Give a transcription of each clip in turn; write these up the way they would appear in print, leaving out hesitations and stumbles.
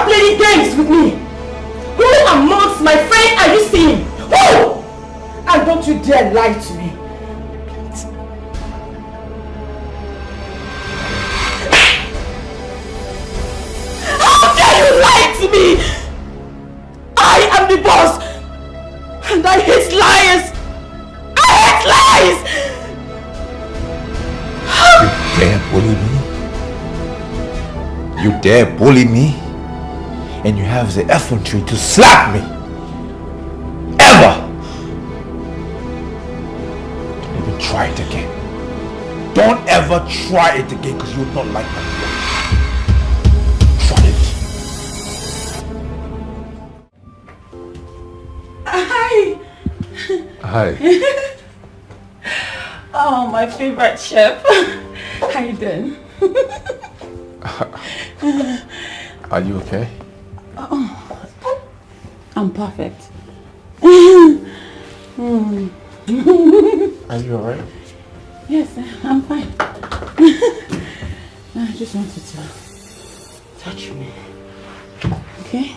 Stop playing games with me! Who amongst my friends are you seeing? Who? And don't you dare lie to me. How dare you lie to me? I am the boss! And I hate liars! I hate lies! You dare bully me? You dare bully me? And you have the effrontery to slap me? Ever! Don't even try it again. Don't ever try it again because you will not like my work. Try it. Hi! Hi. Oh, my favorite chef. How you doing? Are you okay? Oh, I'm perfect. Are you alright? Yes, I'm fine. I just wanted to touch me. Okay?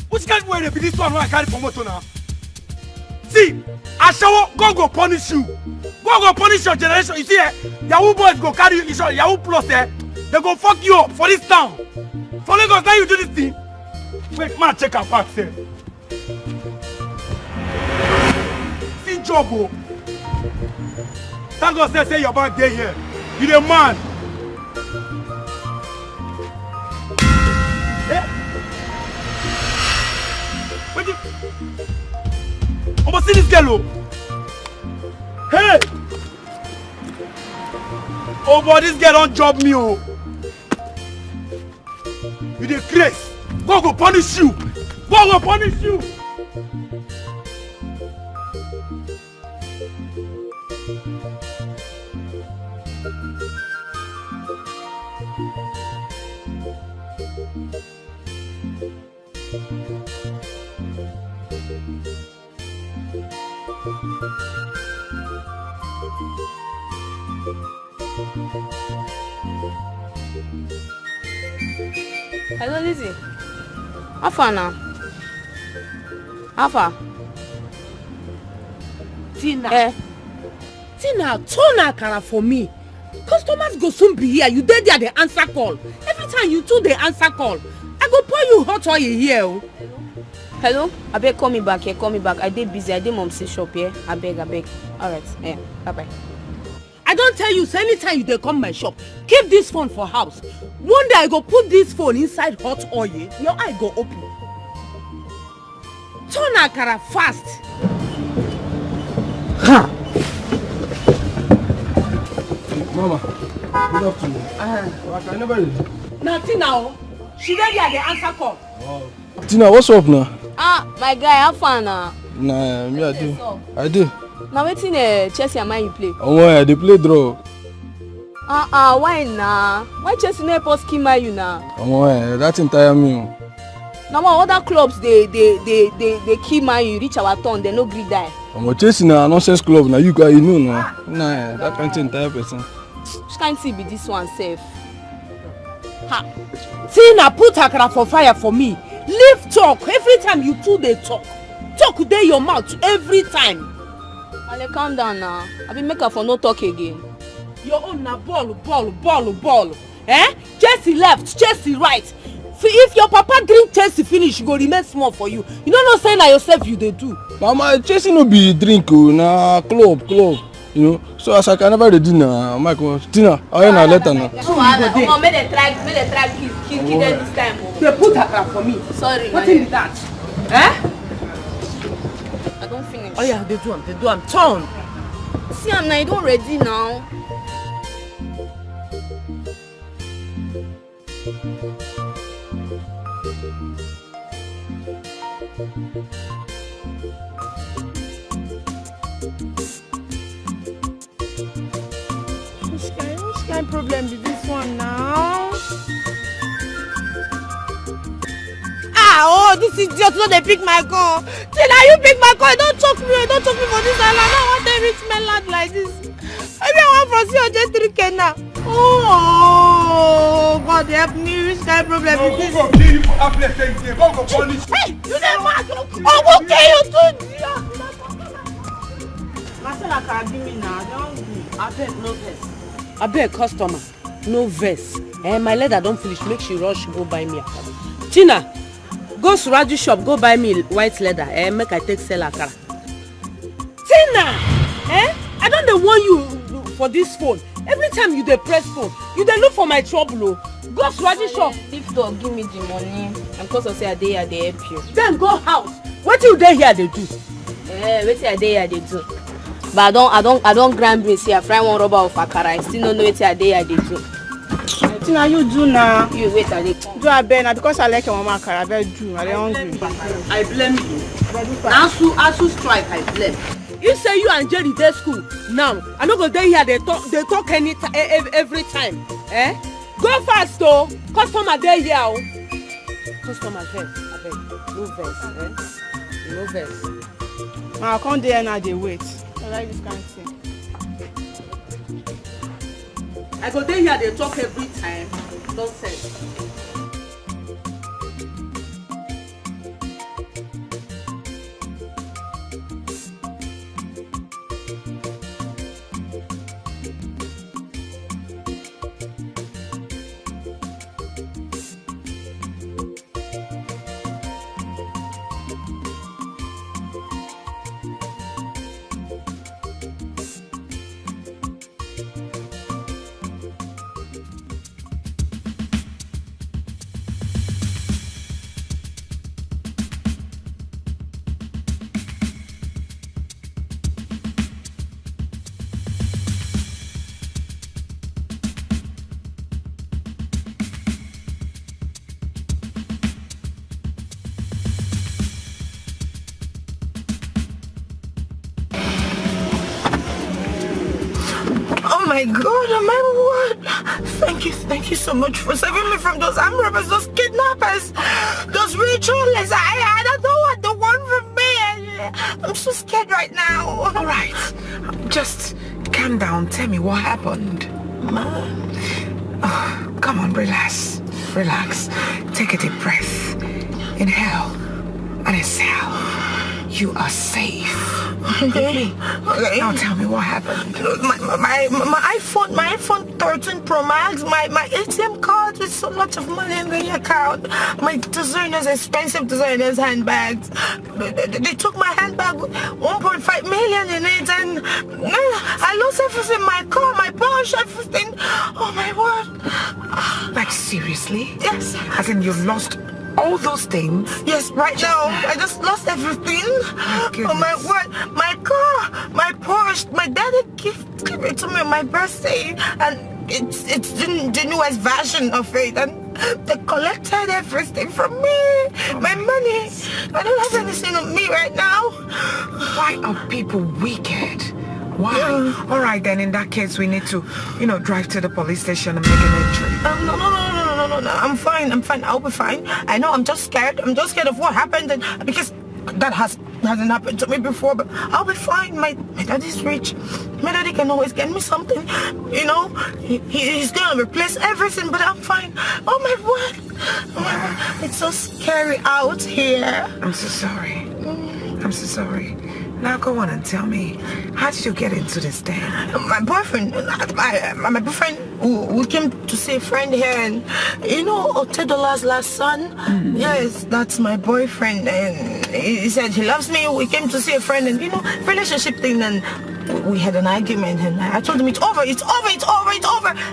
Which kind of way they be this one where I carry for motor now? See, Ashawo, God go punish you. God go punish your generation. You see, Yahoo boys go carry you, Yahoo plus they go fuck you up for this town. For Lagos, now you do this thing. Wait, man, check out back, sir. See, job, oh. Thank God, say your back day here. You the man. Eh? Wait, I'm gonna see this girl, oh. Hey! Oh, but this girl don't job me, oh. You the grace. God go punish you. God go punish you. Hello, Lizzie. How far now? How far? Tina. Tina, turn akara for me. Customers go soon be here. You there, they answer call. Every time you two, they answer call. I go pour you hot oil here. Hello? I beg, call me back here. Call me back. I did busy. I did mom's shop here. I beg. Alright. Yeah. Bye-bye. I don't tell you, so anytime you dey come my shop, keep this phone for house. One day I go put this phone inside hot oil, your eye go open. Turn akara fast. Ha! Mama, good afternoon. I never read. Now Tina, she ready at the answer call. Wow. Tina, what's up now? My guy, how far now? Nah, me I do. Now waiting Chelsea and man you play. Oh yeah, they play draw. Why now? Why Chelsea no help us kill you now? Oh yeah, that entire me. Now other clubs they kill you reach our turn, they no gree die. Chelsea na nonsense club now, you guys you know now. Nah, that can't entire person. Which can't see be this one safe. Ha! Tina, put akara for fire for me. Leave talk. Every time you two they talk. Talk there your mouth every time. Ale, calm down now. I be make her for no talk again. Your own na ball. Eh? Chelsea left, Chelsea right. If your papa drink Chelsea finish, go remain small for you. You don't know saying na yourself you they do. Mama, Chelsea no be drink na club. You know. So as I can never ready now, Michael, Tina, I ain't let her now. Oh, make they try kill them this time. They put akara for me. Sorry. What is that? Eh? I don't finish. Oh yeah, they do am. Turn. See, I'm now. You don't ready now. Which kind problem is this one now? Oh, this idiot no dey pick my call. Tina, you pick my call. Don't choke me for this island. I don't want them rich men land like this. Maybe I want from C3K now. Oh, God help me. Which kind of problem is this? Go kill you for that place. Go punish you. Hey, you never want to. Oh, go kill you too. Marcella can give me now. Don't do. I beg no vex. I beg customer, no vex. My leather don't finish. Make she rush go buy me akara. Tina, go Suraju shop, go buy me white leather. Make I take sell akara. Tina, I don't want you for this phone. Every time you dey press phone, you dey look for my trouble. Go Suraju shop. Lift door, give me the money. And cause I say I dey here, they help you. Then go house. What you dey here they do? Wait till I dey here, they do. But I don't grind brace here. Fry one rubber of akara. I still don't know what I dey here, they do. Tina, you do now. You wait a little. Do I beg now because I like your mama akara. I beg do. I dey hungry. I blame you. Asu strike, I blame. You say you and Jerry dey school now. I no go dey here. They talk every time. Go fast though. Customer dey here. Oh. Customer vex. I beg. No vex. No vex. Now I come there now. They wait. I like this kind of thing. I go dey here. They talk every time. Nonsense. my God, my word. Thank you so much for saving me from those armed robbers, those kidnappers, those ritualists. I don't know what they want from me. I'm so scared right now. All right, just calm down. Tell me what happened. Oh, come on, relax. Take a deep breath. Inhale and exhale. You are safe. Okay. Now tell me what happened. My iPhone 13 Pro Max, my ATM card with so much of money in the account, my expensive designers handbags. They took my handbag with 1.5 million in it, and I lost everything. My car, my Porsche, everything. Oh my word. Like seriously? Yes. As in you lost all those things? Yes, right now. I just lost everything. Oh my word. My car, my Porsche, my daddy gave it to me on my birthday. And it's the newest version of it. And they collected everything from me. My money. I don't have anything on me right now. Why are people wicked? Why? Yeah. All right, then in that case, we need to, drive to the police station and make an entry. No. I'm fine. I'll be fine. I know I'm just scared. I'm just scared of what happened, and because that hasn't happened to me before, but I'll be fine. My daddy's rich. My daddy can always get me something. He's gonna replace everything, but I'm fine. Oh my word. It's so scary out here. I'm so sorry. Now go on and tell me, how did you get into this thing? My boyfriend, we came to see a friend here, and Otedola's last son. Yes, that's my boyfriend, and he said he loves me. We came to see a friend, and relationship thing, and we had an argument, and I told him it's over, and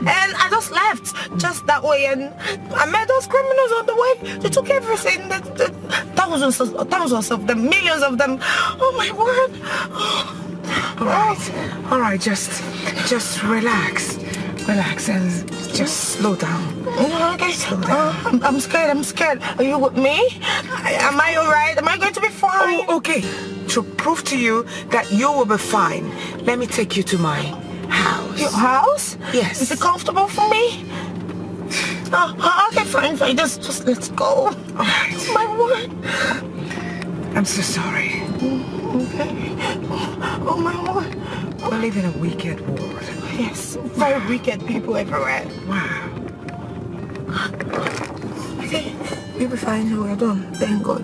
I just left just that way, and I met those criminals on the way. They took everything, thousands of them, millions of them. Oh my word. All right, just relax and just slow down. Okay. Slow down. I'm scared. Are you with me? Am I all right? Am I going to be fine? Oh, okay. To prove to you that you will be fine, let me take you to my house. Your house? Yes. Is it comfortable for me? Okay, fine. Just let's go. All right. My word. I'm so sorry. Okay. Oh my word. We live in a wicked world. Yes, very wicked people everywhere. Wow. Okay, we'll be fine. We're done. Thank God.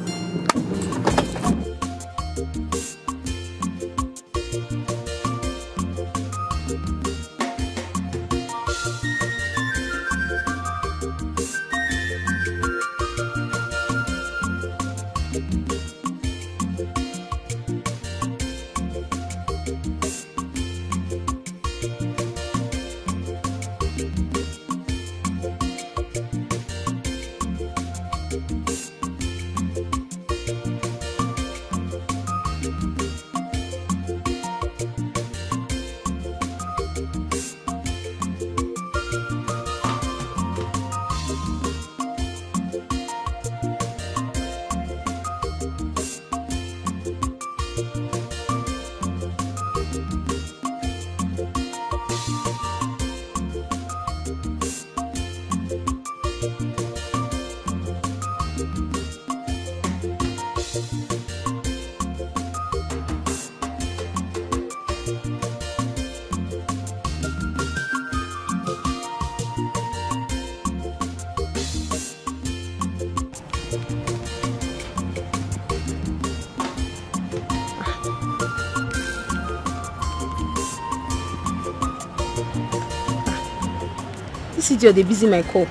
This idiot they busy my call.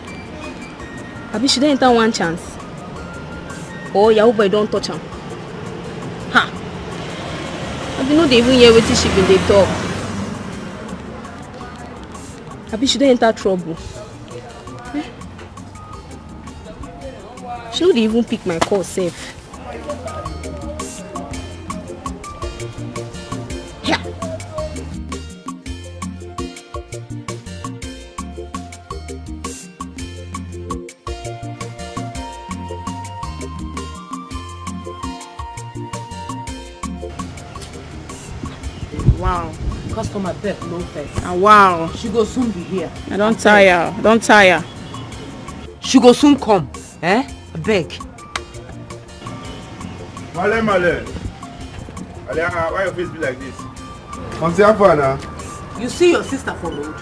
Abi should I enter one chance? Oh, Yahoo boy don't touch him. Ha! Abi no they even hear wetin she been dey talk. Abi should I enter trouble? She no dey even pick my call safe. Wow, Customer beg no first. Ah, wow. She go soon be here. I don't tire. Don't tire. She go soon come. Eh? Beg. Male. Why your face be like this? I'm saying for now. You see your sister for road?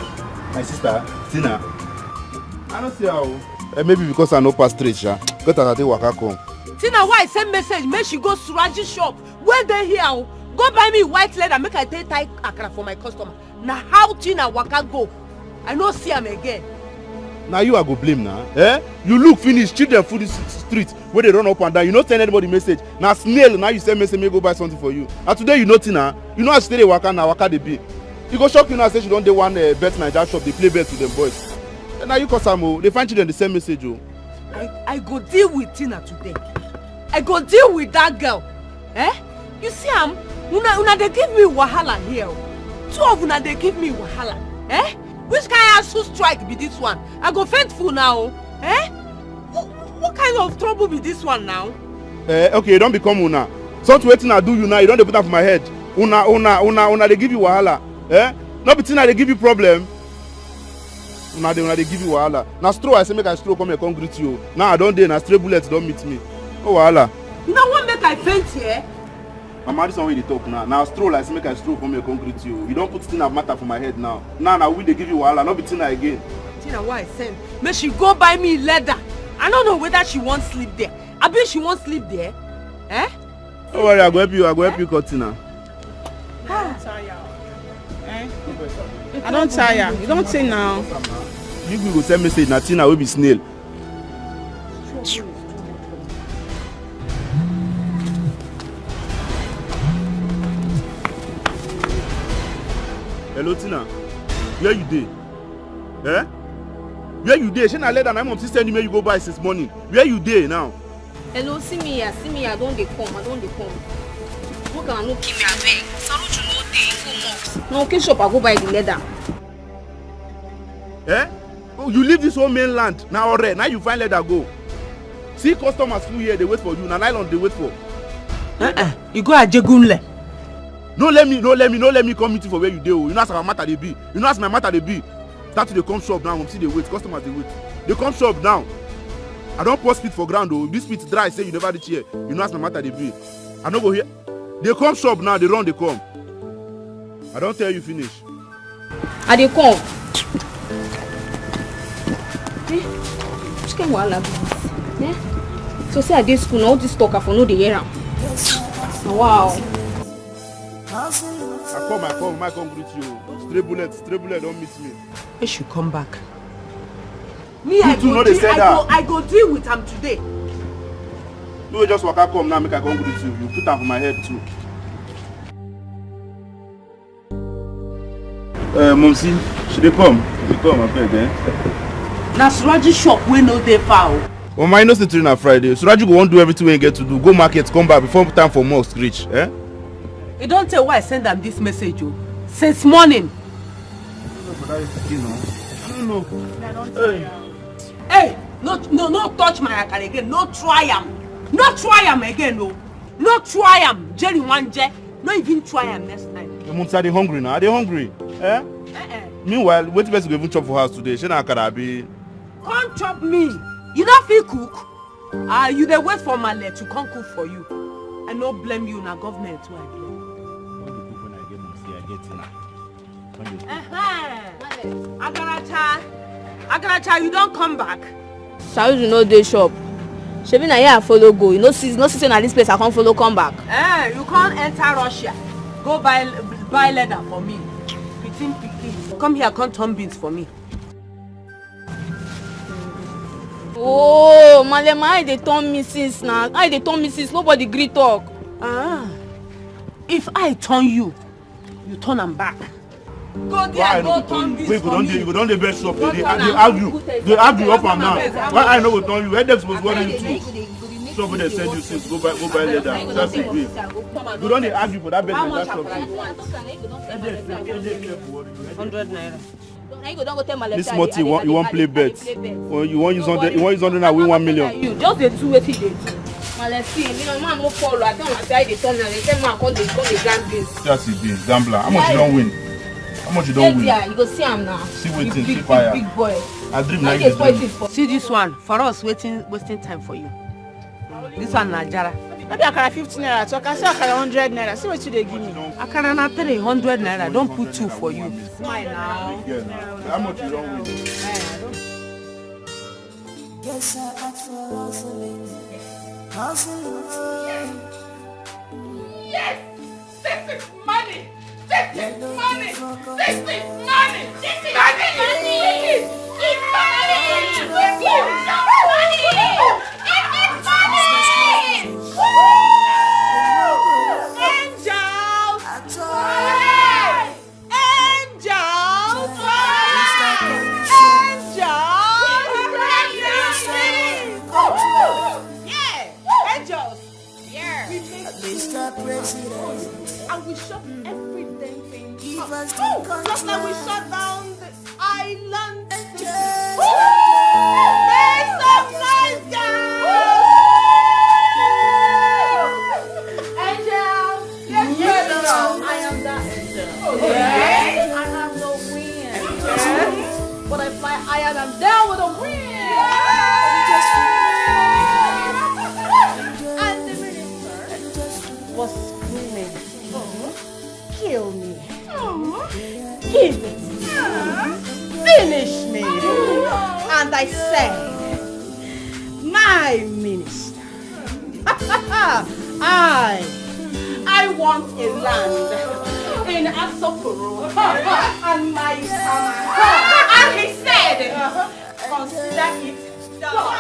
My sister, Tina. I don't see how. Maybe because I know past straight, sha. Get her to waka come. Tina, why I send message? Make she go Suraji shop. Where they here? Go buy me white leather. Make I take Thai akara for my customer. Now how Tina waka go? I no see him again. Now you are go blame now. Eh? You look finish, children food this street where they run up and down. You not send anybody message. Now snail, now you send message, me go buy something for you. And today you know Tina. You know how stay waka now, waka they be. You go shock you now say she don't dey one bet Niger shop, they play bet to them boys. And now you cause them, they find children the same message. Oh. I go deal with Tina today. I go deal with that girl. Eh? You see una they give me wahala here. Two of una they give me wahala. Eh? Which kind of strike be this one? I go faithful now. Eh? What kind of trouble be this one now? Okay, you don't become una. Something waiting I do you now, you don't put that for my head. Una they give you wahala. Eh? Not between they give you problem. Una they give you wahala. Now straw I say make I straw come here come greet you. Now I don't dey na stray bullets don't meet me. Oh wahala. Now what make I faint here? Mama, this one way they talk now. Now stroll I say make I stroll come here come greet you. You don't put Tina matter for my head now. Now we they give you wahala, not be Tina again. Tina, why I send? May she go buy me leather. I don't know whether she won't sleep there. I bet she won't sleep there. Eh? Don't worry, I go help you. I go help you, Tina. I don't tire. You don't say now. You go send message na Tina will be snail. Hello Tina, where you dey? Eh? Where you dey? She na let my mom send you where you go buy since morning. Where you dey now? Hello, see me here. I don't dey come. What can I no give me a beg? Sorry to no dey go mocks. No, okay shop I go buy the leather. Eh? Oh, you leave this whole mainland now already. Now you find leather go. See customers full here, they wait for you. Na nylon they wait for. You go at Jegunle. No let me come meet you for where you dey. You know as my matter they be. Start to the come shop now. See they wait. Customers they wait. They come shop now. I don't pour spit for ground though. This spit dry. Say you never reach here. You know as my matter they be. I don't go here. They come shop now. They run. They come. I don't tell you finish. I dey come. Which kind wahala be this? So say I dey school now. All this talk I for no dey hear am. Wow. I come greet you. Stray bullet don't meet me. He should come back. Me, I go deal with him today. No, just waka come now, make I come greet you. You put that for my head too. Momsi, should they come? They come, I beg, eh? Na Suraji shop we no dey far. Oh, my no stay till na Friday. Suraji go want do everything we get to do. Go market, come back before time for mosque reach, eh? You don't tell why I send them this message, oh. Since morning. I don't know. Hey, no touch my akara again. No try am again, no. No try am. Jerry one je. No even try am next time. The months are they hungry now? Are they hungry? Eh? Meanwhile, wait best to even chop for house today. She na akara be. Come chop me. You don't feel cook. You dey wait for my leg to come cook for you. I no blame you, na government who I blame. Agaracha, you don't come back. Shall you know dey shop? Shebi na here I follow go. You no see say na this place I can't follow come back. You can't enter Russia. Go buy leather for me. Pikin. Come here, come turn beans for me. Oh, Malema, I dey turn me since now. Nobody gree talk. If I turn you, you turn them back. Go there, go turn beans for me. You go down the best shop. They argue up and down. Why I no go turn you? Headaches was worrying you too. Shop where they send you since go buy leather. That's it. You don't dey argue for that bed in that shop. 100 naira. This month you want play bet. Or you want use 100 and win 1 million. You just dey do wetin dey do. Let's see, man no follow. I tell my say I dey turn and they say man come dey grand beans. That's it, gambler. How much you don't win? How much you don't win? Yeah, you go see him now. See waiting, big, see big, fire. big boy. I dream Now like you this. spoil this for. See this one, for us wasting time for you. This one Najara. Maybe akara 50 naira, so I can say akara 100 naira. See what you dey give me. Akara na 300 naira, don't put 2 for you. Smile now. How much you don't win? Yes, I asked for hustling. Hustling. Yes! This is money! This is money! This is money! This is money! It's money! And we shut every damn thing up. Just like we shut down the island. Make some noise, guys! Angel! Yes, I am that angel. Okay. I have no wings. But I fly higher than down with a wing. And the minister was screaming, kill me, give it, finish me. And I said, my minister, I want a land in Asokoro and my summer. And he said, consider it done.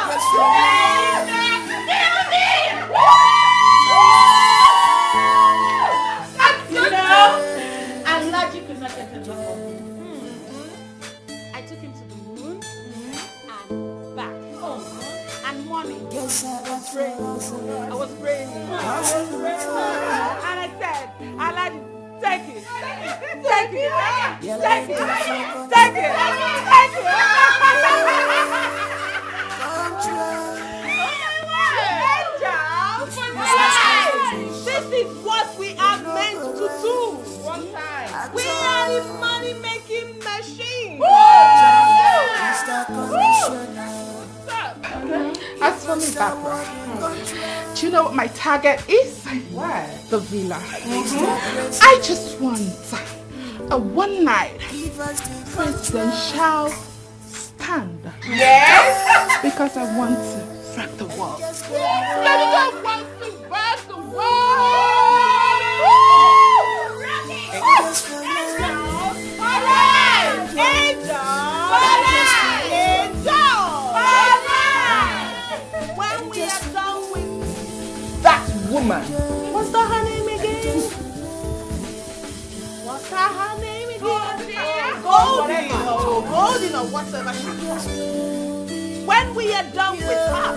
And logic is not get enough of me. I took him to the moon and back. And morning. I was praying. And I said, Aladdin, take it. Take it. Take it. Take it. Take it. This is what we are meant to do. One time. We are the money-making machine. As for me, Barbara, do you know what my target is? What? The villa. I just want a one-night presidential stand. Yes? Because I want to wreck the world. I want to wreck the world. When we are done with that woman, what's that her name again? What's that her name again? Golden or whatever she is. When we are done with her,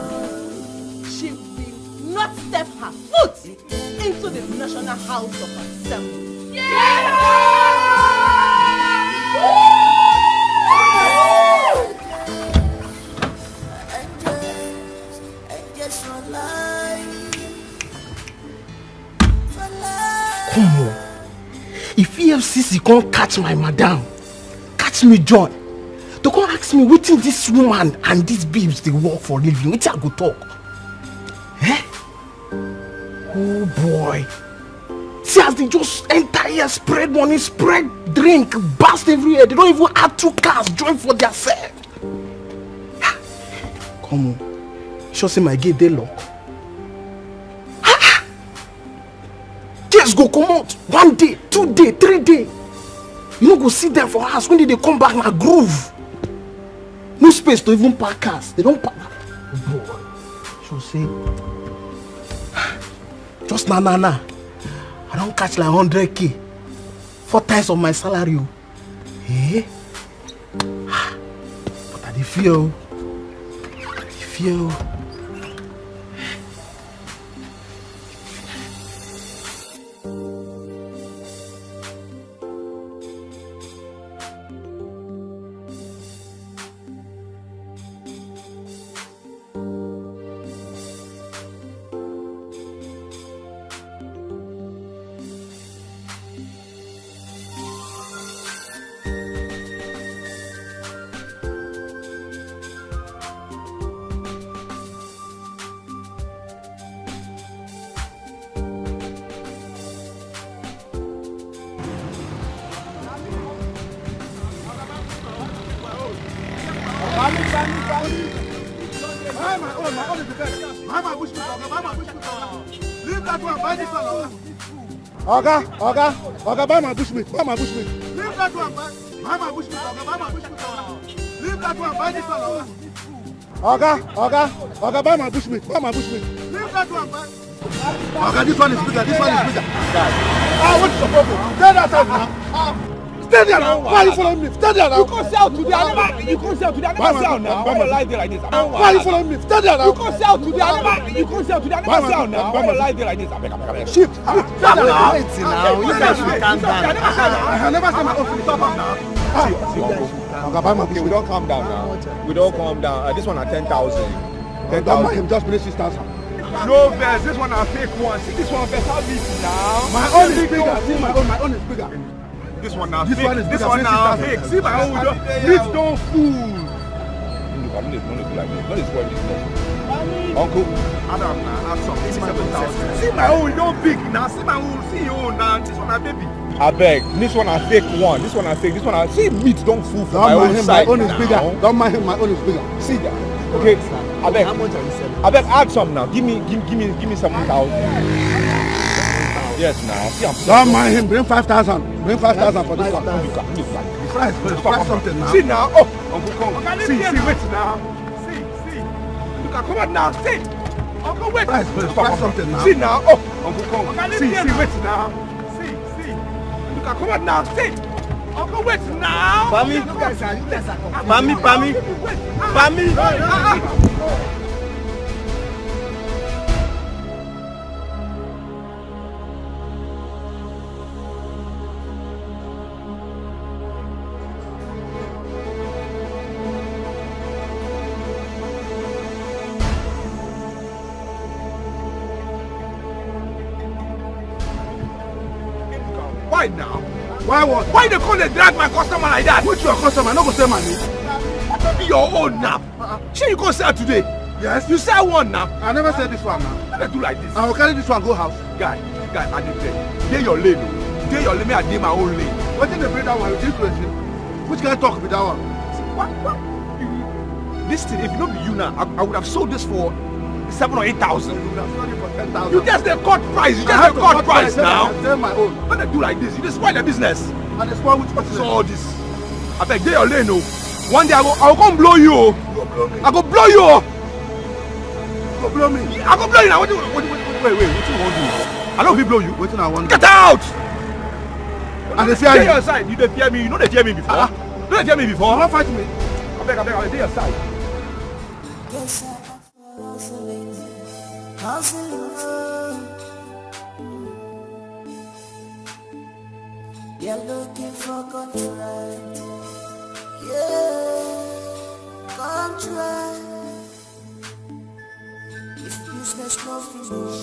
she will not step her foot into the National House of Assembly. Come on. If EFCC can't catch my madam, catch me joy. They can't ask me what this woman and these babes they work for living. Which I go talk. Eh? Oh boy. See as they just enter here, spread money, spread drink, burst everywhere. They don't even add 2 cars, join for their self. Come on. Sure say my gate they lock. Just go come out 1 day, 2 day, 3 day. You don't go sit there for house. When did they come back na groove? No space to even park cars. They don't park. Boy, sure say just na. I don't catch like 100k. 4 times of my salary. Eh? But I dey feel. My own is the best. Buy my bush meat, leave that one, buy this one. Oga, buy my bush meat, Leave that one, buy my bush meat, Leave that one, buy this one. Oga, buy my bush meat, Leave that one, buy. Oga, this one is bigger, What's the problem? Stay that out now. Stay there now. Why are you following me? Stay there now. You can't sell today. I never sell now. Why you lie there like this? Why are you following me? Stay there now. You can't sell today. I never sell now. Why you lie there like this? I beg. Shift. Now. You guys should calm down. I never said my own. Stop now. Okay, we don't calm down now. This one at 10,000. Don't mind him, just finish 6,000. No verse, this one a fake one. See this one better beat now. My own is bigger. See my own is bigger. This one now fake. This one now fake. See my own. Please don't fool. Look, I'm not like this. Not this one business. Uncle, Adam now have some 87,000. See my own, don't big now. See my own, see your own now. This one a baby. I beg. This one a fake one. This one a fake. This one a see meat don't fool for my own side. My own is bigger. Don't mind him. My own is bigger. See that? Okay. I beg. How much are you selling? I beg. Add some now. Give me 7,000. Yes, now. See, don't mind him. Bring 5,000. Bring 5,000 for this one. Stop something now. See now. Oh, Uncle Kong. See, wait now. See. Look, come on now. See. Uncle, wait. Stop something now. See now. Oh, Uncle Kong. See, wait now. See. Look, come on now. See. Uncle, wait now. Pami. Why now? Why what? Why they come and drag my customer like that? Which your customer? No go sell money. That be your own now. Sure you go sell today? Yes. You sell one now. I never said this one now. Why they do like this? I will carry this one go house. Guy, I did tell you. Dey your lane. Dey your lane, me I dey my own lane. What did they bring that one? You crazy? Which guy talk with that one? See, what? This thing, if it not be you now, I would have sold this for 7,000 or 8,000. You would have sold it for 10,000. You just the cut price. You just the cut price now. I sell my own. When they do like this, you just spoil the business. And they spoil which What is business? all this? I beg, dey your lane, oh. One day I will come blow you, oh. You go blow me. I go blow you, oh. You go blow me. I go blow you now. Wait, what you want to do? I don't blow you. Waiting I want. Get out! And they fear Dey you. your side. You dey fear me. You know they fear me before. You know they fear me before. You not fight me. I beg, dey your side. Yes, I'm hustling. You're looking for contract. Yeah, contract. If business no finish,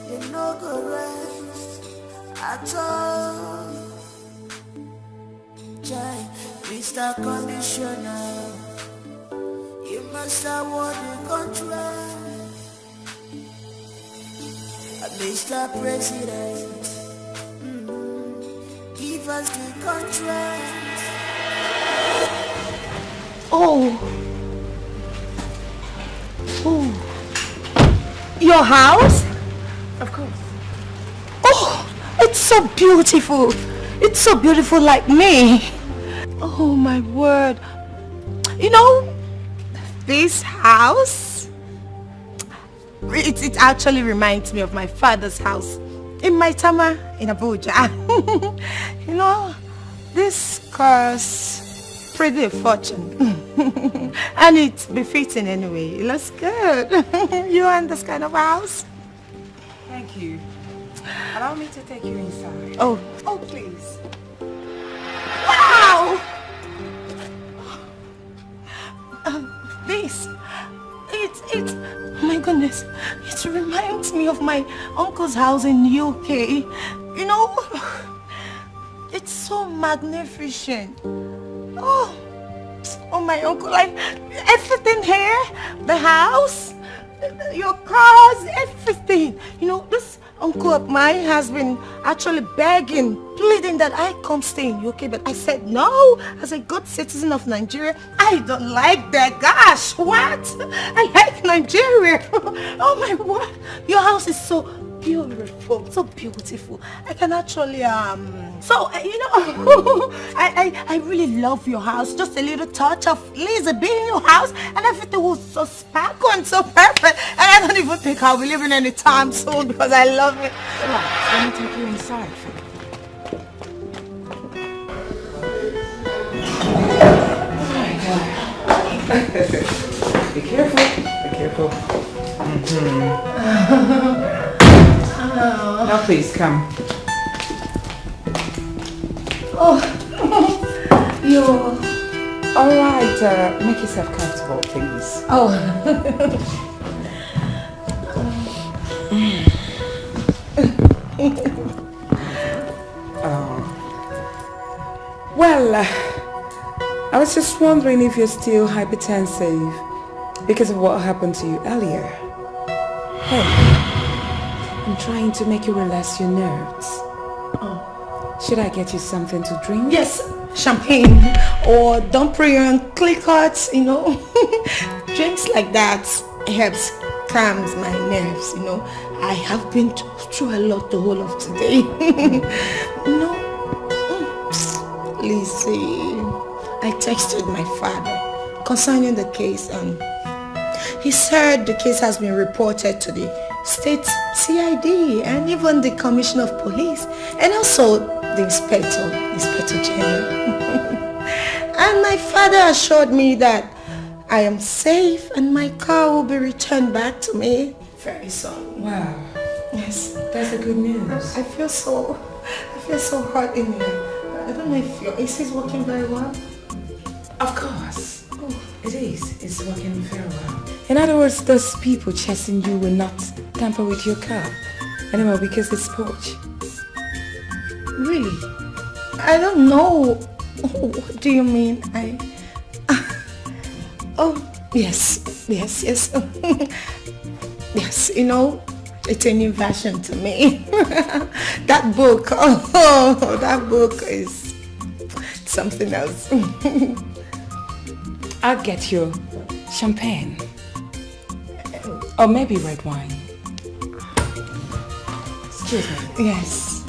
you no go rest at all. Jai, Mr. Conditioner, you must award the contract. Mr. President, give us the contract. Oh, your house? Of course. Oh, it's so beautiful. It's so beautiful like me. Oh my word. You know, this house, it actually reminds me of my father's house in Maitama in Abuja. You know, this costs pretty a fortune. And it's befitting anyway. It looks good. You want this kind of house? Thank you. Allow me to take you inside. Oh, Please. wow! This, it's, oh my goodness, it reminds me of my uncle's house in UK. You know, it's so magnificent. Oh, my uncle, like everything here, the house, your cars, everything. You know, this uncle of mine has been actually begging, pleading that I come stay in UK, but I said no. As a good citizen of Nigeria, I don't like that. Gosh, what? I like Nigeria. Oh my word. Your house is so beautiful, so beautiful. I can actually I really love your house. Just a little touch of Lisa being in your house and everything was so sparkle and so perfect, and I don't even think I'll be living anytime soon because I love it. Let me take you inside. Be careful. Be careful. Now please come. You're all right. Make yourself comfortable, please. Well, I was just wondering if you're still hypertensive because of what happened to you earlier. Hey, I'm trying to make you relax your nerves. Should I get you something to drink? yes, champagne or Domprion and Click Hearts, Drinks like that helps calms my nerves, I have been through a lot the whole of today. Lizzie, I texted my father concerning the case and he said the case has been reported to the state CID and even the Commissioner of Police and also the Inspector General. And my father assured me that I am safe and my car will be returned back to me very soon. Wow. Yes. That's a good news. I feel so hot in here. I don't know if your AC is working very well. Of course. It is. It's working very well. In other words, those people chasing you will not tamper with your car anymore because it's sports. Really? I don't know. What do you mean? Yes. Yes, it's a new version to me. That book, that book is something else. I'll get you champagne. Or maybe red wine. Excuse me. Yes.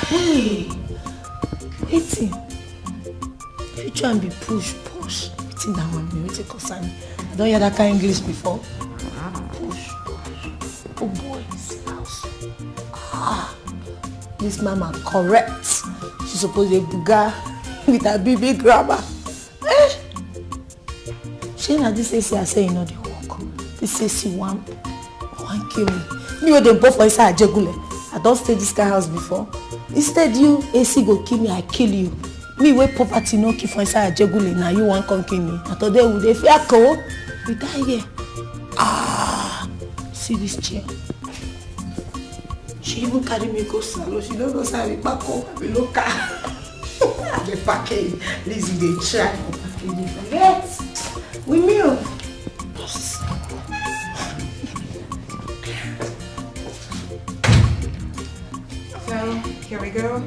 Hey, waiting. You try and be push. Waiting that one, waiting concern. I don't hear that kind of English before. Push. Oh boy, this house. This mama correct. She's supposed to buga with her baby grabber. She na this AC I say the work. This AC one kill me. Me with them both for inside Jegule. I don't stay this kind of house before. Instead you AC go kill me, I kill you. Me wey poverty no kill for inside Jegule, now you want come kill me. I thought they would fear cold. We die here. See this chair. She even carry me go salon. She don't go salon back home. We look at the package. Lizzie they try for packaging. Forget. We meal. So here we go.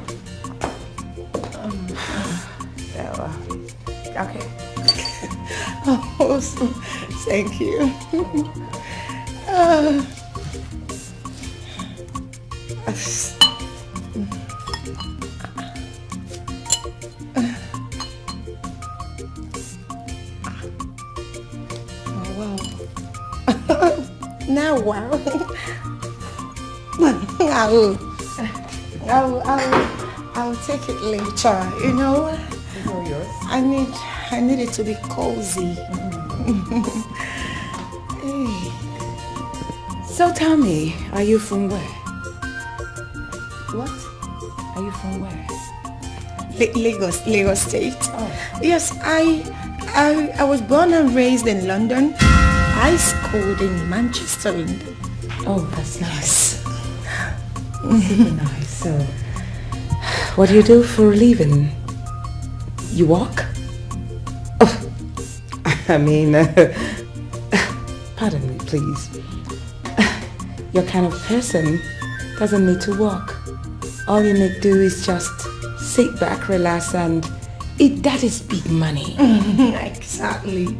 Okay. Oh, thank you. Wow. Now, wow. I will take it later. It's all yours. I need it to be cozy. Hey. So tell me, are you from where? What? Are you from where? Lagos State. Oh. Yes, I was born and raised in London. I schooled in Manchester, London. Oh, that's nice. Super nice. So, what do you do for a living? You walk? Oh, I mean, pardon me, please. Your kind of person doesn't need to work. All you need to do is just sit back, relax, and eat daddy's big money. Exactly.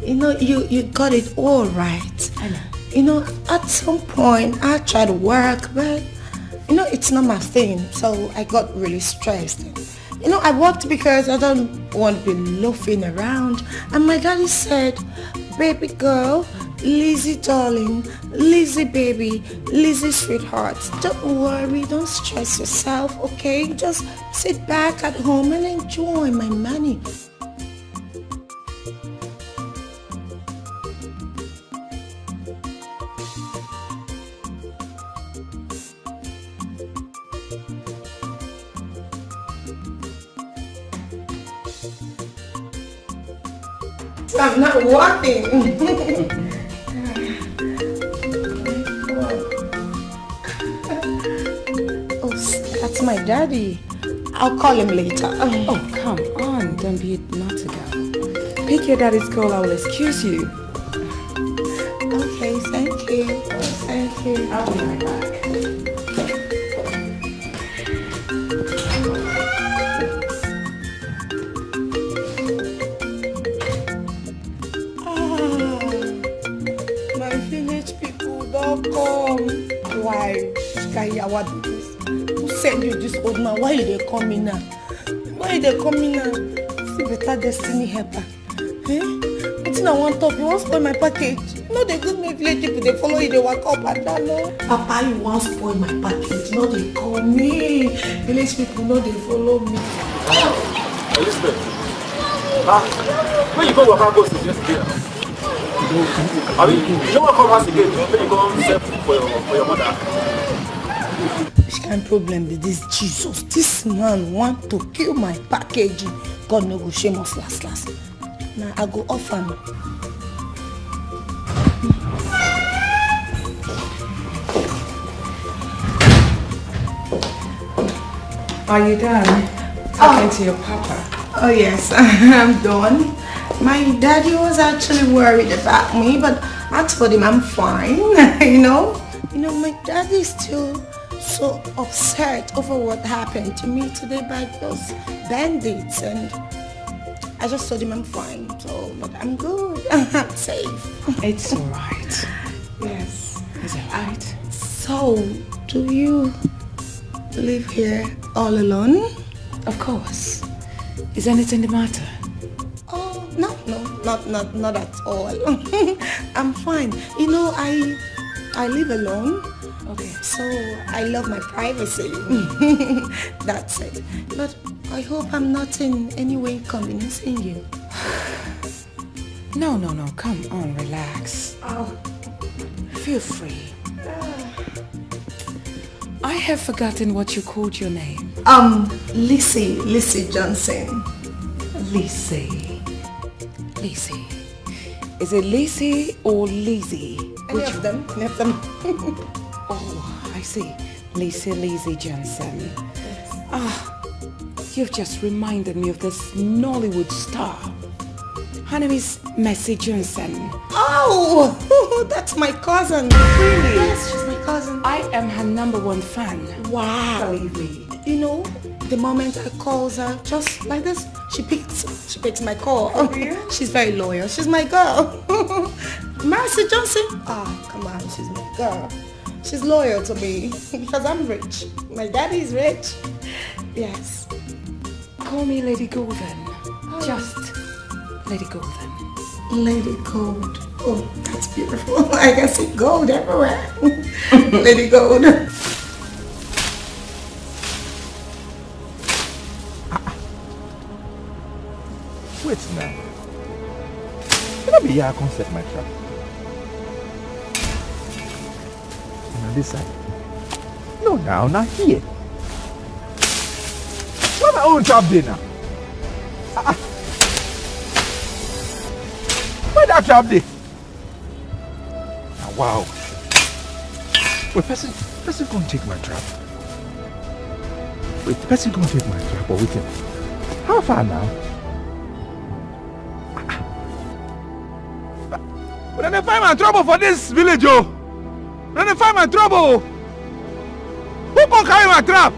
You know, you got it all right. I know. You know, at some point I tried to work, but you know, it's not my thing. So I got really stressed. You know, I worked because I don't want to be loafing around. And my daddy said, baby girl, Lizzie darling, Lizzie baby, Lizzie sweetheart, don't worry, don't stress yourself, okay? Just sit back at home and enjoy my money. I'm not walking. Oh, that's my daddy. I'll call him later. Oh, come on. Don't be naughty girl. Pick your daddy's call. I will excuse you. Okay, thank you. Thank you. I'll be right back. Why? What is this? Who sent you this old man? Why are they coming now? Why are they coming now? See better destiny helper. Eh? What's I want to talk? You want to spoil my package? No, they good me village people, they follow you, they walk up and down, no? Papa, you want to spoil my package? No, they call me. Village people, no, they follow me. Elizabeth. When you go work out, go to yesterday. I mean, you don't want to come house again, when you go serve for your mother. Which kind of problem is this, Jesus? This man want to kill my packaging. God no go shame us last. Now I go off him. Are you done talking to your papa? Oh yes, I'm done. My daddy was actually worried about me, but I told him I'm fine, you know, my daddy is still so upset over what happened to me today by those bandits, and I just told him I'm fine, so, but I'm good, I'm safe. It's alright. Yes. It's alright. So, do you live here all alone? Of course. Is anything the matter? Not at all. I'm fine. You know, I live alone. Okay. So I love my privacy. That's it. But I hope I'm not in any way inconveniencing you. No. Come on, relax. Oh. Feel free. I have forgotten what you called your name. Lizzie Johnson. Lizzie. Is it Lizzie or Lizzie? Any of them. Oh, I see. Lizzie Johnson. Yes. You've just reminded me of this Nollywood star. Her name is Mercy Johnson. Oh, that's my cousin. Really? Yes, she's my cousin. I am her #1 fan. Wow. Believe me. You know, the moment I call her, just like this, she picks my call. Oh, yeah? She's very loyal. She's my girl. Mercy Johnson. Come on, she's my girl. She's loyal to me because I'm rich. My daddy is rich. Yes. Call me Lady Golden. Just Lady Golden. Lady Gold. Oh, that's beautiful. I can see gold everywhere. Lady Gold. Wait now. Can I be here? I can't set my trap. On this side. No, now here. Where my own trap there now? Where that trap there? Ah, wow. Wait, person can't take my trap. Wait, person can't take my trap. But wait, how far now? Then they find my trouble for this village, oh. Then they find my trouble. Who can carry my trap?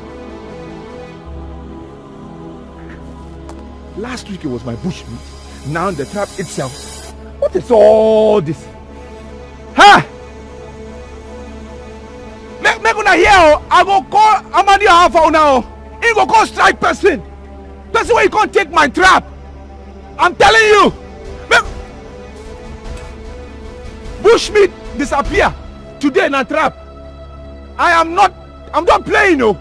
Last week it was my bushmeat. Now the trap itself. What is all this? Huh? Make una hear, I go call Amadi Alpha now. He go call strike person. That's why you can't take my trap. I'm telling you. Bushmeat disappear today in a trap. I'm not playing, no.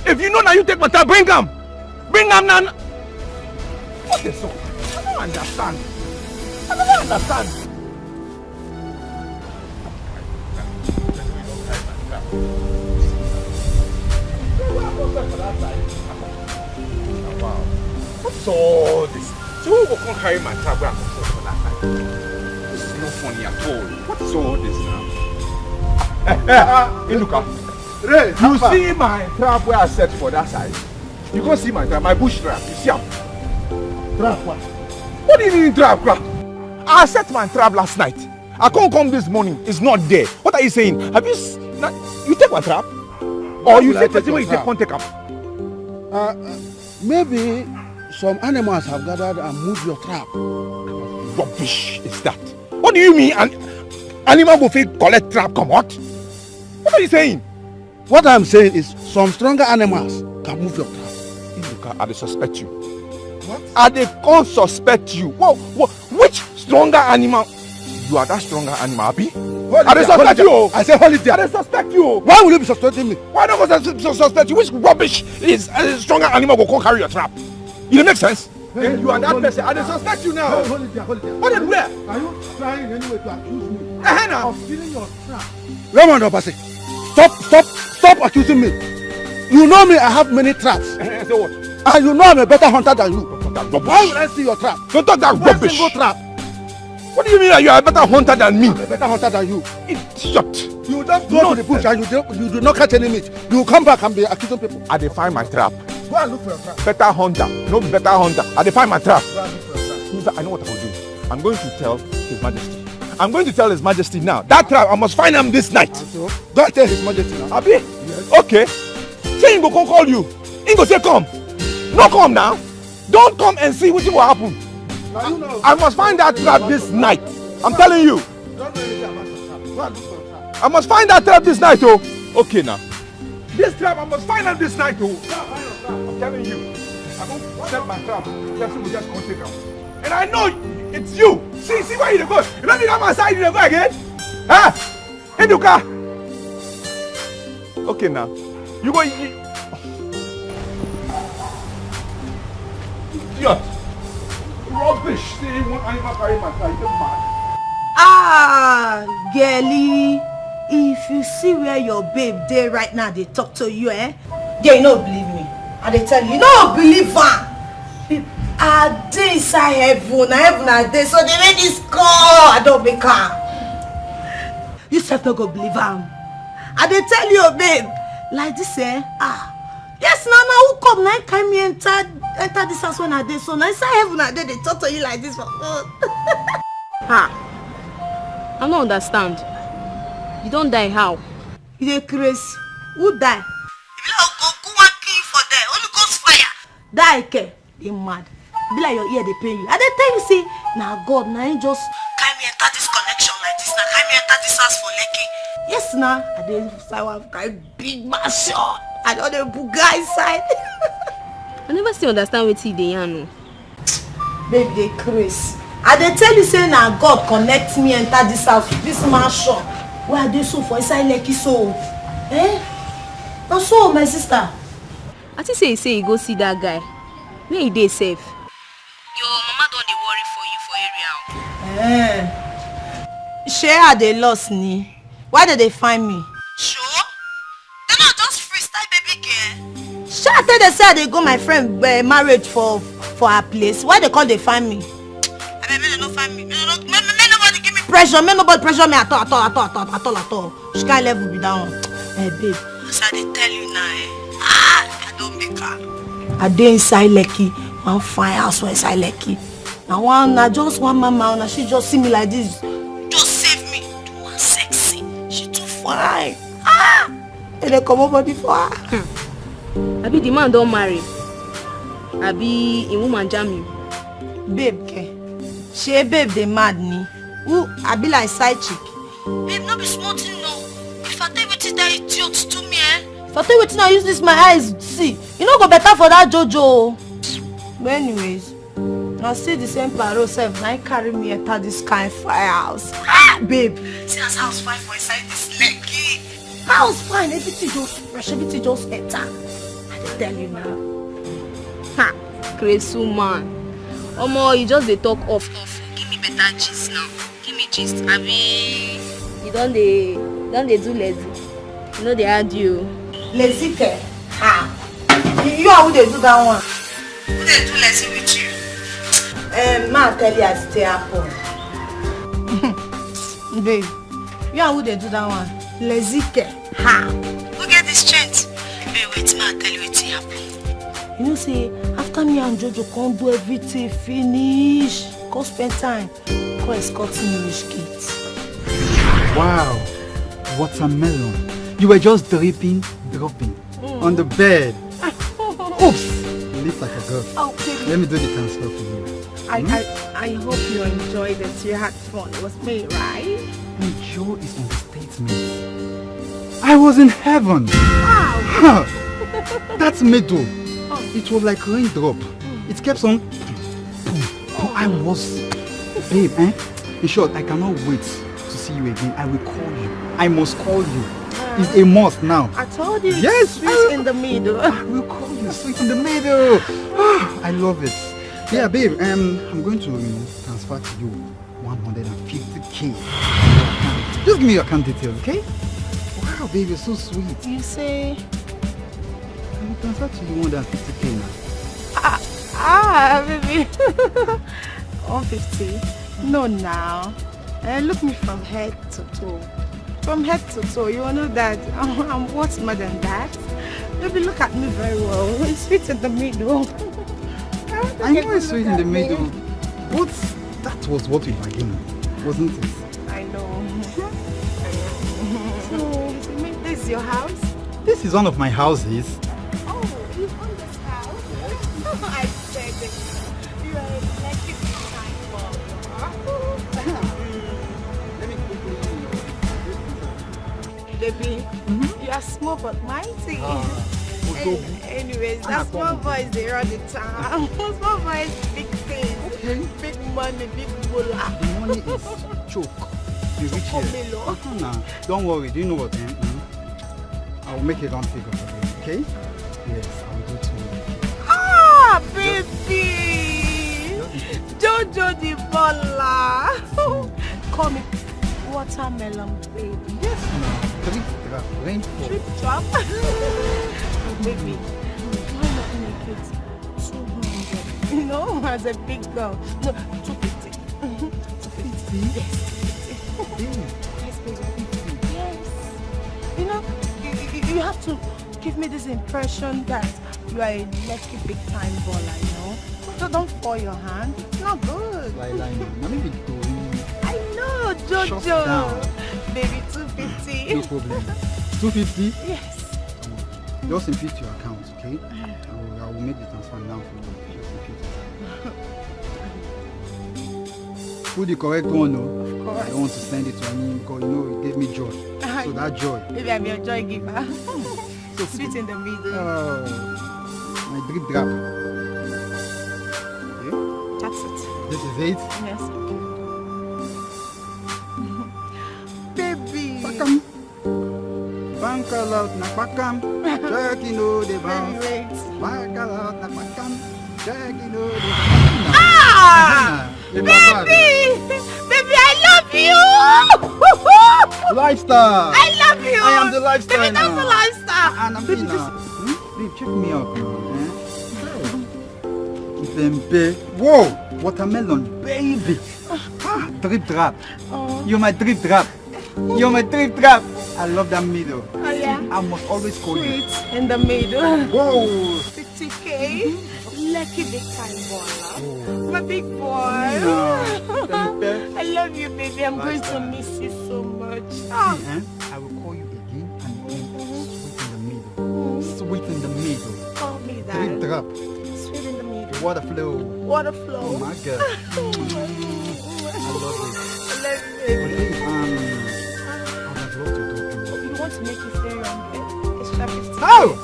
If you know now you take my trap, bring them. Bring them now. What is so? I don't understand. I don't understand. Wow. What's all this? So who will come carry my trap where I come for that side? This is not funny at all. What's all this now? Inuka, you see my trap where I set for that side? You can't see my trap, my bush trap. You see how? Trap what? What do you mean trap? I set my trap last night. I can't come this morning. It's not there. What are you saying? Have you you take my trap? Or you say person where you can't take up? Maybe some animals have gathered and moved your trap. Rubbish is that? What do you mean? An animal will feel collect trap? Come what? What are you saying? What I'm saying is some stronger animals can move your trap. Look, I suspect you. What? I can't suspect you. Which stronger animal? You are that stronger animal, Abi? I suspect you. I say hold it there. I suspect you. Why will you be suspecting me? Why don't I suspect you? Which rubbish is a stronger animal will come carry your trap? It make sense? Hey, you are that person. I suspect you now. Hold it there, hold it there. What is where? Are you trying anyway to accuse me of stealing your trap? Raymond Obase, stop accusing me. You know me, I have many traps. So what? And you know I'm a better hunter than you. Why would I steal your trap? Don't talk that rubbish. Single trap. What do you mean that you are a better hunter than me? I'm a better hunter than you. Idiot. You don't go to the bush and you do not catch any meat. You will come back and be accusing people. I define my trap. Go and look for your trap. Better hunter. No better hunter. I define my trap. Go and look for your trap. I know what I will do. I'm going to tell His Majesty. I'm going to tell His Majesty now. That trap, I must find him this night. So, go and tell His Majesty now. Abi? Yes. Okay. Say he go come call you. He go say come. No come now. Don't come and see what will happen. Now you know. I must find that trap this night. I'm telling you. Don't know anything about your trap. Go and look for your trap. I must find that trap this night, oh. Okay now. This trap, I must find out this night, oh. I'm telling you. I won't set my trap. Just will just come take out. And I know it's you. See where you go. You don't need on my side, you go again. Huh? In the car. Okay now. You go. Idiot. Rubbish. See one animal carry my car. You get mad. Ah, girlie, if you see where your babe dey right now, they talk to you, they no believe me. And they tell you, no believe her. I dey inside heaven, I dey, so they made this call. I don't make her. You self no go believe her. And they tell you, babe, like this, yes, now who come now? Can me enter this house when I dey, so now inside heaven I dey, they talk to you like this for God. I don't understand. You don't die how? You dey crazy. Who die? If you go one kill for there, Holy Ghost fire. Die ke? They mad. Be like your ear they pain you. And they tell you say, nah God, nah you just carry me enter this connection like this. Now carry me enter this house for Lekki. Yes nah. And then I have carry big mansion. And all the buga inside. I never still understand what they yarn. Baby they crazy. And they tell you say now God connect me enter this house, this mansion. Where are they so for inside Lekki so? Now so my sister. I think say you go see that guy. Where he dey safe? Your mama don't dey worry for you for area. Share they lost ni. Why did they find me? Sure? They're not just freestyle baby girl. Share I tell they say they go my friend marriage for her place. Why they call they find me? I mean, they don't find me. May nobody give me pressure. May nobody pressure me at all. She can't level be down. Hey babe. So they tell you now, I don't make her. I dey inside Lekki. One fine house for inside Lekki. Now just one mama, now she just see me like this. Just say fine. And they come over before her. Abi the man don't marry. Abi a woman jam you. Babe, ke. She babe they mad me. Who I be like side chick. Babe, not be smart, no. If I tell you that idiot to me, If I tell you what I use this my eyes see. You know go better for that Jojo. But anyways, I see the same paro self. Now carry me enter this kind of firehouse. Babe, see as house fine for inside this leggy. house fine. Everything just fresh. Everything just enter. I tell you now. Crazy man. Omo, you just dey talk off. Give me better gist now. Give me gist. Abi, You don't dey do lazy. You know they add you. Lazy care. You are who they do that one. who dey do lazy with you? Ma tell you I stay happen. Babe, you are who they do that one. Lazy care. Who get this strength? Babe, wait, ma tell you wetin happen. You know say after me and Jojo can't do everything finish. Go spend time. Go escort me reach gate. Wow, watermelon. You were just dropping on the bed. Oops, you look like a girl. Okay. Let me do the transfer for you. I hope you enjoyed it. You had fun. It was me, right? Joe is understatement. I was in heaven. Wow. That's middle. It was like raindrop. It kept on. I was, babe. In short, I cannot wait to see you again. I will call you. I must call you. It's a must now. I told you. Yes. Sweet in the middle. I will call you. Sweet in the middle. I love it. Yeah, babe. I'm going to transfer to you 150K. Just give me your account details, okay? Wow, babe, you're so sweet. You say? I will transfer to you 150K now. Baby. 150. No, now. Look me from head to toe. From head to toe, you know that I'm what's more than that. Baby, look at me very well. It's sweet in the middle. I know it's sweet in the middle, but that was what we bargained, wasn't it? I know. So, you mean this is your house? This is one of my houses. Oh, you own this house? I said it. You are a lucky Baby, you are small but mighty. Anyways, that small boys they run the town. Small boys, big things, big money, big moolah. The money is choke. You reach here. Nah, don't worry. Do you know what? I will make a round figure for you. Okay? Yes, I will do it. Baby, Jojo the baller. Call me watermelon, baby. Yes, ma'am. Rainfall. Trip drop. Baby, why not make it 200? You know, as a big girl. No, 250. 250? Yes. Yes, baby. Yes. You know, you have to give me this impression that you are a lucky big time baller, you know? So don't fall your hand. It's not good. I know, Jojo. Baby, 250. No problem. 250? Yes. Just input your account, okay? I will make the transfer now for you. Just input it. Put the correct one, no? Of course. I don't want to send it to anyone because you know it gave me joy. So that joy. Maybe I'm your joy giver. So sweet in the middle. Oh, my drip drop. Okay? That's it. This is it? Yes. Baby. Pakam. Bankal out na pakam. Jerky no the bounce. Bankal out na pakam. Jerky no the bounce. Baby! Baby, I love you! Lifestyle! I love you! I am the lifestyle. Baby, that's the lifestyle! And I'm baby, babe, check me out now. Whoa! Watermelon, baby! Drip drop. You're my drip drop. You're my drip drop. I love that middle. Oh, yeah? I must always call you. Sweet in the middle. Whoa! 50K. Lucky big time baller. My big boy. No. I love you, baby. I'm going to miss you so much. I I will call you again and again. Sweet in the middle. Call me that. 3 drop. Sweet in the middle. Water flow. Water flow. Oh my God. I love it. I love you. I would love to talk to you. You want to make you stay on bed? Extra 50. Oh!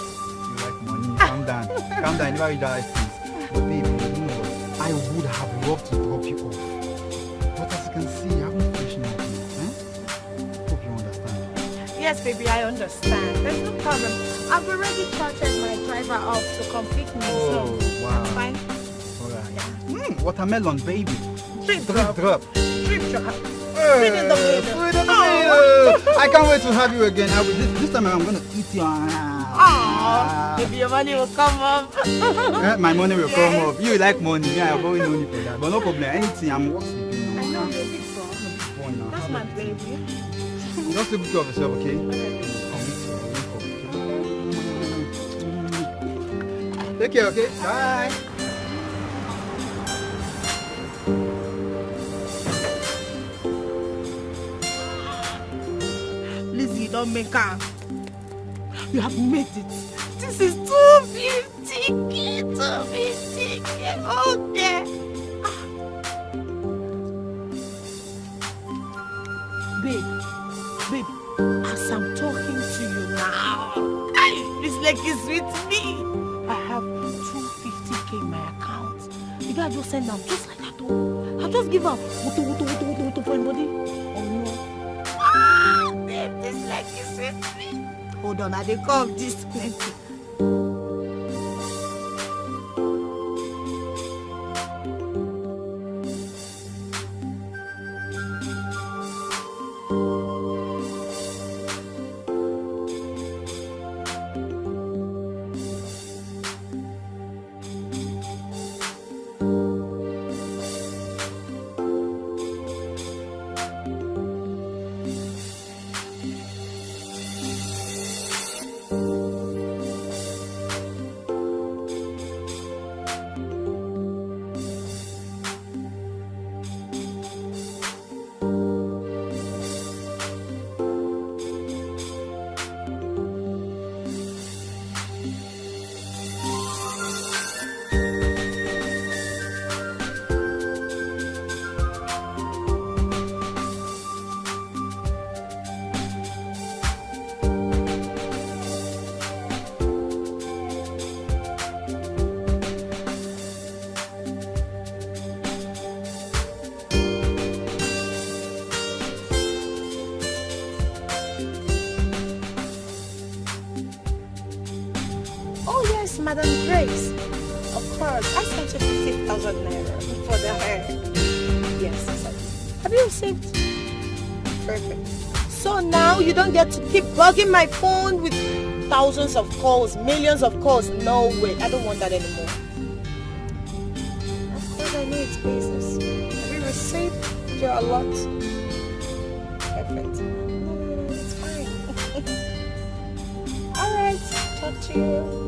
You like money. Calm down. Calm down. Never read that things. But baby, you know what? I would have loved to drop you off. But as you can see, I haven't finished nothing. Hope you understand. Yes, baby, I understand. There's no problem. I've already chartered my driver up to come pick me. Oh, so wow. that's fine. Alright. Watermelon, baby. Drip Drop. drop. Sweet in the middle. Sweet in the middle. I can't wait to have you again. This time I'm gonna eat you. Maybe your money will come up. My money will come up. You like money. Yeah, I've always money for that. But no problem. Anything, I'm working. I know, baby. That's my baby. Just take care of yourself, okay? Take care, okay? Bye. Lizzie, don't make her. You have made it. This is 250. 250. Okay. Babe, as I'm talking to you now, this leg is with me. I have 250k in my account. You guys just send them just like that. I'll just give up. Wuto for anybody. Oh no. Babe, this leg is with me. Hold on, I dey come this plenty. Madam Grace, of course, I sent you 50,000 naira for the hair. Yes, have you received? Perfect. So now you don't get to keep bugging my phone with thousands of calls, millions of calls. No way, I don't want that anymore. Of course, I know it's business. Have you received your allot? Perfect. No, it's fine. Alright, talk to you.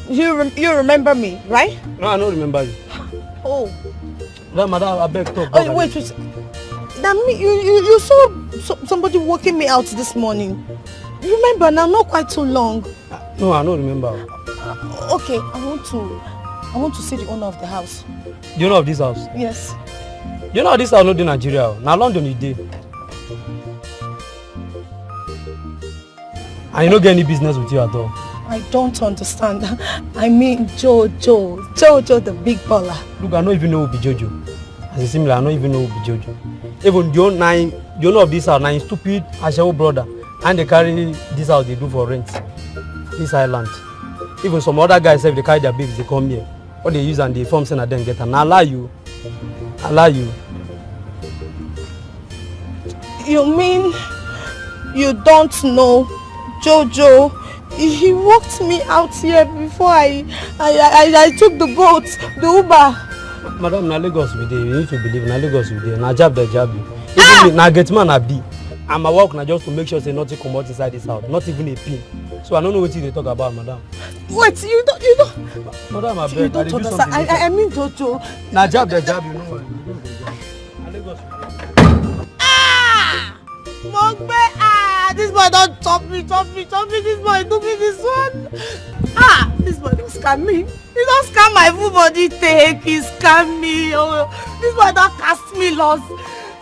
You remember me, right? No, I don't remember you. Oh. That madam, I beg talk. Oh, wait. That me, you saw somebody walking me out this morning. You remember now? Not quite too long. No, I don't remember. Okay, I want to see the owner of the house. The owner of this house? Yes. You know this house not in Nigeria. Now London you dey. And you don't get any business with you at all. I don't understand. I mean Jojo the big baller. Look, I don't even know who be Jojo. As a similar, I don't even know who be Jojo. Even the owner of this house, now stupid Ashawo brother. And they carry this house they do for rent. This island. Even some other guys, if they carry their babies, they come here. What they use and they form saying and then get and I allow you. You mean you don't know Jojo? He walked me out here before I took the boat, the Uber. Madam, na Lagos we dey. You need to believe na Lagos we dey. Na jab the jab you. Even me, na get man I be. I'm a work now just to make sure say nothing come out inside this house, not even a pin. So I don't know what they talk about, madam. Wait, you don't. Madam, I beg. You don't understand. I mean Jojo. Na jab the jab, you know. Na Lagos. Mogbe, this boy don't chop me. This boy do me this one. This boy don't scam me. He don't scam my full body take. He scam me. Oh, this boy don't cast me lost.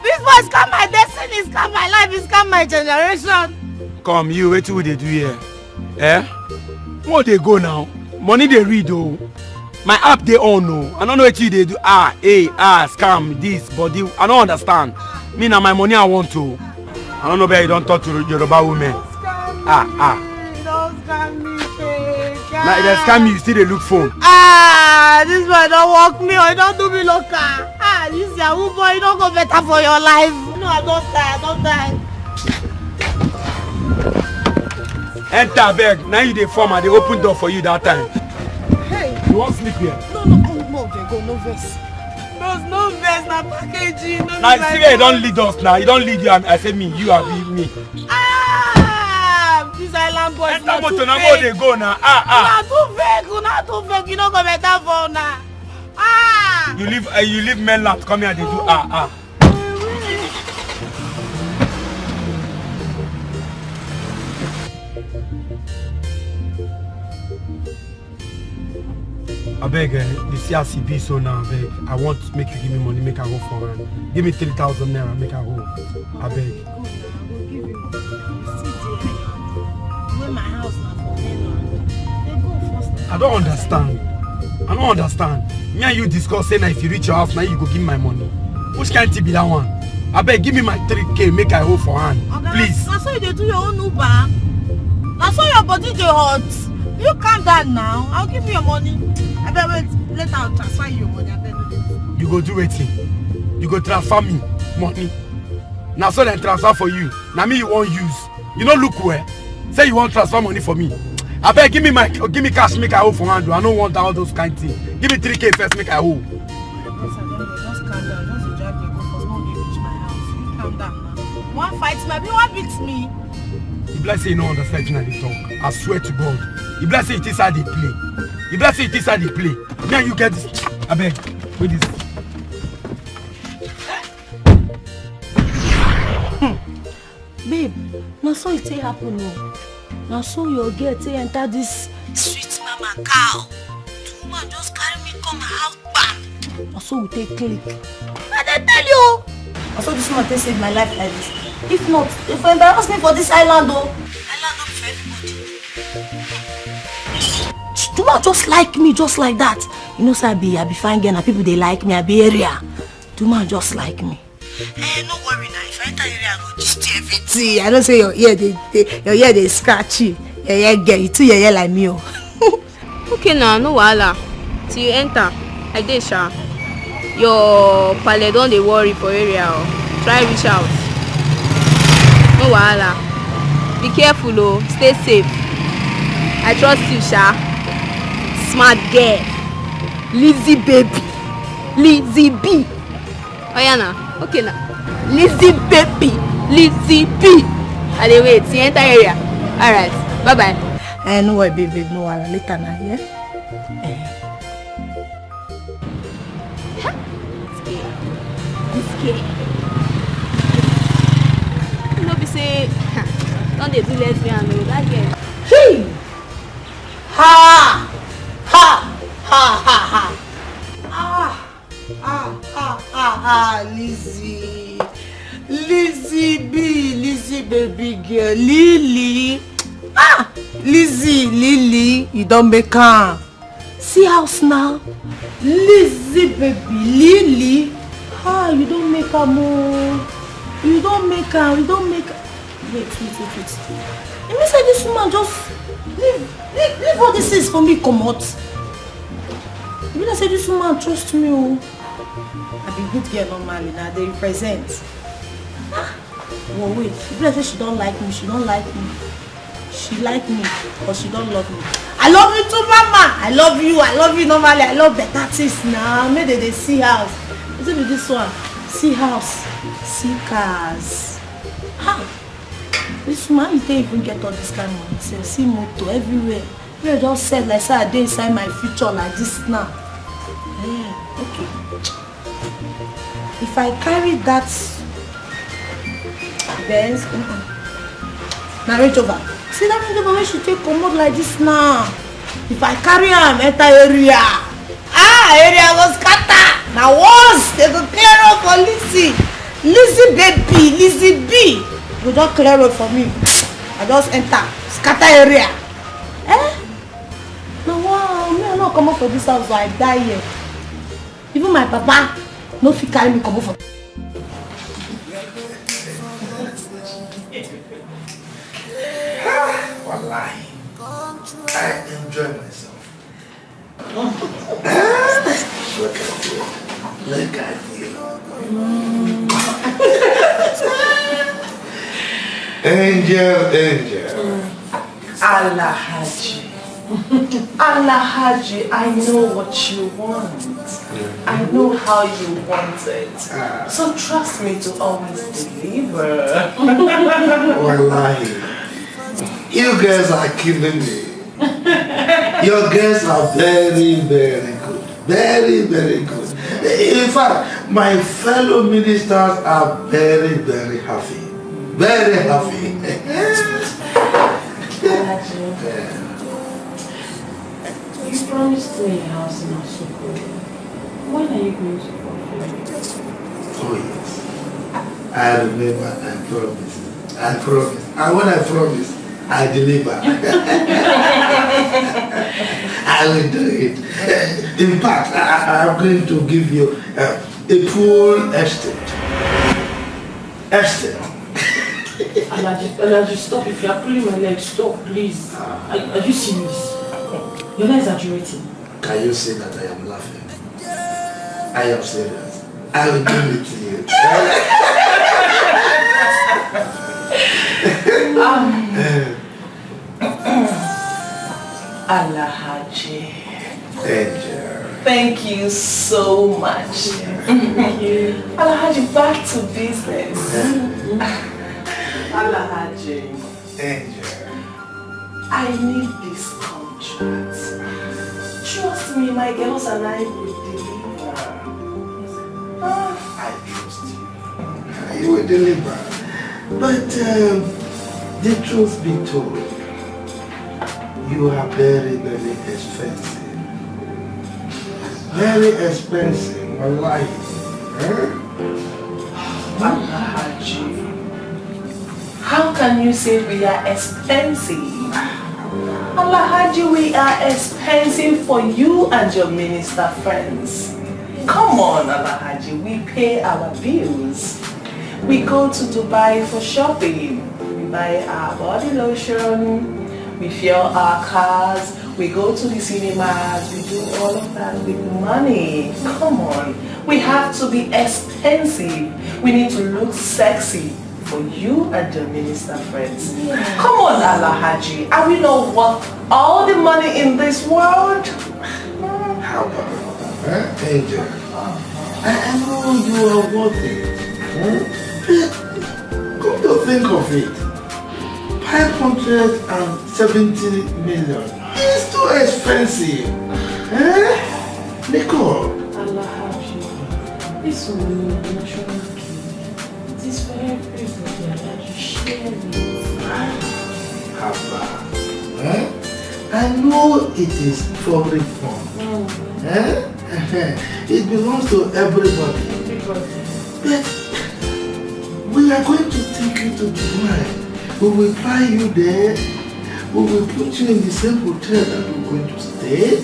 This boy scam my destiny, scam my life, he scam my generation. Come, you wait till they do here. Eh? Where they go now? Money they read oh. My app they own no. I don't know what you they do. Scam this body. I don't understand. Me now my money I want to. I don't know where you don't talk to Yoruba women. Don't scam me, fake. Now if they scam you, still they look phone. This boy don't walk me or don't do me local. This Yahoo boy, you don't go better for your life. No, I don't die. Enter beg. Now you they form and they open door for you that time. Hey. You won't sleep here. No, they go, no verse. There's no verse, na packaging. No now see where you don't lead us now. You don't lead you. I say me, you are me. This island boy is not too fake. Now they go now. Not too fake. You don't go better for now. You leave mainland. Come here, they do I beg, the CRCB so now, I beg. I want to make you give me money, make I go for it. Give me 3,000 naira, make I go. I beg. I don't understand. Me and you discuss saying that if you reach your house now, you go give me my money. Which can't be that one? I beg, give me my 3K, make I hold for hand. Please. That's why you do your own Uber. That's why your body dey hot. You calm down now. I'll give you your money. I bet wait, later I'll transfer you your money. I bet you go do it. You go transfer me money. Now so then transfer for you. Now me you won't use. You don't look where. Say you want transfer money for me. I bet give me cash, make I hold for hand. I don't want all those kind of things. Give me 3K first, make I hold. Just calm down. Just drive the go for no dey reach my house. You calm down now. One fight me, one beat me. If I say you don't understand how they talk, I swear to God. If I say it is how they play. If I say it is how they play. Now you get this. I beg. Wait this. Babe, now so it happen no. Now so your girl enter this sweet mama cow. The woman just carry me come out bam. Now so we take click. I dey tell you. Now so this woman save my life like this. If not, if I embarrass me for this island though. Island not for everybody. The woman just like me, just like that. You know, so I be fine girl and people they like me, I be area. The woman just like me. No worry now, if I enter area I go just do everything. I don't say your ear they scratchy. Your ear girl, you too your ear like me. Okay now, no wahala. Till you enter, I dey sha. Your pale don dey worry for area oh. Try reach out. No wahala. Be careful oh, stay safe. I trust you sha. Smart girl. Lizzy baby. Lizzy B. Oya na. Okay na. Lizzy baby. Lizzy B. I dey wait. You enter area. Alright. Bye bye. No worry, baby, no worry. Later now, yeah? You know, be say, don't they do lesbian, no, that girl. Hey! Ha! Ha! Ha! Ha! Ha! Lizzie. Lizzie baby girl. Lily. Lily, you don't make her. See house now. Lizzie baby, Lily. You don't make her more. You don't make her. Wait. You mean say this woman just leave all this is for me, come out. You mean say this woman trust me, oh. I be good girl normally, now they represent. Well, wait, you mean say she don't like me, she like me, but she don't love me. I love you too, mama. I love you normally. I love better things now. Maybe they see house. Is it this one? See house, see cars. This man, you can't even get all this kind of money. So, see motor everywhere. You just said like say I dey inside my future like this now. Yeah, okay. If I carry that Benz, now Range Rover. See that Range Rover when she take commode like this now. If I carry am enter area, area was scatter. Now once they go clear up for Lizzie baby, Lizzie B. You just clear road for me. I just enter scatter area. No wow, me I not come up for this house, so I die here. Even my papa no fit carry me come up for. Wallahi, I enjoy myself. Look at you. Angel. Allah Haji, I know what you want. I know how you want it. So trust me to always deliver. Wallahi, you guys are killing me. Your girls are very, very good. Very, very good. In fact, my fellow ministers are very, very happy. Very happy. You promised me a house in Osoko. When are you going to fulfill it? Oh yes. I remember, I promise. And when I promise, I deliver. I will do it. In fact, I'm going to give you a full estate. Alaji, stop. If you are pulling my leg, stop, please. Are you serious? You're not exaggerating. Can you say that I am laughing? I am serious. I will give it to you. Allah Haji. Angel. Thank you so much. Thank you. Allah Haji, back to business. Allah Haji. Angel. I need this contract. Trust me, my girls and I will deliver. I trust you. You will deliver. But the truth be told, you are very, very expensive. Very expensive, wallahi. Allah Haji. How can you say we are expensive? Allah Haji, we are expensive for you and your minister friends. Come on, Allah Haji, we pay our bills. We go to Dubai for shopping. We buy our body lotion. We fuel our cars. We go to the cinemas. We do all of that with money. Come on. We have to be expensive. We need to look sexy for you and your minister friends. Yeah. Come on, Allah Haji. Are we not worth all the money in this world? How about that, Angel? I know you are worth it. Come to think of it, 570 million. It's too expensive. Eh? Nicole. Allah have you. This will be national key. It is for everybody that you share it. Abba. Eh? I know it is public fund. Eh? It belongs to everybody. But we are going to take you to Dubai. We will fly you there. We will put you in the same hotel that we're going to stay.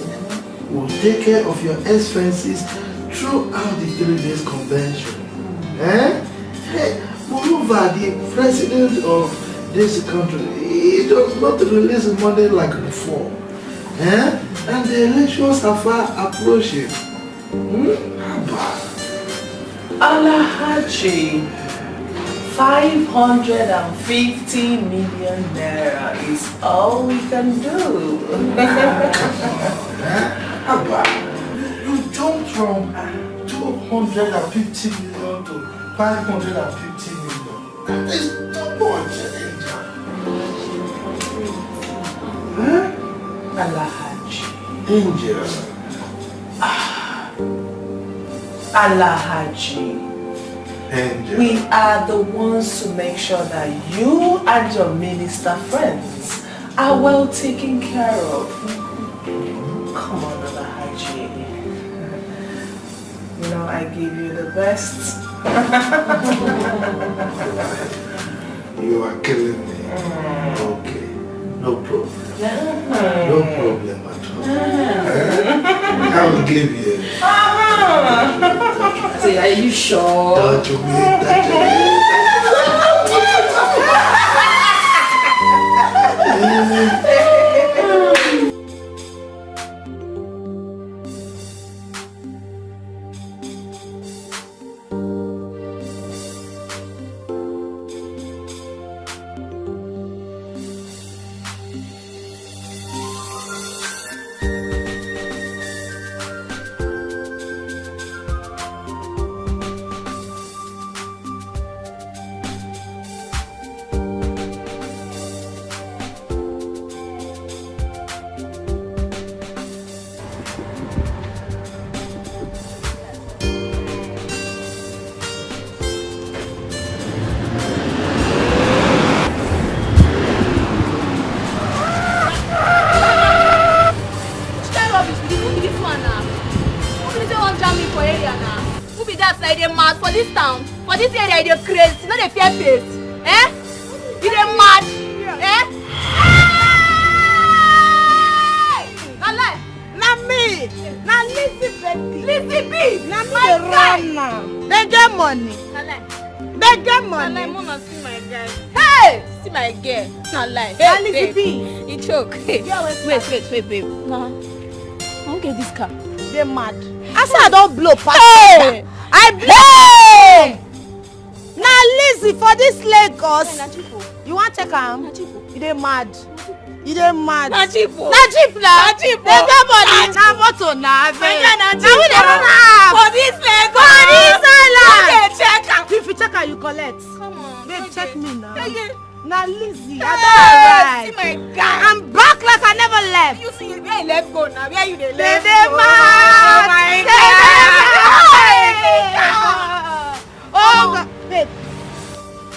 We'll take care of your expenses throughout the 3 days convention. Eh? Hey, moreover, the president of this country, he does not release money like before. Eh? And the elections are far approaching. Alahaji, 550 million naira is all we can do. Abba, you jumped from 250 million to 550 million. That is too much. Huh? Alahaji. Angel. Alahaji. Angel. We are the ones to make sure that you and your minister friends are well taken care of. Come on, Alahaji. You know, I give you the best. You are killing me. Okay. No problem. No problem at all. I will give you. Say, are you sure? Don't you mean that? Wait, babe. Nah. I won't get this car. They're mad. I said I don't blow past. Hey! I blow! Now Lizzie, for this Lagos. You want to check am? They're mad. They're mad. Na cheap. Na cheap now. They get money. Na motor na. Now we dey run am. For this Lagos. For this island. Okay, check am. If you check am, you collect. Come on. Babe, check me now. Hey. Now Lizzie, I Hey, don't see my guy. I'm back like I never left. You see where you left go now? Where you dey They left dey go? mad. Oh my God. Oh God, babe.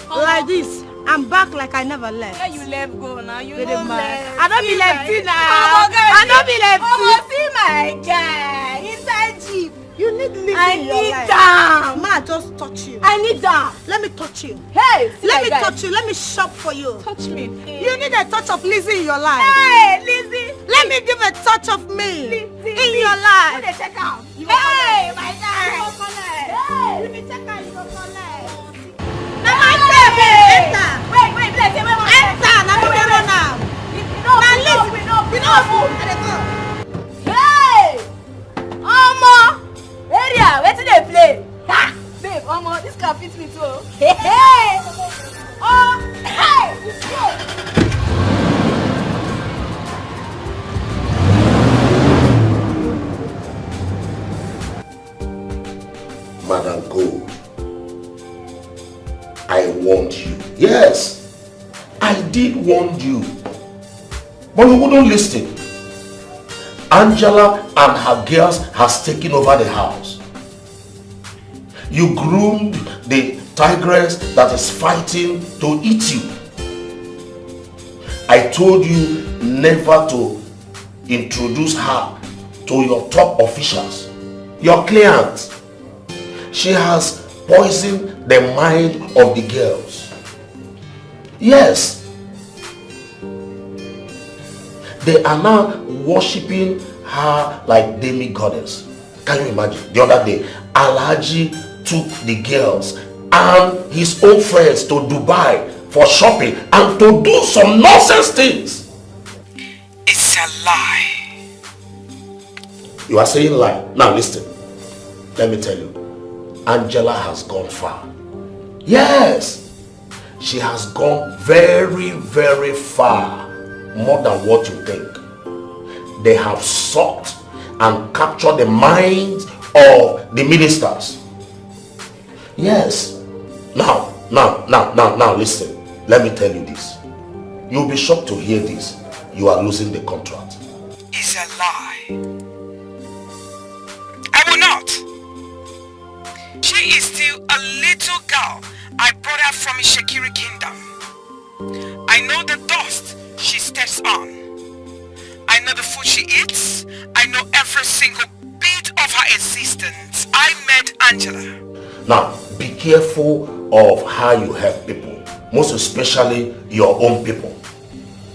Like this, I'm back like I never left. Where you left go now? You They no dey mad. left. I don't be See lefty my- now. I don't be lefty. See my guy inside jeep. You need living I in your need life. them. Ma, just touch you. I need that. Let me touch you. Hey, see Let my me guy. touch you. Let me shop for you. Touch me. You need a touch of Lizzie in your life. Hey, Lizzie. Let me give a touch of me Lizzie. in your life. Let me check out. Hey, my guy. You go collect. Hey. Let me check out. You go collect. Now my my baby. Enter. Wait, let's say where my Enter. Now we dey run now. No, Lizzie. no. Hey. Omo. Area, where did they play? Ha! Babe, Omo, this car fits me too. Hey, hey. Oh, hey. Madam Gold, I want you. Yes, I did warn you, but you wouldn't listen. Angela and her girls has taken over the house. You groomed the tigress that is fighting to eat you. I told you never to introduce her to your top officials, your clients. She has poisoned the mind of the girls. Yes. They are now worshipping her like demi-goddess. Can you imagine? The other day, Alhaji took the girls and his own friends to Dubai for shopping and to do some nonsense things. It's a lie. You are saying lie. Now listen. Let me tell you. Angela has gone far. Yes. She has gone very, very far. More than what you think. They have sought and captured the minds of the ministers. Yes. Now, listen. Let me tell you this. You'll be shocked to hear this. You are losing the contract. It's a lie. I will not. She is still a little girl. I brought her from a Shakiri kingdom. I know the dust she steps on. I know the food she eats. I know every single bit of her existence. I met Angela. Now, be careful of how you help people. Most especially your own people.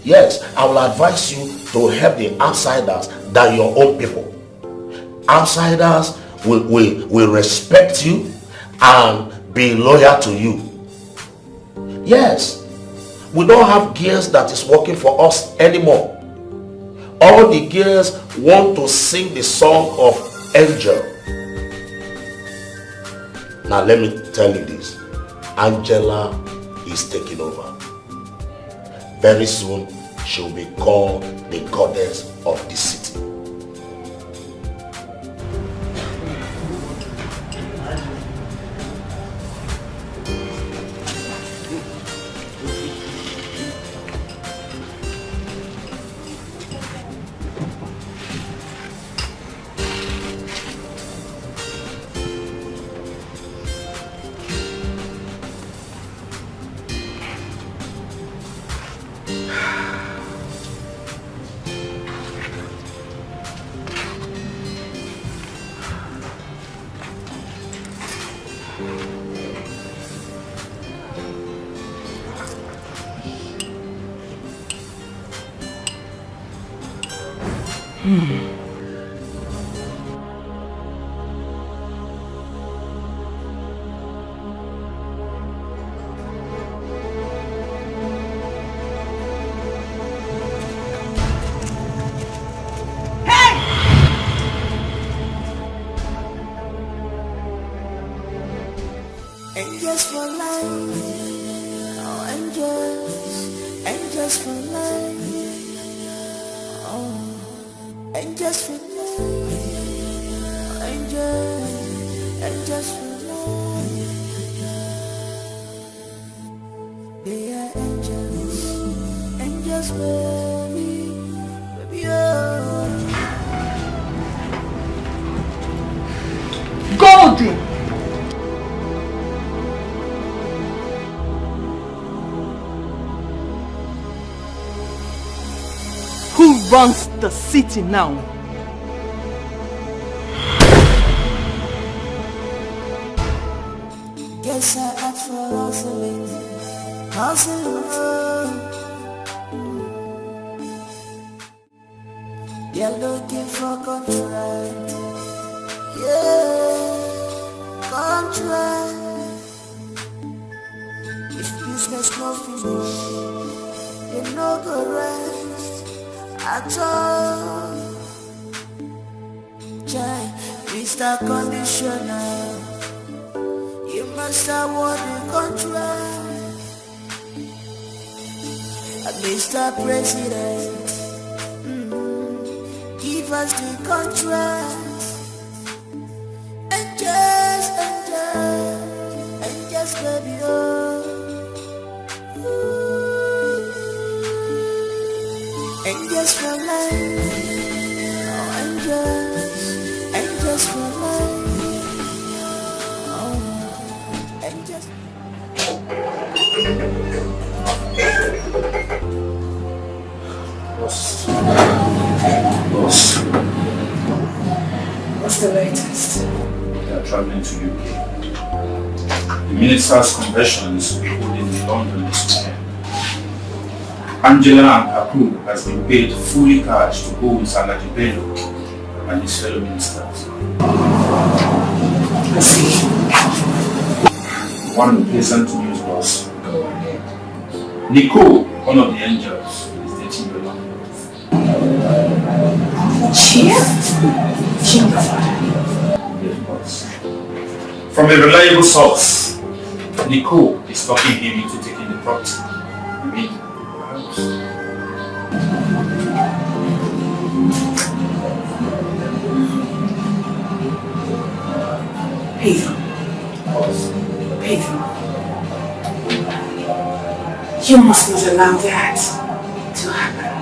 Yes, I will advise you to help the outsiders than your own people. Outsiders will respect you and be loyal to you. Yes. We don't have girls that is working for us anymore. All the girls want to sing the song of angel. Now let me tell you this. Angela is taking over. Very soon she will be called the goddess of the city. Angels for life, oh angels for life, oh angels for life, oh angels for life. They are angels baby, oh. Goldie! Who runs the city now? Guess I asked for hustling. They're looking for contract. Yeah, contract. If business no finish, they no go rest at all. Jai, Mr. Conditioner, you must award the contract. Mr. President, give us the contract. And just baby, oh. Ooh. Angels for life. Oh, angels for life. Oh, angels. Boss. What's the latest? They are traveling to UK. The minister's conventions will be holding in London this weekend. Angela and her crew has been paid fully cash to go with Salaji Bello and his fellow ministers. I see. One pleasant news, boss. Go ahead. Nicole, one of the angels, is dating your landlord. Yes, boss. From a reliable source, Nicole is talking him into taking the property. I mean, Pedro. Pedro. You must not allow that to happen.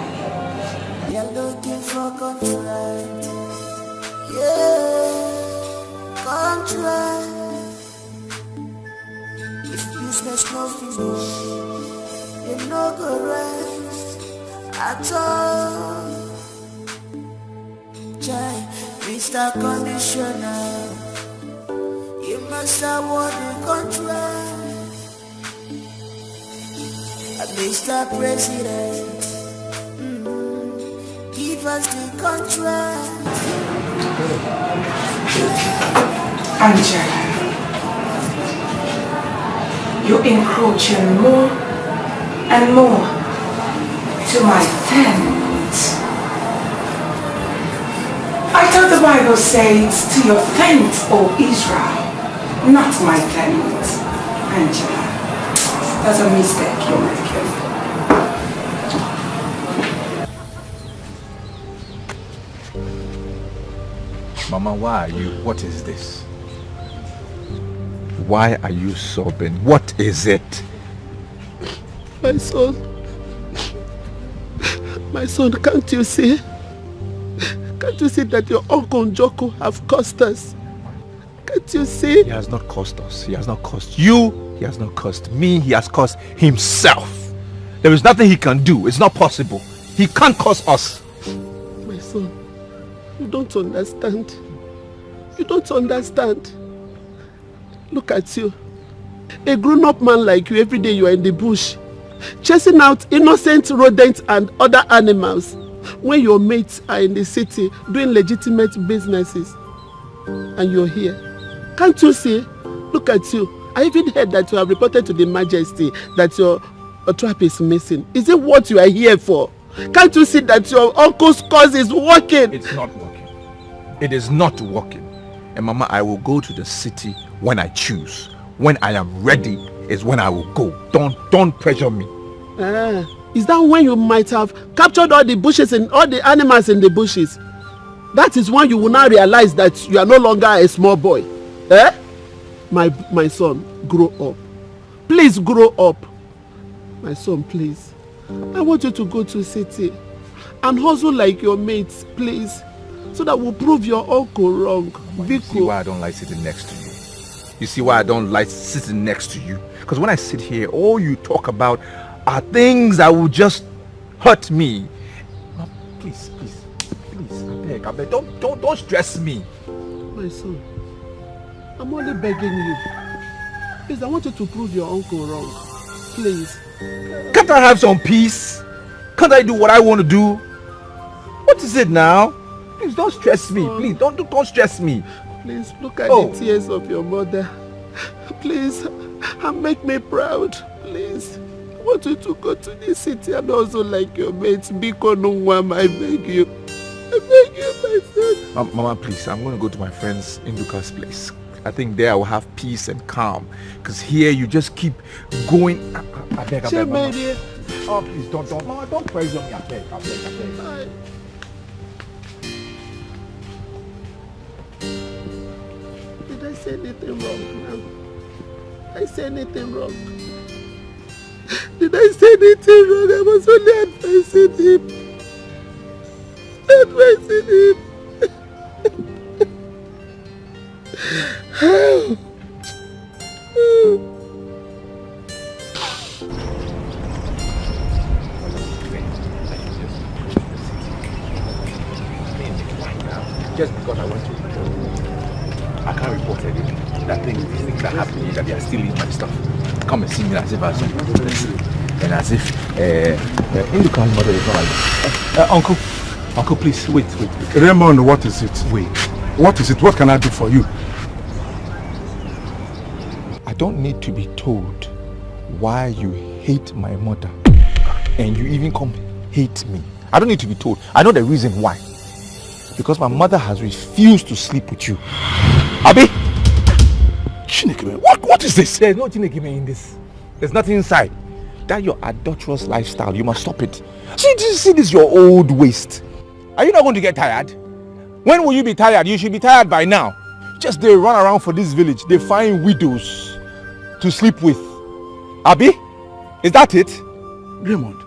You're looking for contract. Yeah, contract. If business no finish, you no go rest at all. Jai, Mr. Conditioner, you must award the contract. Mr. President, give us the contract. Angela, you're encroaching more and more to my tent. I thought the Bible says to your tent, O Israel, not my tent. Angela, that's a mistake you're making. Mama, why are you? What is this? Why are you sobbing? What is it? My son, can't you see? Can't you see that your uncle Joko have cost us? Can't you see? He has not cost us. He has not cost you. He has not cost me. He has cost himself. There is nothing he can do. It's not possible. He can't cost us. My son, you don't understand. You don't understand. Look at you. A grown-up man like you, every day you are in the bush, chasing out innocent rodents and other animals, when your mates are in the city doing legitimate businesses. And you're here. Can't you see? Look at you. I even heard that you have reported to the Majesty that your trap is missing. Is it what you are here for? Can't you see that your uncle's cause is working? It's not working. It is not working. And Mama, I will go to the city when I choose. When I am ready is when I will go. Don't pressure me. Is that when you might have captured all the bushes and all the animals in the bushes? That is when you will now realize that you are no longer a small boy. My son, grow up. Please grow up. My son, please. I want you to go to the city and hustle like your mates, please. So that we'll prove your uncle wrong. You see why I don't like sitting next to you? You see why I don't like sitting next to you? Because when I sit here, all you talk about are things that will just hurt me. No, please, I beg, don't stress me. My son, I'm only begging you. Please, I want you to prove your uncle wrong. Please. Can't I have some peace? Can't I do what I want to do? What is it now? Please don't stress me. Please don't stress me. Please look at the tears of your mother. Please, and make me proud. Please. I want you to go to the city and also like your mates. Biko Nungwam, I beg you. I beg you, my son. Mama, please, I'm going to go to my friend's Induka's place. I think there I will have peace and calm. Because here you just keep going. I beg, Mama. Oh, please, Mama, don't pressure me. I beg. Did I say anything wrong now? Did I say anything wrong? Did I say anything wrong? I was only advising him. not wasting it. Just because I went to I can't report anything. That these things that happen that they are stealing my stuff. Come and see me as if I was and as if Induka's mother is not like that. Uncle, please, wait. Raymond, what is it? Wait. What is it? What can I do for you? I don't need to be told why you hate my mother and you even come hate me. I don't need to be told. I know the reason why. Because my mother has refused to sleep with you. Abi? Chinekeme, what is this? There's no Chinekeme in this. There's nothing inside. That your adulterous lifestyle, you must stop it. See this your old waste. Are you not going to get tired? When will you be tired? You should be tired by now. Just they run around for this village. They find widows to sleep with. Abi? Is that it? Raymond,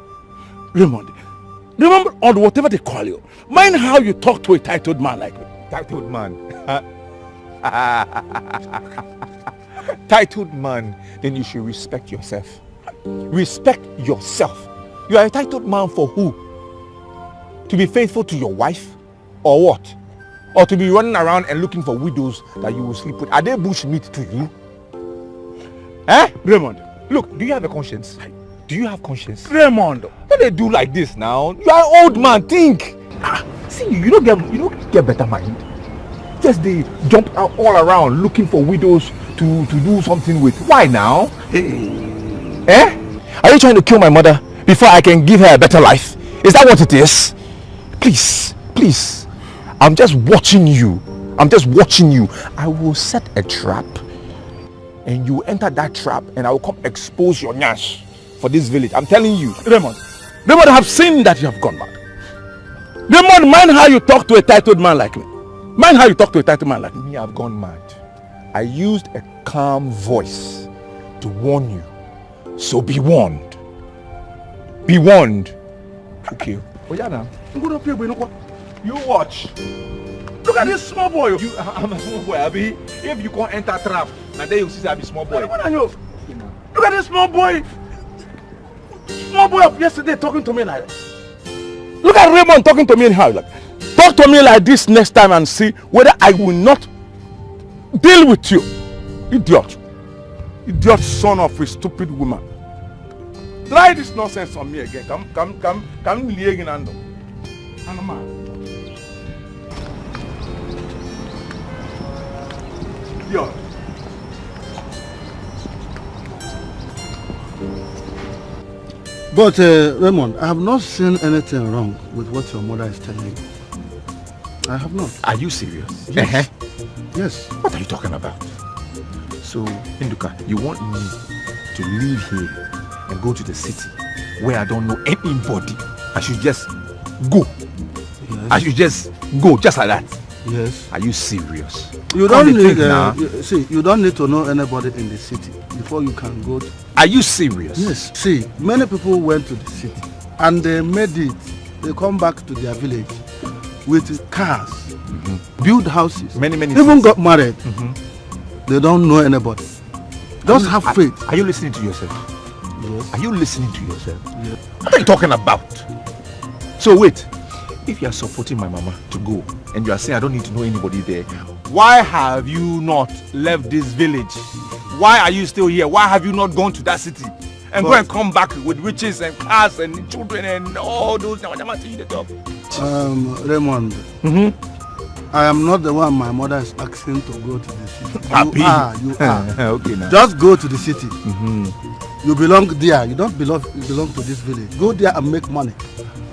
remember on whatever they call you. Mind how you talk to a titled man like me. Titled man? Titled man, then you should respect yourself. Respect yourself. You are a titled man for who? To be faithful to your wife? Or what? Or to be running around and looking for widows that you will sleep with? Are they bush meat to you? Eh? Raymond. Look, do you have a conscience? Do you have conscience? Raymond. What they do like this now? You are an old man, think. See, you don't get better mind. Just they jump out all around looking for widows to do something with. Why now? Hey. Eh? Are you trying to kill my mother before I can give her a better life? Is that what it is? Please. I'm just watching you. I will set a trap and you enter that trap and I will come expose your nyash for this village. I'm telling you. Raymond, I have seen that you have gone mad. Raymond, mind how you talk to a titled man like me. Me, I've gone mad. I used a calm voice to warn you. So be warned. Be warned. Okay. Oh yeah now. You watch. Look at this small boy. I'm a small boy, Abi. If you can't enter trap, now then you see I be small boy. Look at this small boy. Small boy up yesterday talking to me like this. Look at Raymond talking to me anyhow. Like, talk to me like this next time and see whether I will not deal with you. Idiot son of a stupid woman. Try this nonsense on me again. Come Idiot. But Raymond, I have not seen anything wrong with what your mother is telling you. I have not. Are you serious? Yes. Yes. What are you talking about? So, Induka, you want me to leave here and go to the city where I don't know anybody? I should just go. Yes. I should just go just like that. Yes. Are you serious? You don't need you don't need to know anybody in the city before you can go. Are you serious? Yes. See, many people went to the city and they made it. They come back to their village with cars, build houses, many even things. Got married. They don't know anybody. Just have faith. Are you listening to yourself? Yes. Are you listening to yourself? Yes. What are you talking about? So wait, if you are supporting my mama to go and you are saying I don't need to know anybody there, why have you not left this village? Why are you still here? Why have you not gone to that city and go and come back with riches and cars and children and all those? Raymond, I am not the one my mother is asking to go to the city. You are. Okay, now. Just go to the city. You belong there. You don't belong to this village. Go there and make money.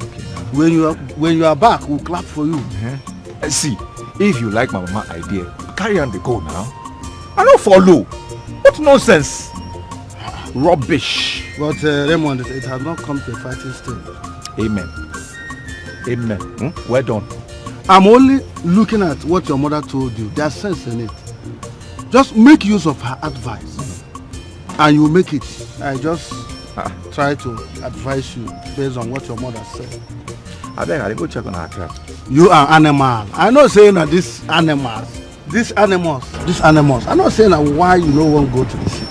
Okay, now. When you are back, we'll clap for you. See, if you like my mama idea, carry on the go now. I don't follow. What nonsense. Rubbish. But Raymond, it has not come to a fighting stage. Amen. Well done. I'm only looking at what your mother told you. There's sense in it. Just make use of her advice. And you make it. I just try to advise you based on what your mother said. I beg, I go check on her trap. You are animal. I know saying that these animals. I know saying that why you no want go to the city.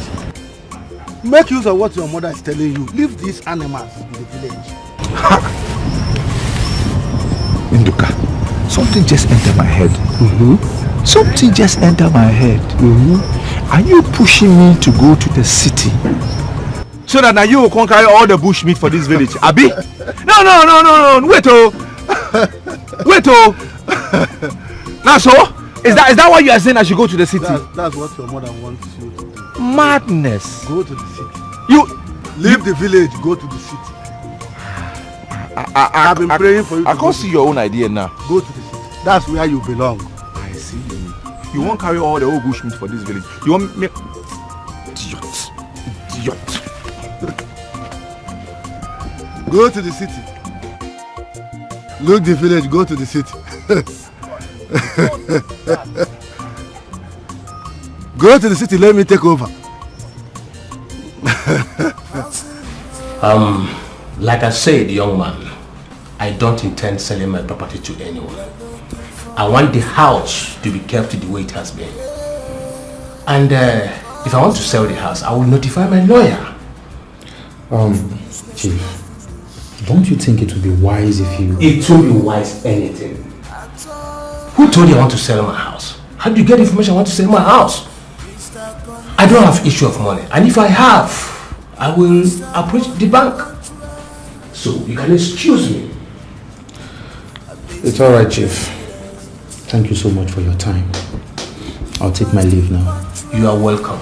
Make use of what your mother is telling you. Leave these animals in the village. Induka, something just entered my head. Something just entered my head. Are you pushing me to go to the city? So that now you will conquer all the bush meat for this village, Abi? No. Wait, Now, so is that why you are saying I should go to the city? That's what your mother wants you to do. Madness. Go to the city. You leave the village. Go to the city. I've been praying for you. I can't see your own idea now. Go to the city. That's where you belong. I see. You won't carry all the old bush meat for this village. You want me? Idiot. Go to the city. Look the village. Go to the city. Go to the city. Let me take over. Like I said, young man, I don't intend selling my property to anyone. I want the house to be kept the way it has been. And if I want to sell the house, I will notify my lawyer. Chief, don't you think it would be wise if you... It won't be wise anything. Who told you I want to sell my house? How do you get information I want to sell my house? I don't have issue of money. And if I have, I will approach the bank. So you can excuse me. It's alright, Chief. Thank you so much for your time. I'll take my leave now. You are welcome.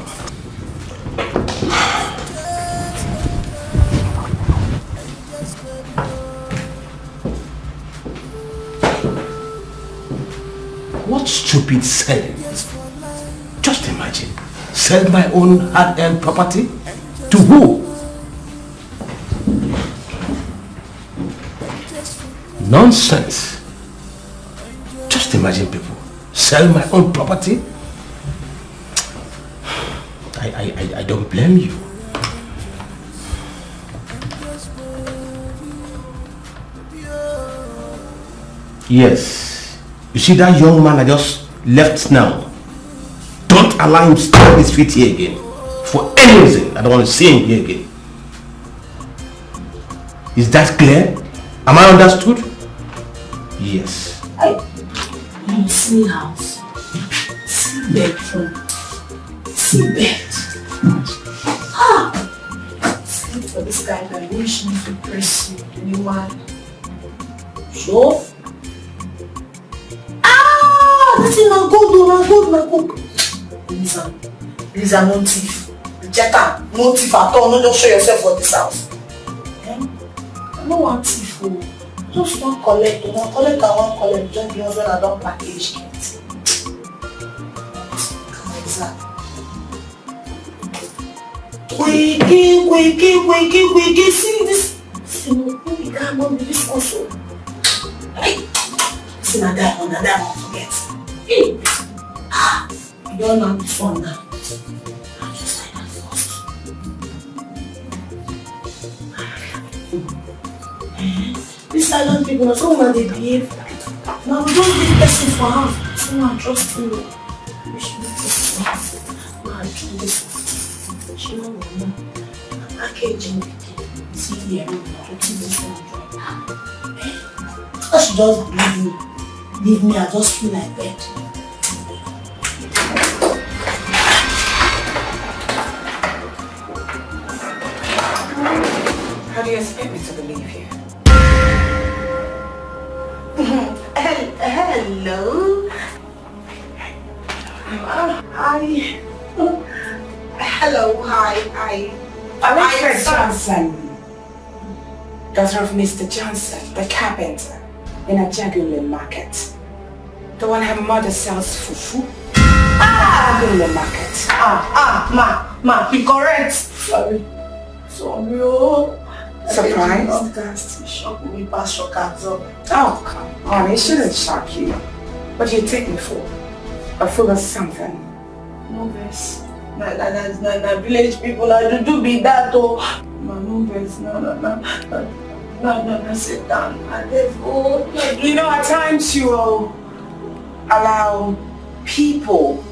What stupid selling? Just imagine. Sell my own hard-earned property? To who? Nonsense. Just imagine people. Sell my own property? I don't blame you. Yes. You see that young man I just left now? Don't allow him to stamp his feet here again. For any reason, I don't want to see him here again. Is that clear? Am I understood? Yes. You see house, see bedroom, see bed. Sleep for this guy that wish me to press you, you man. Sure? This is not good, not good. These are no thief. Check out, no thief at all. No, just show yourself for this house. I don't want thief. Just one collect, just because when I don't package it. Wiki, see this. See, we can't go with this also. See, na that one forget. You don't know this one now. I'll just like that first. These silent people, now someone they behave. Now we don't need person for house. Someone trust me. We should do this for house. Now I do this. She don't know. Packaging. See here. I do this one. I should just leave me. I just feel like bed. How do you expect me to believe you? Hello. Hi. Hello. Hi. Alfred Johnson, daughter of Mr. Johnson, the carpenter, in a Jagular market. The one her mother sells fufu. Jagular market. Ma, be correct. Sorry. Surprised? Shock me, pass shock absorb. Oh, come on, it shouldn't shock you. What do you take me for? A fool of something? No verse. Na village people, I do be that though. No verse, no. No, sit down. You know, at times you will allow people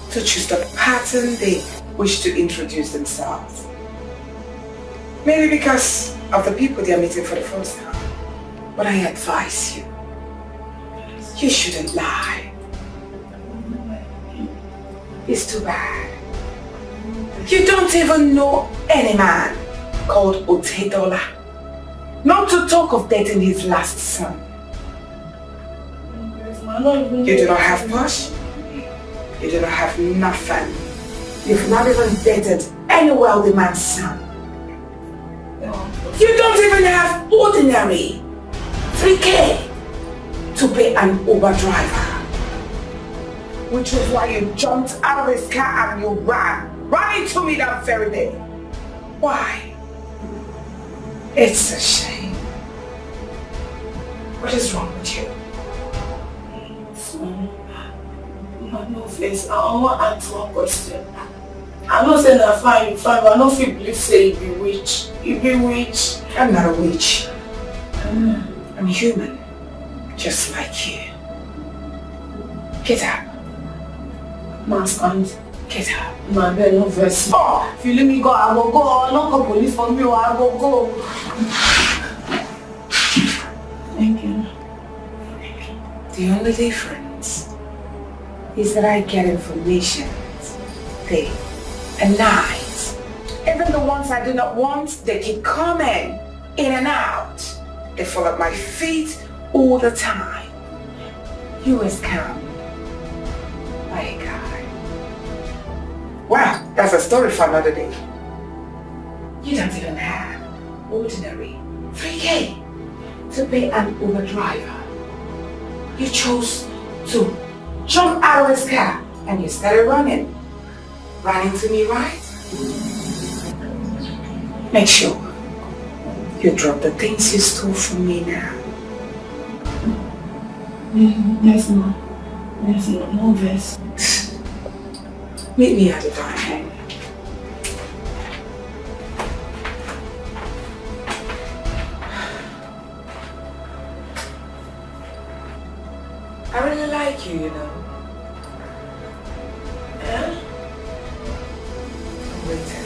to choose the pattern they wish to introduce themselves. Maybe because of the people they are meeting for the first time. But I advise you, you shouldn't lie. It's too bad. You don't even know any man called Otedola. Not to talk of dating his last son. You do not have push. You do not have nothing. You've not even dated any wealthy man's son. You don't even have ordinary 3K to pay an Uber driver. Which was why you jumped out of his car and you ran into me that very day. Why? It's a shame. What is wrong with you? No face. I want to answer one question. I'm not saying I'm fine, but I don't feel believe say you be witch. You be witch. I'm not a witch. I'm human. Just like you. Get up. Ma, stand. Get up. Ma, there no verse. Oh, if you let me go, I will go. I'll not call police for me, or I will go. Thank you. The only difference is that I get information day and night. Even the ones I do not want, they keep coming in and out. They fall at my feet all the time. You is calm. My God. Wow, that's a story for another day. You don't even have ordinary 3K to pay an Uber driver. You chose to jump out of his car and you started running. Running to me, right? Make sure you drop the things you stole from me now. Yes, ma. Yes, ma. No verse. Meet me at the dining. I really like you, you know. Yeah? I'm waiting.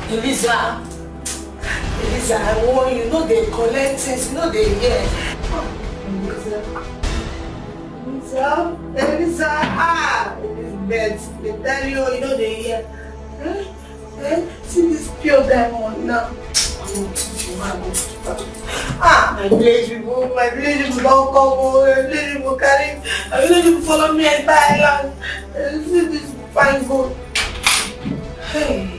Eliza, I warn you, know they collect things, know they hear. Eliza, Elizabeth, they tell you know they hear. See this pure diamond now. My village people don't come, my village people carry, my village people follow me and buy land. See this fine gold. Hey.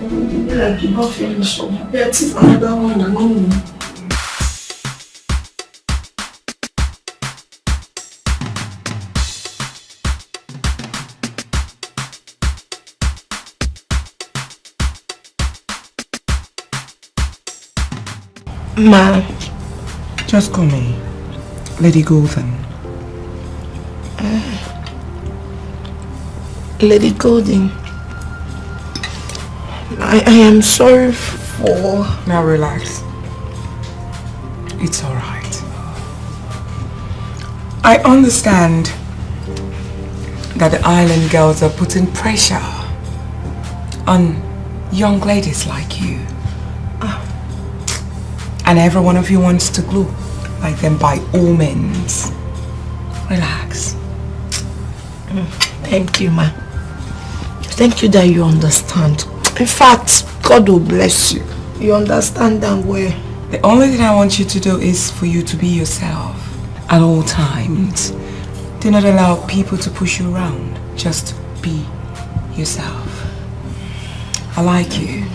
Like you not finish. Yeah, take another one and go home. Ma. Just call me Lady Golden. Lady Golden. I am sorry for... Now relax. It's alright. I understand that the island girls are putting pressure on young ladies like you. And every one of you wants to glow like them by all means. Relax. Thank you, ma. Thank you that you understand. In fact, God will bless you. You understand that well. The only thing I want you to do is for you to be yourself at all times. Do not allow people to push you around. Just be yourself. I like you.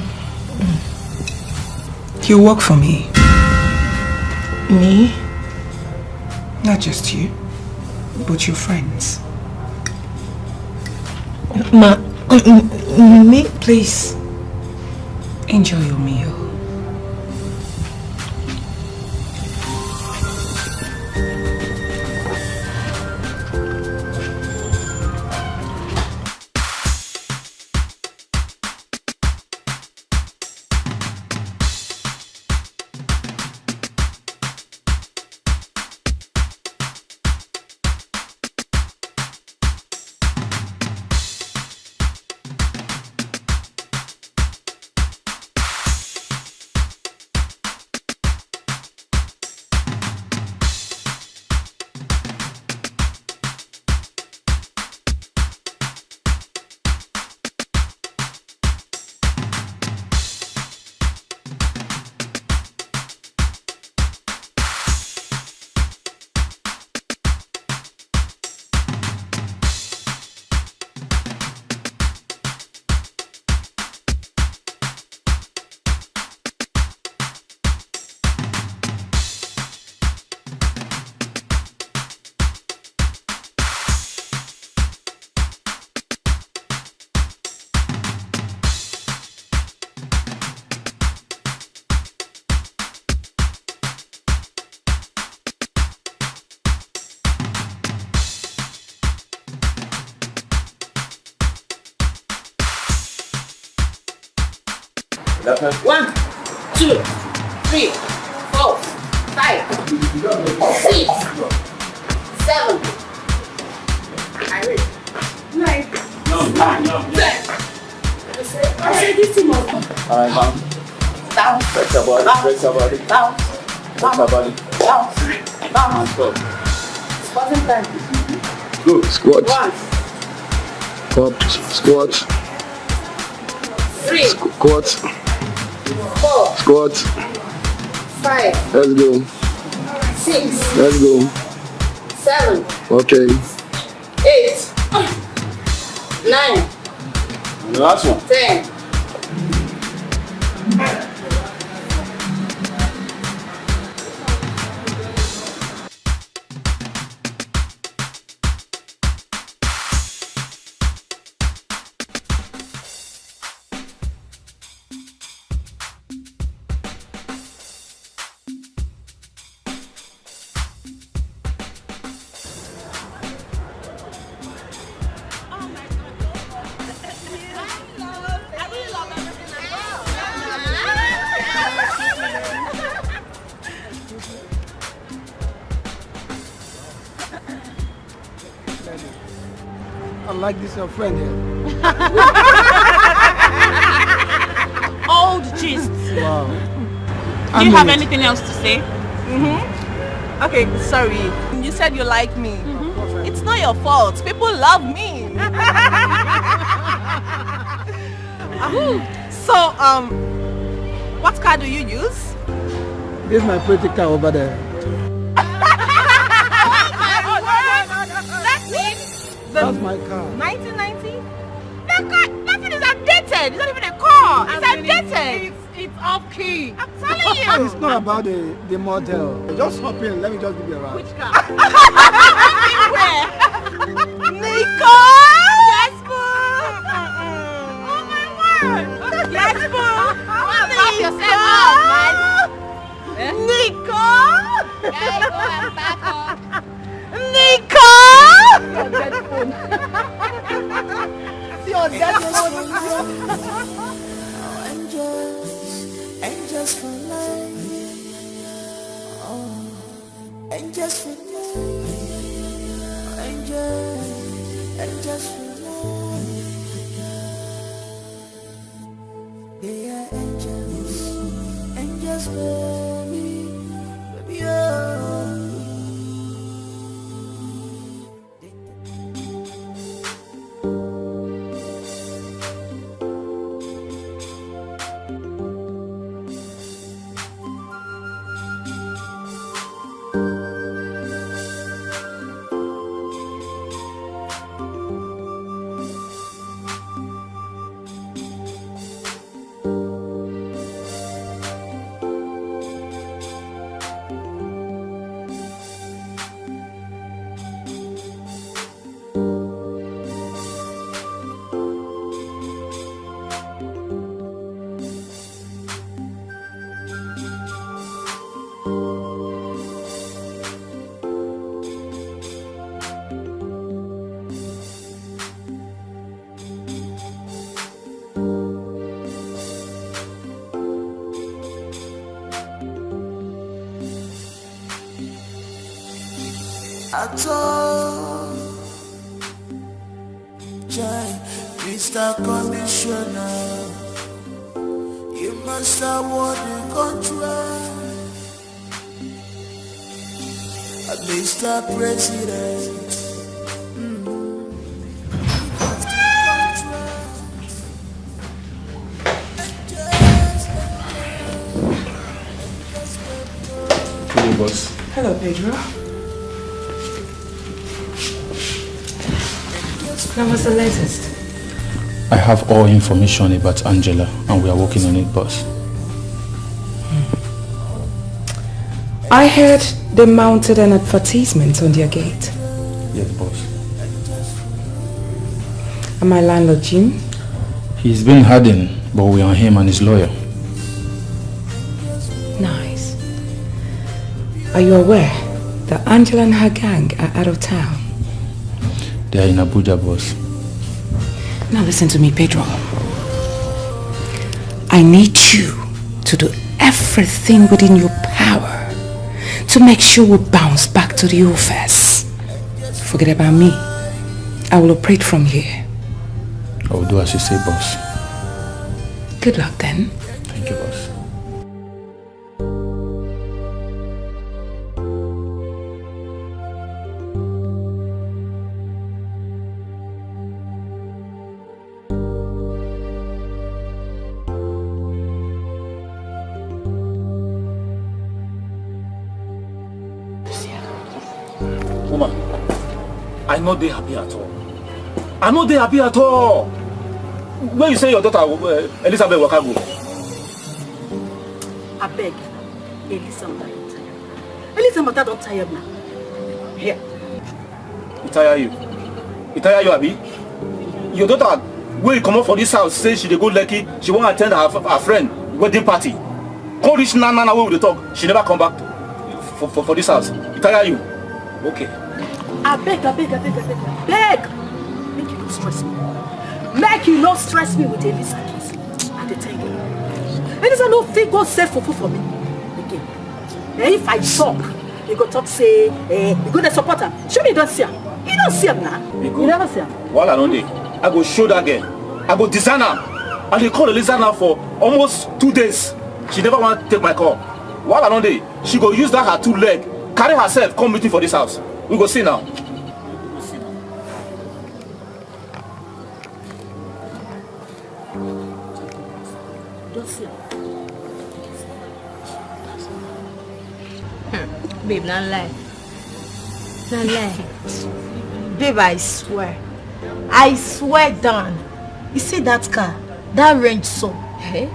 You work for me. Me? Not just you, but your friends. Me? Please, enjoy your meal. 1, 2, 3, 4, 5, 6, 7. I read. 9. No. 10. I said this thing must go. Alright, ma'am. Down. Flex your body. Flex your body. Down. Flex your body. Down. Down. And stop. Squatting time. Go. Squat. 1. Up. Squat. 3. Squat. 4. Squat. 5. Let's go. 6. Let's go. 7. Okay. 8. 9. The last one. 10. I like this your friend here. Old gist. Wow. Do you have anything else to say? Okay, sorry. You said you like me. It's not your fault. People love me. So, what car do you use? This is my pretty car over there. That's my car. 1990? That thing is outdated. It's not even a car. It's outdated. It's off key. I'm telling you. It's not about the model. Just hop in. Let me just give you a ride. Which car? Where? Nico! Yes, boo! Oh my word! Yes, boo! Back yourself up, man! Nico! Yeah, go and back up. Nico! Your dead phone. Your dead phone. Angels for life. Oh, angels for life. Angels for life. They are angels. Angels, baby. Baby, oh. At all, Jai, Mr. Commissioner, you must award the contract. Mr. President, Hello, boss. Hello, Pedro. Now, what's the latest? I have all information about Angela and we are working on it, boss. I heard they mounted an advertisement on their gate. Yes, boss. And my landlord, Jim? He's been hiding, but we are on him and his lawyer. Nice. Are you aware that Angela and her gang are out of town? They are in Abuja, boss. Now listen to me, Pedro. I need you to do everything within your power to make sure we bounce back to the office. Forget about me. I will operate from here. I will do as you say, boss. Good luck then. Thank you, boss. Woman, I'm not they happy at all. I'm not they happy at all. When you say your daughter, Elizabeth Wakago. I beg, Elizabeth. Elizabeth don't tire me. Here. It tire you? It tire you, Abi? Your daughter, when you come up for this house, say she dey go Lekki, she won't attend her friend wedding party. Call this Nana where we talk. She never come back for this house. It tire you? Okay. I beg. Make you not stress me. Make you not stress me with Elizabeth. I tell you. Elizabeth no fit go save for me. Again. And if I talk, you go talk say, you go to support her. Show me you don't see her. You don't see her now. You never see her. While I don't dey, I go show that girl. I go design her. And they call Elizabeth now for almost 2 days. She never want to take my call. While I don't dey, she go use that her 2 leg, carry herself, come meeting for this house. We go see now. Babe, not lie. Not lie. Babe, I swear down. You see that car? That Range so. Hey?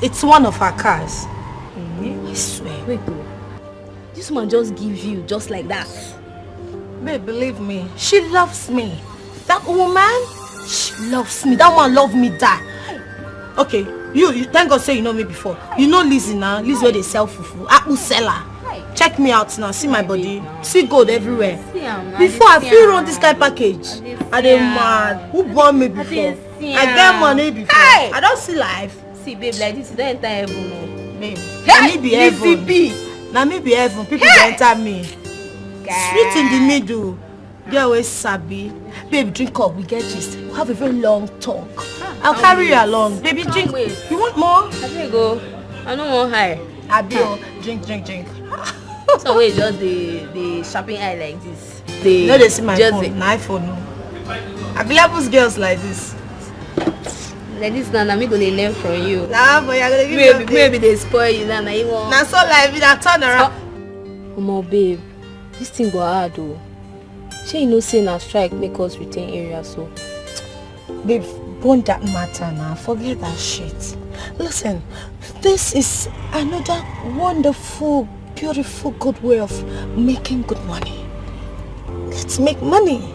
It's one of our cars. I swear. Wait, bro. This man just give you just like that. Babe, believe me. She loves me. That woman, she loves me. That one love me die. Okay, you thank God say you know me before. You know Lizzie now. Lizzie where they sell fufu. Apple seller. Check me out now. See my body. See gold everywhere. Before I feel run this kind of package. I dey mad. Who born me before? I get money before. I don't see life. See, babe, like this, you don't enter heaven, no. Babe, let me be heaven. Now me be heaven. People enter me. Sweet in the middle. Girl always sabi. Babe, drink up. We get gist. We have a very long talk. I'll carry you along. Baby, drink. You want more? I think go. I don't want high. Abio, drink. So wait, just the shopping eye like this. No, they see my phone. My iPhone, no. I be levels girls like this. Like this now, me gonna learn from you. Nah, but you're gonna give maybe they spoil you now. You want? Now so like that turn around. Come on, babe. This thing go hard though. She you know say na strike make us retain area so. Babe, don't that matter now. Forget that shit. Listen, this is another wonderful, beautiful, good way of making good money. Let's make money.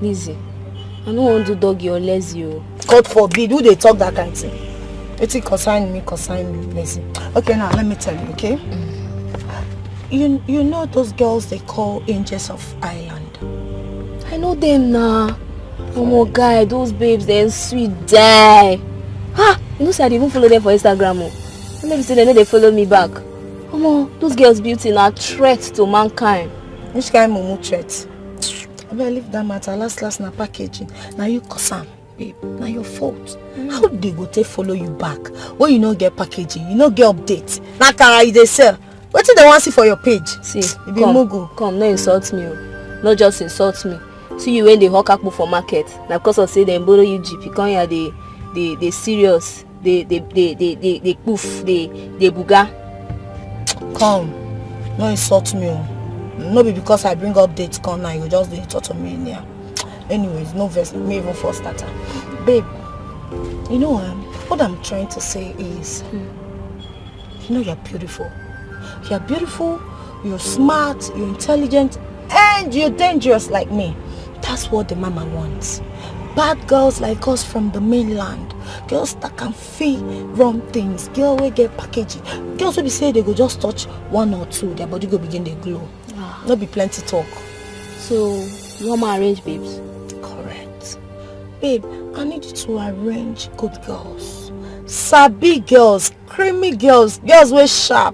Lizzie, I don't want to dog you or lazy. God forbid, who they talk that kind of thing? It's concern me, Lizzie. Okay, now let me tell you, okay? You know those girls they call Angels of Ireland? I know them now. Oh my God, those babes, they're sweet die. Ha! You know, say I didn't even follow them for Instagram. Maybe say they know they follow me back. Oh, those girls' beauty are a threat to mankind. Which kind of mumu threat? I better leave that matter. Last na packaging. Now you cause babe. Now your fault. How they go take follow you back? When you no get packaging, you no get update. Now can they sell? What do they want to see for your page? See, come, no insult me. Not just insult me. See you when they hawk up for market. Now because of say they borrow you jeep, you come here they serious, they poof, they buga. Come, no insult me. No be because I bring updates come now, you just do it to me in here. Anyways, no verse, me even for starter. Babe, you know what I'm trying to say is, you know you're beautiful. You're beautiful, you're smart, you're intelligent, and you're dangerous like me. That's what the mama wants. Bad girls like us from the mainland. Girls that can feel wrong things. Girls will get packaging. Girls will be say they go just touch 1 or 2. Their body go begin to glow. Not be plenty talk. So, you want my arrange babes? Correct. Babe, I need you to arrange good girls. Sabi girls, creamy girls, girls wey sharp.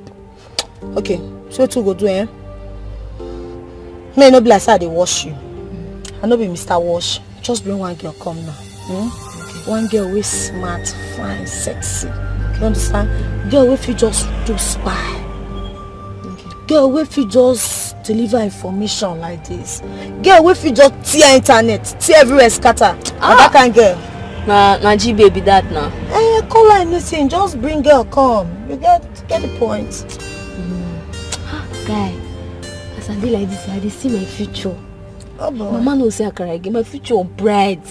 Okay, so what you go do, eh? May no be like say I dey wash you. I no be Mr. Wash. Just bring one girl come now. Okay. One girl wey smart, fine, sexy. You understand? Girl wey fit just do spy. Okay. Girl wey fit just deliver information like this. Girl wey fit just tear internet, tear everywhere scatter. That kind girl. Na G baby that now. Call her anything. Just bring girl come. You get the point. Guy, as I be like this, I dey see my future. Oh boy. Mama no say akara again. My future bright.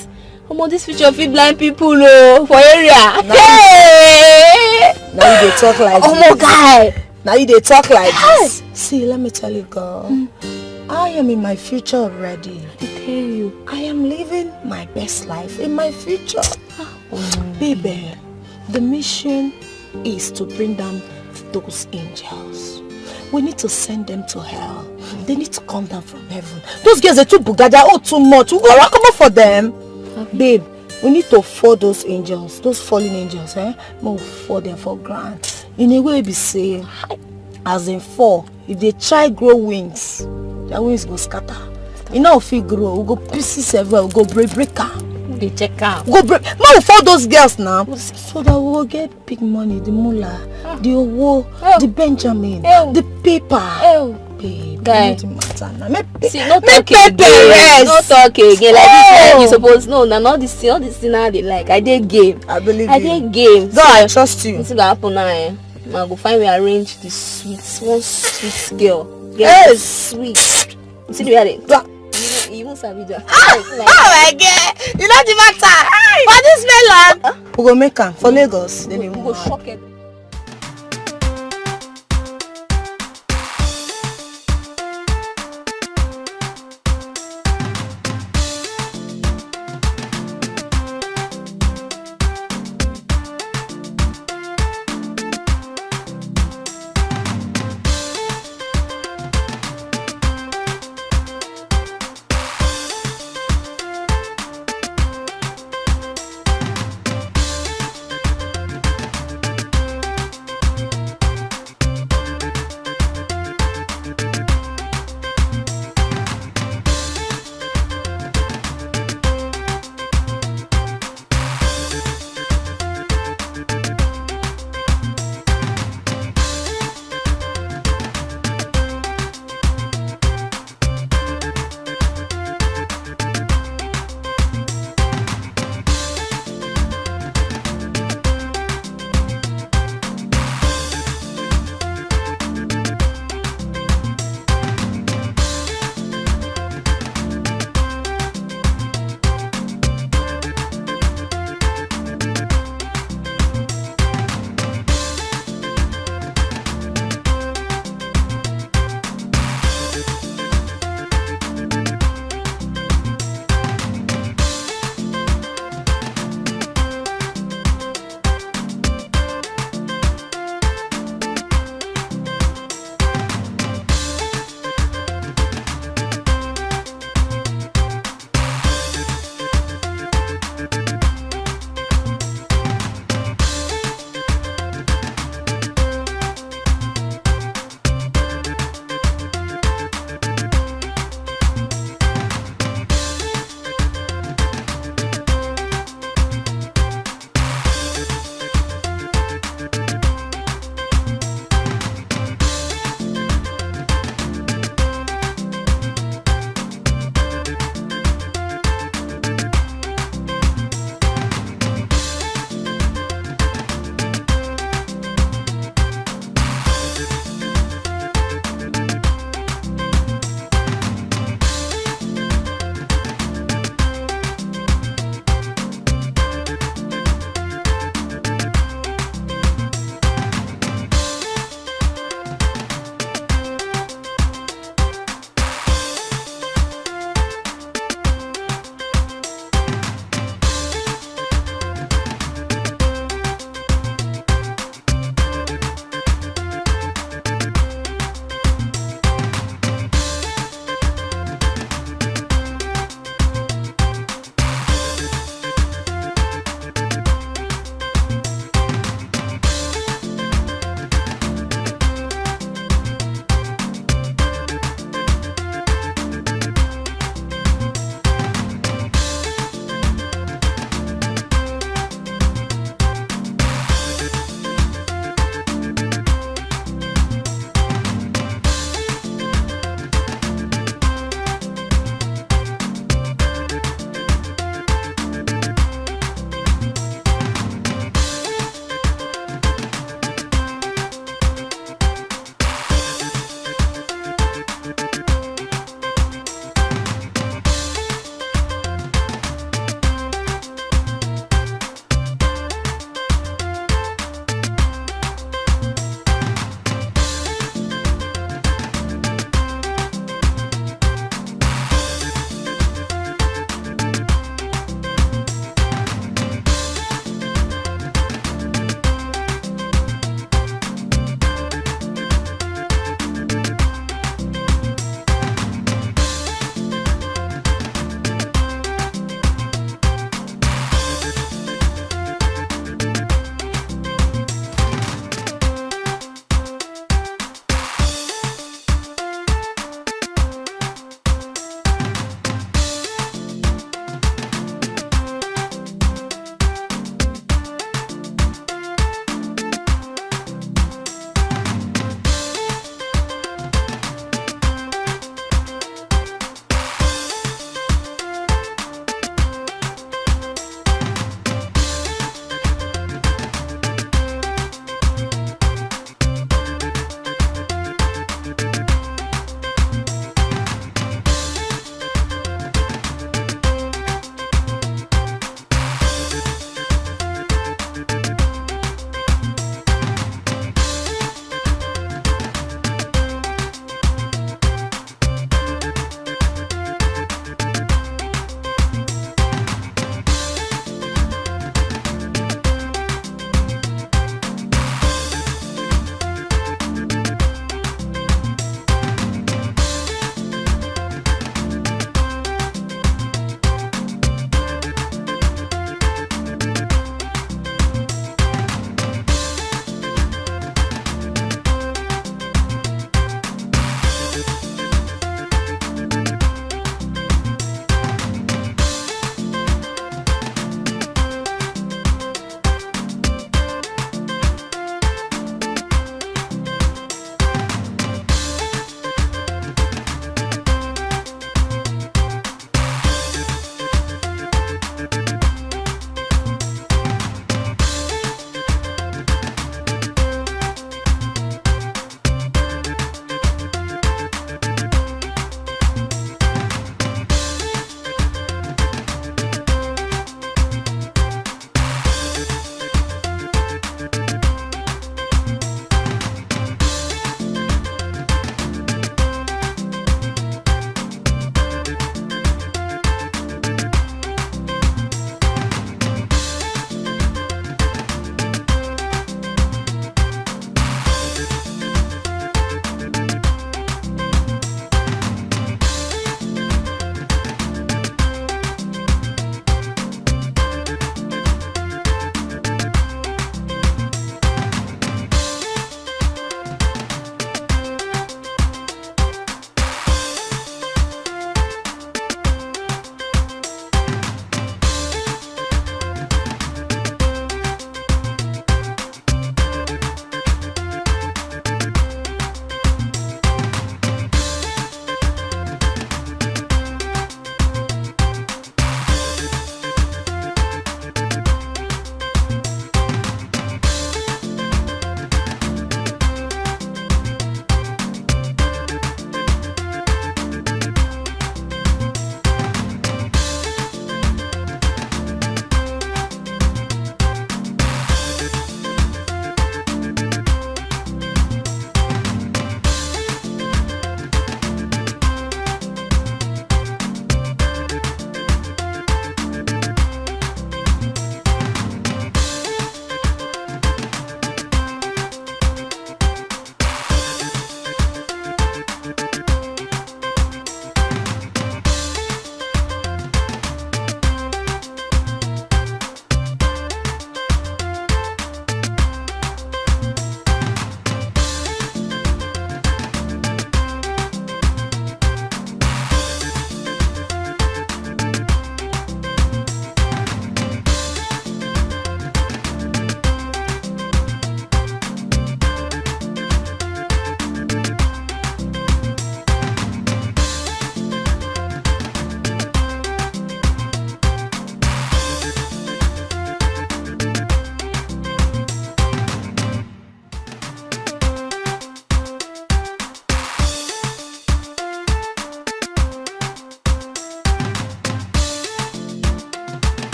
This future fit blind people for area. Now you dey talk like this. Guy. Now you dey talk like this. See, let me tell you, girl. I am in my future already. I tell you. I am living my best life in my future. Baby, the mission is to bring down those angels. We need to send them to hell. They need to come down from heaven. Those girls are too bugada, too much. We go come up for them. Babe, we need to fall those angels, those fallen angels, we fall them for ground. In a way, be say, as in fall, if they try grow wings, their wings go scatter. You know if we grow, we go pieces everywhere, we go break out. They check out. Go break. Man, we fall those girls now, so that we will get big money, the mullah, the owo, the Benjamin, the paper. Babe, guy. See, no talk again. No talk again. Like this, you suppose know. Now, all this thing now they like. I did game. I believe I did game. God, I trust you. This is gonna happen now. I go find we arrange this one sweet girl. Yes, sweet. You see the way you even Savija. Oh my God! You know the matter. For this melon, we go make her for Lagos. Then we go shock it.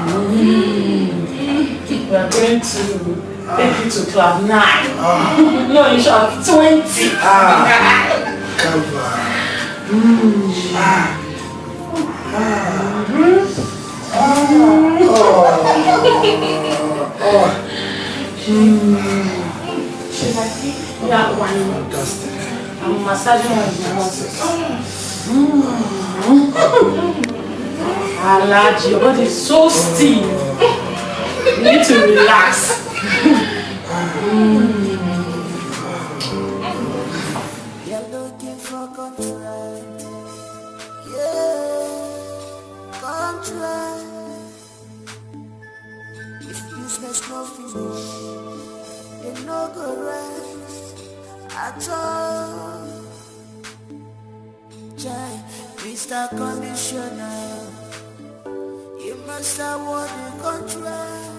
We are going to take you to club 9. No, in short, 20. Come I'm massaging my muscles. Alaji, your body is so stiff. You need to relax. You're looking for contract. Yeah, contract. If business no finish, you no go rest at all. Jai, Mr. Commissioner, you must have won the contract.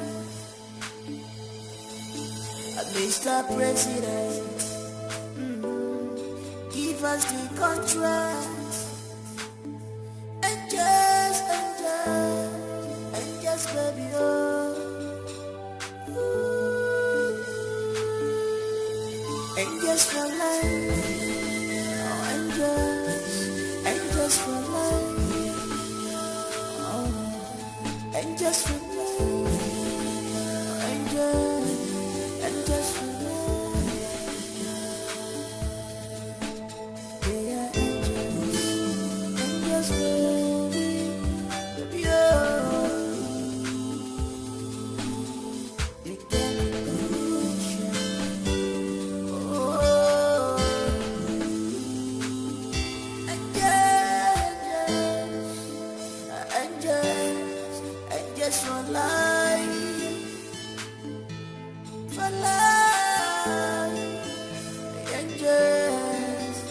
Mr. President, give us the contract. And just, baby, oh. And just for life, oh, and just for life, oh, and just for life, and just for life. They are angels, and just for baby, oh. They can be condition, oh, and just for life. For life, and just.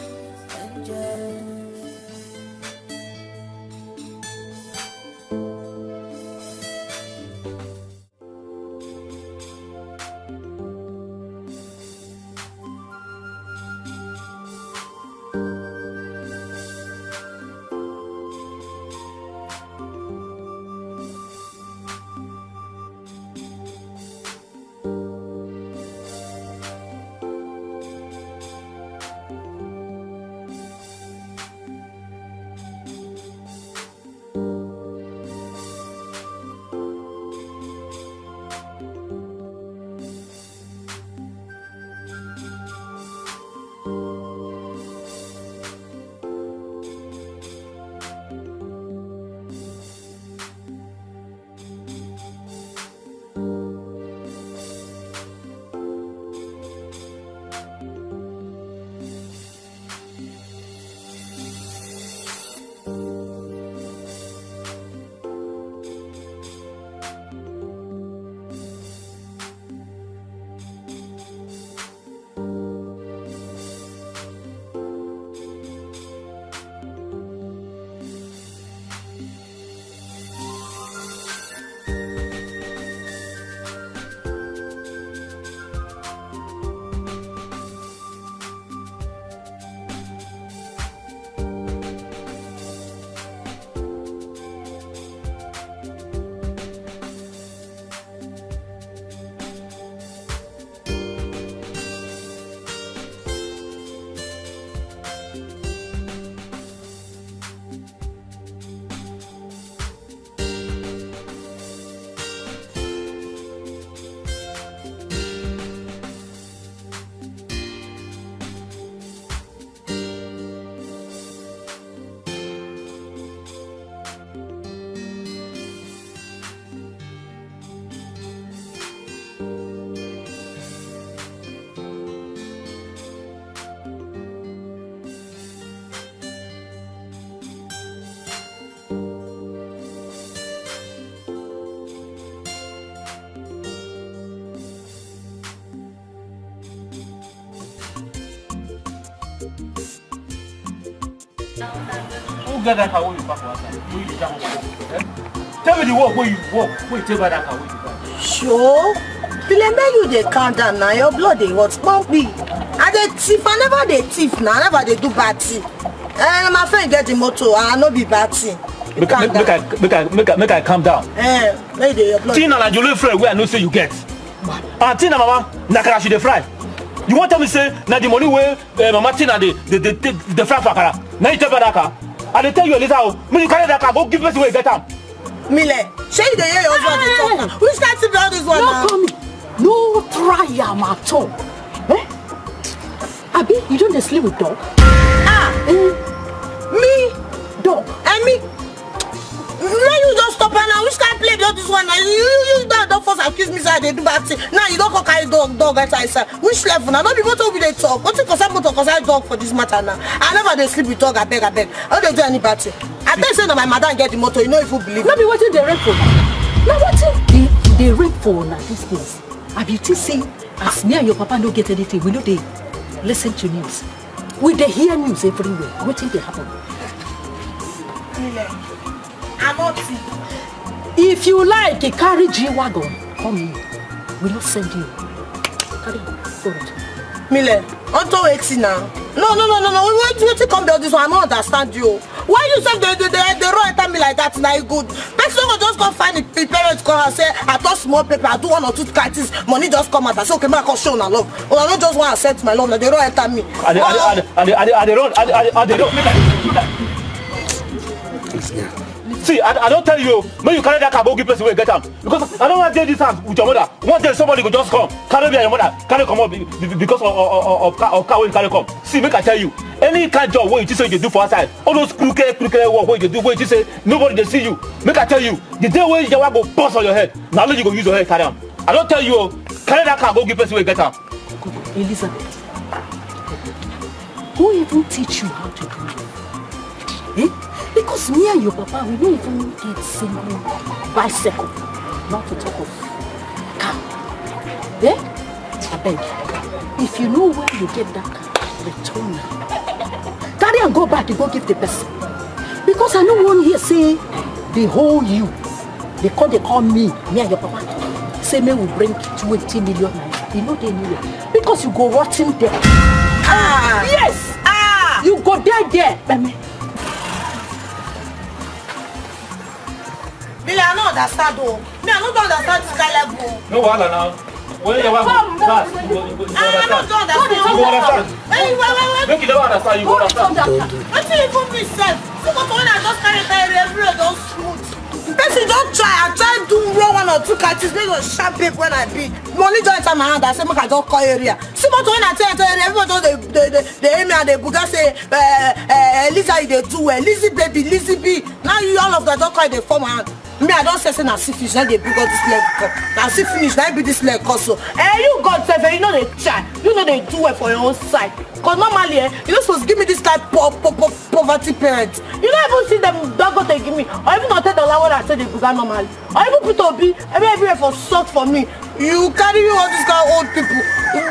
Who got that car when you park outside? Where you jam up? Tell me the walk where you walk. Where you take by that car when you park. Sure. Remember you dey calm down now. Your blood dey hot. Pumpy. I dey thief. I never dey thief now. I never dey do bad thing. My friend get the motor and I no be bad thing. Make I calm down. Tina and you live friend where I know say you get. And Tina mama, nakara she dey fry. You want tell me say na the money where mama Tina the fry for akara. Now you tell me that car. I dey tell you later oh, me you carry that car go give person where you get am. Mile, shey you dey hear your husband dey talk now. Which kind thing be all this one now? No come me. No try am at all. Eh? Abi, you don't dey sleep with dog? Me? Dog. And me? Now you just stop her now. Which kind play be all this one now? You don't first accuse me say I dey do bad thing. Now you don't go carry dog outside. Which level now? No be what we dey talk. What you concern motor concern dog for this matter now? I never dey sleep with dog, I beg. I don't dey do any bad thing. I tell you say na my madam get the motor, you know if you believe. No be wetin dey rape for. Na wetin dey rape for na these things. Abi you think say as me and your papa no get anything, we no dey listen to news. We dey hear news everywhere. Wetin dey happen? I'm not. If you like a carry G-Wagon, come here. We will send you. Carry forward. Mile, onto 80 now. No. Wait come down this one. I don't understand you. Why you say they run at me like that? Now good. Person will just go find the parents come and say, I touch small paper, I do 1 or 2 kites, money just come out. I say, okay, I can show my love. Or I don't just want to accept my love. Now they run at me. They run. See, I don't tell you, when you carry that car, go give person where you get them. Because I don't want to take this house with your mother. One day somebody will just come, carry me and your mother, carry come up because of car when you carry come. See, make I tell you, any kind of job where you just say you do for outside, all those crooked work where you do, where you just say nobody they see you. Make I tell you, the day where you go bust on your head, now you go use your head carry them. I don't tell you, carry that car, go give person where you get them. Elizabeth, who even teach you how to do it? Eh? Because me and your papa, we don't even get single bicycle, not to talk of car. Eh? I beg, if you know where you get that car, return it. Carry and go back and go give the person. Because I know one here say, they hold you. They call me and your papa. Say me will bring 20 million. You know they knew it. Because you go rotting there. Yes! You go there. Billy, I don't understand though. Me, I don't understand this kind of level. No wahala now. When you want class, you don't understand. Wait. Make you never understand, you go understand. What do you even me self? See what when I just carry everywhere don't smooth. Person don't try. I try to do 1 or 2 catches. Make a sharp paper when I be. Money don't enter my hand. I say make I don't call area. See what when I tell everybody they aim me and they buga say Lisa they do well. Lizzie baby, Lizzie B. Now you all of that don't call they form my hand. Me, I don't say na see finish, now they bring out this leg. Now see finish, now be this leg also. You God say, you know they try, you know they do it for your own side. Cause normally, you not supposed to give me this like poverty parents. You don't even see them don't go they give me, or even not $10 when I say they began normally. Or even put up be everywhere for salt for me. You carry all these kind of old people,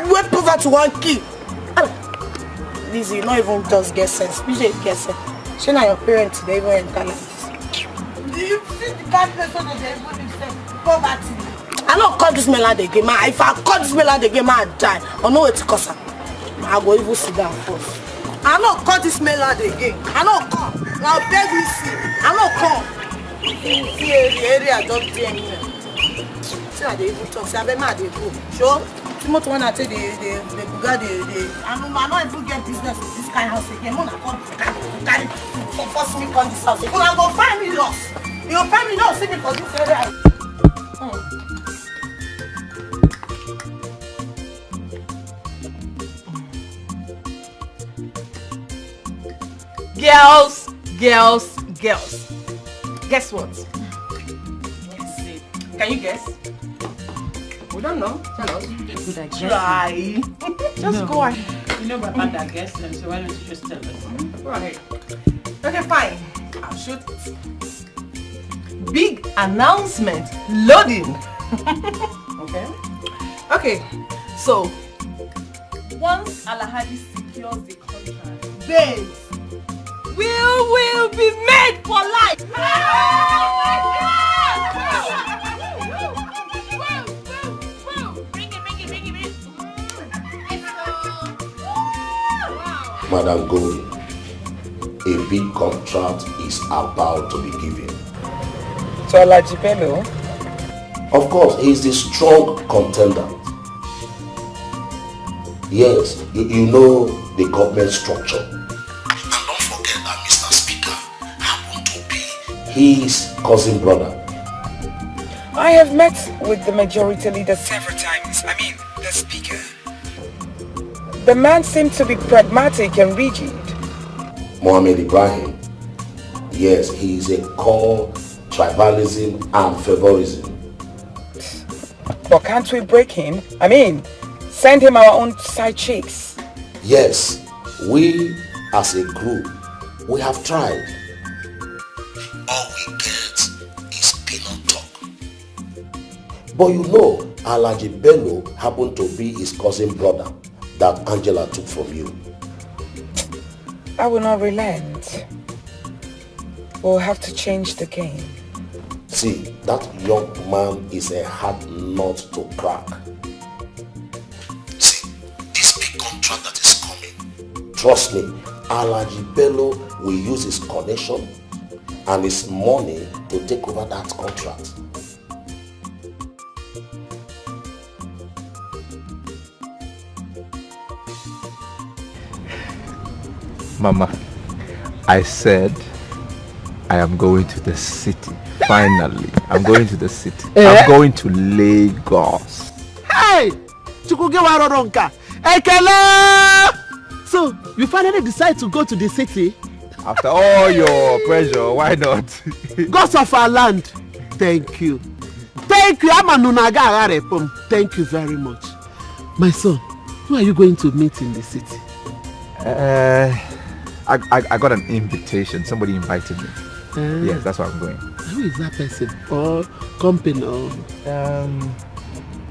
where poverty 1 key. Lizzie, you not even just get sense. You just get sense. She not your parents, they even enter like this. You see the kind person that they even say poverty. I don't call this melody again, man. If I call this melody again, man, I die. I know it's cause I go even sit down first. I don't call this melody again. I don't call. Now beg you see. I don't call. See area just there. See how they even talk. See how they mad they go. Sure. See much when I tell the Bugatti, I don't even get business with this kind of house again. I'm not going to carry force me on this house. You're going to find me lost. Your family don't see me for this area. Girls. Guess what? Let's see. Can you guess? We don't know. Tell us. Try. Just go ahead. You know about that guess them, so why don't you just tell us? Go ahead. Okay, fine. I'll shoot it. Big announcement. Loading. Okay. So, once Alahadi secures the contract, babes, we will be made for life. Madam Gold, a big contract is about to be given. So Alajibelo? Of course, he is the strong contender. Yes, you know the government structure. And don't forget that Mr. Speaker happened to be his cousin brother. I have met with the majority leader several times. I mean, the speaker. The man seemed to be pragmatic and rigid. Mohammed Ibrahim. Yes, he is a core tribalism and favorism. But can't we break him? I mean, send him our own side chicks. Yes, we as a group, we have tried. All we get is peanut talk. But you know, Alaji Bello happened to be his cousin brother that Angela took from you. I will not relent. We'll have to change the game. See, that young man is a hard nut to crack. See, this big contract that is coming, trust me, Alaji Bello will use his connection and his money to take over that contract. Mama, I said I am going to the city. Finally, I'm going to the city. I'm going to Lagos. Hey! Chukwugewa Roronka! Ekele! So, you finally decide to go to the city? After all your pressure, why not? Gods of our land, thank you. Thank you, Amanunaga. Thank you very much. My son, who are you going to meet in the city? I got an invitation. Somebody invited me. Yes, that's where I'm going. Who is that person? Or company? Or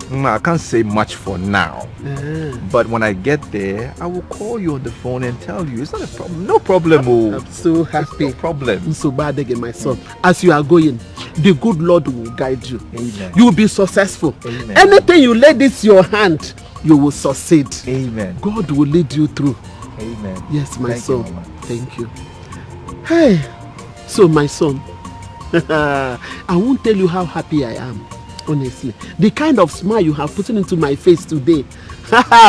I can't say much for now. But when I get there, I will call you on the phone and tell you. It's not a problem. No problem. I'm so happy. No problem. I'm so bad again, my son. As you are going, the good Lord will guide you. Amen. You will be successful. Amen. Anything you lay this your hand, you will succeed. Amen. God will lead you through. Amen. Yes, my son. You, thank you. Hey, so my son, I won't tell you how happy I am. Honestly, the kind of smile you have put into my face today,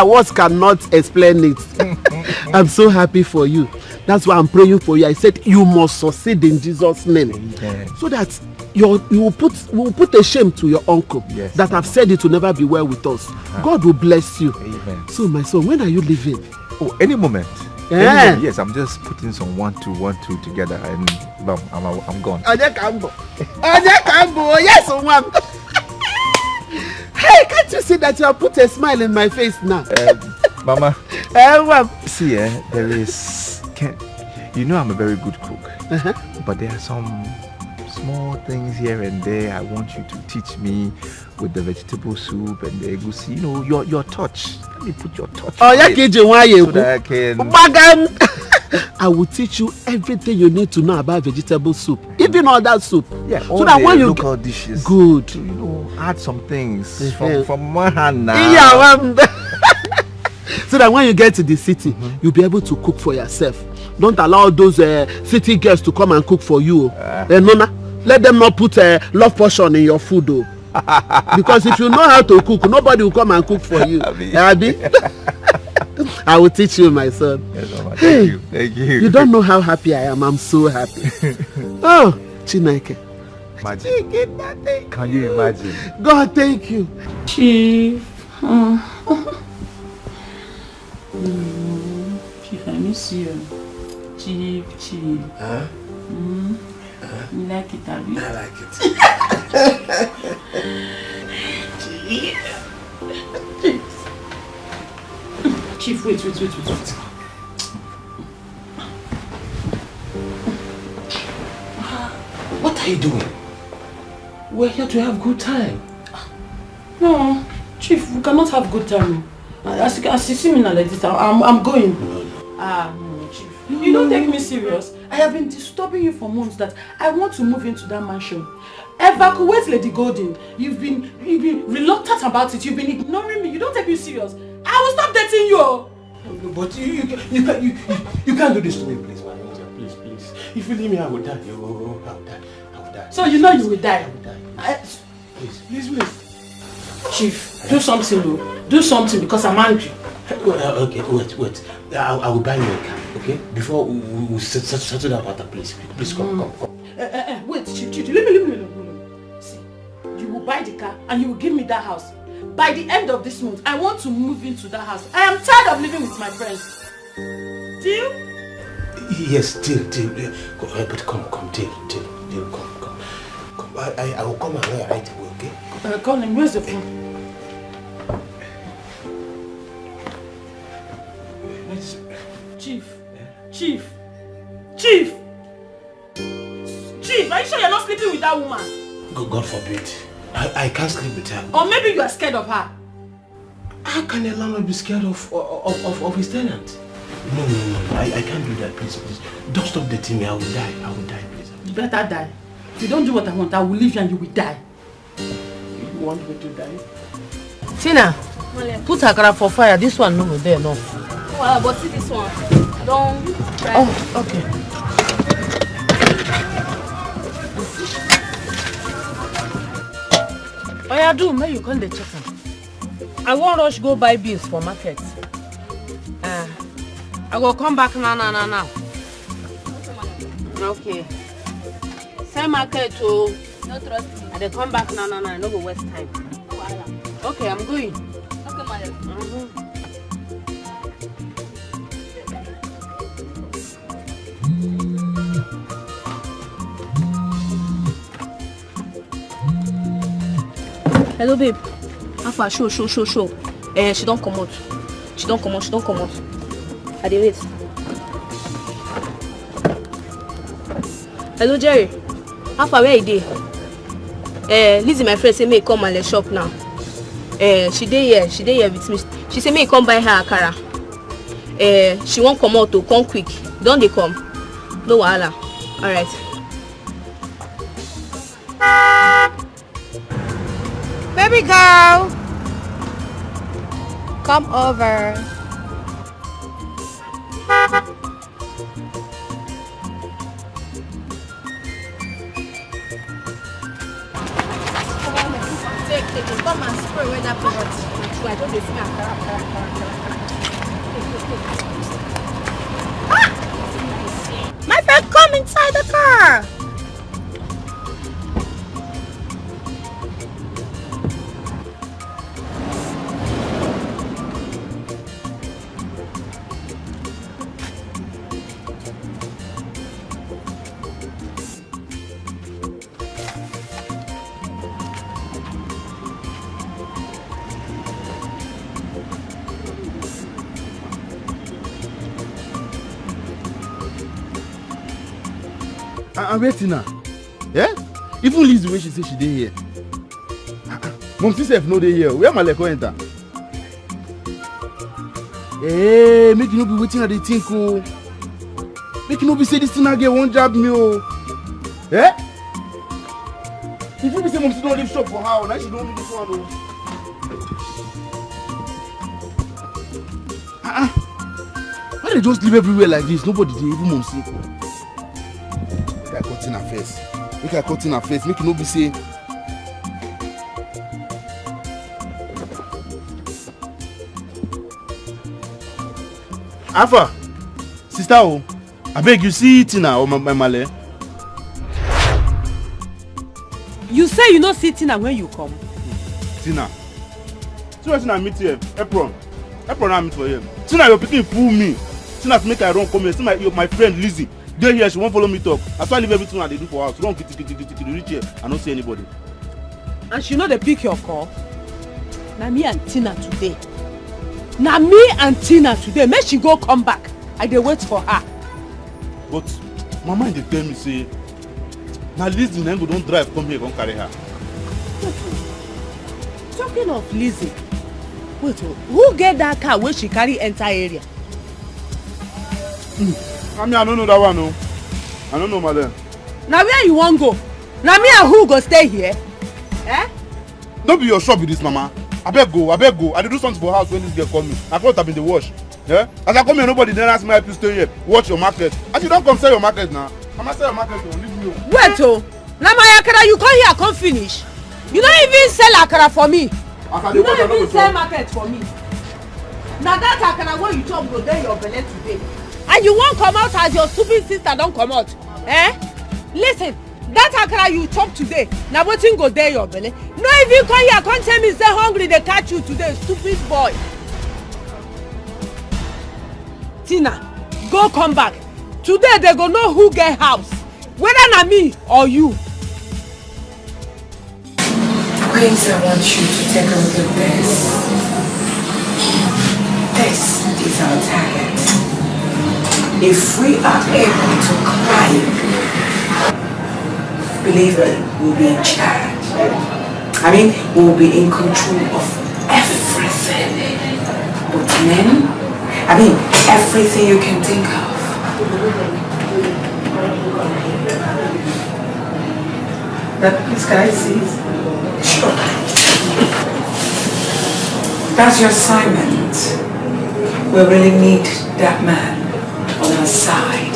words cannot explain it. I'm so happy for you. That's why I'm praying for you. I said you must succeed in Jesus' name. Amen. So that you will put a shame to your uncle that have said it will never be well with us. God will bless you. Amen. So my son, when are you leaving? Oh, any moment. Yeah. Any moment. Yes, I'm just putting some 1 2 together and bam, I'm gone. Yes, one. Hey, can't you see that you have put a smile in my face now? Mama. See, there is... You know I'm a very good cook. But there are some small things here and there I want you to teach me with the vegetable soup and the egusi. You know, your touch. Let me put your touch. Oh, yeah, so that I can... I will teach you everything you need to know about vegetable soup, even all that soup. Yeah, so that when you local dishes. Good. You know, add some things from one hand now. Yeah, so that when you get to the city, you'll be able to cook for yourself. Don't allow those city girls to come and cook for you. Nona, let them not put a love portion in your food, though. Because if you know how to cook, nobody will come and cook for you. Abi? I will teach you, my son. Yes, Mama. Thank you. Thank you. You don't know how happy I am. I'm so happy. Oh, Chineke. Imagine. Can you imagine? God, thank you. Chief. Chief, I miss you. Chief. Huh? You like it, Abby? I like it. Chief, wait. What are you doing? We're here to have good time. No, Chief, we cannot have good time. As you see me now like this, I'm going. No, Chief. You don't take me serious. I have been disturbing you for months that I want to move into that mansion. Evacuate Lady Golden. You've been reluctant about it. You've been ignoring me. You don't take me serious. I will stop dating you. But you can't do this to me, please, man. Please. If you leave me, I will die. Oh, I will die. I will die. So you know you will die? I will die. Please. Chief, do something, though. Do something because I'm angry. Okay, wait. I will buy you a car, okay? Before we settle that matter, please. Please come. Wait, Chief, leave me. See, you will buy the car and you will give me that house. By the end of this month, I want to move into that house. I am tired of living with my friends. Deal? Yes, deal. But come, deal, come. I will come and right away, okay? Call him, where's the phone? Chief, are you sure you're not sleeping with that woman? God forbid. I can't sleep with her. Or maybe you are scared of her. How can a landlord be scared of his tenant? No. I can't do that, please. Don't stop dating me. I will die, please. You better die. If you don't do what I want, I will leave you and you will die. You want me to die? Tina, put her car for fire. This one no go there, no. Well, but see this one. Don't try. Oh, okay. Oh, yeah, do. May you come the chicken. I won't rush go buy beans for market. I will come back now. Okay. Same market to. No trust me. I dey come back now. I no go waste time. Okay, I'm going. Okay, madam. Hello, babe. Alpha, show. She don't come out. I dey wait. Hello, Jerry. Alpha, where you dey? Lizzie, my friend, say make come and let's shop now. She dey here with me. She say make come buy her akara. She won't come out to come quick. Don't they come? No wahala. All right. Baby girl, come over. Come and spray away that product. I don't dey see My friend, come inside the car. I'm waiting now. Yeah? Even Liz the way she say she dey here. Mom herself no dey here. Where my leg enter? Hey, make you no be waiting at the think oh. Make you no be say this thing again won't jab me oh. Yeah? If you be say mom she don't leave shop for her, now she don't leave this one oh. Why they just leave everywhere like this? Nobody dey even mom see. Make I cut in her face. Make you no be say. Alpha, sister oh, I beg you see Tina or my male. You say you no see Tina when you come. Tina. See what Tina meet here. Apron I meet for here. Tina your pikin fool me. Tina make I run come here. See my friend Lizzie. They here, she won't follow me talk. That's why I leave everything I do for house. Run reach here. I don't see anybody. And she know they pick your call. Na me and Tina today. Make she go come back. I dey wait for her. But mama dey tell me say, na Lizzie na go don't drive come here come carry her. Talking of Lizzie, wait, who get that car where she carry enter area? I mean, I don't know that one, no. I don't know, madam. Now where you want go? Now me and who go stay here? Eh? Don't be your shop with this, mama. I beg go. I dey do something for house when this girl call me. I clothes have in the wash. Yeah? As I come here, nobody then ask me how to stay here. Watch your market. As you don't come sell your market now. Mama sell market, leave me. Wait, oh. Now my akara, you come here, come finish. You don't even sell akara for me. You don't even sell market for me. Now that akara when you chop go there your belly today. And you won't come out as your stupid sister don't come out. Eh? Listen, that akara you chop today, now what thing go there your belly? No, if you come here, come tell me say hungry, they catch you today, stupid boy. Tina, go come back. Today they go know who get house. Whether na me or you. Prince, I want you to take a look at this. This is our target. If we are able to climb, believe me, we'll be in charge. I mean, we'll be in control of everything. But men, I mean, everything you can think of. That this guy sees? Sure. That's your assignment. We really need that man on our side.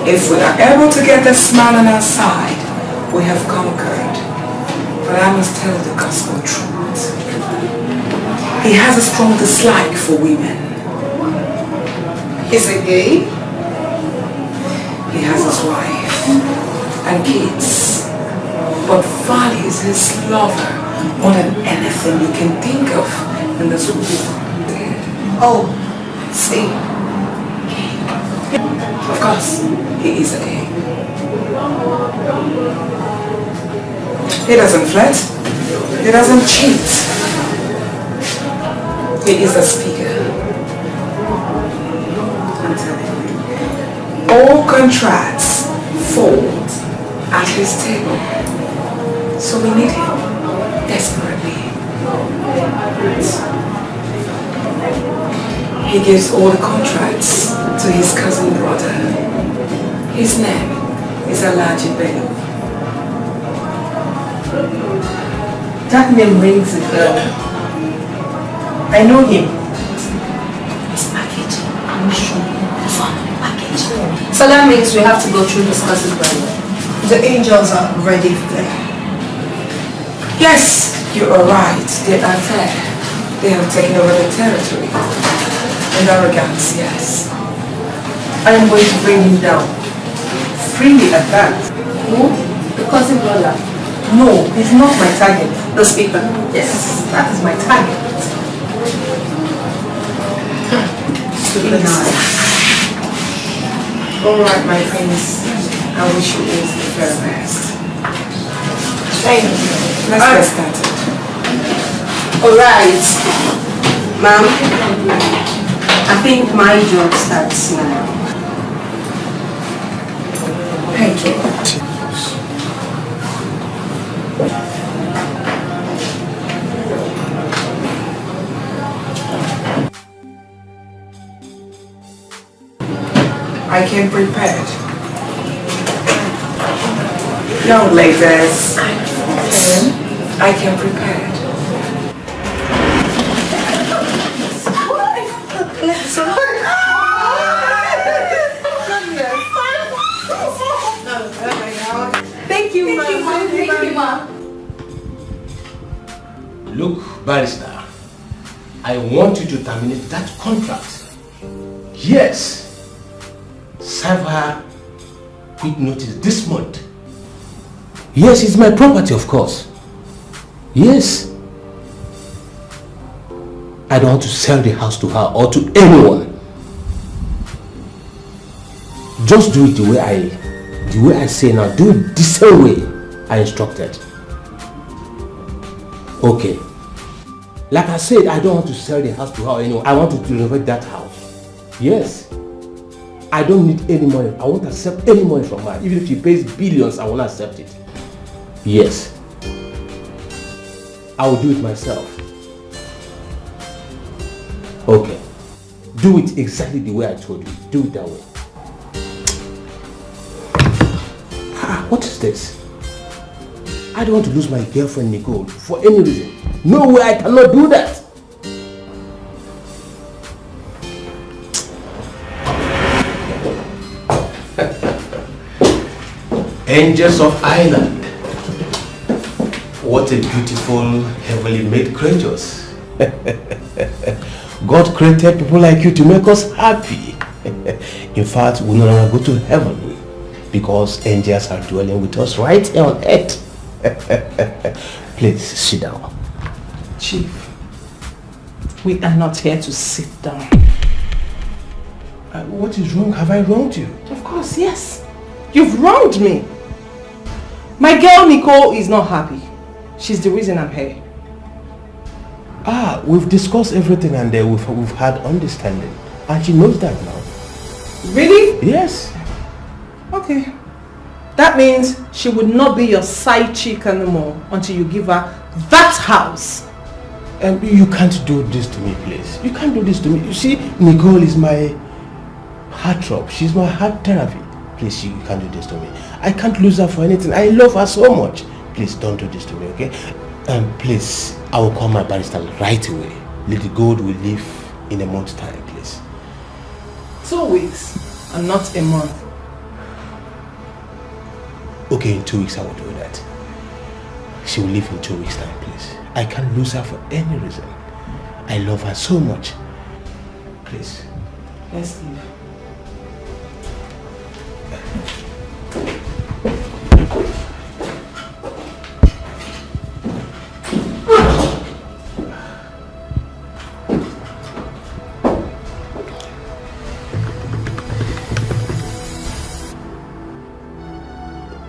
If we are able to get this man on our side, we have conquered. But I must tell the gospel truth. He has a strong dislike for women. Is it gay? He has his wife and kids, but values his lover more than anything you can think of in this world. Oh, see, of course, he is a king. He doesn't flirt, he doesn't cheat. He is a speaker. I'm telling you. All contracts fold at his table. So we need him desperately. He gives all the contracts to his cousin brother. His name is Alaji Bello. That name rings a bell. I know him. It's package. I'm sure. Package. So that means we have to go through this cousin brother. The angels are ready for them. Yes, you are right. They are there. They have taken over the territory. In arrogance, yes. I am going to bring him down. Freely at that. Who? The cousin brother. No, he's not my target. The speaker. Yes, that is my target. Super nice. Alright, my friends. I wish you all the very best. Thank you. Let's get started. Alright. Ma'am, I think my job starts now. Thank you. I came prepared. Young ladies, I came prepared. Thank you, ma'am. Thank you, ma'am. Look, barrister, I want you to terminate that contract. Yes. Serve her quick notice this month. Yes, it's my property, of course. Yes. I don't want to sell the house to her or to anyone. Just do it the way I say now. Do it the same way I instructed. Okay. Like I said, I don't want to sell the house to her or anyone. I want to renovate that house. Yes. I don't need any money. I won't accept any money from her. Even if she pays billions, I won't accept it. Yes. I will do it myself. Okay. Do it exactly the way I told you. Do it that way. What is this? I don't want to lose my girlfriend Nicole for any reason. No way, I cannot do that. Angels of Island. What a beautiful, heavenly made creatures. God created people like you to make us happy. In fact, we no longer go to heaven because angels are dwelling with us right here on earth. Please sit down. Chief, we are not here to sit down. What is wrong? Have I wronged you? Of course, yes. You've wronged me. My girl Nicole is not happy. She's the reason I'm here. We've discussed everything and we've had understanding. And she knows that now. Really? Yes. Okay. That means she would not be your side chick anymore until you give her that house. You can't do this to me, please. You can't do this to me. You see, Nicole is my heartthrob. She's my heart therapy. Please, you can't do this to me. I can't lose her for anything. I love her so much. Please, don't do this to me, okay? Please, I will call my barrister right away. Lady Gold will leave in a month's time, please. 2 weeks and not a month. Okay, in 2 weeks I will do that. She will leave in 2 weeks' time, please. I can't lose her for any reason. I love her so much. Please. Let's leave.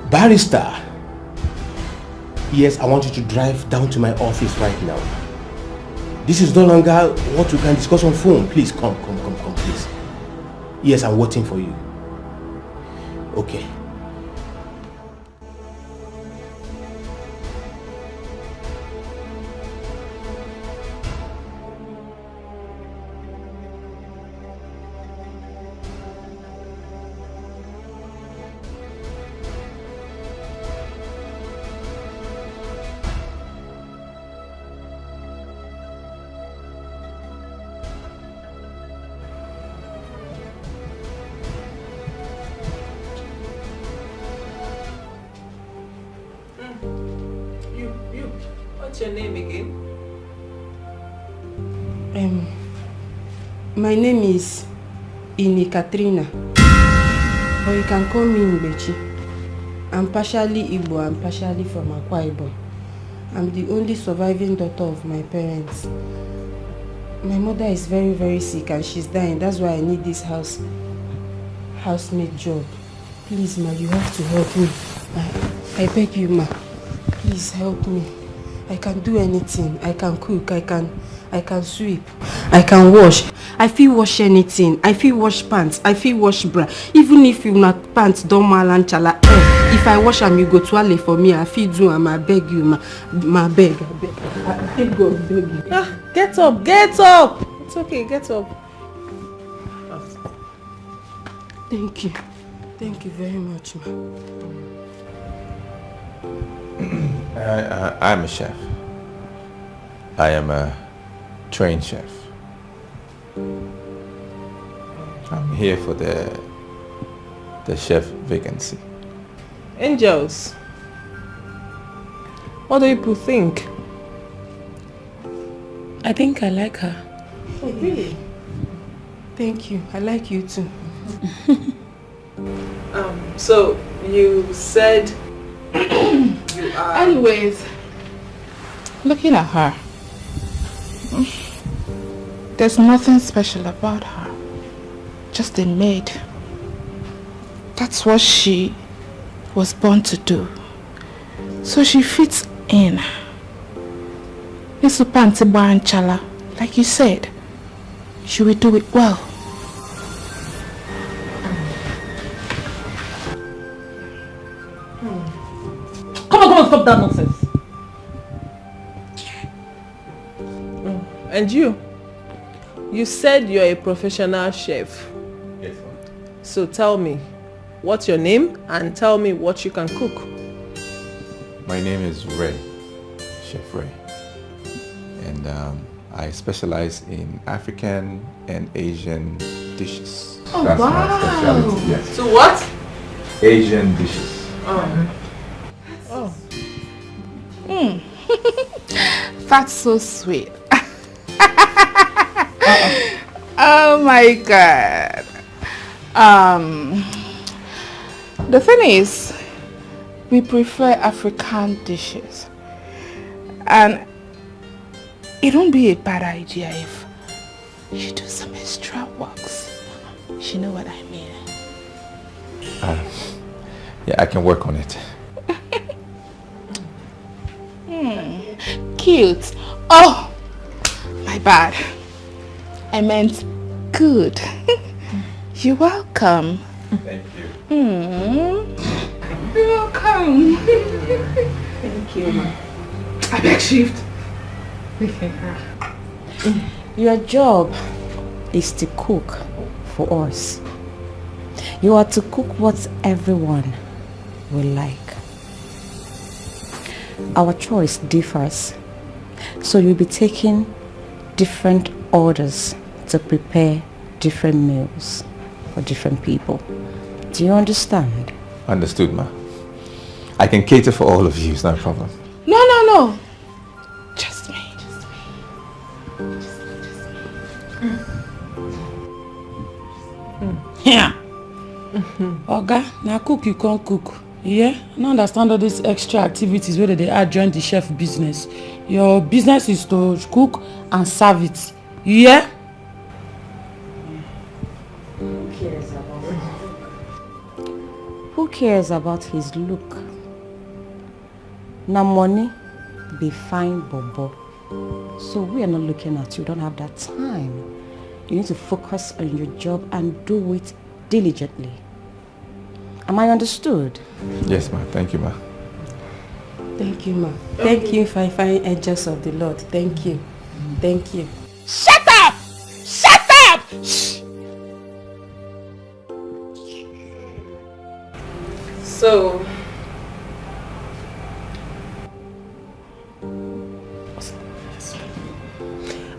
Barrister. Yes, I want you to drive down to my office right now. This is no longer what we can discuss on phone. Please, come, please. Yes, I'm waiting for you. Okay. What's your name again? My name is Ini Katrina, but you can call me Mbechi. I'm partially Igbo and partially from Akwa Ibom. I'm the only surviving daughter of my parents. My mother is very, very sick and she's dying. That's why I need this housemaid job. Please, ma, you have to help me. I beg you, ma. Please help me. I can do anything. I can cook. I can sweep. I can wash. I feel wash anything. I feel wash pants. I feel wash bra. Even if you not pants don't malanchala. If I wash them, you go toilet for me. I feel do and I beg you, ma beg. I beg God, beg you. Get up, get up. It's okay, get up. Thank you. Thank you very much, ma. I'm a chef. I am a trained chef. I'm here for the chef vacancy. Angels, what do people think? I think I like her. Oh, really? Thank you. I like you too. So you said you are... Anyways, looking at her, there's nothing special about her. Just a maid. That's what she was born to do. So she fits in. Like you said, she will do it well. Come on, stop that nonsense. And you said you're a professional chef. Yes, ma'am. So tell me, what's your name and tell me what you can cook. My name is Ray, Chef Ray. And I specialize in African and Asian dishes. Oh, That's wow. my specialty, yes. So what? Asian dishes. Oh. That's so sweet. Oh my God. The thing is, we prefer African dishes, and it won't be a bad idea if you do some extra works. You know what I mean? Yeah, I can work on it. Cute. Oh, my bad. I meant good. You're welcome. Thank you. You're welcome. Thank you, ma. I beg shift. Your job is to cook for us. You are to cook what everyone will like. Our choice differs, so you'll be taking different orders to prepare different meals for different people. Do you understand? Understood, ma. I can cater for all of you, it's not a problem. No. Just me. Yeah. Oga, now cook you can't cook. Yeah? I don't understand all these extra activities where they add join the chef business. Your business is to cook and serve it. Yeah? Who cares about his look? Now money be fine, bobo. So we are not looking at you. Don't have that time. You need to focus on your job and do it diligently. Am I understood? Yes, ma. Thank you, ma. Thank you, ma. Thank you if I find angels of the Lord. Thank you. Thank you. Shut up! Shut up! Shh. So,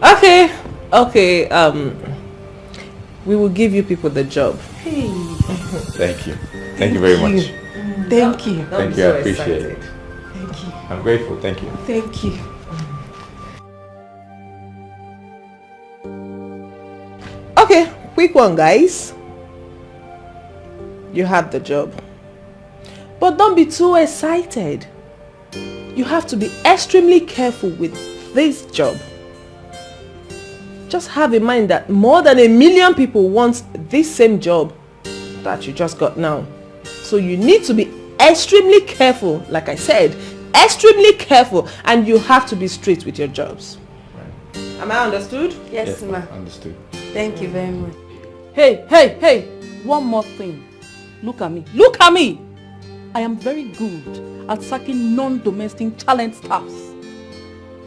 okay, we will give you people the job. Hey. Thank you. Thank you very much. Thank you. Thank you, I appreciate it. Thank you. I'm grateful, thank you. Thank you. Okay, quick one, guys. You have the job. But don't be too excited. You have to be extremely careful with this job. Just have in mind that more than 1 million people want this same job that you just got now. So you need to be extremely careful, like I said, extremely careful, and you have to be straight with your jobs. Right. Am I understood? Yes, ma. Understood. Thank you very much. Hey, one more thing. Look at me. Look at me! I am very good at sacking non-domestic talent staffs.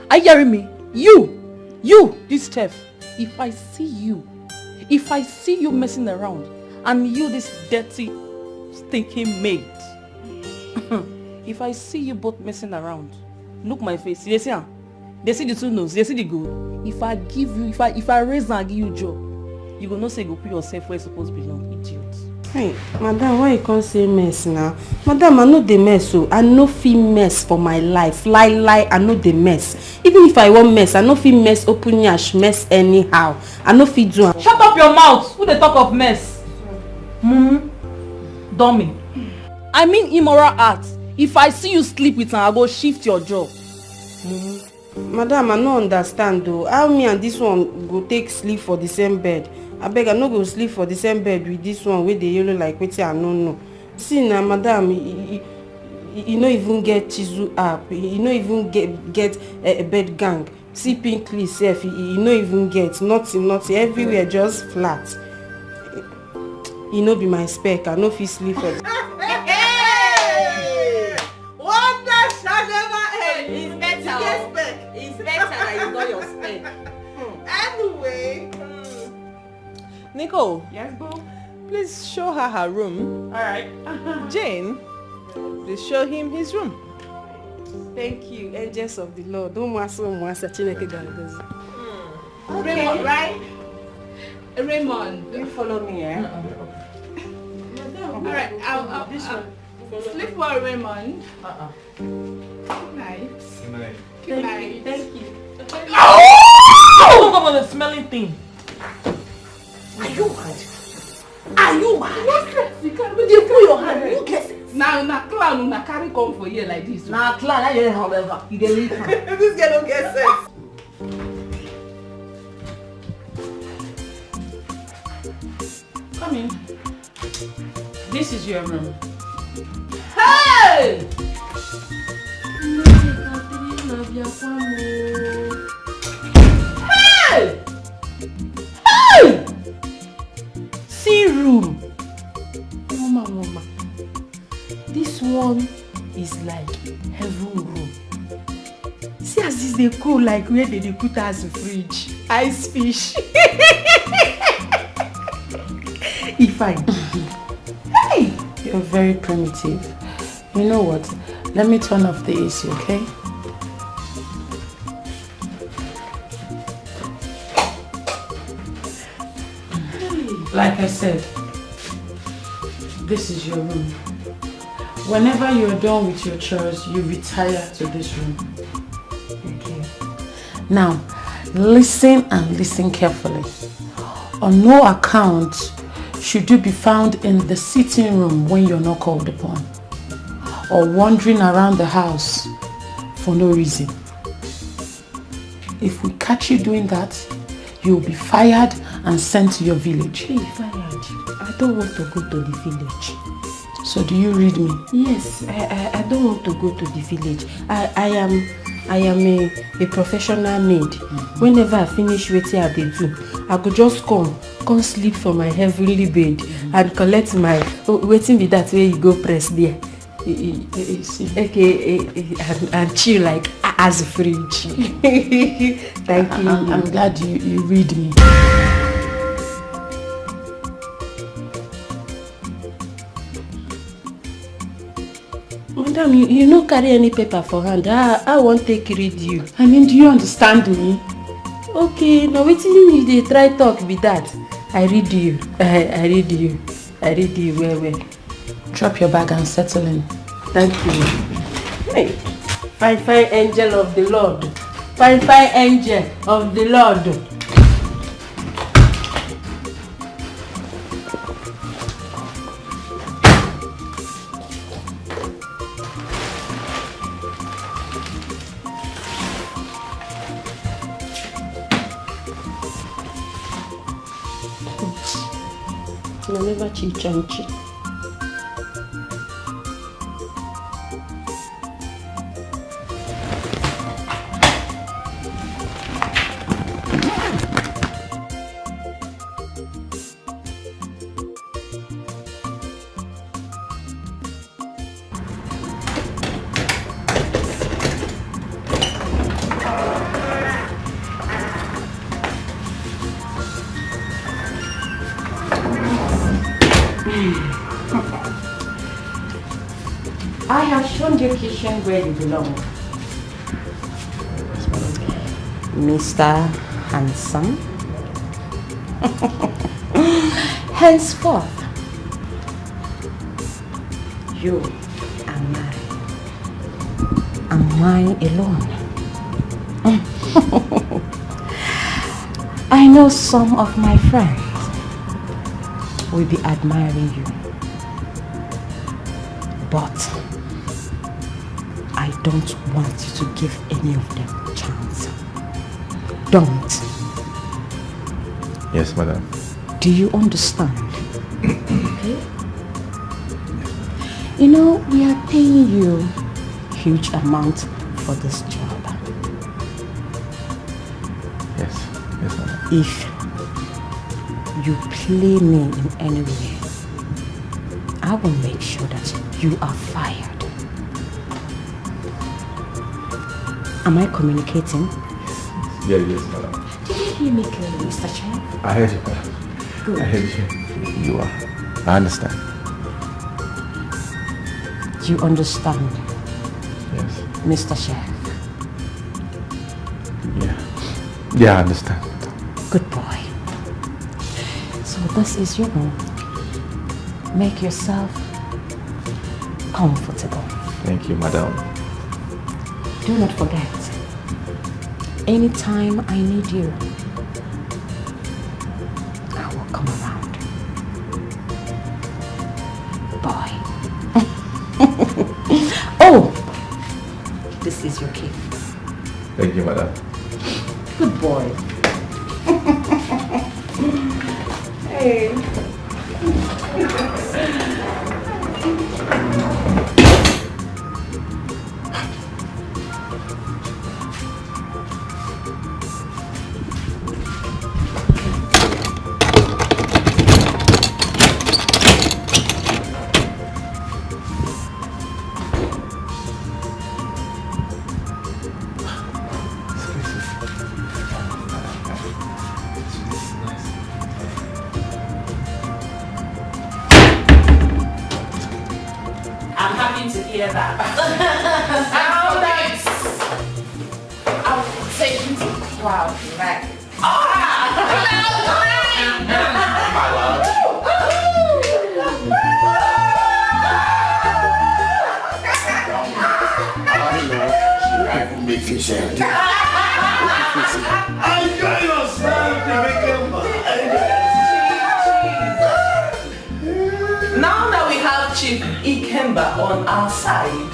Are you hearing me? You, this chef, if I see you messing around, and you, this dirty, stinking maid, if I see you both messing around, look my face. They see the two nose, they see the good. If I give you, if I raise and give you job, you will not say go put yourself where you're supposed to belong, idiot. Hey, madam, why you can't say mess now? Madam, I know the mess, so I no feel mess for my life. Lie, I know the mess. Even if I want mess, I no feel mess, open yash, mess anyhow. I no feel do. Shut up your mouth! Who they talk of mess? Dummy. I mean immoral acts. If I see you sleep with her, I go shift your job. Madam, I no understand though. How me and this one go take sleep for the same bed? I beg, I no go sleep for the same bed with this one with the yellow like wetin I no know. See now, madam, you no even get chisel up. You no even get a bed gang. See pinkly self, you no even get nothing. Everywhere just flat. You no be my spec. I no fit sleep for. It's better that you got your spec. Anyway, Nico. Yes, boo. Please show her room. All right. Jane, please show him his room. Thank you, angels of the Lord. Don't want Chineke Galagozi. Okay. Raymond, right? Raymond, you follow me, eh? All right. I'll Sleep well, Raymond. Good night. Good night. Good night. Thank you. Oh! Come on, the smelling thing. Are you mad? Are you mad? You can't You put your hand. Who gets it? Now, clown, now carry come for you like this. Now, clown, I didn't however. You didn't leave. This girl don't get sense. Come in. This is your room. Hey! Hey! Hey! See room. Mama. This one is like heaven room. See as this they cool like where they put as a fridge. Ice fish. If I Hey! You're very primitive. You know what? Let me turn off the AC, okay? Like I said, this is your room. Whenever you're done with your chores, you retire to this room. Okay. Now, listen and listen carefully. On no account should you be found in the sitting room when you're not called upon, or wandering around the house for no reason. If we catch you doing that, you'll be fired and sent to your village. Hey, fired. I don't want to go to the village. So do you read me? Yes, I don't want to go to the village. I am a professional maid. Whenever I finish waiting at the do, I could just come sleep for my heavenly bed and collect my waiting with that way you go press there. Okay, and chill like as a fridge. Thank you. I'm glad you read me. Madam, you no carry any paper for hand. I won't take read you. I mean, do you understand me? Okay, now wetin you dey try talk be that. I read you. I read you. I read you well. Drop your bag and settle in. Thank you. Hey, fine angel of the Lord. Fine angel of the Lord. I never cheat and cheat. I have shown you kitchen where you belong. Mr. Handsome. Henceforth, you are mine. And mine alone. I know some of my friends will be admiring you. But I don't want you to give any of them a chance. Don't. Yes, madam. Do you understand? Okay? You know, we are paying you huge amount for this job. Yes, madam. If you play me in any way, I will make sure that you are fired. Am I communicating? Yes, madam. Did you hear me clearly, Mr. Chen? I heard you, madam. Good. I heard you. You are. I understand. You understand? Yes. Mr. Chef? Yeah, I understand. Good boy. So this is your room. Make yourself comfortable. Thank you, madam. Do not forget, anytime I need you, I will come around. Boy. Oh! This is your key. Thank you, madam. Good boy. Hey. I'm happy to hear that. How nice! I will take you to proud right. Make you share. Enjoy yourself, Now that we have Chief Ikemba on our side,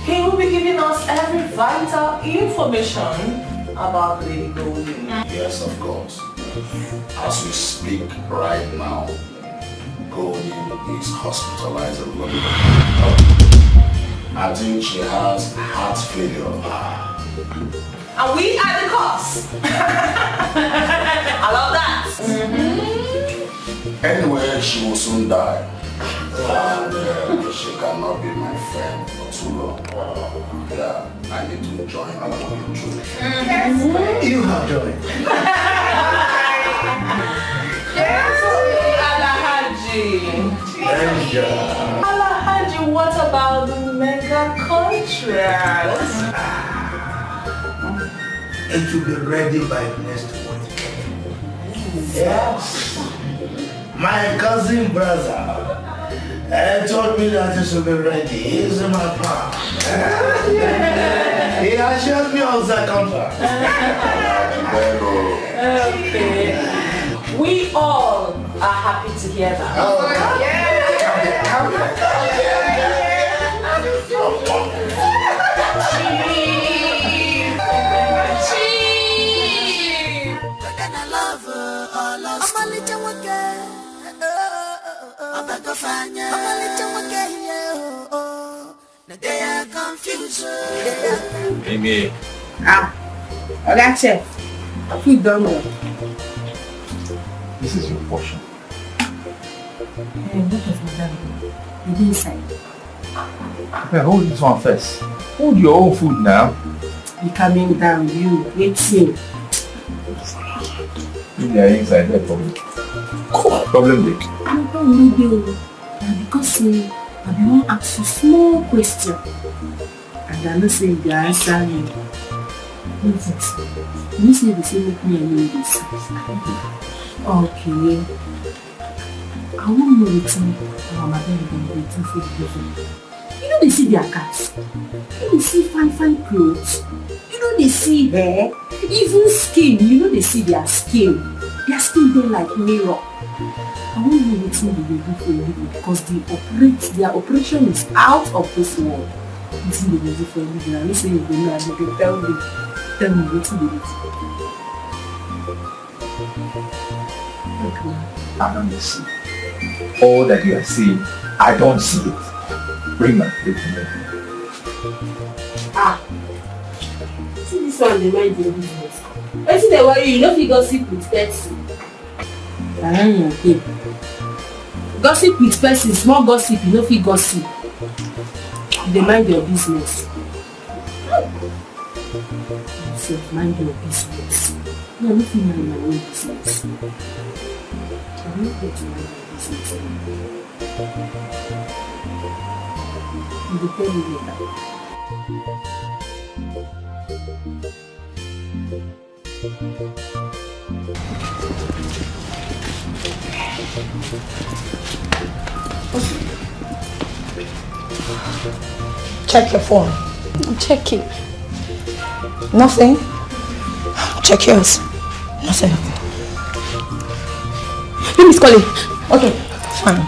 he will be giving us every vital information about Lady Golden. Yes, of course. As we speak right now, Golden is hospitalized in London. I think she has heart failure. And we are the cause. I love that. Anyway, she will soon die. And she cannot be my friend for too long. Yeah, I need to join her in truth. You have joined. Alahaji, what about the mega contract? It will be ready by next week. Yes. My cousin brother told me that it should be ready. He's in my palm. He assured me of the contract. Okay. We all are happy to hear that. Amy. Oga Chef, food done well. This is your portion. What of madam? The inside. Okay, hold this one first. Hold your own food now. You coming down, you waiting. If they are inside, they're problem. Problem big. I don't need you. Because I want to ask you small question. And I know say you answer me. You say the same with me and you this. Okay. I want to know what's our mother is waiting for the You know they see their cats. You know they see fine clothes. You know they see hair. Even skin. You know they see their skin. Their skin they like mirror. I want to know what they do for a living because their operation is out of this world. What they do for a living? I'm saying you know and you can tell me what they do. I don't see. All that you are seeing, I don't see it. Bring my plate to me. See this one, they mind your business. Why see they worry you? No fit gossip with person. Okay. Gossip with person, small gossip, you no fit gossip. They mind your business. Yourself, mind your business. No, no fit mind my own business. I don't get to mind my business. You will tell me later. Check your phone. I'm checking. Nothing? Check yours. Nothing. Let me call him. Okay, fine.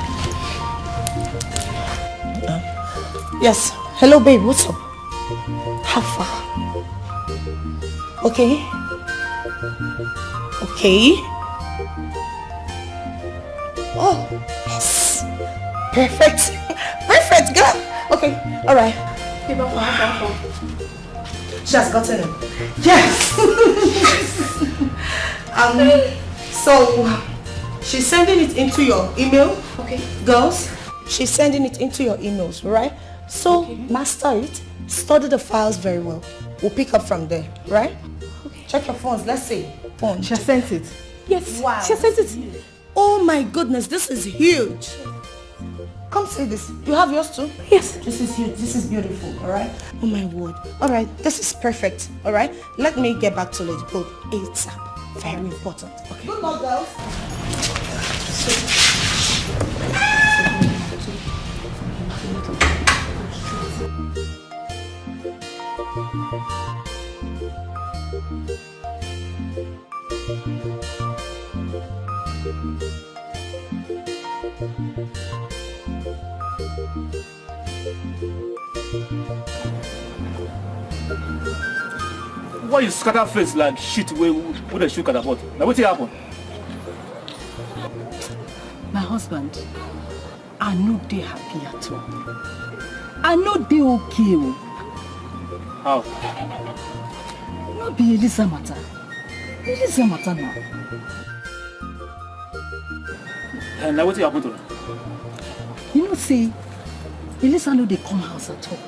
Yes. Hello, babe. What's up? How far? Okay. Okay. Oh, yes. Perfect. Perfect, girl. Okay, all right. She has gotten it. Yes. So she's sending it into your email. Okay. Girls, she's sending it into your emails, right? So master it, study the files very well. We'll pick up from there, right? Okay. Check your phones. Let's see. Phone. She has sent it. Yes. Wow. She has sent it. Oh my goodness, this is huge. Come see this. You have yours too? Yes. This is huge. This is beautiful, alright? Oh my word. Alright, this is perfect, alright? Let me get back to Lady Gold ASAP. Very important. Okay. Good luck, girls. Why you scatter face like shit with a shoe catapult? Now what's happen? My husband, I know they happy at all. I know they okay. How? No be Elisa matter. Elisa matter now. And now what's happen to her? You know, say, Elisa know they come house at all.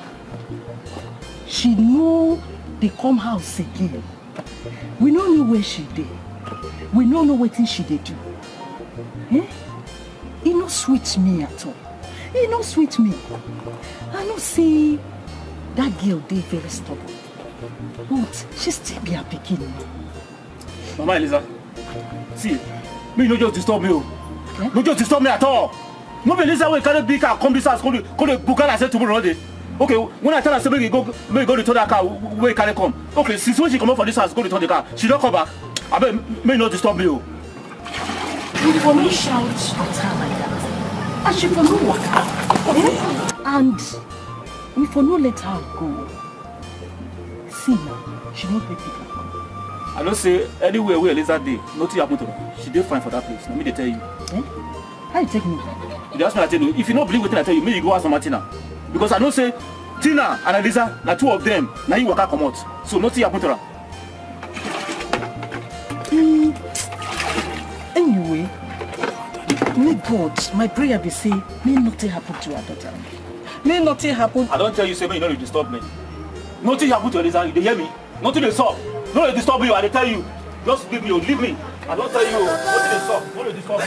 She know they come house again. We don't know where she did. We don't know what she did do. Eh? It no sweet me at all. It no sweet me. I know say that girl they very stubborn. But she still be a beginning. Mama Elisa, see, me no just disturb me. Eh? No just disturb me at all. No be Elisa will carry big car come this house, call the Google and say tomorrow day. Okay, when I tell her say make you go return that car, where can I come? Okay, since when she come out for this house, go return the car. She don't come back. I bet may not disturb me. You for me shout at her like that. And she for no walk out. Okay? And we for no let her go. See now, she don't break it. I don't say anywhere where Elisa day, nothing happen to her. She did fine for that place. Let me tell you. Eh? How you take me? You ask me I tell you. If you don't believe what I tell you, maybe you go ask Martina. Because I don't say Tina and Elisa, now two of them, now you walk out come out. So nothing happen to her. Anyway, may God, my prayer be say, may nothing happen to her daughter. May nothing happen. I don't tell you, say, you know you disturb me. Nothing happen to Elisa, you hear me? Nothing they stop. No, they disturb you, I tell you. Just leave me, leave me. I don't tell you, nothing they stop. No, they disturb me.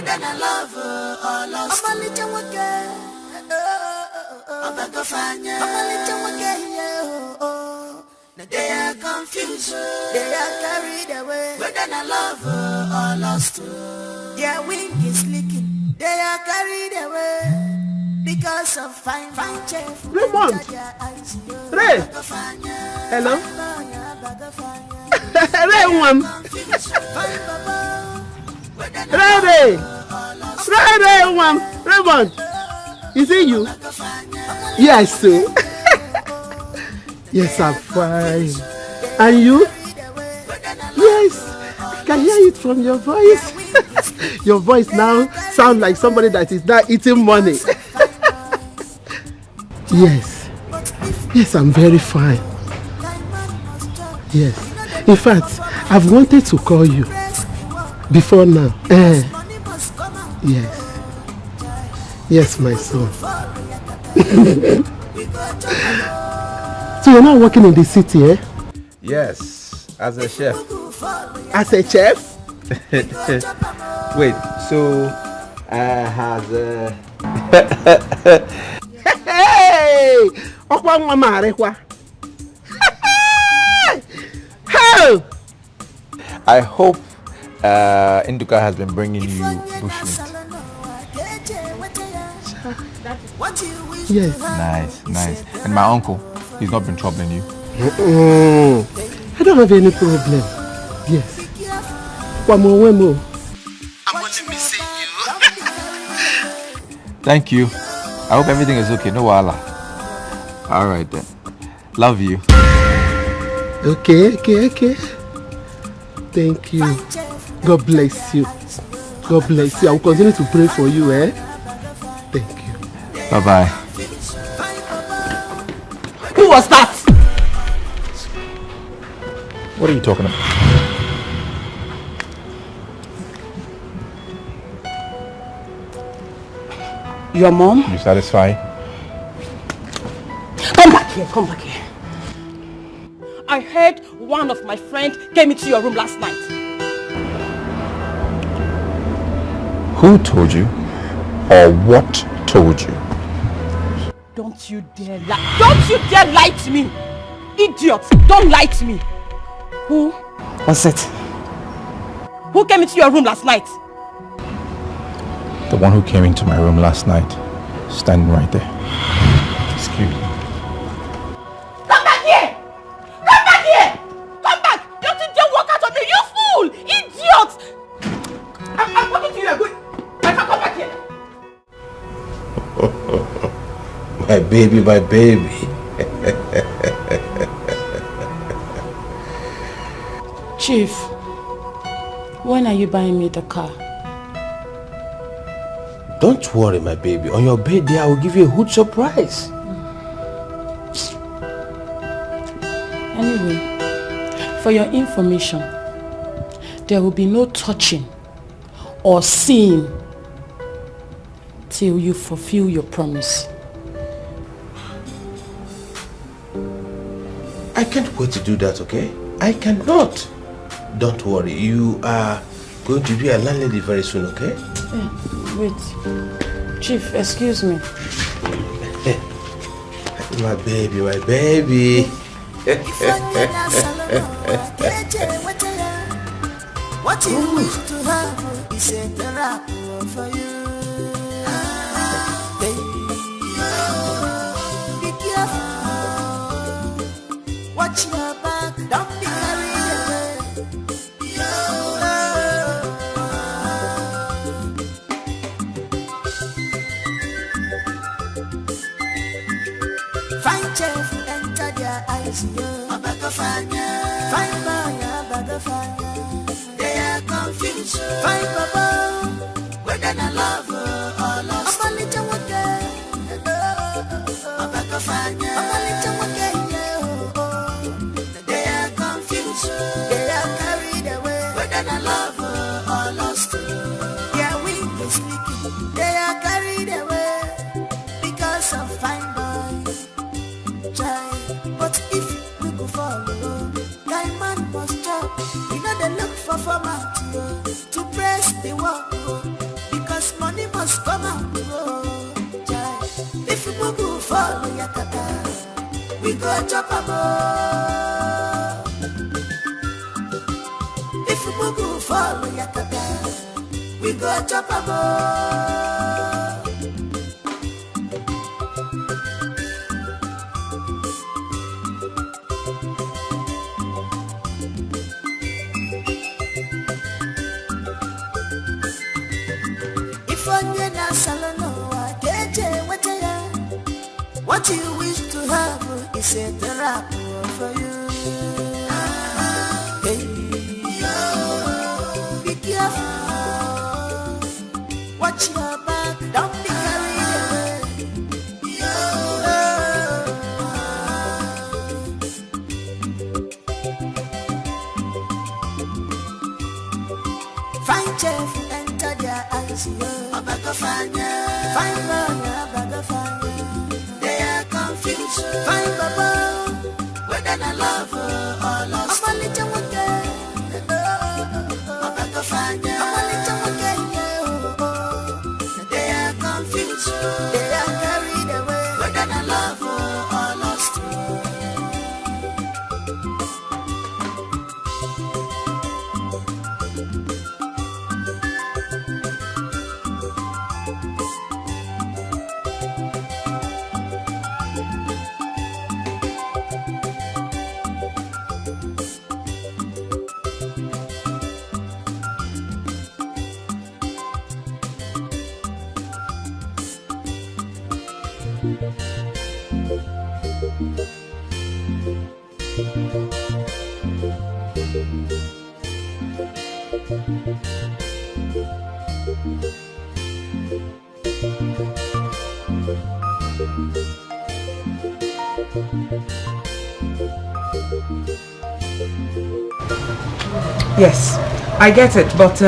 They are confused, they are carried away. Whether I love her or lost her, their wing is leaking. They are carried away because of fine chef. Raymond! Ray! Hello? Raymond! Raymond! Is it you? Yes, sir. Yes, I'm fine. And you? Yes, I can hear it from your voice. Your voice now sounds like somebody that is now eating money. Yes. Yes, I'm very fine. Yes. In fact, I've wanted to call you before now. Yes. Yes, my son. So you're not working in the city, eh? Yes, as a chef. As a chef? Wait, so has Hey! Okwa mama rekwa. Hey! I hope Induka has been bringing you bushmeat. Yes. Nice. And my uncle, he's not been troubling you? I don't have any problem. Yes. One more. I'm only missing you. Thank you. I hope everything is okay. No wala. All right then. Love you. Okay. Thank you. God bless you. God bless you. I will continue to pray for you, eh? Thank you. Bye-bye. Who was that? What are you talking about? Your mom? You satisfied? Come back here. I heard one of my friends came into your room last night. Who told you? Or what told you? Don't you dare lie to me! Idiot! Don't lie to me! Who was it? Who came into your room last night? The one who came into my room last night, standing right there. Excuse me. Come back here! Come back! Don't you dare walk out on me, you fool! Idiot! I'm talking to you, good. Come back here! My baby. Chief, when are you buying me the car? Don't worry, my baby. On your birthday, I will give you a huge surprise. Anyway, for your information, there will be no touching or seeing till you fulfill your promise. I can't wait to do that, okay? I cannot. Don't worry. You are going to be a landlady very soon, okay? Wait. Chief, excuse me. My baby. What you wish to have is a therapy for you. Be careful. Watch your back. Don't be carried away. Find chef, enter their eyes. Find they are confused. Find Baba, whether I love or lost. I'm a little again. They are confused. They are carried away. Whether I love or lost. Their wings is leaking. They are carried away because of fine boys. But if we go follow, guy man must chop. You know they look for format to press the work because money must come out. If we go follow Yakata, we go chop a more. If we go follow Yakata, we go chop a more. What you wish to have is a therapy for you. Be careful. Watch your back. Don't be carried away. Find chef, enter their eyes. Find confused. Find Baba, whether I love or lost. I'm a little again. They are confused. They are carried away. Whether I love or lost. Yes, I get it, but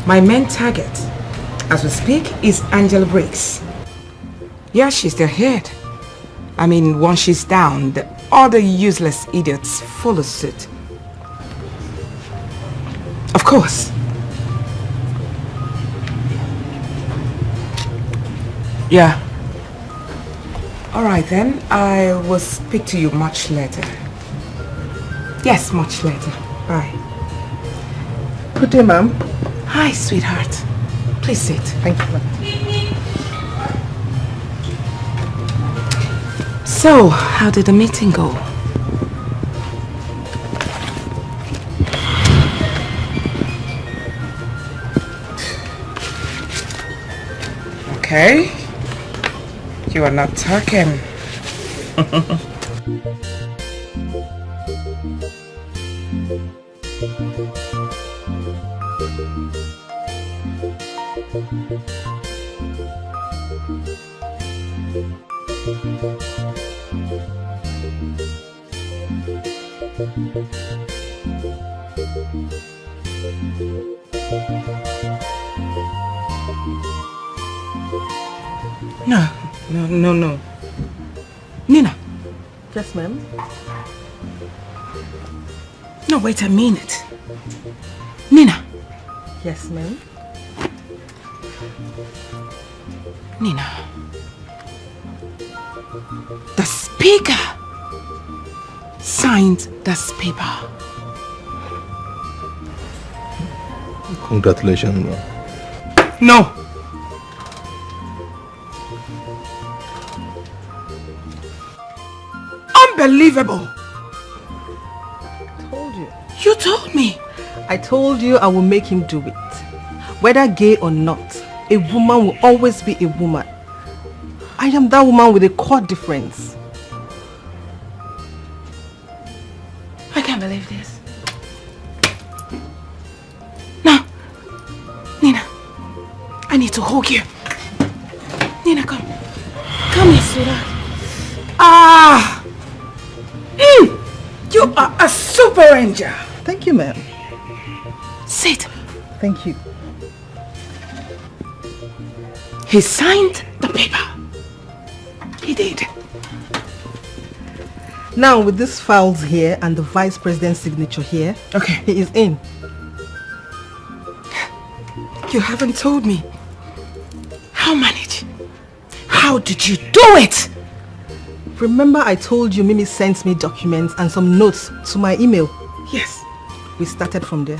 my main target, as we speak, is Angela Briggs. Yeah, she's the head. I mean, once she's down, the other useless idiots follow suit. Of course. Yeah. All right then, I will speak to you much later. Yes, much later. Bye. Good day, ma'am. Hi, sweetheart. Please sit. Thank you, ma'am. So, how did the meeting go? Okay. You are not talking. No. Nina. Yes, ma'am. No, wait a minute. Nina. Yes, ma'am. Nina. The speaker signed this paper. Congratulations, ma'am. No. Unbelievable. Told you. You told me. I told you I will make him do it. Whether gay or not, a woman will always be a woman. I am that woman with a core difference. I can't believe this. Now, Nina, I need to hug you. Nina, come. Come here, sweetheart. Ah! You are a super angel. Thank you, ma'am. Sit. Thank you. He signed the paper. He did. Now, with these files here and the vice president's signature here, okay, he is in. You haven't told me. How manage? How did you do it? Remember I told you Mimi sent me documents and some notes to my email? Yes. We started from there.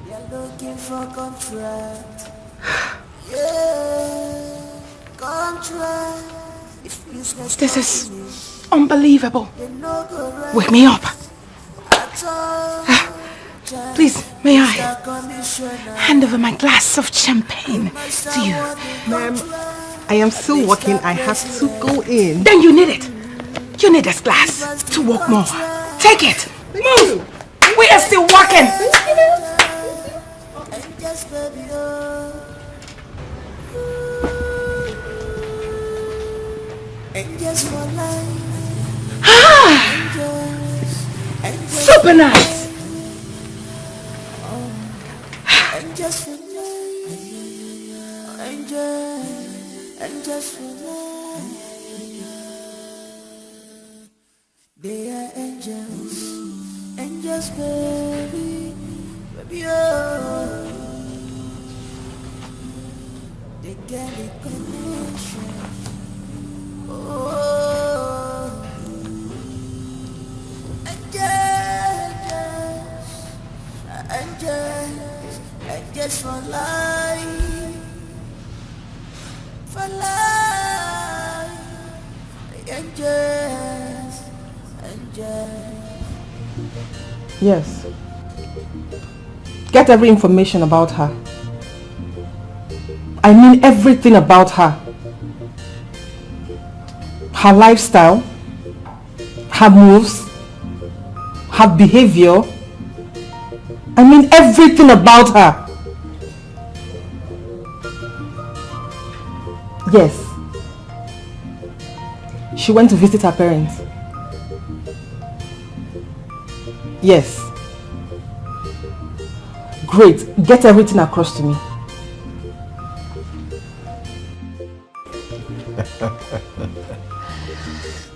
You're looking for contract. Yeah, contract. This is unbelievable. Wake me up. Please, may I hand over my glass of champagne to you? Ma'am, I am still working. I have to go in. Then you need it. You need this glass to work more. Take it. Move. We are still working. Ah! Super nice. They are angels, angels, baby, baby, oh. They get a connection, oh. Angels, angels, angels for life, for life, angels. Yes. Get every information about her. I mean everything about her. Her lifestyle, her moves, her behavior, I mean everything about her. Yes. She went to visit her parents. Yes. Great. Get everything across to me.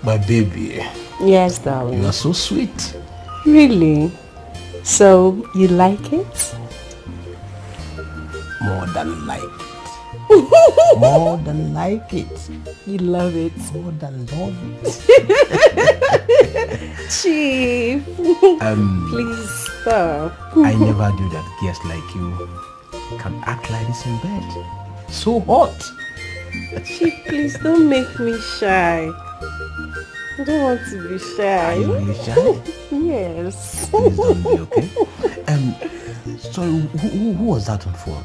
My baby. Yes, darling. You are so sweet. Really? So, you like it? More than like it. More than like it. You love it. More than love it. Chief. Please stop. I never knew that guests like you can act like this in bed. So hot. Chief, please don't make me shy. I don't want to be shy. Are you really shy? Yes. Please don't be, okay? Sorry, who was that on phone?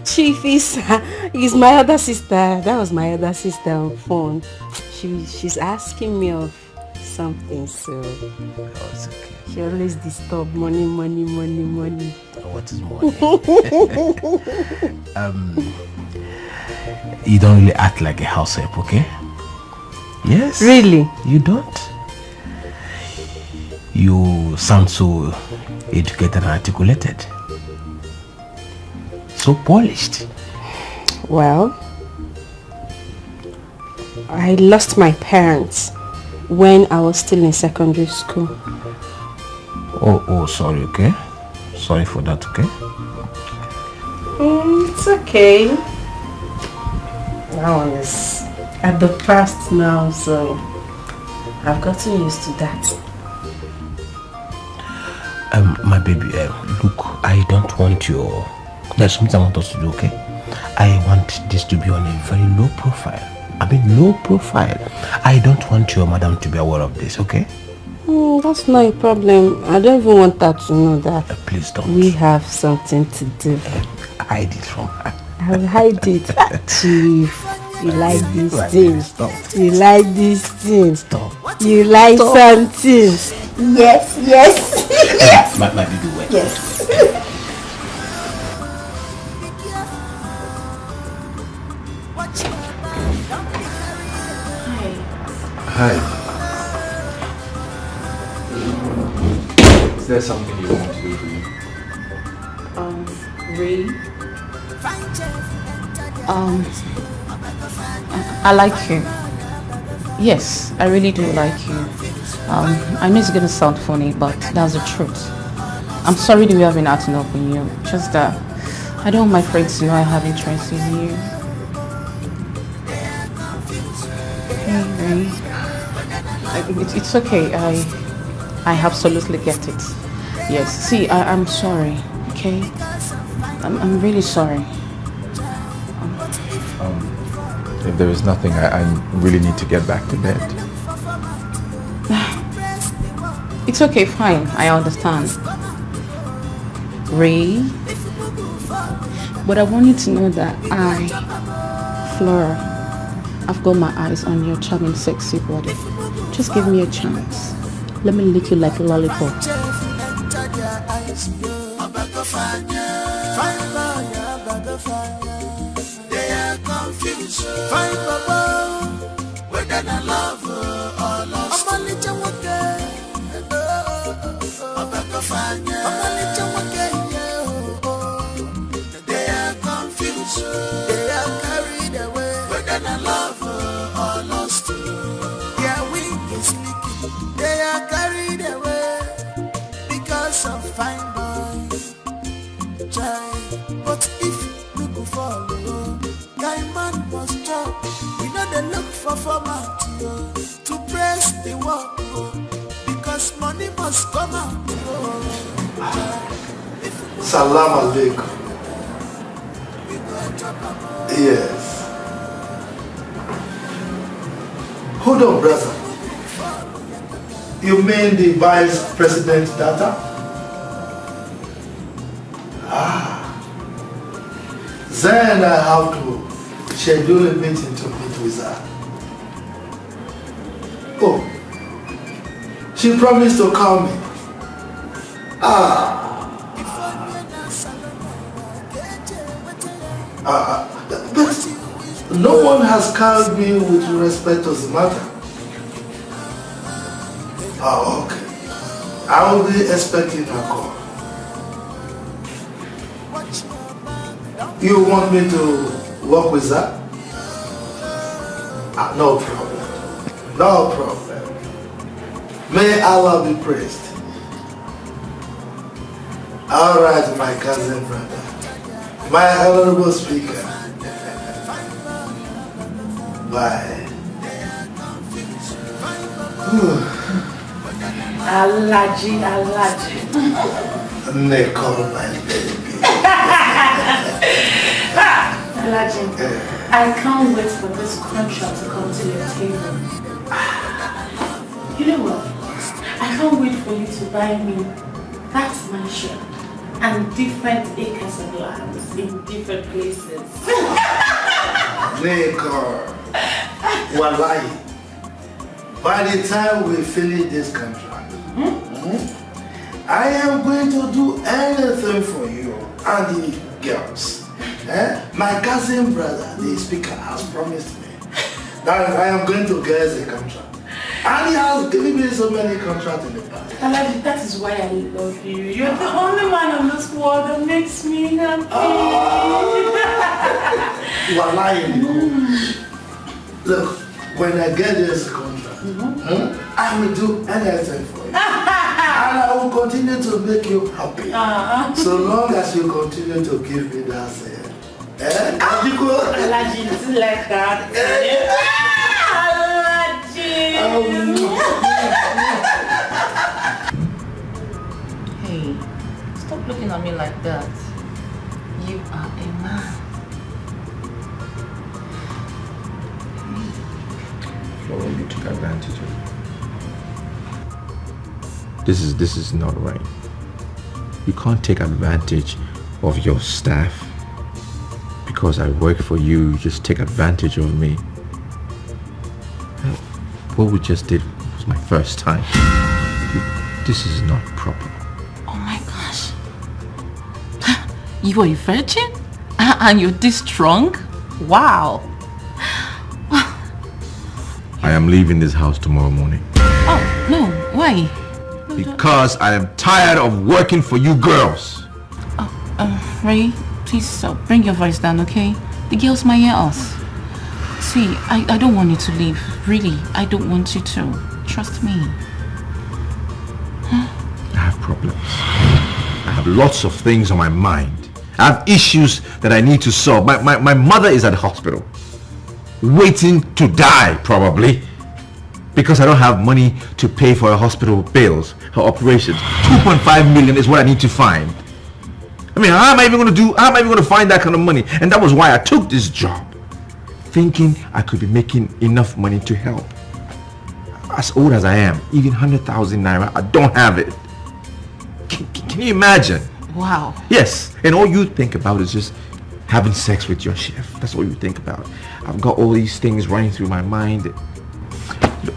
Chief is my other sister. That was my other sister on phone. She's asking me of something, so oh, it's okay. She always disturb money. What is money? You don't really act like a house help, okay? Yes. Really? You don't? You sound so educated and articulated. So polished. Well, I lost my parents when I was still in secondary school. Oh, sorry, okay? Sorry for that, okay? It's okay. That one is at the past now, so I've gotten used to that. My baby, look, I don't want your... There's something I want us to do, okay? I want this to be on a very low profile. I mean low profile. I don't want your madam to be aware of this, okay? That's not a problem. I don't even want her to know that. Please don't. We have something to do. Hide it from her. I'll hide it. Chief, you like these things. You like these things. You like something. Yes. Yes. My baby, wait. Yes. Hi. Is there something you want to do for me? Ray. I like you. Yes, I really do like you. I know it's gonna sound funny, but that's the truth. I'm sorry that we have been acting up on you. Just that I don't want my friends to know I have interest in you. Hey, Ray. It's okay. I absolutely get it. Yes. See, I'm sorry. Okay. I'm really sorry. If there is nothing, I really need to get back to bed. It's okay, fine. I understand. Ray. But I want you to know that Flora, I've got my eyes on your charming, sexy body. Just give me a chance. Let me lick you like a lollipop. They are confused. Find Baba, whether I love or lost. I'm a little okay. They are confused. They are carried away. Whether I love or lost. Their wing is leaking. They are carried away because of fine boys. But if you go follow, guy man must chop. We know they look for format to press the work because money must come out. Salam alaikum. Yes. Hold on, brother. You mean the vice president data? Then I have to schedule a meeting to meet with her. Oh, she promised to call me. But no one has called me with respect to the matter. Oh, okay. I will be expecting a call. You want me to work with that? No problem. No problem. May Allah be praised. All right, my cousin brother. My honorable speaker. Bye. Alaji. Nicole, my baby. Alaji, I can't wait for this contract to come to your table. You know what? I can't wait for you to buy me that mansion and different acres of land in different places. Nicole, wallahi, by the time we finish this contract, I am going to do anything for you and the girls. My cousin brother, the speaker, has promised me that I am going to get a contract. And he has given me so many contracts in the past. Alaji, that is why I love you. You're the only man on this world that makes me happy. You are lying, Look, when I get this contract, I will do anything for you. And I will continue to make you happy. So long as you continue to give me that Alaji, it's like that. Hey, stop looking at me like that. You are a man. Flora, you took advantage of me. This is not right. You can't take advantage of your staff because I work for you. You just take advantage of me. What we just did was my first time. This is not proper. Oh my gosh. You are a virgin? And you're this strong? Wow. I am leaving this house tomorrow morning. Oh, no. Why? Because I am tired of working for you girls. Ray, please bring your voice down, okay? The girls might hear us. See, I don't want you to leave. Really, I don't want you to. Trust me. I have problems. I have lots of things on my mind. I have issues that I need to solve. My mother is at the hospital. Waiting to die, probably. Because I don't have money to pay for her hospital bills, her operations. 2.5 million is what I need to find. I mean, how am I even going to find that kind of money? And that was why I took this job. Thinking I could be making enough money to help. As old as I am, even 100,000 naira, I don't have it. Can you imagine? Wow. Yes, and all you think about is just having sex with your chef. That's all you think about. I've got all these things running through my mind. Look,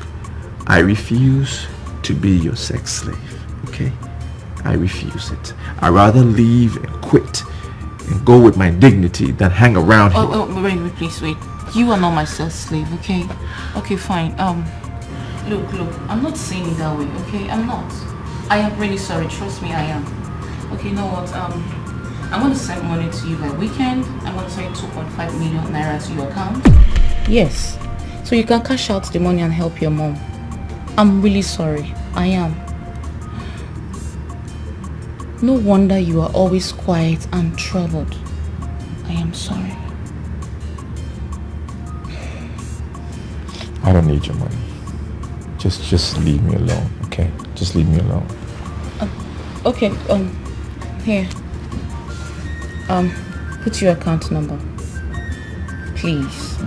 I refuse to be your sex slave, okay? I refuse it. I'd rather leave and quit and go with my dignity than hang around here. Oh, wait, please, wait. You are not my sex slave, okay? Okay, fine. Look, I'm not saying it that way, okay? I'm not. I am really sorry. Trust me, I am. Okay, you know what? I'm going to send money to you by weekend. I'm going to send 2.5 million naira to your account. Yes. So you can cash out the money and help your mom. I'm really sorry. I am. No wonder you are always quiet and troubled. I am sorry. I don't need your money. Just leave me alone, okay? Just leave me alone. Okay, here. Put your account number. Please.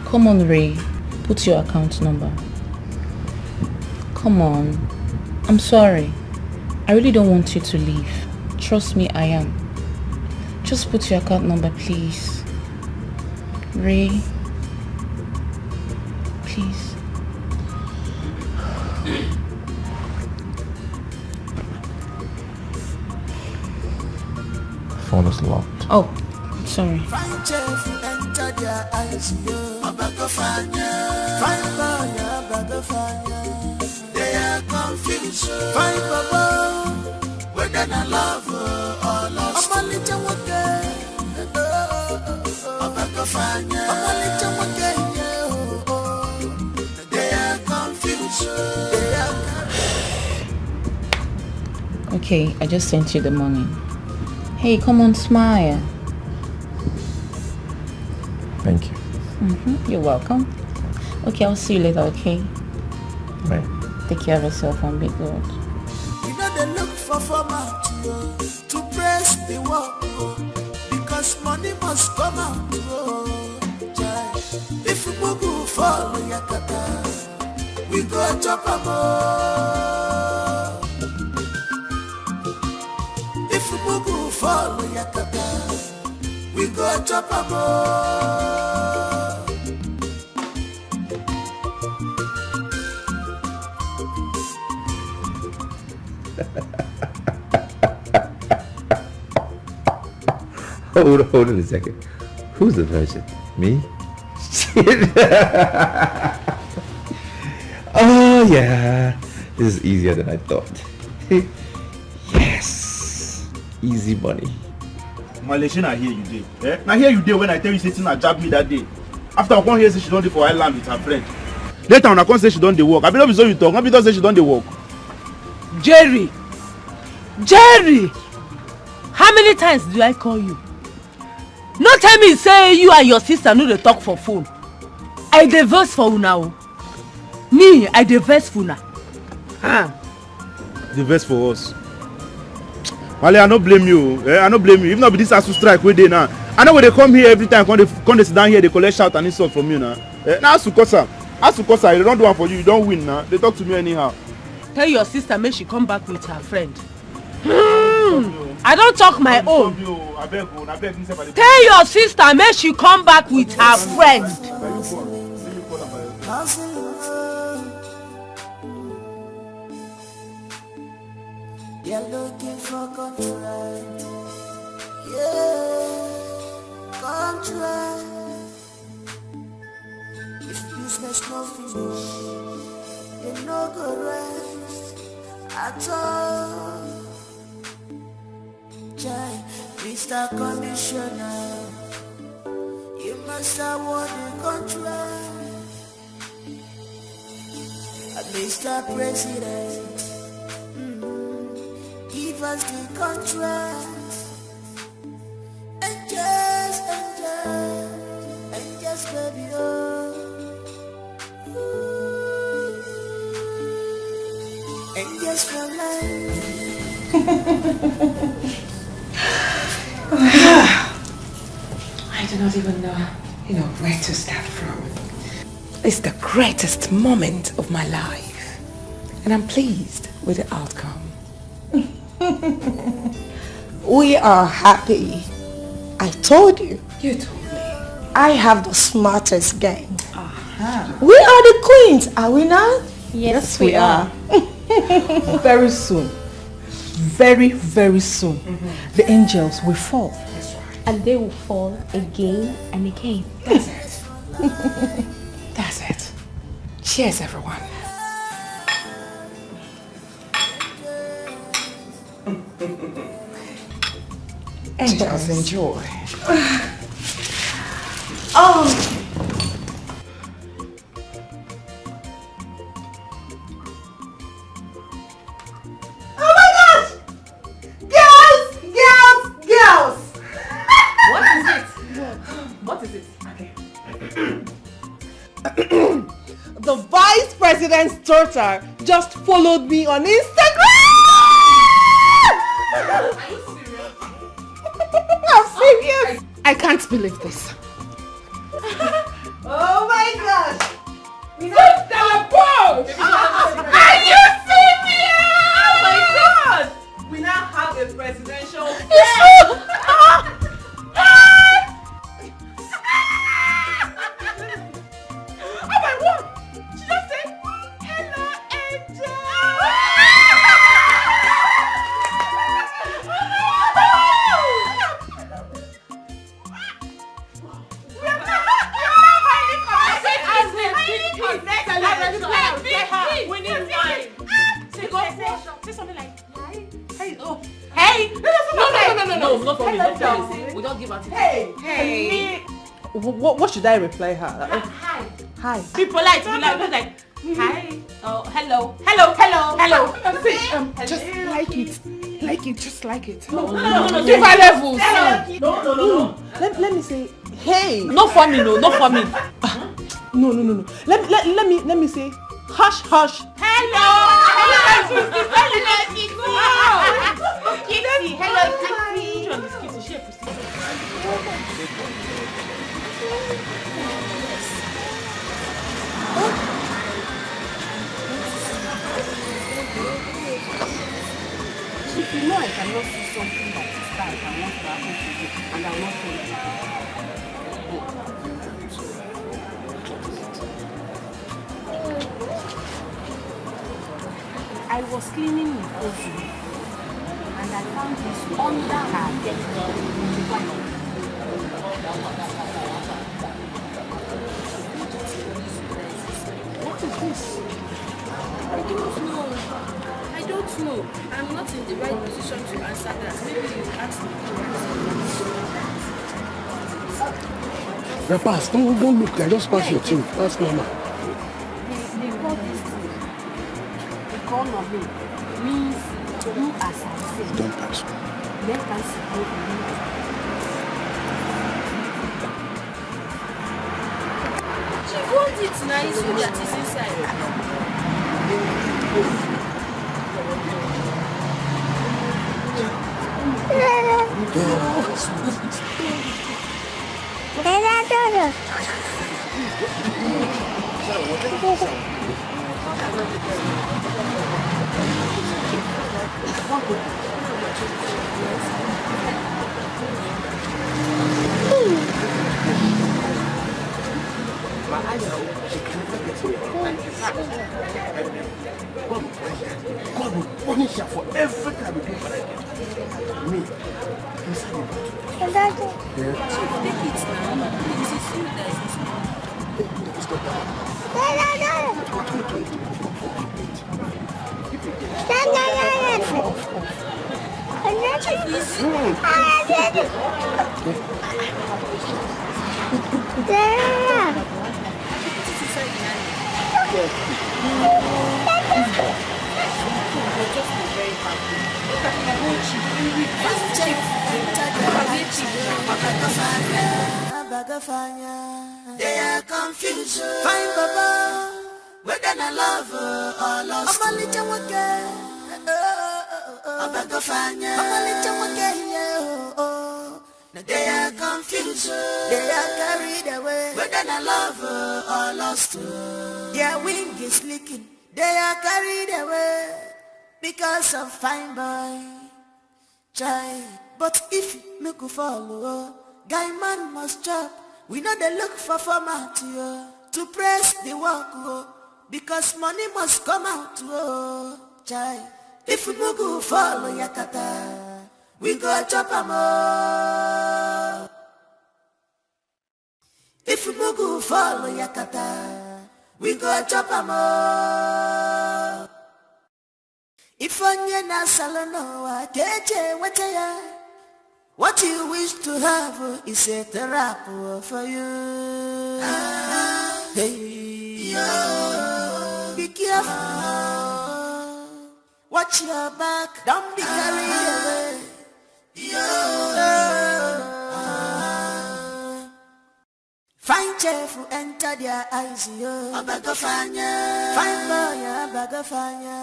Come on, Ray. Put your account number. Come on. I'm sorry. I really don't want you to leave. Trust me, I am. Just put your account number, please. Ray. Please. phone is locked. Oh, sorry. They are confused. Find Baba, whether I love or lost. I'm a little they are confused. Okay, I just sent you the money. Hey, come on, smile. Thank you. You're welcome. Okay, I'll see you later, okay? Right. Take care of yourself and be good. You know they look for format to press the work because money must come out. If you go follow Yakata, we go chop a more. If you go follow Yakata, we go chop a more. Hold on a second. Who's the virgin? Me? Oh yeah. This is easier than I thought. Yes. Easy money. Malaysian, I hear you day. Eh? Now hear you day when I tell you sitting and jab me that day. After I come here say she don't dey for island with her friend. Later on I come say she don't dey work. I be not be so you talk. I be don't say she don't dey work. Jerry! How many times do I call you? No tell me say you and your sister no dey talk for phone. I dey vex for una. Me, I dey vex for una. The best for us. Male, I no blame you. I no blame you. If not be this ASU strike wey dey now. I know when they come here every time, come they sit down here, they collect shout and insult from you now. Now ASU Kosa, they don't do one for you, you don't win now. They talk to me anyhow. Tell your sister make she come back with her friend. I don't talk my own. Tell your sister make she come back with her friend. You're looking for contract. Yeah, contract. If business no finish, you no go rest at all. Jai, Mr. Commissioner, you must award the contract. Mr. President, give us the contract. And just baby, oh. And just for life. I do not even know, where to start from. It's the greatest moment of my life, and I'm pleased with the outcome. We are happy. I told you. You told me. I have the smartest gang. We are the queens, are we not? Yes, we are. Very soon. Very, very soon. The angels will fall. And they will fall again and again. That's it. That's it. Cheers, everyone. Angels, enjoy. Oh. The vice president's daughter just followed me on Instagram! Are you serious? I'm serious! I can't believe this. Oh my gosh! What's the boat? Are you serious? Oh my god! We now have a presidential Oh my word! She just said, hello, angel! Hey! No, not for me, not for me. We don't give attitude. Hey! What should I reply her? Hi. Hi. Be polite, like, hi. Oh, hello. Just like it. Like it, just like it. No. Give her levels. No. Let me say, hey. Not for me, no, not for me. No. Let me say, hush. Hello, Kitty. Hello, If you know I cannot see something that is bad and wants to happen to you, and I want to I was cleaning in Okoli and I found this under her desk. What is this? I don't know. I'm not in the right position to answer that. Maybe you ask me. Pass, don't look there. Just pass your thing. Pass mama. They call this thing. The call of me means do as I say. Don't pass. Let us go in. She wants it nice so that is inside. God will punish her for every time you do what I did. Me. Take it now. It is you that is They are confused. Find Baba, whether I love her or lost. I'm a little okay. They are confused. They are carried away. Whether I love her or lost. Their wing is leaking. They are carried away because of fine boy. Try, but if me could follow, guy man must chop. We know they look for format to press the work because money must come out. Try, if we go follow Yakata, we go chop a more. If we go follow Yakata, we go chop a more. If onye na salono keje wataya, what you wish to have is a therapy for you. Hey, yo, be careful. Watch your back, don't be carried away. Fine chef who enter their eyes, yo. Fine boy, bagafanya.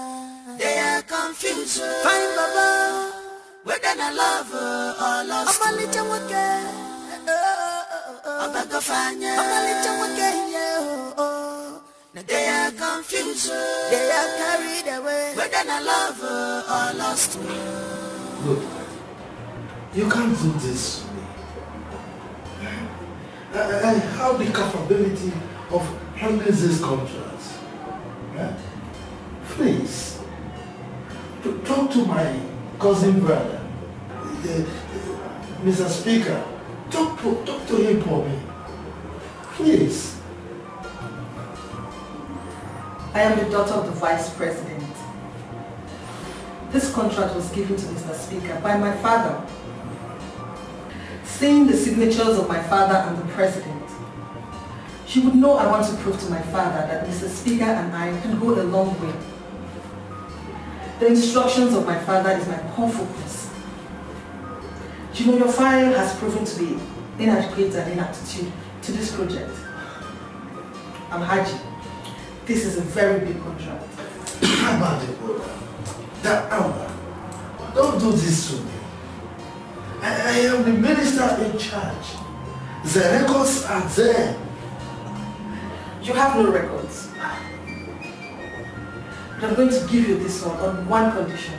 They are confused. Fine baba, whether I love or lost. I'm a little okay. Bagafanya. I'm a little okay, yo. They are confused. They are carried away. Whether I love or lost. Look, you can't do this. I have the capability of handling this contract. Please, talk to my cousin brother, Mr. Speaker. Talk to him for me. Please. I am the daughter of the Vice President. This contract was given to Mr. Speaker by my father. Seeing the signatures of my father and the president, she would know I want to prove to my father that Mr. Speaker and I can go a long way. The instructions of my father is my core focus. You know, your file has proven to be inadequate and inaptitude to this project. Haji, this is a very big contract. Don't do this to me. I am the minister in charge. The records are there. You have no records. But I'm going to give you this one on one condition.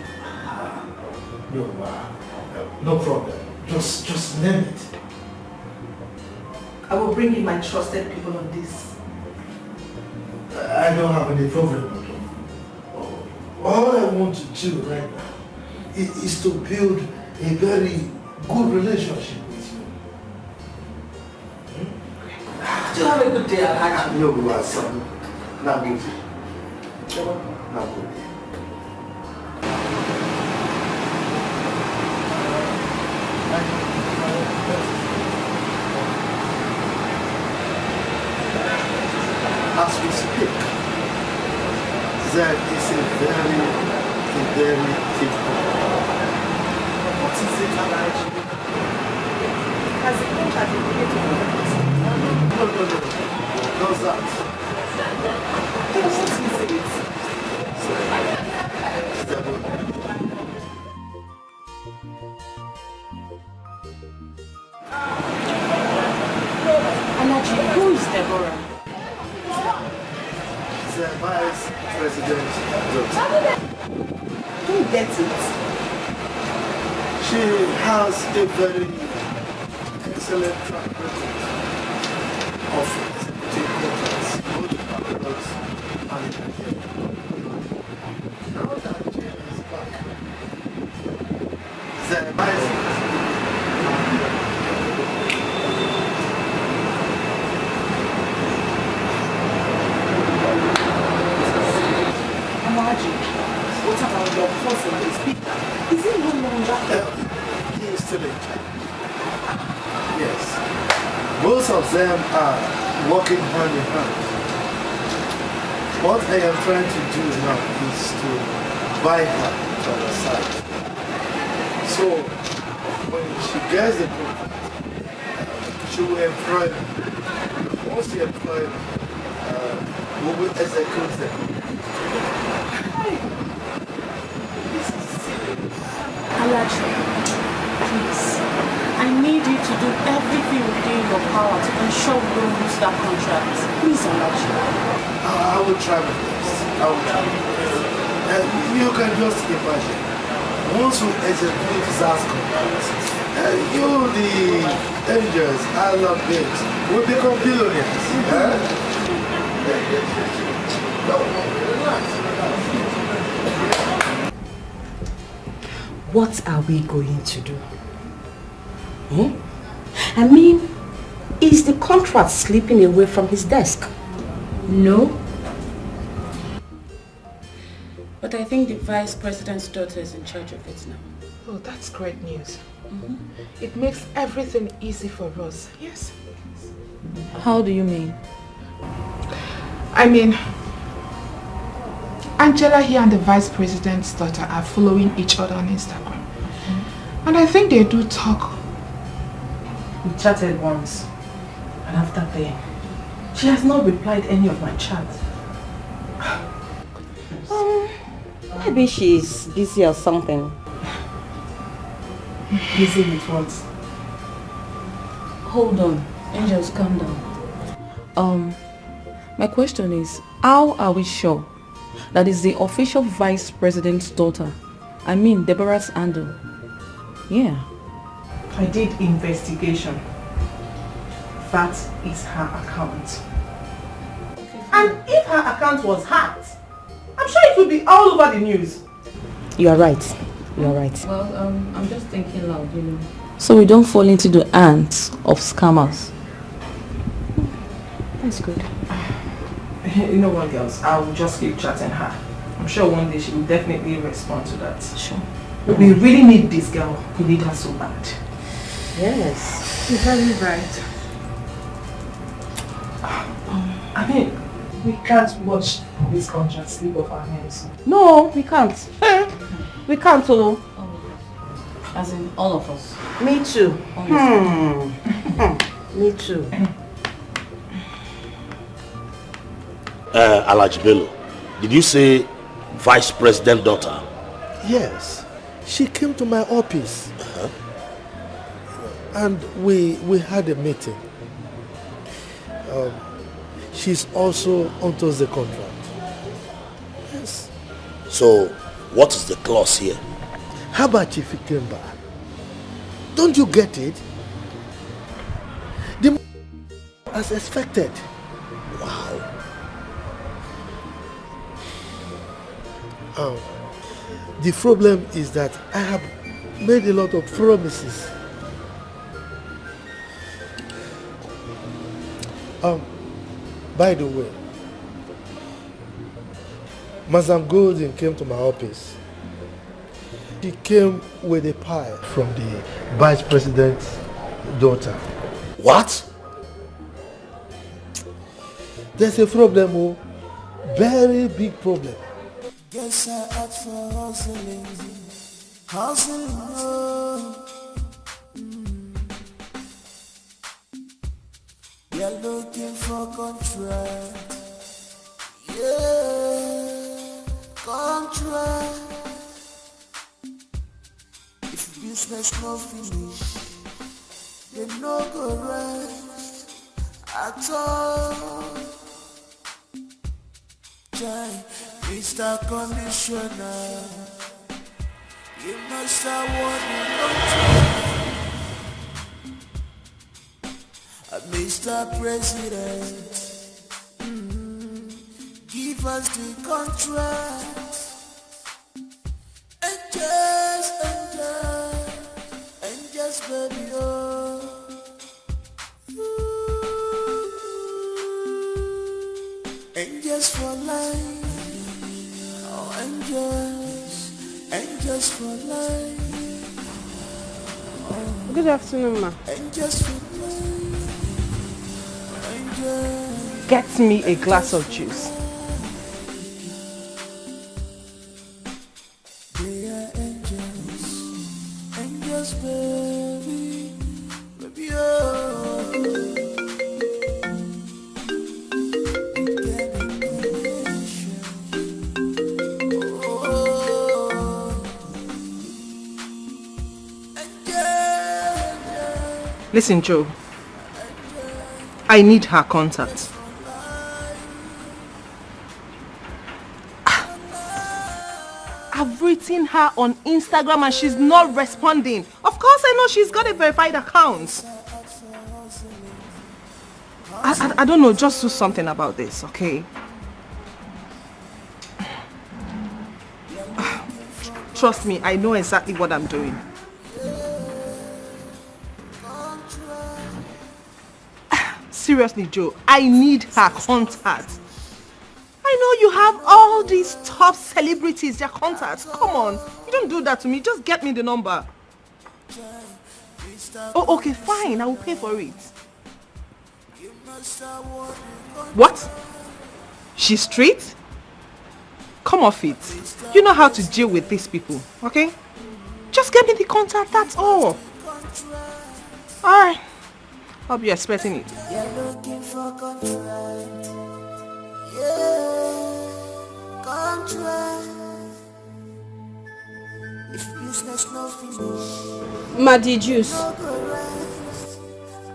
No problem. Just name it. I will bring in my trusted people on this. I don't have any problem at all. All I want to do right now is to build a very good relationship with you. Do you have a good day, Alhaji? No, son. Not good. Not good. As we speak, there is a very thick problem. What is it, Alhaji? Has the contract been given to me? No. How's that? Then what is it? Alhaji, who is Deborah? The vice president. Don't get it. She has a very excellent track record of executive contracts, both across and in Nigeria. Now that Jane is back, the vice what about your cousin, the speaker? Is he no longer here? He is still in charge. Yes. Both of them are working hand in hand. What I am trying to do now is to buy her to our side. So when she gets the contract, she will employ me. Once she employs me, we will execute them. Alhaji, please, I need you to do everything within your power to ensure we don't lose that contract. Please, Alhaji. I will try my best. I will try my best. You can just imagine. Once we execute that contract, you, the angels, I love it, will become billionaires. What are we going to do? I mean, is the contract slipping away from his desk? No. But I think the vice president's daughter is in charge of it now. Oh, that's great news. It makes everything easy for us. Yes. How do you mean? I mean, Angela here and the vice president's daughter are following each other on Instagram. And I think they do talk. We chatted once, and after then, she has not replied any of my chats. Maybe she's busy or something. Busy with what? Hold on. Angels, calm down. My question is, how are we sure that is the official vice president's daughter? I mean, Deborah's handle. Yeah. I did investigation. That is her account. And if her account was hacked, I'm sure it would be all over the news. You are right. You are right. Well, I'm just thinking loud, you know. So we don't fall into the hands of scammers. That's good. You know what, girls? I will just keep chatting her. I'm sure one day she will definitely respond to that. Sure. We really need this girl. We need her so bad. Yes. You're very right. I mean, we can't watch this contract slip off our hands. No, we can't. We can't, oh. As in all of us. Me too. Me too. Alhaji Bello, did you say Vice President daughter? Yes, she came to my office and we had a meeting. She's also onto the contract. Yes. So, what is the clause here? How about Chief Ikemba? Don't you get it? The as expected. Wow. The problem is that I have made a lot of promises. By the way, Madam Golden came to my office. She came with a pie from the Vice President's daughter. What? There's a problem, oh, very big problem. Guess I asked for hustling, oh. You're looking for contract, yeah, contract. If business no finish, they no go rest at all. Try, Mr. Conditioner, you must have won the contract. Mr. President, give us the contract. And just baby, oh. Angels for life, oh angels for life. Oh. Good afternoon, ma. Angels for life, angels. Get me a glass of juice. They are angels, angels baby, baby oh. Listen, Joe. I need her contact. I've written her on Instagram and she's not responding. Of course I know she's got a verified account. I don't know, just do something about this, okay? Trust me, I know exactly what I'm doing. Seriously, Joe, I need her contact. I know you have all these top celebrities, their contacts. Come on, you don't do that to me. Just get me the number. Oh, okay, fine. I will pay for it. What? She's straight? Come off it. You know how to deal with these people, okay? Just get me the contact, that's all. Alright. I'll be expecting it. You're looking for contract, yeah, contract. If business no finish, Muddy juice. no go rest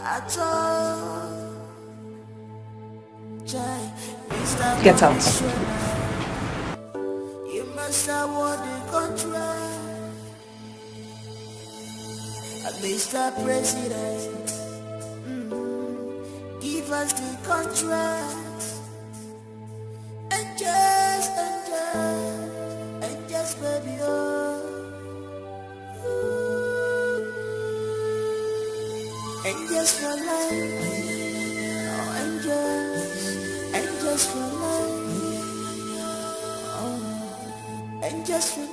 at all. Get out. You must have won the contract. Mr. President, give us the contract. And just baby, oh. Angels for life, oh angels for life, oh. Angels will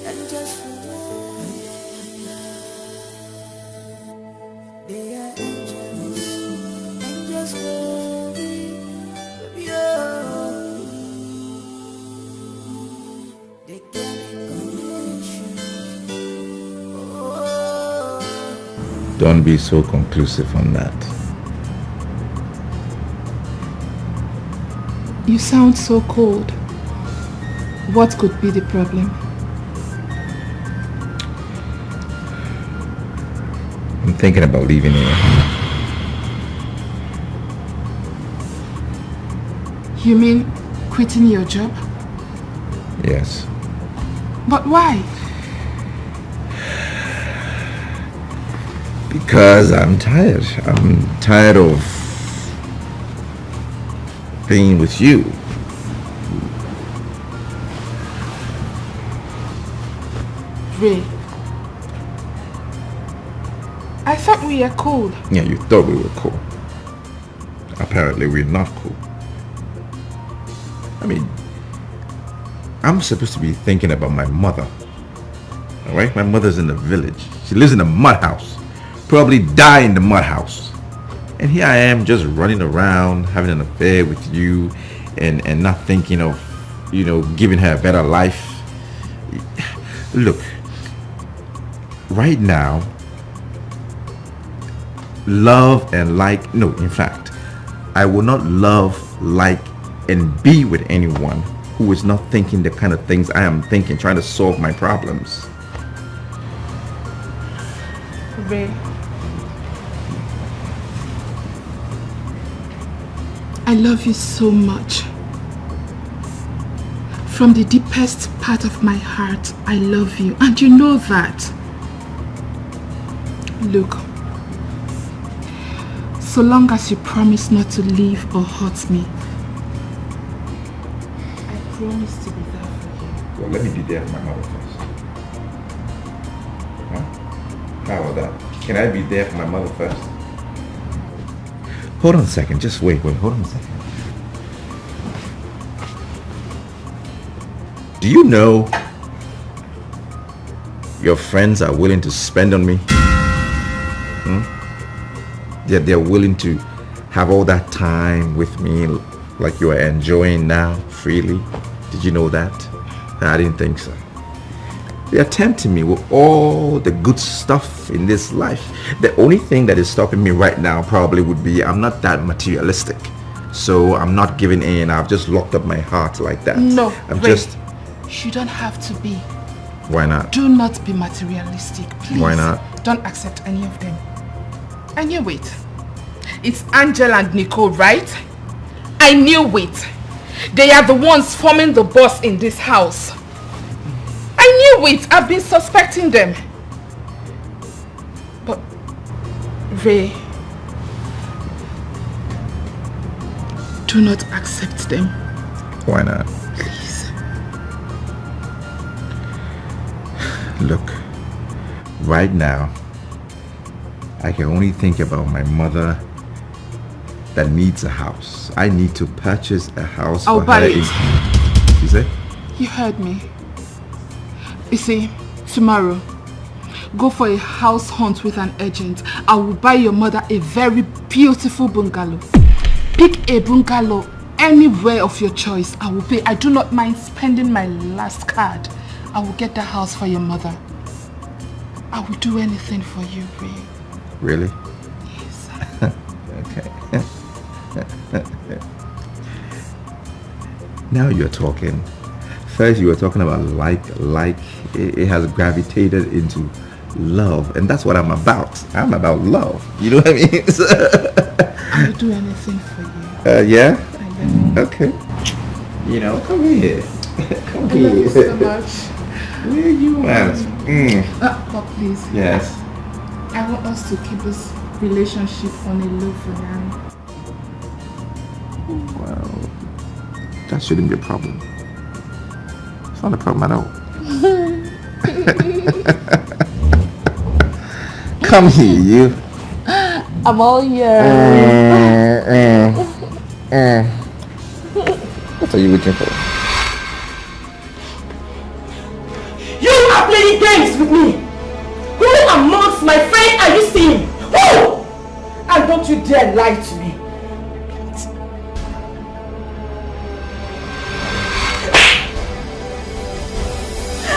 angels will they are angels. Angels will be they can connection. Don't be so conclusive on that. You sound so cold. What could be the problem? I'm thinking about leaving here. You mean quitting your job? Yes. But why? Because I'm tired. I'm tired of being with you. Ray, I thought we were cool. Yeah, you thought we were cool. Apparently we're not cool. I mean, I'm supposed to be thinking about my mother. Alright? My mother's in the village. She lives in a mud house. Probably die in the mud house. And here I am just running around, having an affair with you and not thinking of, you know, giving her a better life. Look, right now, love and like, no, in fact, I will not love, like, and be with anyone who is not thinking the kind of things I am thinking, trying to solve my problems. Ray, I love you so much. From the deepest part of my heart, I love you, and you know that. Look, so long as you promise not to leave or hurt me, I promise to be there for you. Well, let me be there for my mother first. Huh? How about that? Can I be there for my mother first? Hold on a second. Just wait. Hold on a second. Do you know your friends are willing to spend on me? They're willing to have all that time with me like you are enjoying now freely. Did you know that? I didn't think so. They are tempting me with all the good stuff in this life. The only thing that is stopping me right now probably would be I'm not that materialistic. So I'm not giving in. I've just locked up my heart like that. No, I'm wait. just... You don't have to be. Why not? Do not be materialistic, please. Why not? Don't accept any of them. I knew it. It's Angel and Nicole, right? I knew it. They are the ones forming the boss in this house. I knew it. I've been suspecting them. But, Ray, do not accept them. Why not? Please. Look, right now, I can only think about my mother that needs a house. I need to purchase a house I'll for buy her. it. You say? You heard me. You see, tomorrow, go for a house hunt with an agent. I will buy your mother a very beautiful bungalow. Pick a bungalow anywhere of your choice. I will pay. I do not mind spending my last card. I will get the house for your mother. I will do anything for you, Ray. Really? Yes. Okay. Now you're talking. First you were talking about like it has gravitated into love, and that's what I'm about. I'm about love. You know what I mean? I will do anything for you. Yeah? I love you. Okay. You know, come here. Come I here. love you so much. Where you at? But please. Yes. I want us to keep this relationship on a low for now. Well, that shouldn't be a problem. It's not a problem at all. Come here, you. I'm all yours. What are you waiting for? You are playing games with me! Who amongst my friends are you seeing? Who? And don't you dare lie to me!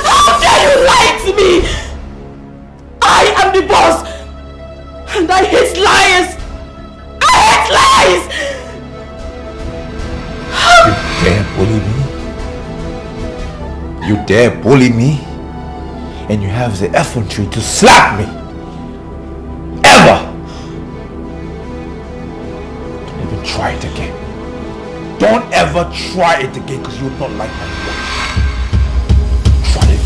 How dare you lie to me? I am the boss! And I hate liars! I hate lies! You dare bully me? You dare bully me? And you have the effrontery to slap me? Ever! Don't even try it again. Don't ever try it again because you will not like my voice. Try it.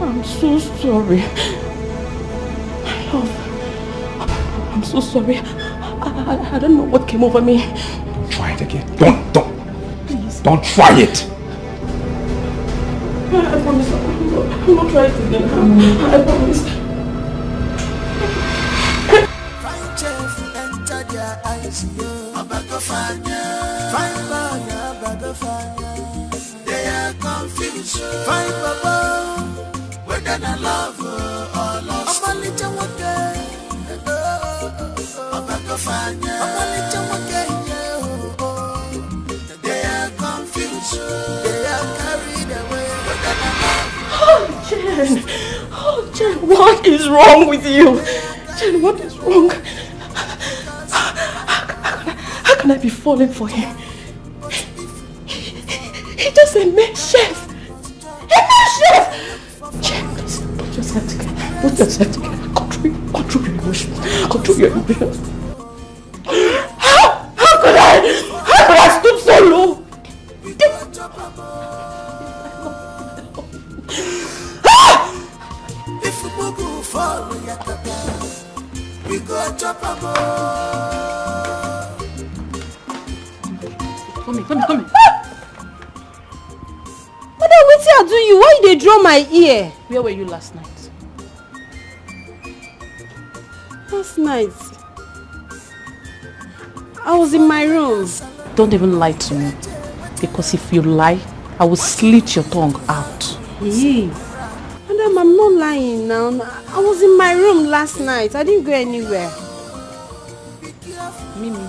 I'm so sorry. My love. I'm so sorry. I don't know what came over me. Don't try it again. Please. Don't try it. I promise I will not try it again. I promise. Enter their eyes, they are confused. Find Baba, whether they love or lost. I'm a little okay. They are confused. They are carried away. Oh, Jen. Oh, Jen, what is wrong with you? Jen, what is wrong? How can I be falling for him? He just a male chef. A male chef! Jen, please, put yourself together. Put yourself together. Control your emotions. Control your emotions. How could I stoop so low? If you fall, we go chop a Come here. Madam, wetin I do you? Why you dey draw my ear? Where were you last night? Last night? I was in my room. Don't even lie to me. Because if you lie, I will slit your tongue out. Hey. Madam, I'm not lying now. I was in my room last night. I didn't go anywhere. Mimi,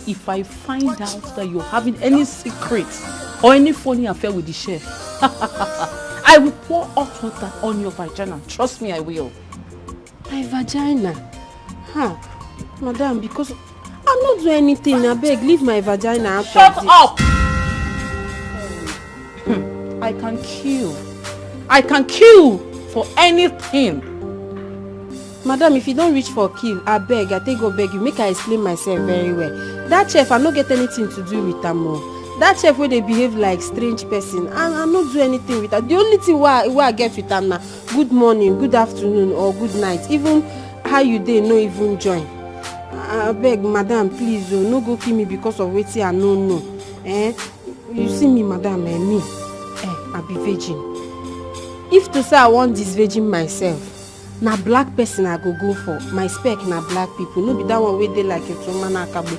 if I find out that you're having any secrets or any funny affair with the chef, I will pour hot water on your vagina. Trust me, I will. My vagina? Huh? Madam, because I'm not doing anything. I beg, leave my vagina out. Shut up! I can kill for anything. Madam, if you don't reach for kill, I beg, I take go beg you. Make I explain myself very well. That chef, I no get anything to do with am. That chef where they behave like strange person, I not do anything with her. The only thing where I get with am na good morning, good afternoon, or good night. Even how you dey no even join. I beg, madam, please, no go kill me because of wetin I no know. You see me, madam, me, I be virgin. If to say I want this virgin myself, na black person I go for. My spec na black people. No be that one wey dey like a Tomana Akabo.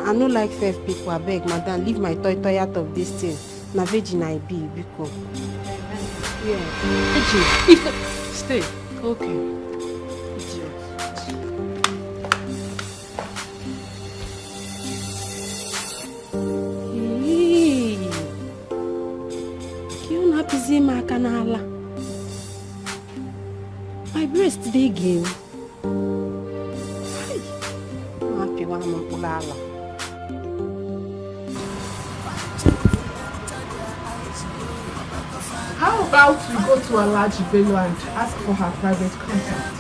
I no like fair people. I beg, madam, leave my toy out of this thing. Na virgin I be, because. Yeah. Virgin. Stay. Okay. My breast dey again. I'm happy when I'm Ulala. How about we go to Alaji Bello and ask for her private contact?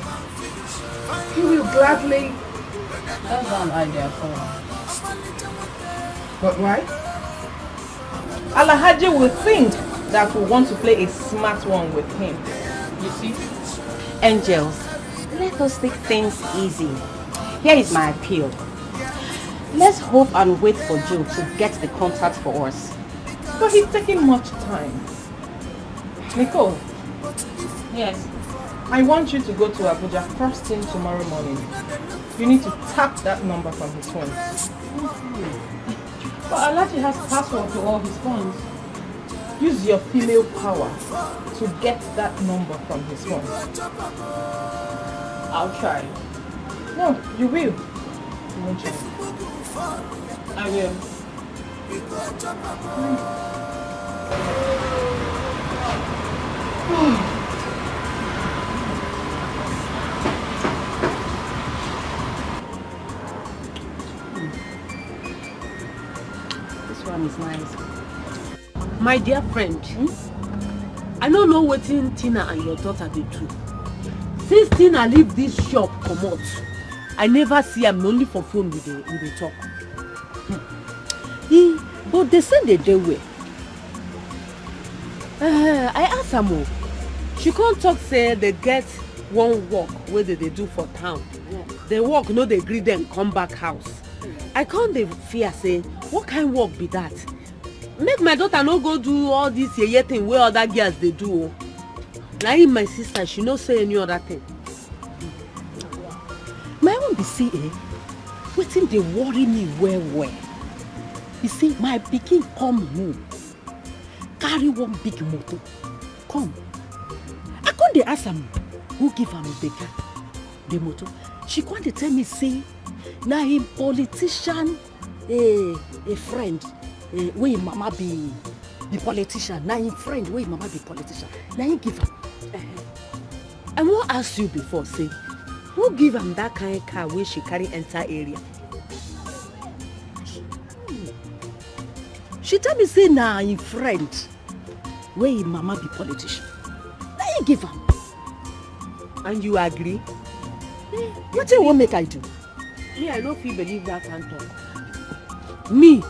He will gladly. That's an idea for her. But why? Alhaji will think that we want to play a smart one with him. You see? Angels, let us take things easy. Here is my appeal. Let's hope and wait for Joe to get the contact for us. But he's taking much time. Nicole. Yes. I want you to go to Abuja first thing tomorrow morning. You need to tap that number from his phone. But Alaji has password to all his phones. Use your female power to get that number from his phone. I'll try. No, you will. You won't try. I will. This one is nice. My dear friend, I don't know what Tina and your daughter they do. Since Tina leave this shop, come out, I never see am only for phone with the talk. But they say they do well. I asked her more. She can't talk say they get one work where they do for town. They work, no they agree them come back house. I can't they fear say, what kind of work be that? Make my daughter no go do all this thing where other girls they do. Like my sister, she no say any other thing. My own be see, wetin dey worry me well. You see, my pikin come home, carry one big motor, come. I come dey ask am who give am the motor. She come dey tell me say, na him politician, a friend, wey him mama be politician. Na him friend wey him mama be politician. Na him give am. I wan ask you before, say, who give am that kind of car where she carry enter area? She tell me say na him friend wey him mama be politician. Na him give am. And you agree? What you want make I do? Me, I no fit believe that kind talk. Me,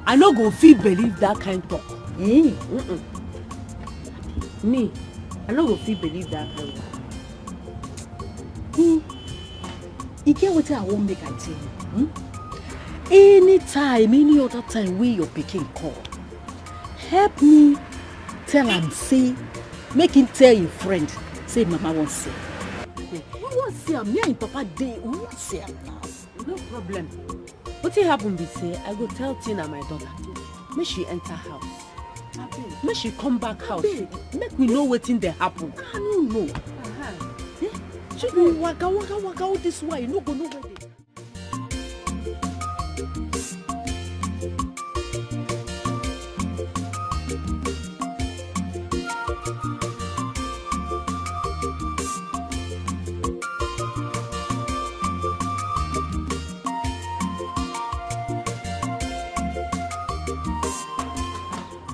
I no go fit believe that kind talk. Me, I no go fit believe that kind talk. You get what I want make I tell you. Anytime, any other time wey your pikin call, help me tell am say, make him tell your friend, say mama won't say. We won't see am. Me and Papa dey. We won't see am now. No problem. What happen be say, I go tell Tina my daughter, make she enter house. Make she come back house. Make we know wetin dey happen. I don't know. She go waka all this way. You no go know where they.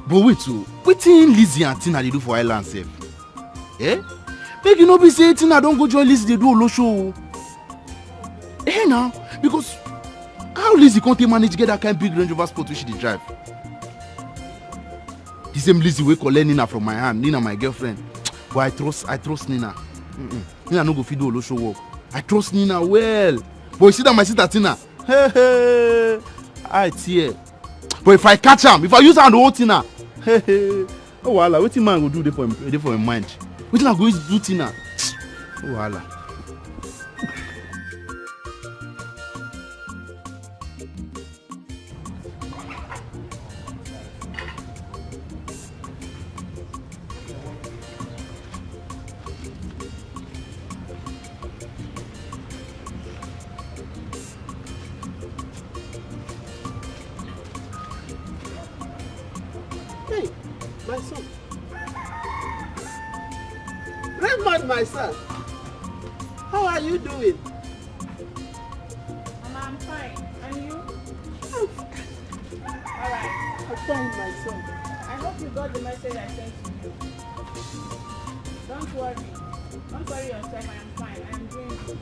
But wait, so wetin Lizzie and Tina dey do for island sef? Make you no be say Tina don go join Lizzie dey do olosho. Now, because how Lizzie can't manage get that kind big Range Rover Sport wey she dey drive? The same Lizzie wey collect Nina from my hand, Nina my girlfriend. But I trust Nina. Nina no go fit do olosho work. I trust Nina well. But you see that my sister Tina, I tear. But if I catch am, if I use am to hold Tina, oh wahala, wetin man go do dey for him mind? Wetin I go use do Tina? Oh wahala. Hey, my son. Raymond, my son. How are you doing? Mama, I'm fine. And you? Alright. I'm fine, my son. I hope you got the message I sent to you. Don't worry. Don't worry yourself. I am fine. I am doing good.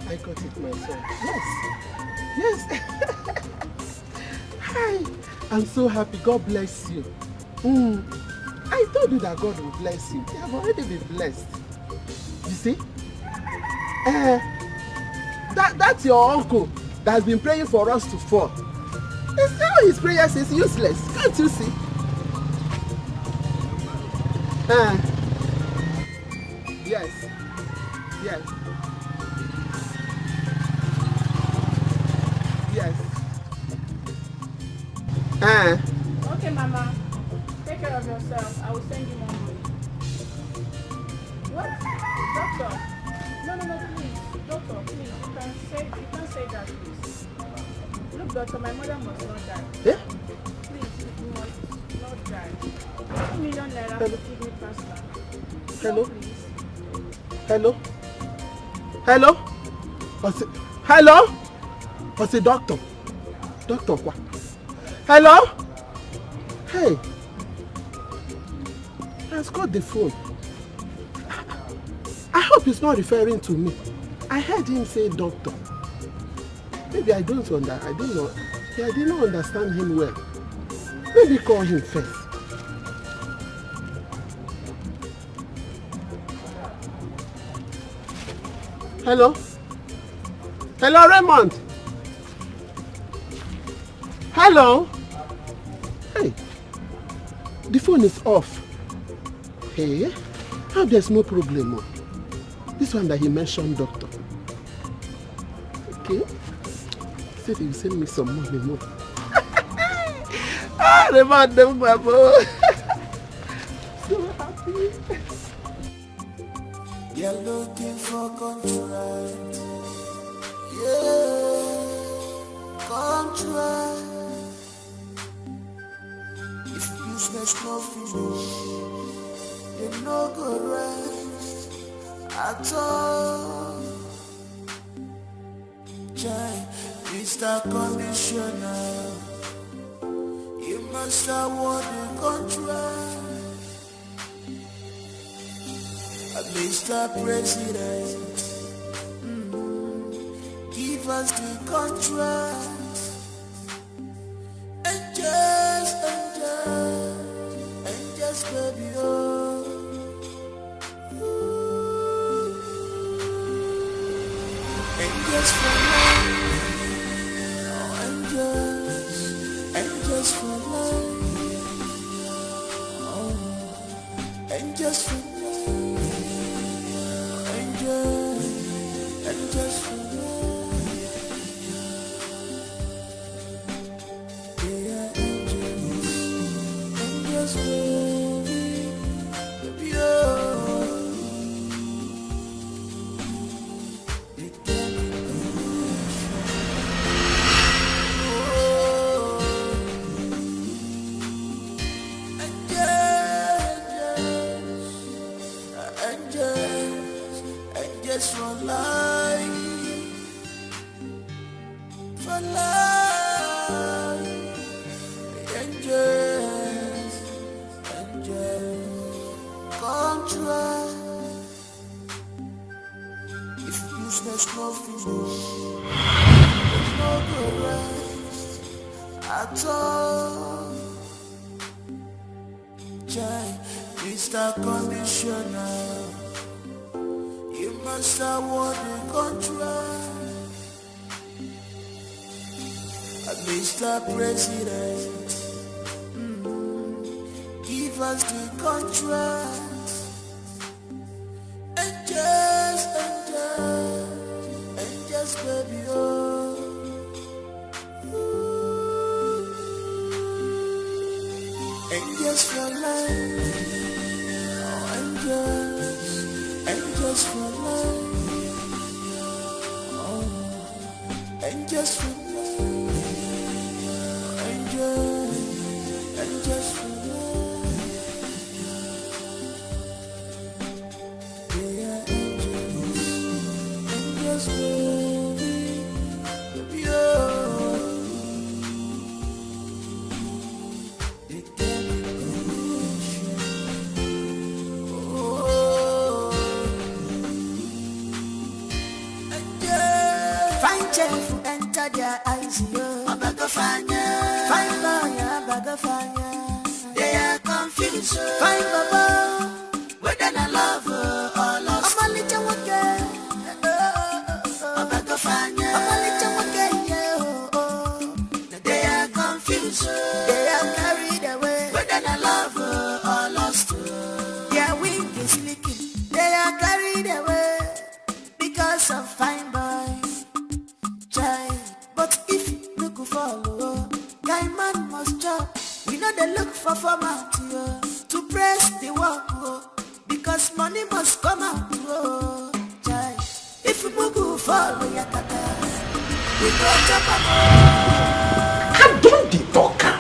I got it, my son. Yes. Hi. I'm so happy. God bless you. I told you that God will bless you. You have already been blessed. You see? That's your uncle that has been praying for us to fall. Still his prayers is useless. Can't you see? Yes. Okay, Mama. Take care of yourself. I will send you more money. What? Doctor? No, please. Doctor, please. You can't say that, please. Look, doctor, my mother must not die. Yeah? Please, you must not die. 1 million naira for kidney transplant. Hello? Please. Hello? Hello? Hello? What's the doctor? Doctor what? Hello? Hey. Let's got the phone. I hope he's not referring to me. I heard him say doctor. Maybe I didn't understand him well. Maybe call him first. Hello? Hello, Raymond? Hello? Hey, the phone is off. Hey, how there's no problem? This one that he mentioned, doctor. Okay. He said he will send me some money more. Raymond, my boy. So happy. You're looking for contract. Yeah, contract. If business no finish, you no go rest at all. Child, Mr. Commissioner, you must award the contract. Mr. President, give us the contract. And just, baby, oh. And just for life, oh, and just for life, oh, and just for life. And just for love, yeah, and just baby, oh, it can be and just for life, and just contract. If business no finish, there's no good rest at all. Child, Mr. Commissioner, you must award the contract. Mr. President, give us the contract. And just, baby, oh. And just for life, oh, and just for life, oh, and just for life. And just for love, yeah, and just baby, oh, it can be oh, and just find change to enter their eyes, yeah. Find boy, they are confused. Find Baba, whether I love her or lost. I'm a little okay. I'm a go find ya. I'm a little okay, yeah. They are confused. They are carried away. Whether I love her or lost. Their wing is leaking. They are carried away because of fine boy. Child, but if you look follow, guy man must judge. We know they look for format to press the work because money must come out. If you go follow your tata, we go chop up. I don't the talker.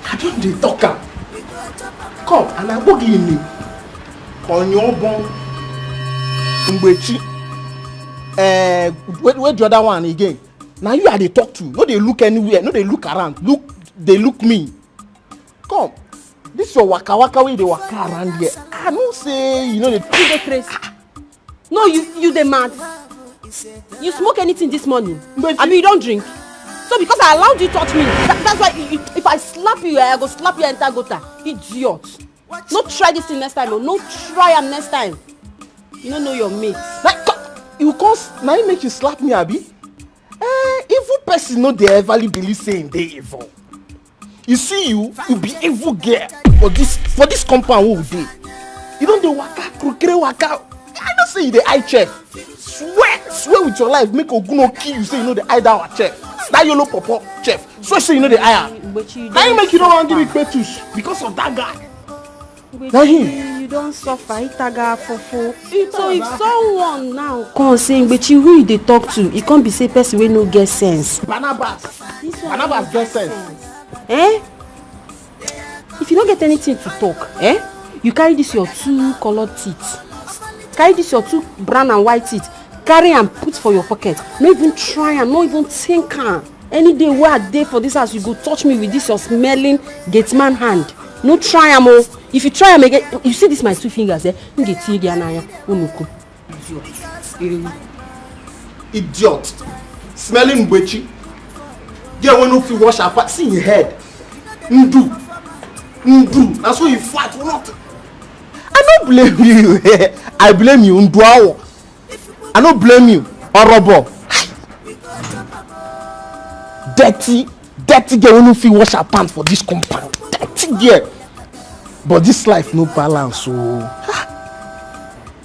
I don't the talker. Come and I bug in on your bone. Mbechi. Where the other one again? Now you are the talk to. No, they look anywhere. No, they look around. They look me. Come. This your waka way they waka around here. I don't say, you know, the crazy. No, you the mad. You smoke anything this morning? I mean, you don't drink. So because I allowed you to touch me, that's why if I slap you, I go slap your entire gutter. Idiot. No try this thing next time. No try am next time. You don't know your mate. You cause now you make you slap me, Abi. Evil person no they ever believe saying they evil. You see you be evil girl for this compound who dey. You don't do waka, krokere waka. I don't say you the eye chef. Swear with your life, make Oguno kill you. Say you know the eye down chef. That yellow purple chef. Say you know the eye. Now you make you don't want to give me petus because of that guy. Now him. You don't suffer. Itaga fofo. So if someone now come saying, but you who they talk to, it can't be say person wey no get sense. Barnabas get sense. If you don't get anything to talk, you carry this your two colored teeth. Carry this your two brown and white teeth. Carry and put for your pocket. No even try and no even think am. Any day where I dey for this house, you go touch me with this your smelling gate man hand. No try am oh. If you try am again, you see this my two fingers you get you there Idiot. Smelling Mbechi. Yeah, when you wash your face, see your head. Ndu. That's why you fight or not. I don't blame you. I blame you. Nduawo. I don't blame you. Orobo. Dirty girl when you feel wash her pants for this compound. Dirty girl. But this life no balance so.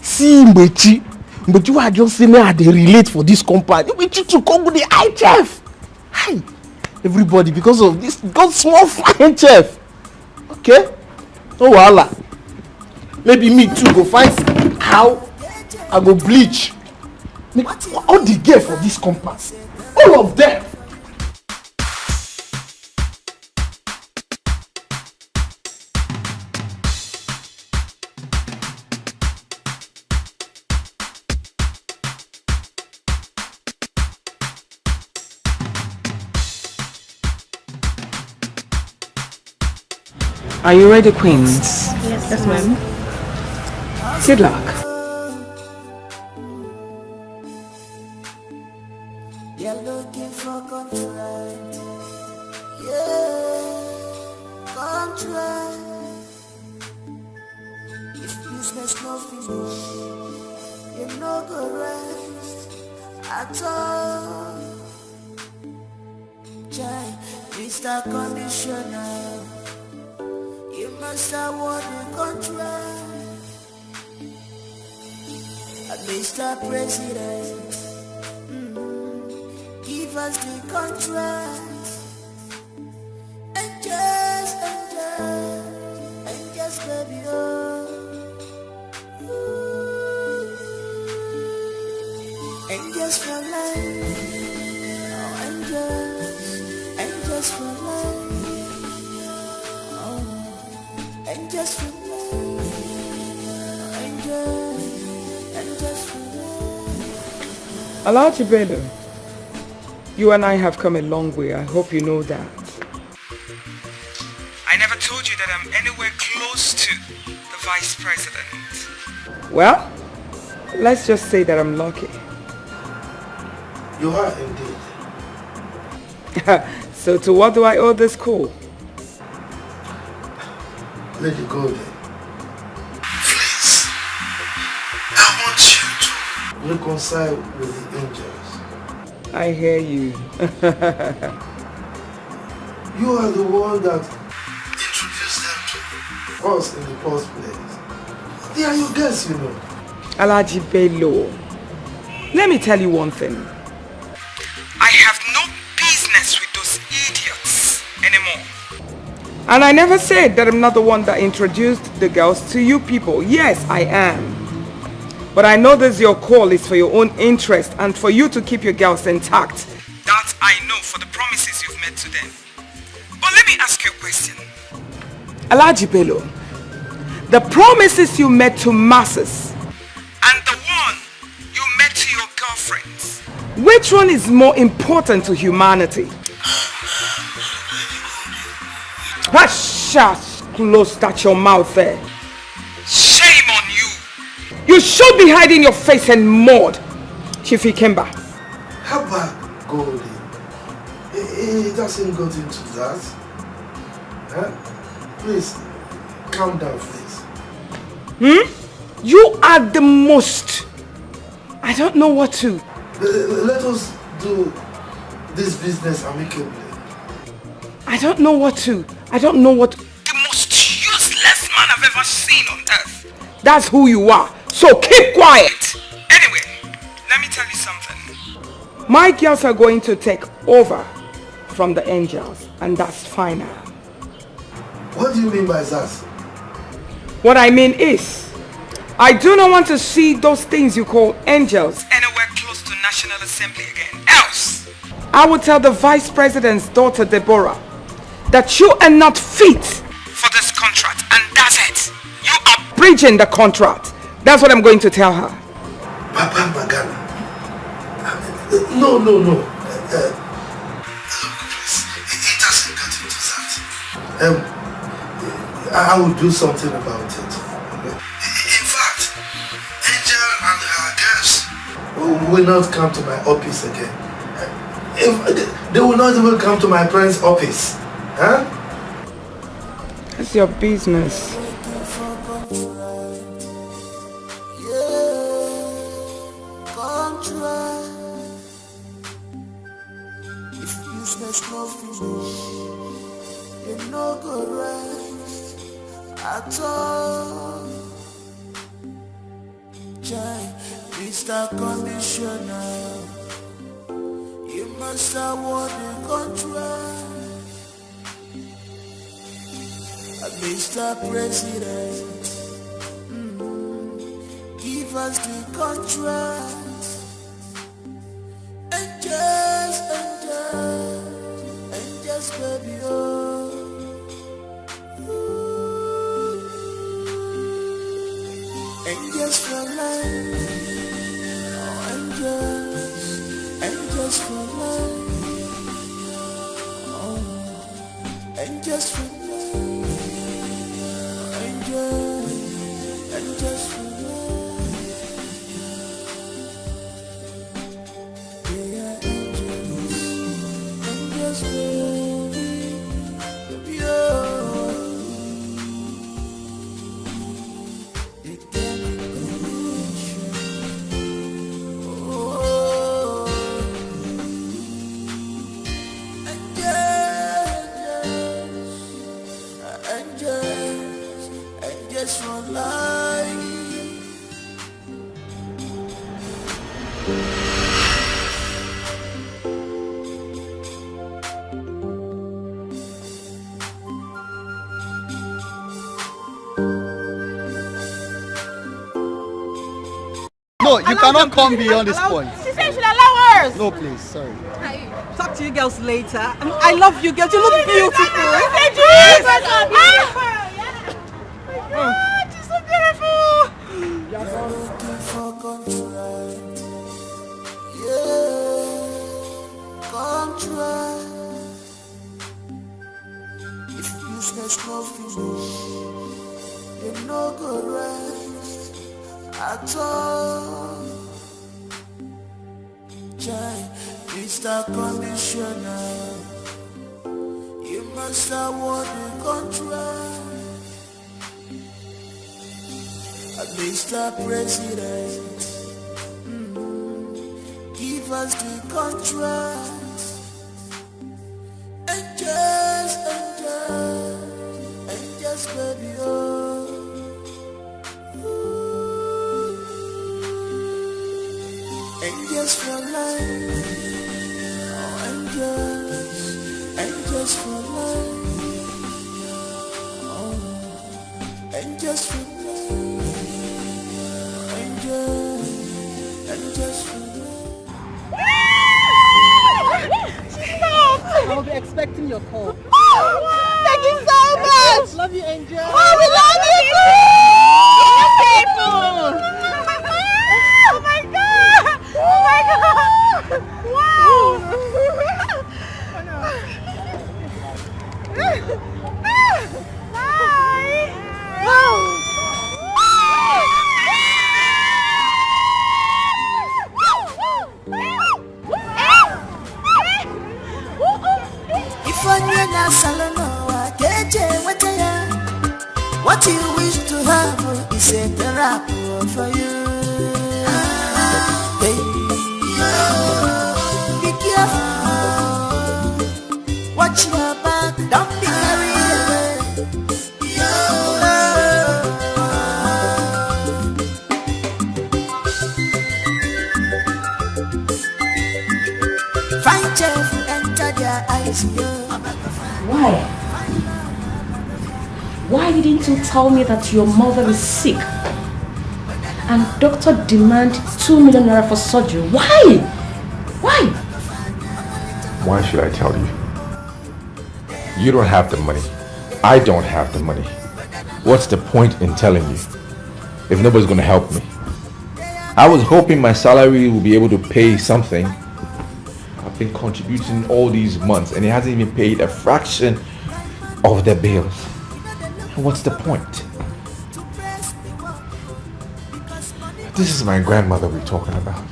See Mbechi. Mbechi why just say me I dey relate for this compound. Mbechi to come with the eye chef. Hi. Everybody because of this got small fine chef. Okay? No wahala. Maybe me too go find how I go bleach. All the girls for this compound. All of them. Are you ready, queens? Yes, ma'am. Good luck. You're looking for contract. Yeah, contract. If business no finish, you no go rest at all. Jai, Mr. Conditioner. You must award the contract. Mr. President, give us the contract. And just, baby, oh. And just for life. Oh, and just for life. And just for love, and just for love. Alhaji Bello, you and I have come a long way. I hope you know that. I never told you that I'm anywhere close to the vice president. Well, let's just say that I'm lucky. You are indeed. So to what do I owe this call? Let it go then. Please, I want you to reconcile with the angels. I hear you. You are the one that introduced them to us in the first place. They are your guests, you know. Alhaji Bello, let me tell you one thing. I have no business with those idiots And I never said that I'm not the one that introduced the girls to you people. Yes, I am. But I know this your call is for your own interest and for you to keep your girls intact. That I know for the promises you've made to them. But let me ask you a question. Alaji Bello, the promises you made to masses and the one you made to your girlfriends, which one is more important to humanity? Hush, close that your mouth there. Shame on you. You should be hiding your face in mud, Chief Ikemba. How about Goldie? It doesn't go into that. Huh? Please, calm down, please. You are the most. I don't know what to. Let us do this business amicably. I don't know what to. I don't know what. The most useless man I've ever seen on earth. That's who you are. So keep quiet. Anyway, let me tell you something. My girls are going to take over from the angels, and that's final. What do you mean by that? What I mean is, I do not want to see those things you call angels anywhere close to National Assembly again. Else, I will tell the Vice President's daughter, Deborah, that you are not fit for this contract, and that's it. You are breaching the contract. That's what I'm going to tell her. Papa Magana. No. Please, it doesn't get into that. I will do something about it. In fact, Angel and her girls will not come to my office again. They will not even come to my parents' office. Huh? That's your business. At all, Mr. Commissioner, you must award the contract. Mr. President, give us the contract. And just baby, Angels for life, oh angels for life, oh angels for life, angels for life, they are angels for pure. For life. No, you cannot come beyond this point. She said you should allow us. No, please, sorry. Talk to you girls later. I love you girls. You look beautiful. Oh, she's so beautiful. You're looking for contract. Yeah, contract. If business no finish, you no go rest at all. Mr. Commissioner, you must award the contract. Mr. President, give us the contract. And just baby, angels for life, oh angels for life, I'll be expecting your call. Thank you so much. Love you, Angel. Oh, we love you too. People. Oh my God. Oh my God. Wow. Bye. Wow. What you wish to have is a therapy for you. Hey. Be careful. Watch your back. Don't be carried away. Find careful, enter their eyes. Why? Why didn't you tell me that your mother is sick? And doctor demand 2 million naira for surgery. Why? Why? Why should I tell you? You don't have the money. I don't have the money. What's the point in telling you if nobody's going to help me? I was hoping my salary will be able to pay something. I've been contributing all these months and it hasn't even paid a fraction of the bills. What's the point? This is my grandmother we're talking about.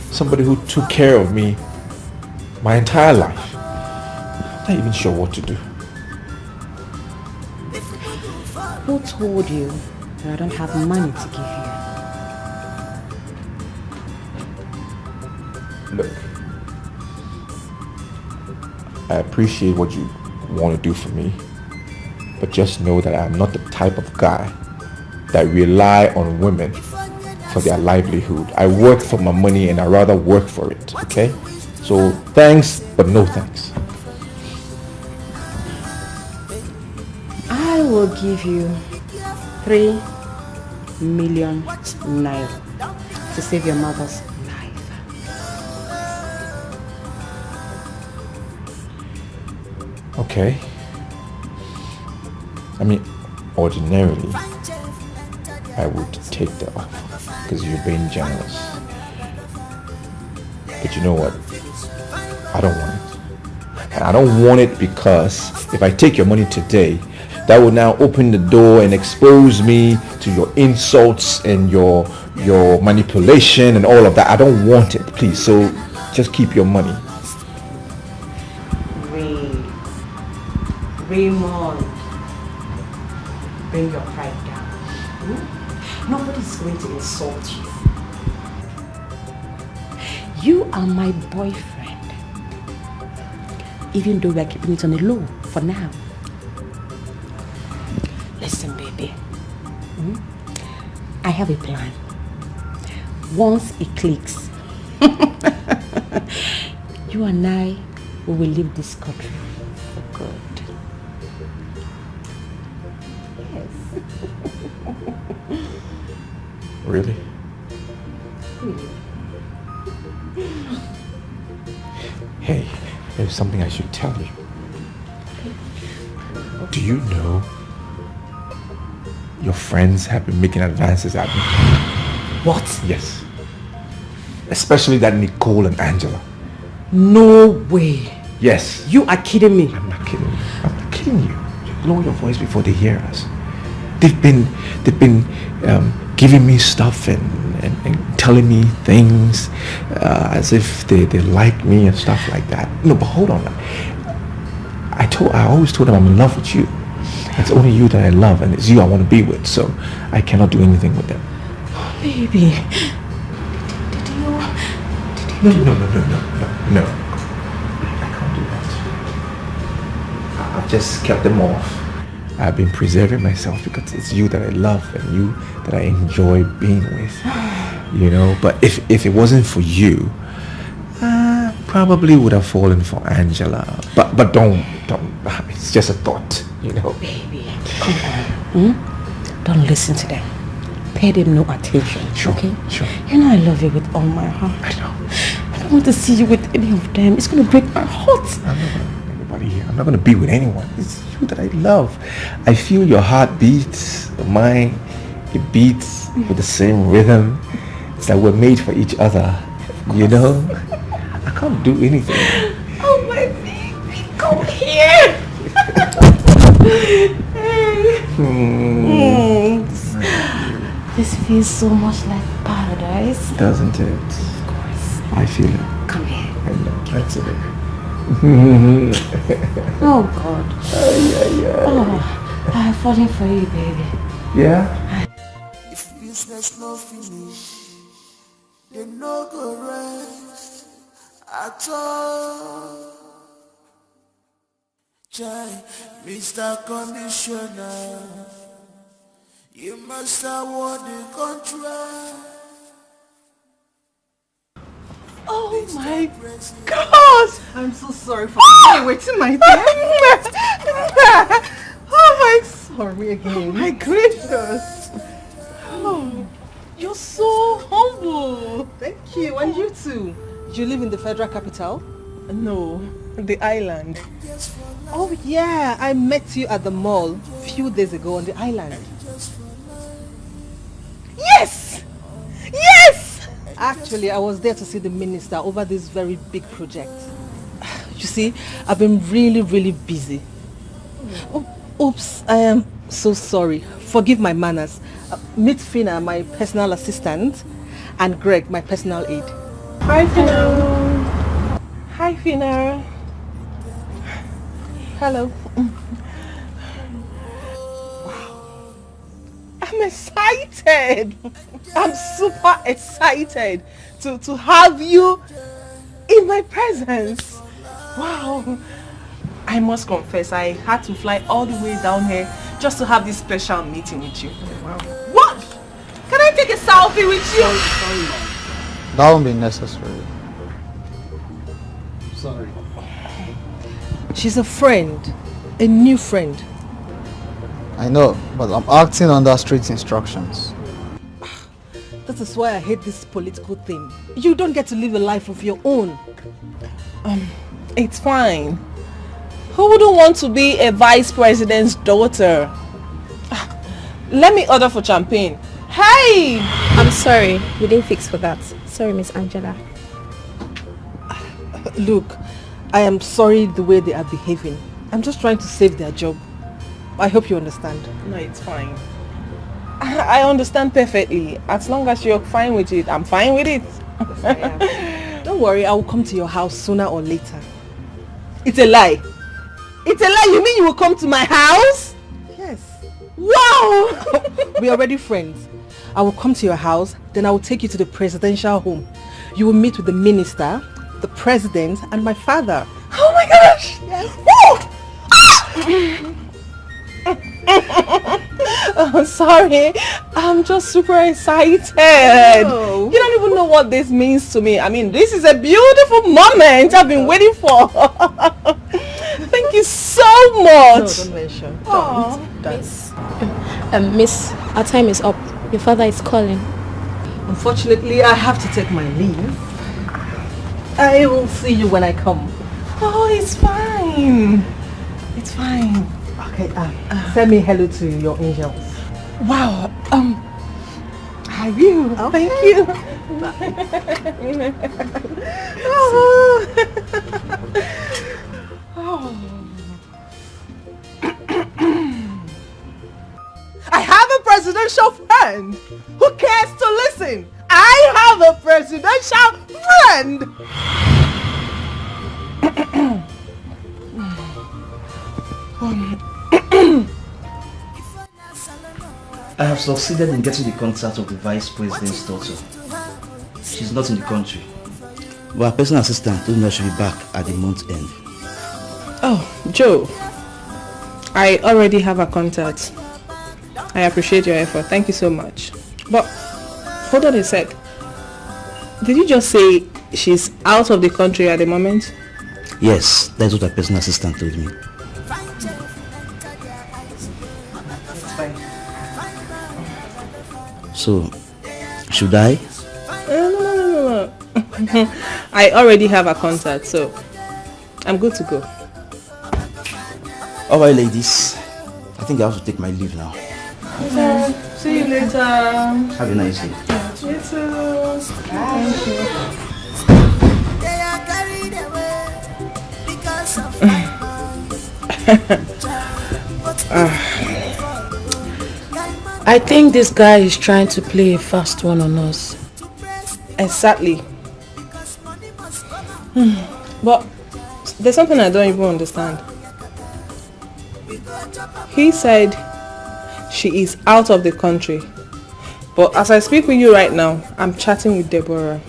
Somebody who took care of me my entire life. I'm not even sure what to do. Who told you that I don't have money to give you? Look, I appreciate what you want to do for me. But just know that I'm not the type of guy that rely on women for their livelihood. I work for my money and I rather work for it, okay? So thanks, but no thanks. I will give you 3 million naira to save your mother's life. Okay. I mean, ordinarily, I would take the offer because you're being generous. But you know what? I don't want it. And I don't want it because if I take your money today, that will now open the door and expose me to your insults and your manipulation and all of that. I don't want it, please. So just keep your money. Raymond. Bring your pride down. Nobody's going to insult you. You are my boyfriend. Even though we are keeping it on the low for now. Listen, baby. I have a plan. Once it clicks, you and I will leave this country for good. Really? Hey, there's something I should tell you. Do you know your friends have been making advances at me? What? Yes. Especially that Nicole and Angela. No way. Yes. You are kidding me. I'm not kidding you. I'm not kidding you. Lower your voice before they hear us. They've been giving me stuff and telling me things as if they like me and stuff like that. No, but hold on. I always told them I'm in love with you. It's only you that I love and it's you I want to be with, so I cannot do anything with them. Oh, baby. Did you? No. I can't do that. I've just kept them off. I've been preserving myself because it's you that I love and you that I enjoy being with. You know, but if it wasn't for you, I probably would have fallen for Angela. But don't. It's just a thought, you know. Baby, come on. Don't listen to them. Pay them no attention. Sure, okay? Sure. You know I love you with all my heart. I know. don't want to see you with any of them. It's going to break my heart. I'm not going to be with anyone. It's you that I love. I feel your heart beats, mine, it beats with the same rhythm. It's like we're made for each other, you know? I can't do anything. Oh my baby, come here. This feels so much like paradise. Doesn't it? Of course. I feel it. Come here. I know. That's it. Oh God. Oh, I'm falling for you, baby. Yeah? If business no finish, they no go rest at all. Chai, Mr. Commissioner, you must award the contract. Oh my God! I'm so sorry for waiting my time. Oh my, sorry again. Oh my gracious. Oh, you're so humble. Thank you, and you too. You live in the federal capital? No, the island. Oh yeah, I met you at the mall a few days ago on the island. Yes! Yes! Actually, I was there to see the minister over this very big project. You see, I've been really busy. Oh, oops, I am so sorry. Forgive my manners. Meet Fina, my personal assistant, and Greg, my personal aide. Hi, Fina. Hi, Fina. Hello. Wow. I'm excited. I'm super excited to have you in my presence. Wow. I must confess, I had to fly all the way down here just to have this special meeting with you. Wow. What? Can I take a selfie with you? Sorry, Mom. That won't be necessary. Sorry. She's a friend, a new friend. I know, but I'm acting under strict instructions. That is why I hate this political thing. You don't get to live a life of your own. It's fine. Who wouldn't want to be a vice president's daughter? Let me order for champagne. Hey! I'm sorry, we didn't fix for that. Sorry, Miss Angela. Look, I am sorry the way they are behaving. I'm just trying to save their job. I hope you understand. No, it's fine. I understand perfectly. As long as you're fine with it, I'm fine with it. Yes, I am. Don't worry, I will come to your house sooner or later. It's a lie. It's a lie. You mean you will come to my house? Yes. Wow! We're already friends. I will come to your house, then I will take you to the presidential home. You will meet with the minister, the president, and my father. Oh my gosh! Yes. Oh, sorry, I'm just super excited. Oh. You don't even know what this means to me. I mean, this is a beautiful moment I've been waiting for. Thank you so much. No, don't mention. Don't. Miss, our time is up. Your father is calling. Unfortunately, I have to take my leave. I will see you when I come. Oh, it's fine. It's fine. Okay, send me hello to your angels. Wow, I will. Okay. Thank you. I have a presidential friend who cares to listen. I have a presidential friend. I have succeeded in getting the contact of the vice president's daughter. She's not in the country. But our personal assistant told me I should be back at the month end. Oh, Joe. I already have a contact. I appreciate your effort. Thank you so much. But hold on a sec. Did you just say she's out of the country at the moment? Yes, that's what our personal assistant told me. That's fine. So, should I? No. I already have a contact, so I'm good to go. Alright, ladies. I think I have to take my leave now. See you later. Have a nice day. You too. Thank you. They are carried away because of I think this guy is trying to play a fast one on us. Exactly. But there's something I don't even understand. He said she is out of the country. But as I speak with you right now, I'm chatting with Deborah.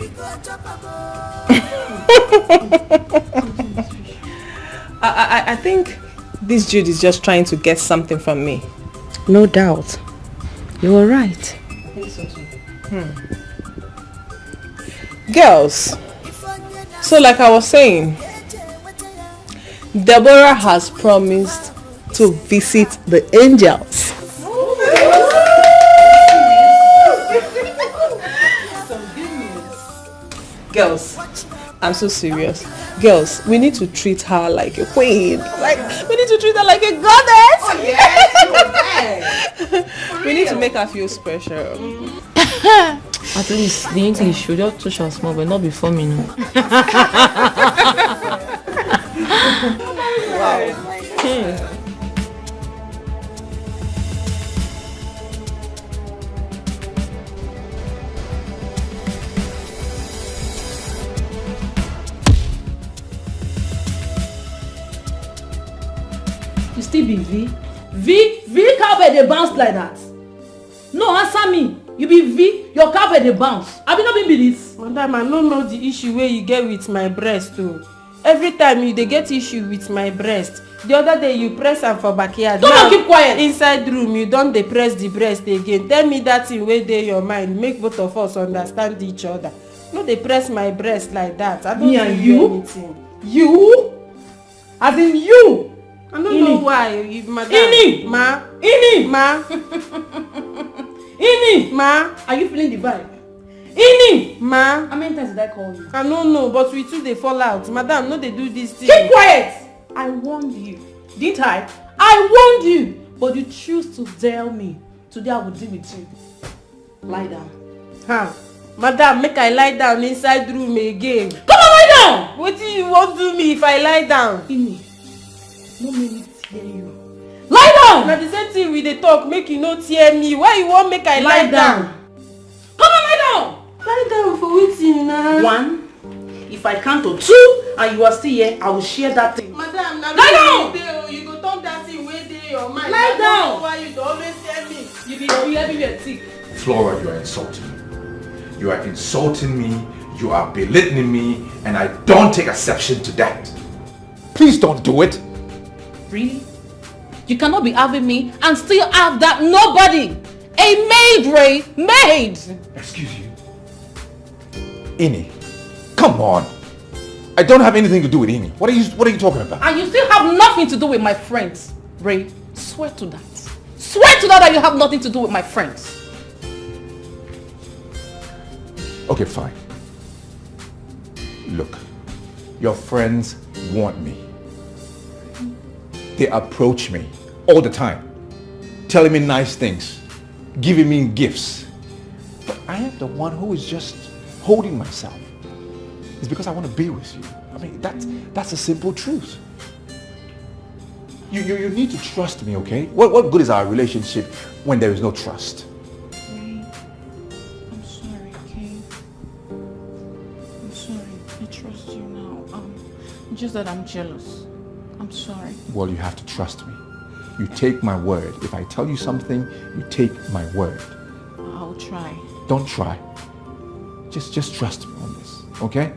I think this dude is just trying to get something from me. No doubt. You were right. Girls, so like I was saying, Deborah has promised to visit the angels. Girls, I'm so serious. Girls, we need to treat her like a queen. Like, we need to treat her like a goddess. Oh, yes, we need to make her feel special. At least the English should just touch her small, but not before me. No. Wow. You still be V? V cowbell dey bounce like that. No, answer me. You be V, your cowbell dey bounce. Abi no be this? Madam, I no know the issue wey you get with my breast o. Every time you dey get issue with my breast. The other day you press am for backyard. Don't keep quiet. Inside room you don dey press the breast again. Tell me that thing wey dey your mind. Make both of us understand each other. No dey press my breast like that. I don't Me and do you? anything. You? As in you? I don't know why, madam. Ini! Ma. Ini! Ma. Ini! Ma. Are you feeling the vibe? Ini! Ma. How many times did I call you? I don't know, but we two dey fall out. Madam, no dey do this thing. Keep quiet! I warned you. Didn't I? I warned you! But you choose to tell me. Today I will deal with you. Lie down. Huh? Madam, make I lie down inside room again. Come on, lie down! Wetin you wan do me if I lie down? Ini. No make me tear you. Lie down! Na the same thing we dey talk, make you no tear me. Why you wan make I lie down? Come on, lie down! Lie down for wetin na? 1. If I count to 2 and you are still here, I will share that thing. Madam, na lie down! You go talk that thing wey dey your mind. Lie down! Why you dey always tell me? You be everywhere thick. Flora, you are insulting me. You are insulting me. You are belittling me, and I don't take exception to that. Please don't do it. Really? You cannot be having me and still have that nobody. A maid, Ray. Maid. Excuse you. Ini, come on. I don't have anything to do with Ini. What are you talking about? And you still have nothing to do with my friends. Ray, swear to that. Swear to that you have nothing to do with my friends. Okay, fine. Look, your friends want me. They approach me all the time, telling me nice things, giving me gifts. But I am the one who is just holding myself. It's because I want to be with you. I mean, that's a simple truth. You need to trust me, okay? What good is our relationship when there is no trust? Ray, I'm sorry, okay? I'm sorry. I trust you now. Just that I'm jealous. I'm sorry. Well, you have to trust me. You take my word. If I tell you something, you take my word. I'll try. Don't try. Just trust me on this, okay?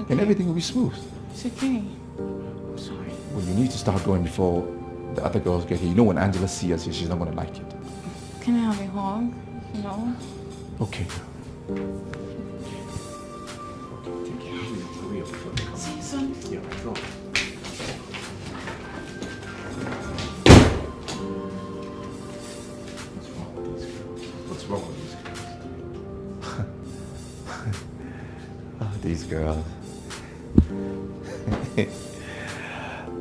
And everything will be smooth. It's okay. I'm sorry. Well, you need to start going before the other girls get here. You know when Angela sees us here, she's not going to like it. Can I have a hug? No? Okay. See you soon. Yeah, go. What's wrong with these girls? Oh, these girls.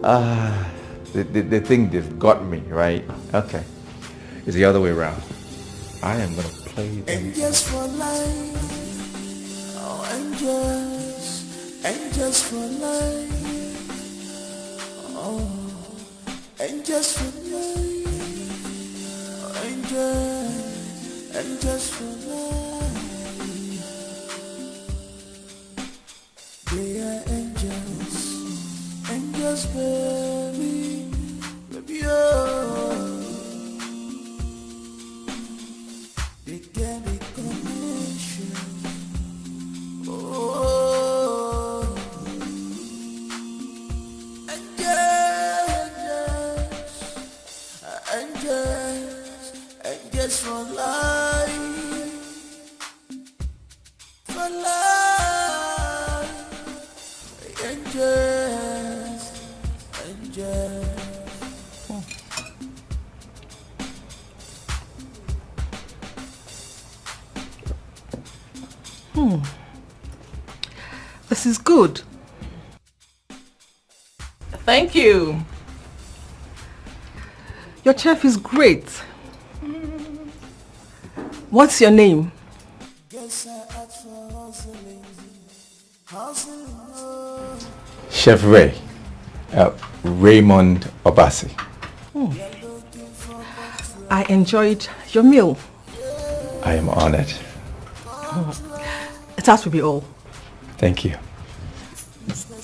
They think they've got me, right? Okay. It's the other way around. I am gonna play them. Angels for life. Oh, angels. Angels for life. Oh, angels for life. Oh, angels. Angels for life. They are angels. Angels, baby. Baby, oh. They can be connection. Oh, angels, angels for life, angels, angels. This is good. Thank you. Your chef is great. What's your name? Chef Ray. Raymond Obasi. I enjoyed your meal. I am honored. It has to be all. Thank you.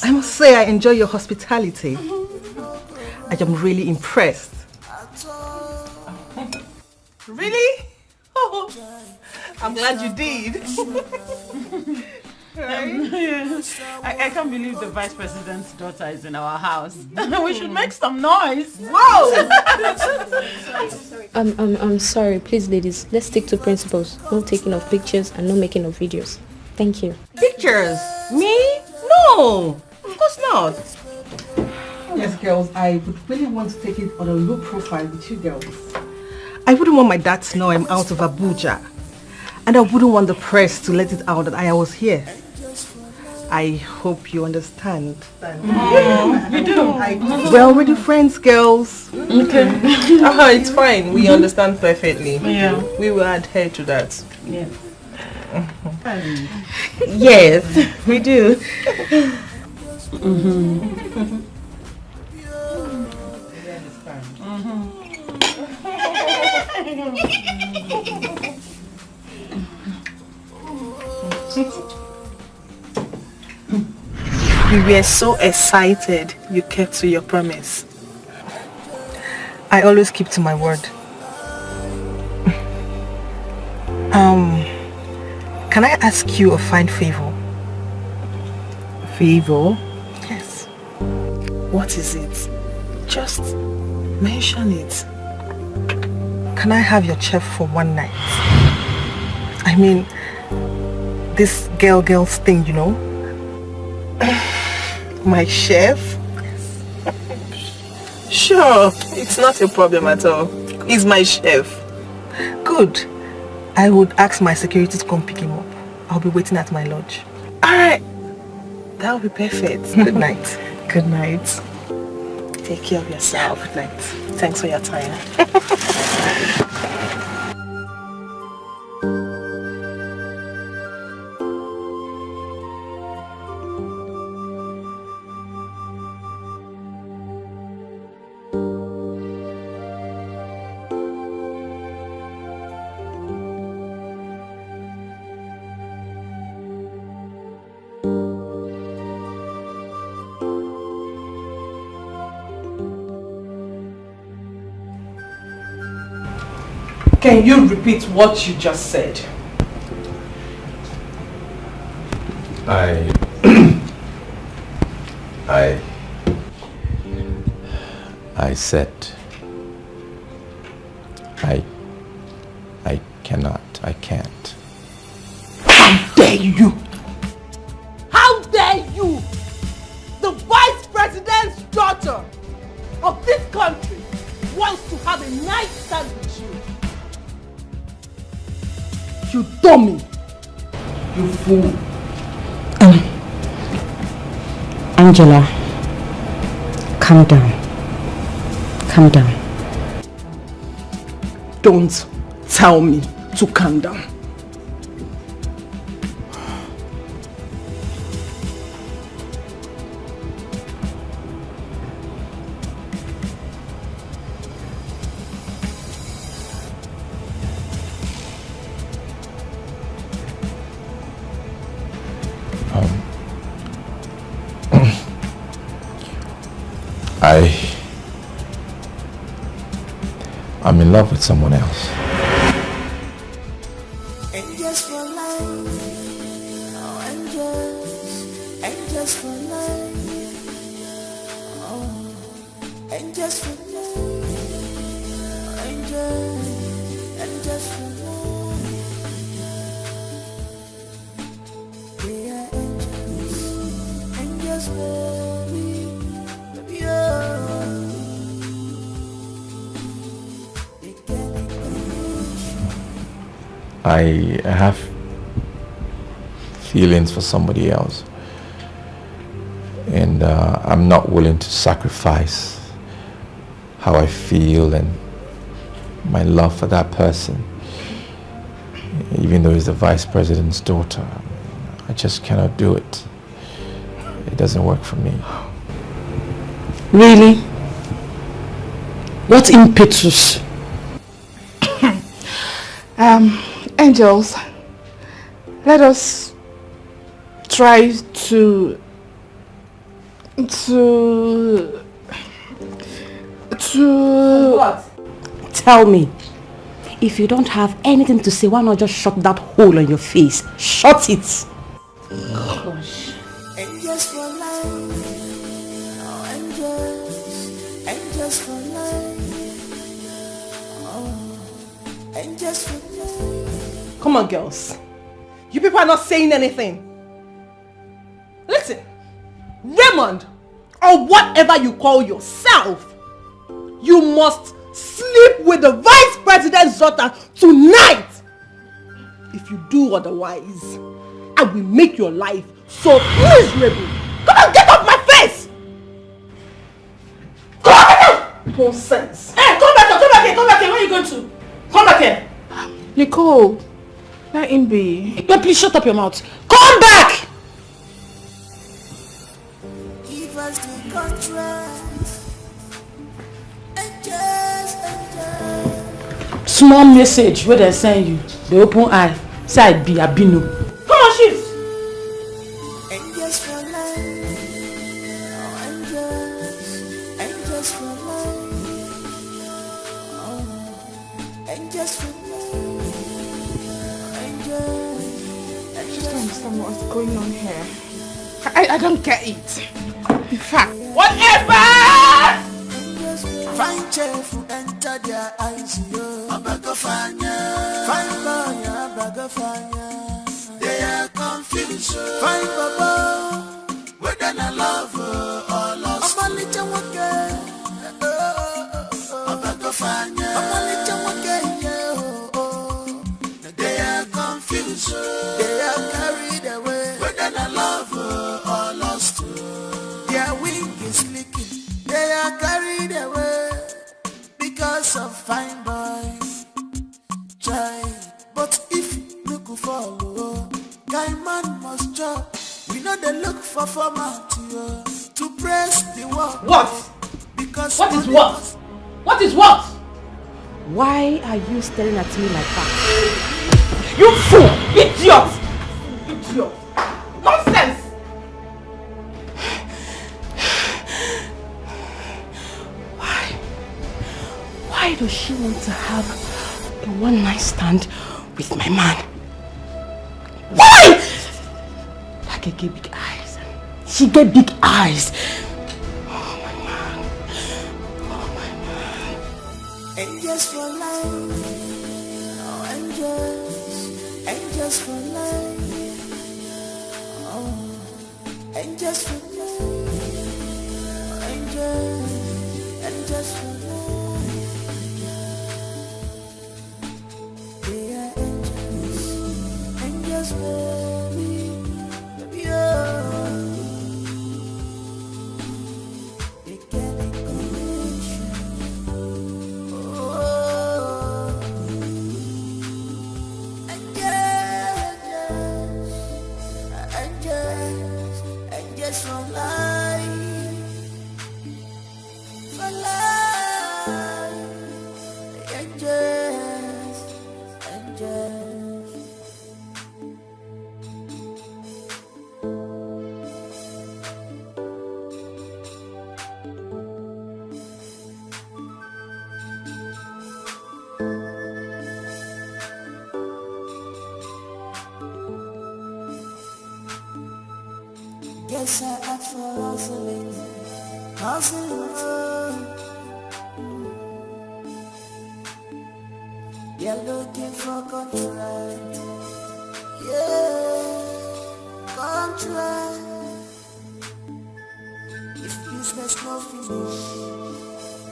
I must say I enjoy your hospitality. I am really impressed. Really? Oh, I'm glad you did. I can't believe the vice president's daughter is in our house. We should make some noise. Whoa! I'm sorry. Please, ladies, let's stick to principles. No taking of pictures and no making of videos. Thank you. Pictures? Me? No, of course not. Yes, girls, I would really want to take it on a low profile with you girls. I wouldn't want my dad to know I'm out of Abuja. And I wouldn't want the press to let it out that I was here. I hope you understand. We do. We're already friends, girls. Okay. It's fine. We understand perfectly. Yeah. We will adhere to that. Yeah. Yes, we do. We were so excited you kept to your promise. I always keep to my word. Can I ask you a fine favor? Favor? Yes. What is it? Just mention it. Can I have your chef for one night? I mean, this girls thing, you know? My chef? Sure, it's not a problem at all. He's my chef. Good. I would ask my security to come pick him up. I'll be waiting at my lodge. Alright. That'll be perfect. Good night. Good night. Take care of yourself. Good night. Thanks for your time. Can you repeat what you just said? I said I cannot, I can't. How dare you? How dare you? The vice president's daughter of this country wants to have a nice time with you. You dummy! You fool! Angela, Calm down. Calm down. Don't tell me to calm down. I'm in love with someone else. Angels for life, oh angels for life, oh angels for life, angels for life. They are angels for me, baby, oh. I have feelings for somebody else, and I'm not willing to sacrifice how I feel and my love for that person, even though he's the vice president's daughter. I just cannot do it. It doesn't work for me. Really? What impetus? Angels, let us try to what? Tell me. If you don't have anything to say, why not just shut that hole on your face? Shut it. Gosh. Angels for life, oh angels for life, oh angels for life. Come on, girls. You people are not saying anything. Listen, Raymond, or whatever you call yourself, you must sleep with the vice president's daughter tonight. If you do otherwise, I will make your life so miserable. Come on, get off my face! Come on! Nonsense. Hey, come back here, come back here. Where are you going to? Come back here. Nicole, let him be. No, please shut up your mouth. Come back! Give us the contract. Small message where they send you. The open eye. Say I be a binu. Come on, shift. Angels for life. Oh, angels for life. Oh, angels for life. I just don't understand what's going on here. I don't get it. In fact, whatever! Fine cheerful enter their eyes, yo. Abagofanya. Fine boy, abagofanya. They are confused. Fine baba, whether I love or lost. Amalicha wake. Abagofanya. Amalicha wake, yo. They are confused. They are carried away. Whether I love or lost. Their wing is leaking. They are carried away because of fine boy child. But if you could follow, guy man must chop. We know they look for format to praise the work. What? Because what is what? What is what? Why are you staring at me like that? You fool! Idiot! Idiot! Nonsense! Why does she want to have a one-night stand with my man? Why? Like I get big eyes. She get big eyes. Oh my man. Oh my man. Angels for life. Oh angels for life. Oh angels for life. Angels for life. Baby, oh. They get You're looking for contract. Yeah, contract. If business no finish,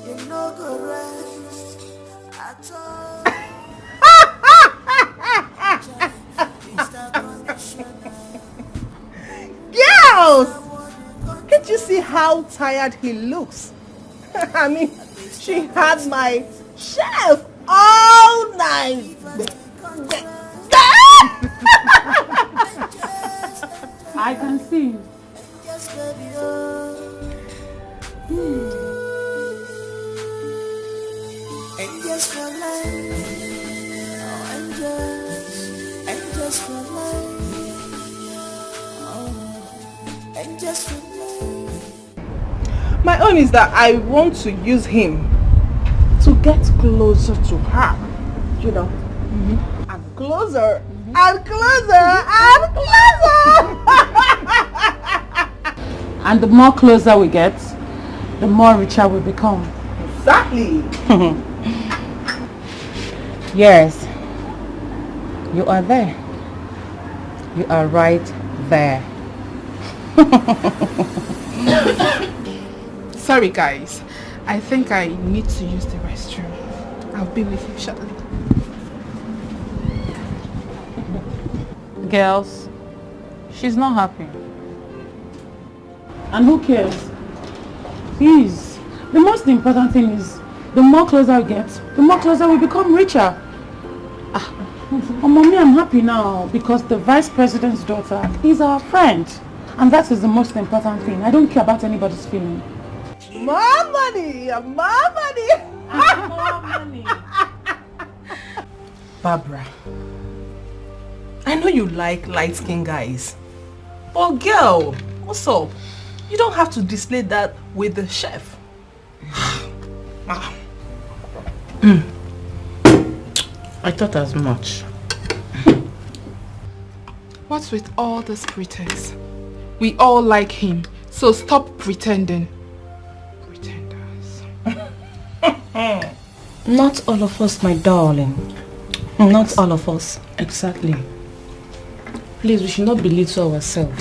you no go rest at all. Girls! Can't you see how tired he looks? I mean, she had my chef all night. I can see. And just for life, oh, and just for life, oh, and just for life. My own is that I want to use him to get closer to her, you know, and closer, and closer, and closer. And the more closer we get, the more richer we become. Exactly. Yes, you are there. You are right there. Sorry guys, I think I need to use the restroom. I'll be with you shortly. Girls, she's not happy. And who cares? Please, the most important thing is the more closer we get, the more closer we become richer. Oh, mommy, I'm happy now because the vice president's daughter is our friend. And that is the most important thing. I don't care about anybody's feeling. More money! More money! More money! Barbara, I know you like light-skinned guys. But girl, what's up? You don't have to display that with the chef. I thought as much. What's with all this pretense? We all like him, so stop pretending. Pretenders. Not all of us, my darling. Not all of us. Exactly. Please, we should not belittle ourselves.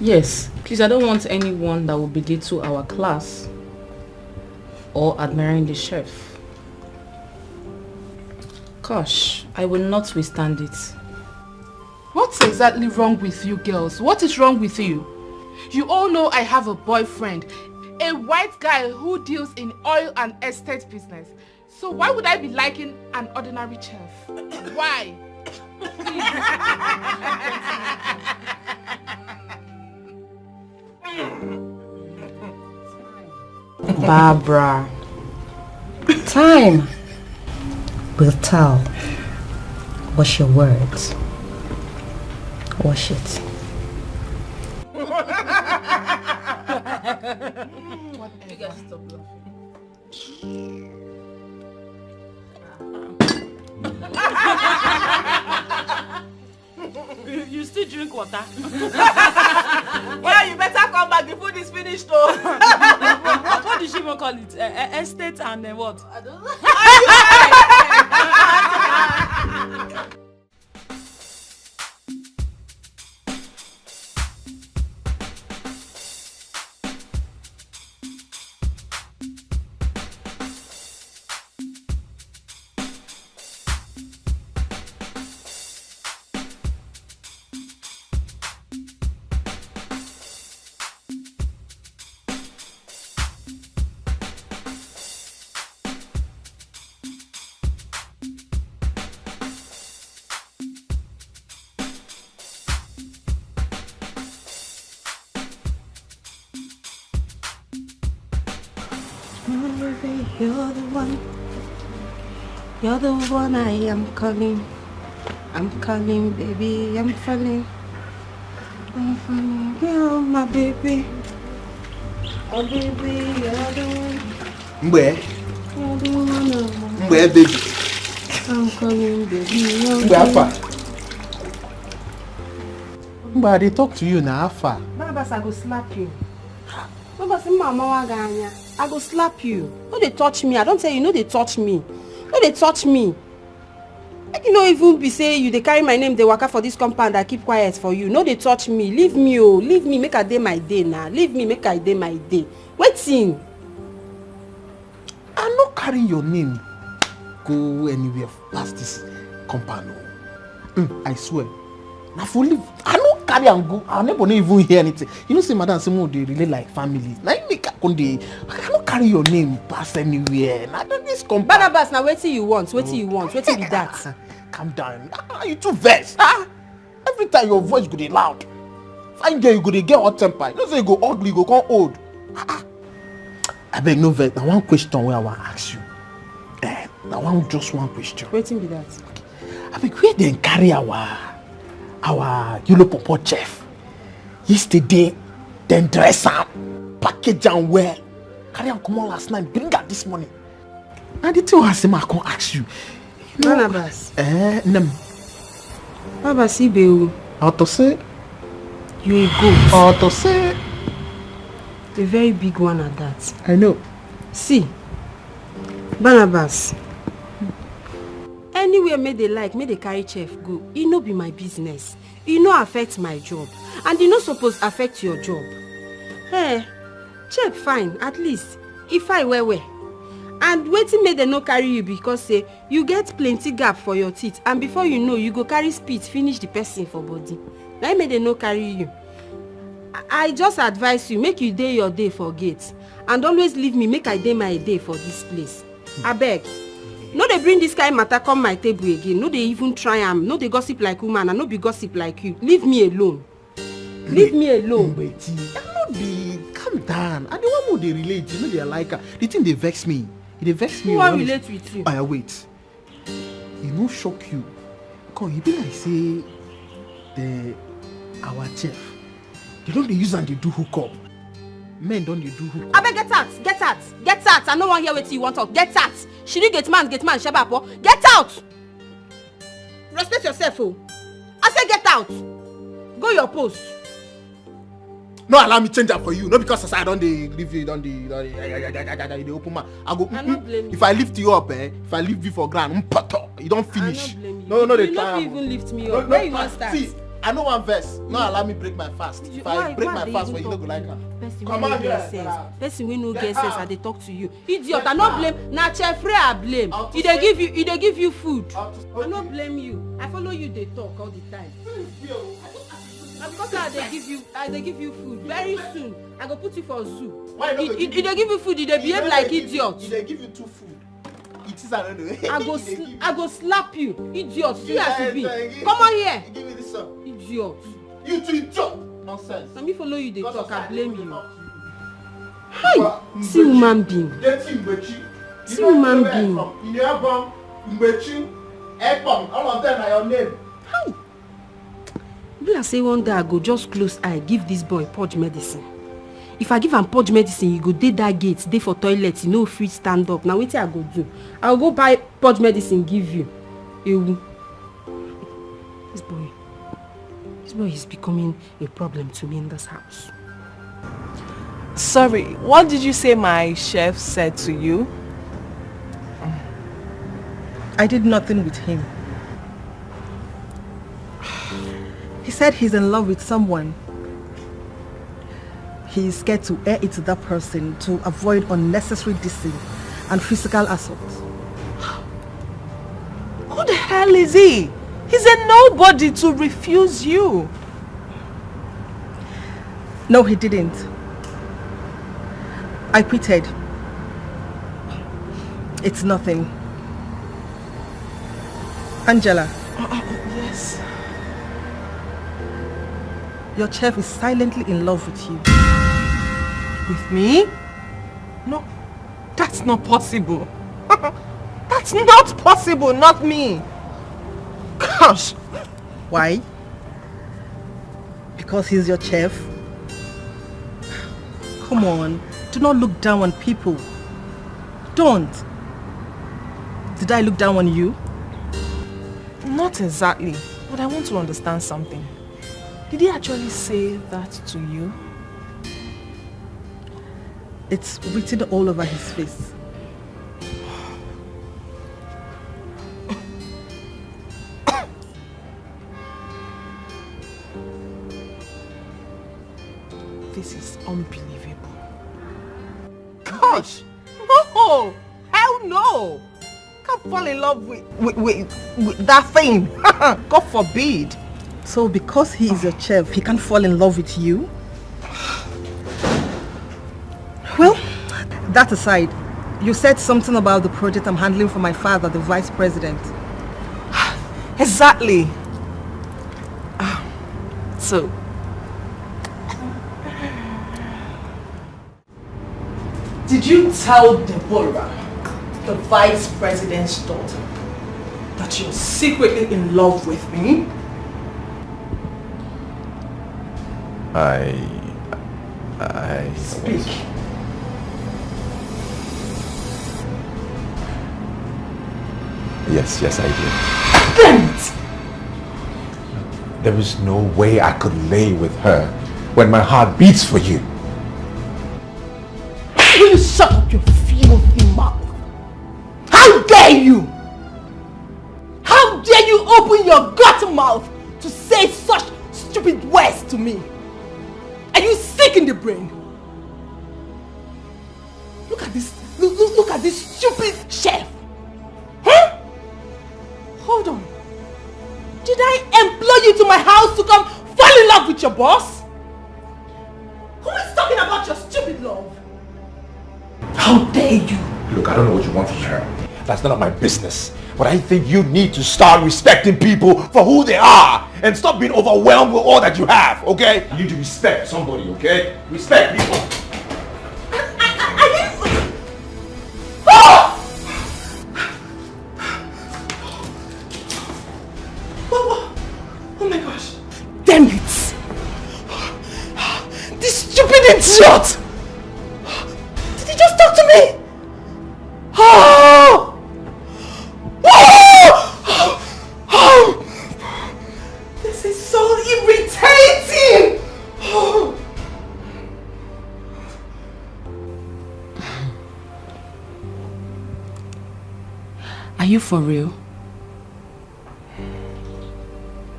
Yes, please, I don't want anyone that will belittle our class or admiring the chef. Gosh, I will not withstand it. What's exactly wrong with you girls? What is wrong with you? You all know I have a boyfriend, a white guy who deals in oil and estate business. So why would I be liking an ordinary chef? Why? Barbara, time will tell. Wash your words. Wash it. You guys stop laughing. You still drink water? Yeah, you better come back before this finished though. What did she even call it? Estate and what? I don't know. You're the one I am calling. I'm calling, baby, I'm falling. I'm falling, you're my baby. Oh baby, you're the one. Mbe? You're the one I want. Mbe, baby. I'm calling, baby, you're Mbe, Alpha. Mbe, I dey talk to you now, Alpha. Babas, I go slap you. Babas, mama, I go slap you. No, they touch me. I don't tell you, no, they touch me. No, they touch me. You no even be say you dey carry my name dey waka for this compound. I keep quiet for you. No dey touch me. Leave me, oh. Leave me, make I dey my day now. Leave me, make I dey my day. Wetin? I no carry your name go anywhere past this compound. I swear. Now for live, I no carry and go. Our neighbor no even hear anything. You know, say madam, say more they relate like family. Now you make I no carry your name pass anywhere. Now this compound. Barnabas, now wetin you want? Wetin you want? Wetin be that? Calm down. You too vex. Every time your voice go dey loud. Fine girl, you go dey get hot temper. You know say you go ugly, you go come old. I beg no vex. Now one question where I want ask you. Now just one question. Wetin be that? I beg where they carry our yellow pawpaw chef. Yesterday, then dress am, package am well. Carry am come on last night, bring her this morning. Now the thing I say I come ask you. Barnabas. Nem. Barnabas, Ibe. How to say? You a goat. How to say? A very big one at that. I know. See, Barnabas. Anywhere may they like, may they carry chef go. It no be my business. It no affect my job. And it no suppose affect your job. Hey, chef fine, at least. If I were. And waiting may they no carry you because say you get plenty gap for your teeth. And before you know, you go carry spit, finish the person for body. Now may they no carry you. I just advise you, make you day your day for gate. And always leave me, make I day my day for this place. I beg. No, they bring this kind of matter come my table again. No, they even try am. No, they gossip like woman and no be gossip like you. Leave me alone. Leave me alone. Betty, I'm not be. Calm down. And the one more they relate, you know they like her. The thing they vex me. They vex me. Who want relate with you? Wait. It no shock you. Come, you be like say our chef. They don't use and they do hook up. Men don't they do hook up. I beg get out. Get out. I no want hear what you want talk. Get out. She did get man, Shebapo. Get out! Respect yourself, oh. I say get out. Go your post. No, allow me change that for you. Not because I don't leave you, don't the open man. I go. If I lift you up, if I lift you for ground, you don't finish. No, they don't even lift me up. Where you want start? See, I know one verse. No, allow me break my fast. If I break my fast, you don't go like that. Come on, person we no get sense. I they talk to you, idiot. I no blame. Na chef Frey I blame. He they give you food. I no blame you. I follow you. They talk all the time. And because they give you food. Very soon, I go put you for a zoo. If they give you food, they behave like idiot. They give you two food. It is another. I go slap you, idiot. See as you be. Come on here. Give me this one. Idiot. You two idiot. Nonsense. Let me follow you. They talk. I blame you. Hi. See human being. See human being. All of them are your name. Hi. Be I say one day I go just close eye, give this boy purge medicine. If I give him purge medicine, you go dey that gate, dey for toilet, you no free stand up. Now wetin I go do? I'll go buy purge medicine, give you. This boy is becoming a problem to me in this house. Sorry, what did you say my chef said to you? I did nothing with him. He said he's in love with someone. He is scared to air it to that person to avoid unnecessary dissing and physical assault. Who the hell is he? He's a nobody to refuse you. No, he didn't. I quitted. It's nothing. Angela. Yes. Your chef is silently in love with you. With me? No, that's not possible. That's not possible, not me. Gosh. Why? Because he's your chef? Come on, do not look down on people. Don't. Did I look down on you? Not exactly, but I want to understand something. Did he actually say that to you? It's written all over his face. No! Hell no! Can't fall in love with that thing. God forbid. So because he is a chef, he can't fall in love with you? Well, that aside, you said something about the project I'm handling for my father, the vice president. Exactly. So, did you tell Deborah, the vice president's daughter, that you're secretly in love with me? I Speak. Yes, I did. Damn it! There is no way I could lay with her when my heart beats for you. Will you shut up your filthy mouth? How dare you? How dare you open your gut mouth to say such stupid words to me? Are you sick in the brain? Look at this, look at this stupid chef. Huh? Hold on. Did I employ you to my house to come fall in love with your boss? Who is talking about your stupid love? How dare you? Look, I don't know what you want from her. That's none of my business. But I think you need to start respecting people for who they are and stop being overwhelmed with all that you have, okay? You need to respect somebody, okay? Respect people. Oh my gosh. Damn it. This stupid idiot. Did he just talk to me? Oh! Oh! This is so irritating! Oh. Are you for real?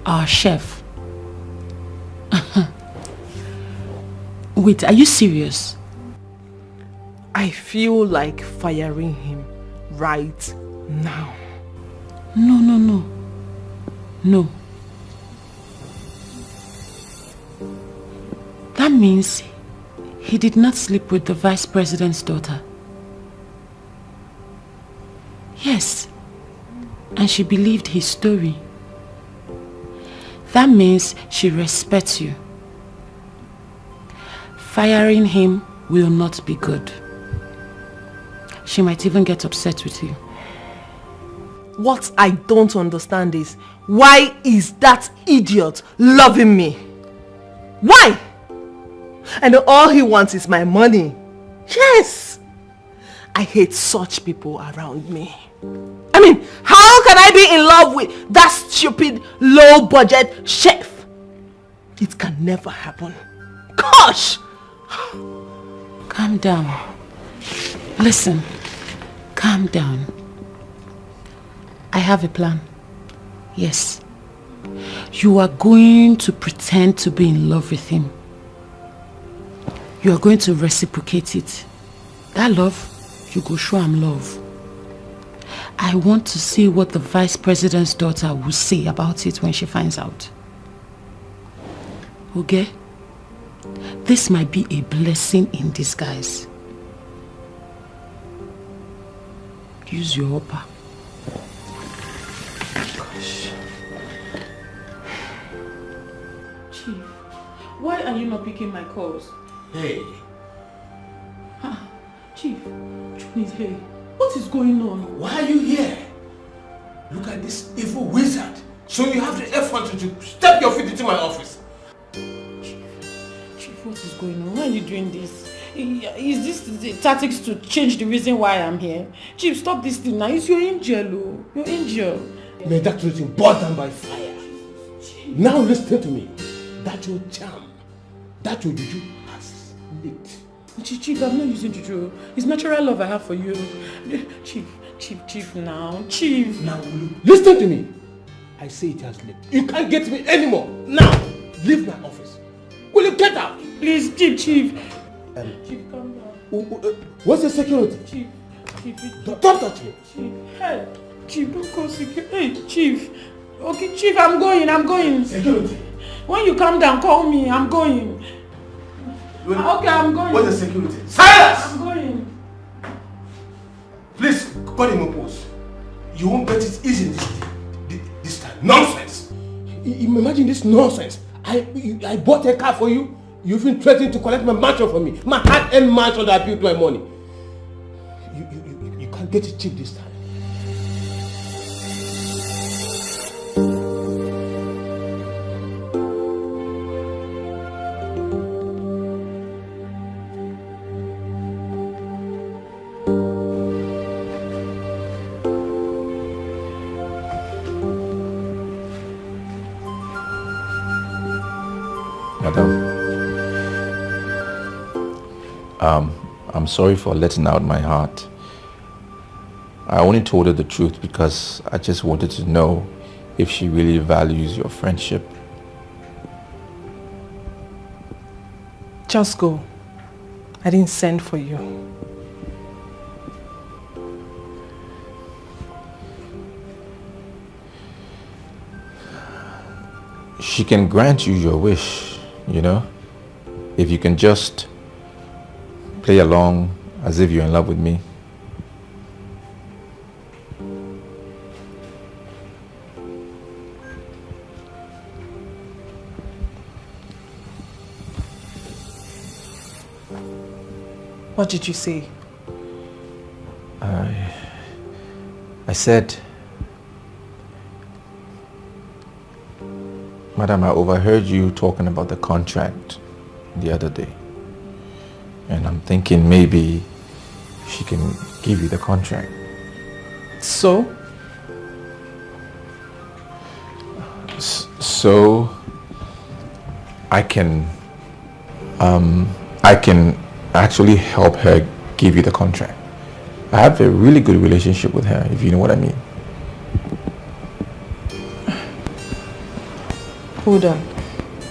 Our chef. Wait, are you serious? I feel like firing him right now. No. That means he did not sleep with the vice president's daughter. Yes, and she believed his story. That means she respects you. Firing him will not be good. She might even get upset with you. What I don't understand is, why is that idiot loving me? Why? And all he wants is my money. Yes! I hate such people around me. I mean, how can I be in love with that stupid, low-budget chef? It can never happen. Gosh! Calm down. Listen, calm down. I have a plan. Yes. You are going to pretend to be in love with him. You are going to reciprocate it. That love, you go show him love. I want to see what the vice president's daughter will say about it when she finds out. Okay? This might be a blessing in disguise. Use your upper. Gosh. Chief, why are you not picking my calls? Hey. Chief, please, hey. What is going on? Why are you here? Look at this evil wizard. So you have the effort to step your feet into my office. Chief, what is going on? Why are you doing this? Is this the tactics to change the reason why I'm here? Chief, stop this thing now. It's your angel, oh. Your angel. May that routine burn down by fire. Now listen to me. That your charm, that your juju has leaked. Chief, I'm not using juju. It's natural love I have for you. Chief, now. Chief. Now, listen to me. I say it has leaked. You can't get me anymore. Now, leave my office. Will you get out? Please, Chief. Chief, calm down. What's the security? Chief. Chief. Don't touch me. Chief. Hey, Chief, don't call security. Hey, Chief. Okay, Chief, I'm going. Security. When you come down, call me. I'm going. Okay, I'm going. Where's the security? Silence! I'm going. Please, call him a post. You won't get it easy this time. Nonsense! Imagine this nonsense. I bought a car for you. You even threatened to collect my mansion from me. My hard-earned mansion that I built my money. You can't get it cheap this time. I'm sorry for letting out my heart. I only told her the truth because I just wanted to know if she really values your friendship. Just go. I didn't send for you. She can grant you your wish, you know, if you can just play along as if you're in love with me. What did you say? I said, Madam, I overheard you talking about the contract the other day. And I'm thinking maybe she can give you the contract. So? So I can actually help her give you the contract. I have a really good relationship with her, if you know what I mean. Hold on.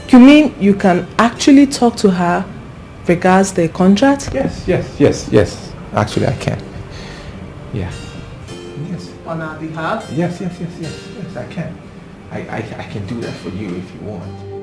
You mean you can actually talk to her regards the contract? Yes. Actually, I can. Yeah. Yes. On our behalf? Yes, I can. I can do that for you if you want.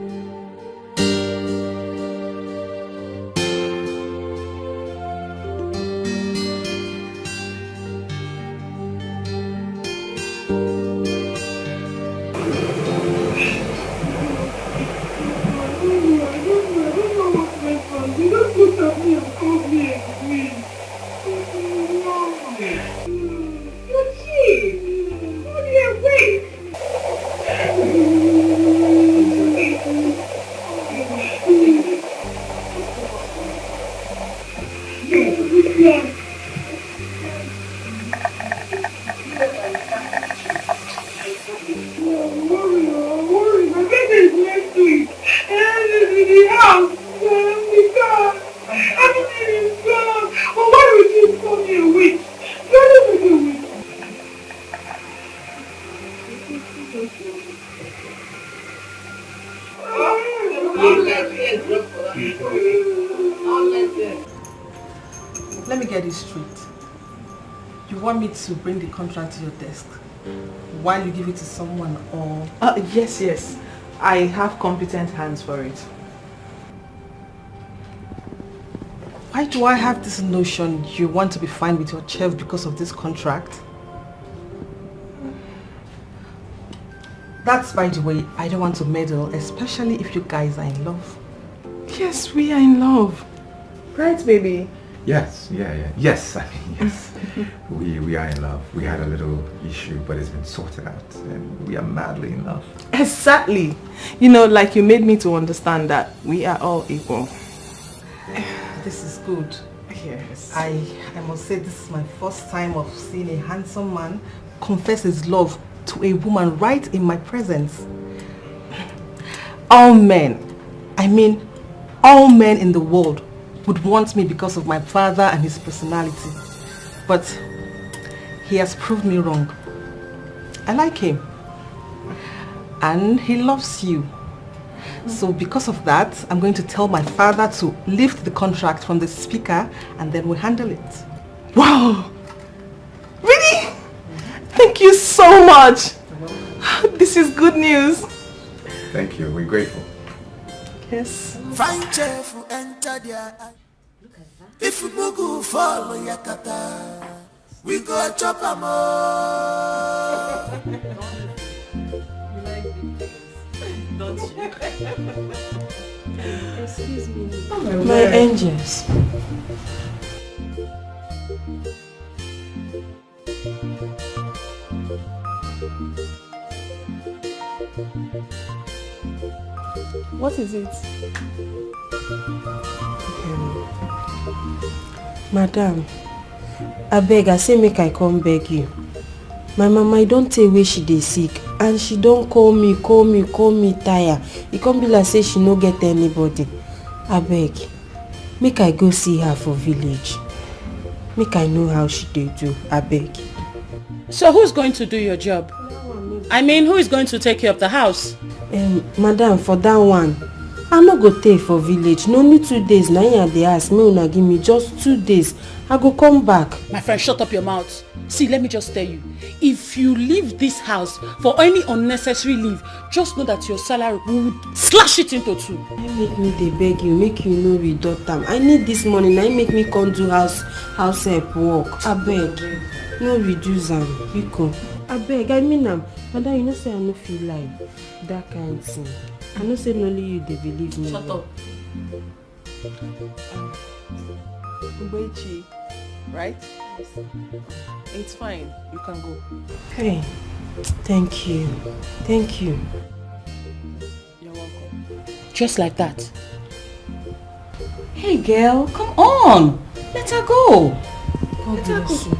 Let me get this straight. You want me to bring the contract to your desk while you give it to someone, or... Yes. I have competent hands for it. Why do I have this notion you want to be fine with your chef because of this contract? That's by the way, I don't want to meddle, especially if you guys are in love. Yes, we are in love. Right, baby? Yes, yes, we are in love. We had a little issue, but it's been sorted out, and we are madly in love. Exactly. You know, like you made me to understand that we are all equal. This is good. Yes. I must say this is my first time of seeing a handsome man confess his love to a woman right in my presence. All men, I mean all men in the world would want me because of my father and his personality. But he has proved me wrong. I like him. And he loves you. So because of that, I'm going to tell my father to lift the contract from the speaker and then we'll handle it. Wow! Thank you so much. This is good news. Thank you. We're grateful. Yes. Find cheerful enter their eye. If Mugu follow Yakata, we go chop a more. Don't you? Excuse me. My angels. What is it? Madam, I beg, I say make I come beg you. My mama, I don't tell where she dey sick, and she don't call me tire. It can't be like say she no get anybody. I beg, make I go see her for village. Make I know how she dey do. I beg. So who's going to do your job? I mean, who is going to take care of the house? Madam, for that one, I no go take for village. No need 2 days. Now they ask me, una give me just 2 days. I go come back. My friend, shut up your mouth. See, let me just tell you. If you leave this house for any unnecessary leave, just know that your salary will slash it into 2. Make me dey beg you, make you no reduct am. I need this money. Now make me come do house help work. I beg, no reduce am. Biko. I beg, I mean am. Madam, you know say I no feel like that kind of thing. I know say only you dey believe me. Shut up. Ubechi, right? Yes. It's fine. You can go. Hey, thank you. Thank you. You're welcome. Just like that. Hey girl, come on. Let her go. God bless you.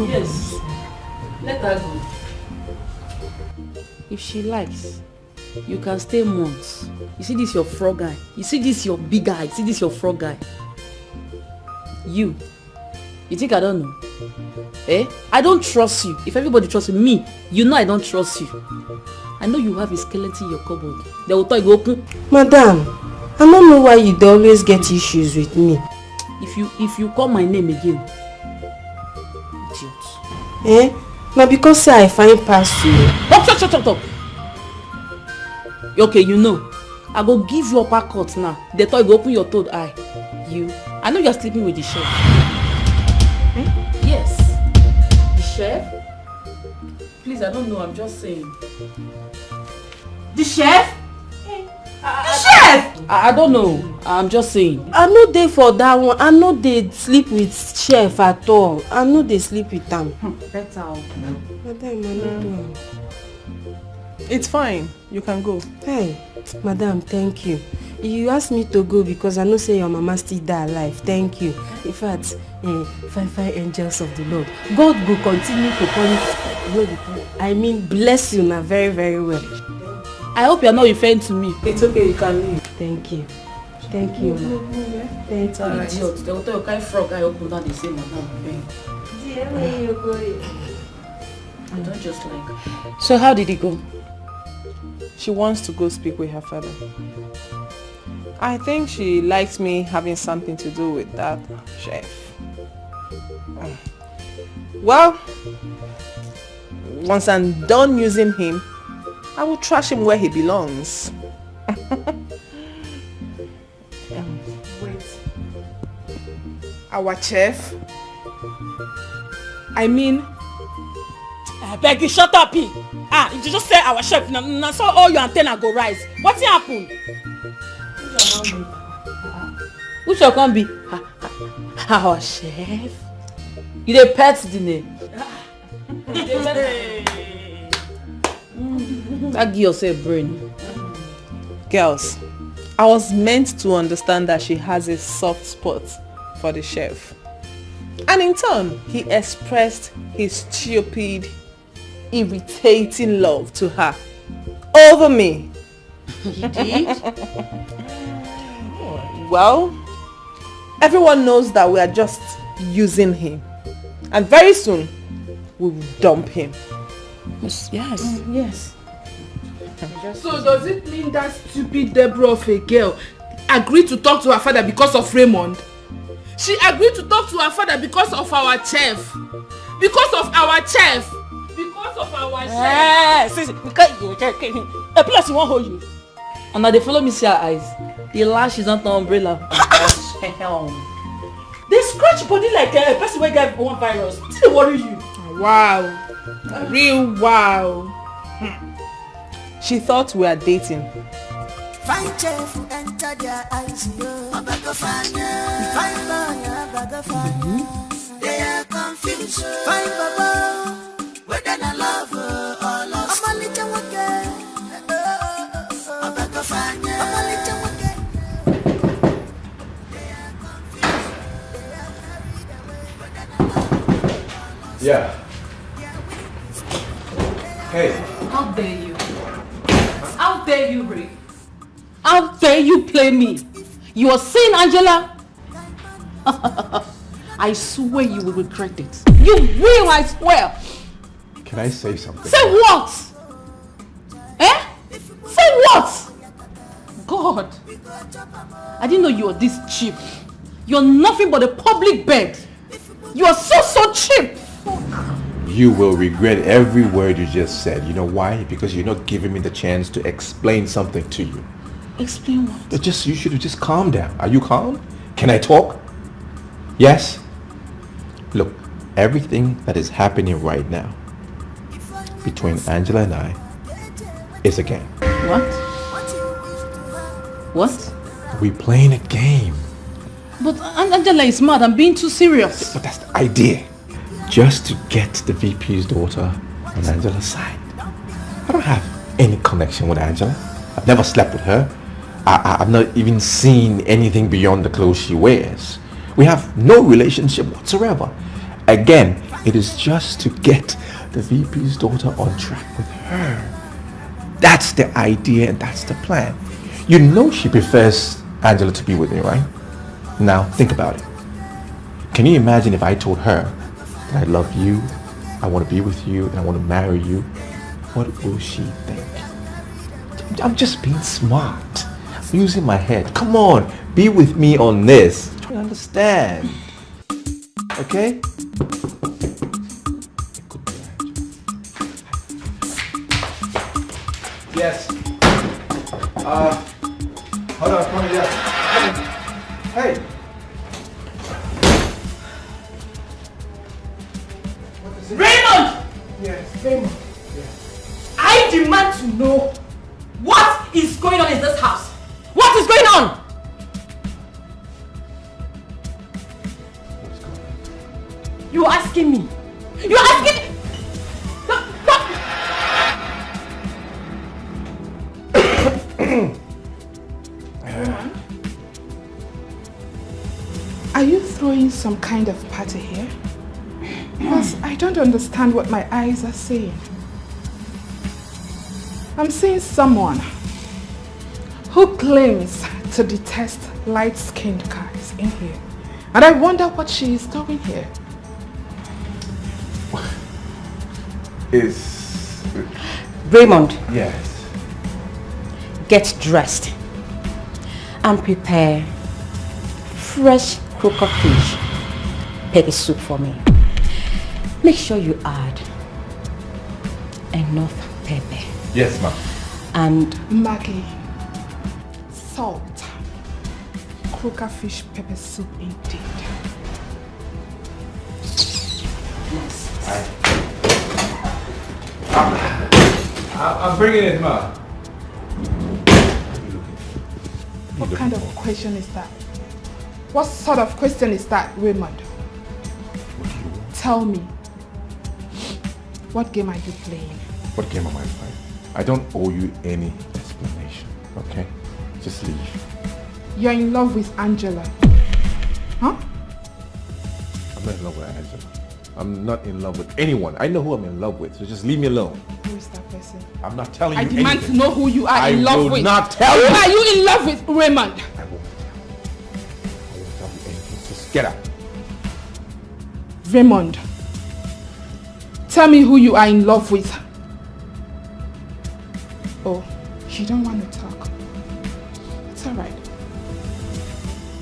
Yes. Let her go. If she likes, you can stay months. You see this your frog guy. You see this your big guy. You see this your frog guy. You think I don't know? I don't trust you. If everybody trusts me, you know I don't trust you. I know you have a skeleton in your cupboard. They will tell you open. Madam, I don't know why you always get issues with me. If you call my name again, idiot. Now because say I find past you. Stop. Okay, you know. I go give you uppercut now. They thought you go open your third eye. I know you're sleeping with the chef. Yes. The chef? Please, I don't know. I'm just saying. The chef? The chef? I don't know. I'm just saying. I know they for that one. I know they sleep with chef at all. I know they sleep with them. Better. Madam, It's fine. You can go. Hey, madam, thank you. You asked me to go because I know say your mama still die alive. Thank you. In fact, five angels of the Lord. God will continue to bless you now very, very well. I hope you're not referring to me. It's okay, you can leave. Thank you. Thank you. Thank you. Idiot. They will tell you kind frog I open down the same madam. I don't just like. So how did it go? She wants to go speak with her father. I think she likes me having something to do with that chef. Well, once I'm done using him, I will trash him where he belongs. Wait. Our chef? I mean, I beg you, shut up, you just say our chef. Now so all your antenna go rise. What's happened? Who shall come be? Our chef? You dey pet the name. Give yourself brain. Girls, I was meant to understand that she has a soft spot for the chef. And in turn, he expressed his stupid, irritating love to her over me. He did? Well, everyone knows that we are just using him. And very soon, we will dump him. Yes. Yes. So does it mean that stupid Deborah of a girl agreed to talk to her father because of Raymond? She agreed to talk to her father because of our chef. Because of our chef. Because of our share. Plus you won't hold you. And now they follow me see her eyes. The lash is not the umbrella. They scratch body like a person who got one virus. Did they worry you? Wow. Real wow. She thought we were dating. Find cheerful, enter their eyes, yo. They are confused. Find Baba, whether I love her or lost. I'm a little okay. I'm a little okay. Yeah. Hey. How dare you? How dare you, Ray? How dare you play me? You are saying Angela? I swear you will regret it. You will, I swear. Can I say something? Say what? Eh? Say what? God. I didn't know you were this cheap. You're nothing but a public bed. You are so cheap. You will regret every word you just said. You know why? Because you're not giving me the chance to explain something to you. Explain what? You should have just calmed down. Are you calm? Can I talk? Yes? Look, everything that is happening right now between Angela and I is a game. What? What? We're playing a game. But Angela is mad. I'm being too serious. But that's the idea. Just to get the VP's daughter on Angela's side. I don't have any connection with Angela. I've never slept with her. I've not even seen anything beyond the clothes she wears. We have no relationship whatsoever. Again, it is just to get the VP's daughter on track with her. That's the idea and that's the plan. You know she prefers Angela to be with me, right? Now think about it. Can you imagine if I told her that I love you, I want to be with you, and I want to marry you? What will she think? I'm just being smart. I'm using my head. Come on, be with me on this. Try to understand. Okay? Yes. Hold on, come here. Hey. Raymond! Yes, Raymond. Yes. I demand to know what is going on in this house. What is going on? What's going on? You're asking me. You're asking me. Are you throwing some kind of party here? Because I don't understand what my eyes are saying. I'm seeing someone who claims to detest light-skinned guys in here. And I wonder what she is doing here. Is... Raymond. Yes. Get dressed and prepare fresh cooked fish pepper soup for me. Make sure you add enough pepper. Yes, ma'am. And Maggie, salt, croaker fish pepper soup indeed. yes. I'm bringing it, ma. What kind of question is that? What sort of question is that, Raymond? Tell me. What game are you playing? What game am I playing? I don't owe you any explanation, okay? Just leave. You're in love with Angela. Huh? I'm not in love with Angela. I'm not in love with anyone. I know who I'm in love with, so just leave me alone. Who is that person? I'm not telling you I demand anything. to know who you are in love with. I will not tell you. Who are you in love with, Raymond? I won't tell you anything. Just get out. Raymond, tell me who you are in love with. Oh, you don't want to talk. It's alright.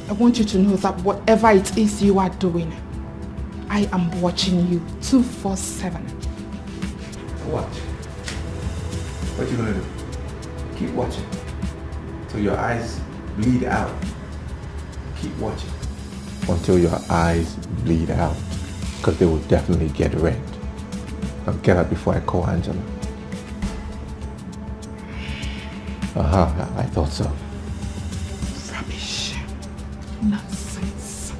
I want you to know that whatever it is you are doing, I am watching you 24/7. Watch. What you gonna do? Keep watching. Till your eyes bleed out. Keep watching. Until your eyes bleed out. Because they will definitely get red. I'll get up before I call Angela. I thought so. Rubbish. Nonsense.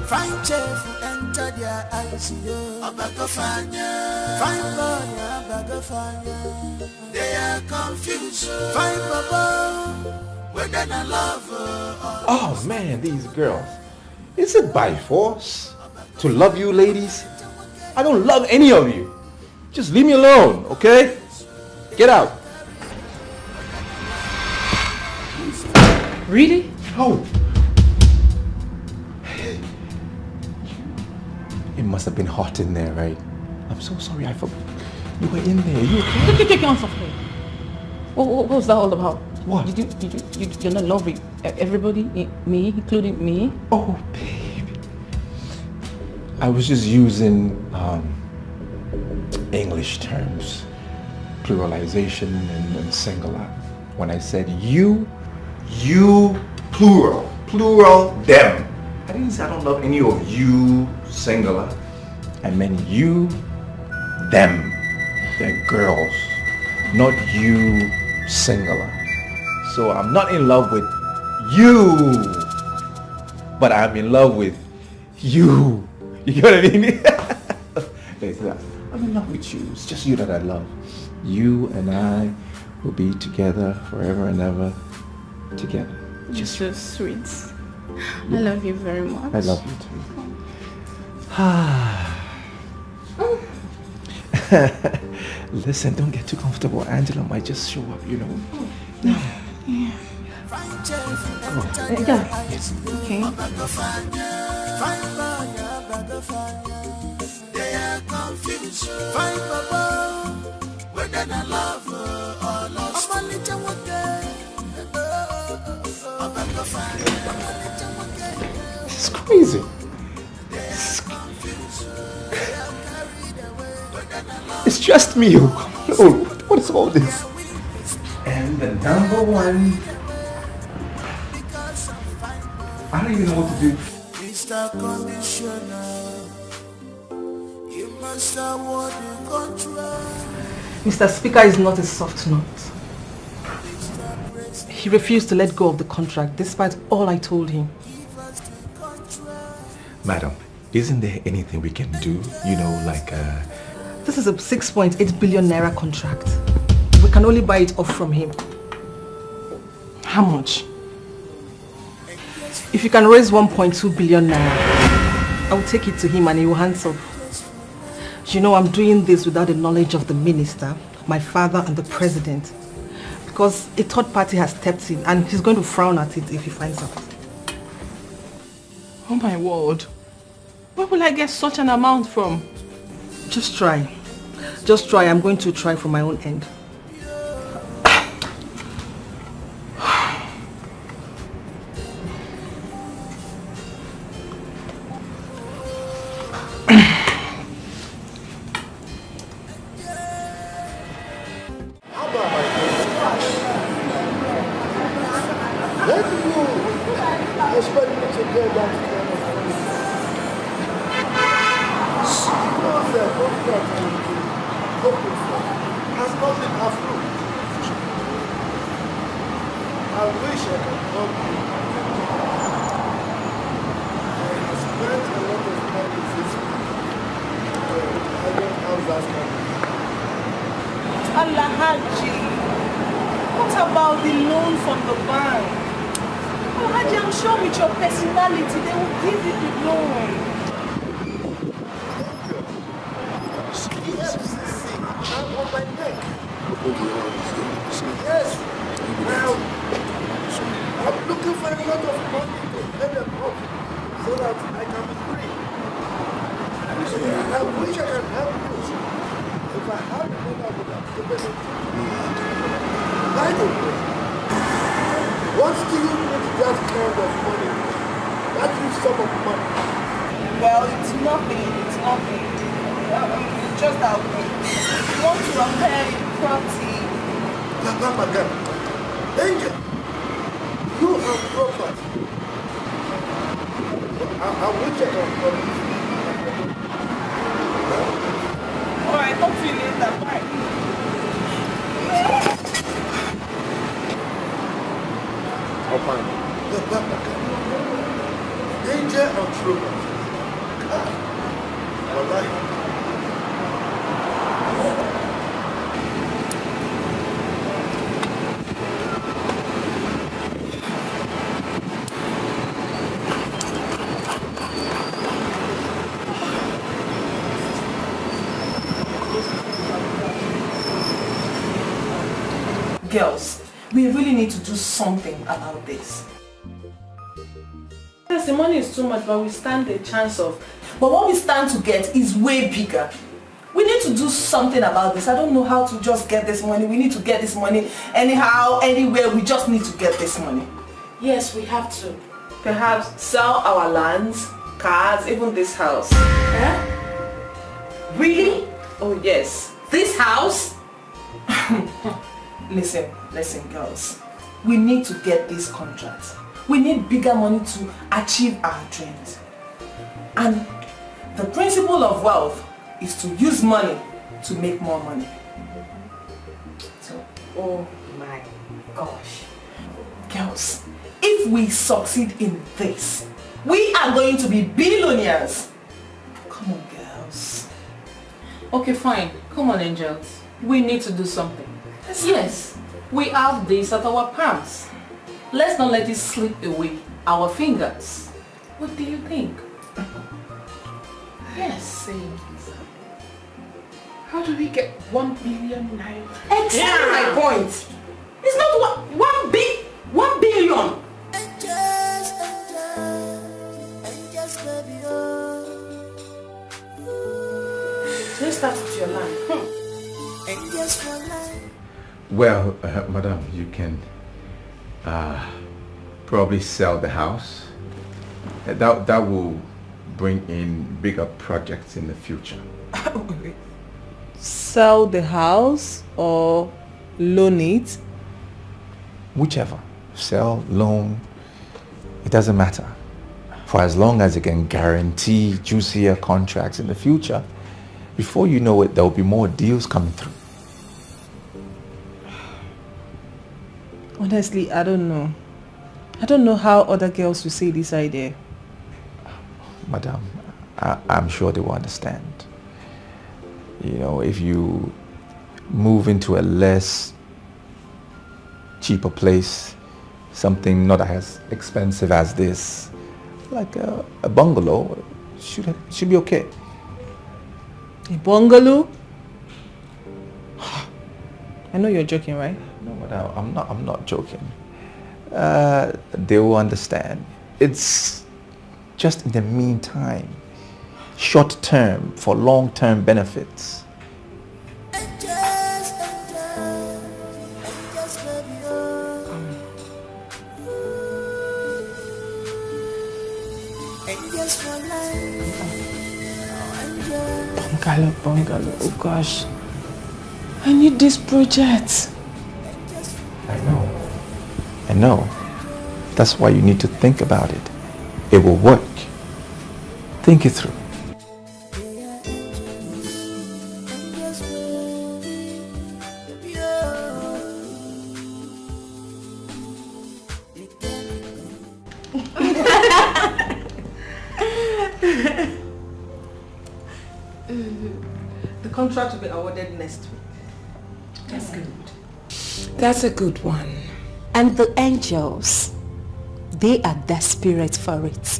Fine chef enter their eyes, fine boy, they are confused. Fine baba, whether they love or Oh man, these girls. Is it by force to love you ladies? I don't love any of you. Just leave me alone, okay? Get out. Really? No. It must have been hot in there, right? I'm so sorry, I forgot. You were in there. You okay? Take your hands off me. What was that all about? What? You're not loving everybody, me, including me? Oh, baby. I was just using English terms, pluralization and singular. When I said you, plural, them. I didn't say I don't love any of you, singular. I meant you, them. They're girls, not you, singular. So I'm not in love with you, but I'm in love with you. You get what I mean? I'm in love with you. It's just you that I love. You and I will be together forever and ever. Together. Just so sweet. I love you very much. I love you too. Listen, don't get too comfortable. Angela might just show up, you know. Yeah. yeah. Okay. They are confused. Fine baba, whether they love or lost. It's crazy. It's just me. Oh, what is all this? And the number one. I don't even know what to do. Mr. Conditioner, you must award the control. Mr. Speaker is not a soft nut. He refused to let go of the contract despite all I told him. Madam, isn't there anything we can do? You know, like This is a 6.8 billion naira contract. We can only buy it off from him. How much? If you can raise 1.2 billion naira, I will take it to him and he will hands up. You know, I'm doing this without the knowledge of the minister, my father and the president. Because a third party has stepped in and he's going to frown at it if he finds out. Oh my word. Where will I get such an amount from? Just try. Just try. I'm going to try from my own end. Well, it's nothing. just that we want to acquire a property. Madam, Angel, you have property. I will check on property. Alright, talk to you later. Bye. I'll find it. Danger and trouble. Wallahi. Girls, we really need to do something about this. Yes, the money is too much, but we stand a chance of. But what we stand to get is way bigger. We need to do something about this. I don't know how to just get this money. We need to get this money anyhow, anywhere. We just need to get this money. Yes, we have to. Perhaps sell our lands, cars, even this house. Eh? Really? Oh yes. This house? Listen, girls. We need to get this contract. We need bigger money to achieve our dreams. And the principle of wealth is to use money to make more money. So, oh my gosh. Girls, if we succeed in this, we are going to be billionaires. Come on, girls. Okay, fine. Come on, angels. We need to do something. Yes, we have this at our palms. Let's not let it slip away our fingers. What do you think? Yes. How do we get 1 billion naira? Exactly my point. It's not 1 billion. Let's start with your land. Well, madam, you can probably sell the house. That will bring in bigger projects in the future. Sell the house or loan it? Whichever. Sell, loan, it doesn't matter. For as long as it can guarantee juicier contracts in the future, before you know it, there will be more deals coming through. Honestly, I don't know. I don't know how other girls will see this idea. Madam, I'm sure they will understand. You know, if you move into a less cheaper place, something not as expensive as this, like a bungalow, should be okay. A bungalow? I know you're joking, right? No, madam, I'm not joking. They will understand. It's just in the meantime, short term for long term benefits. Bungalow, oh gosh. I need this project. I know. That's why you need to think about it. It will work. Think it through. The contract will be awarded next week. That's good. That's a good one. And the angels, they are desperate for it.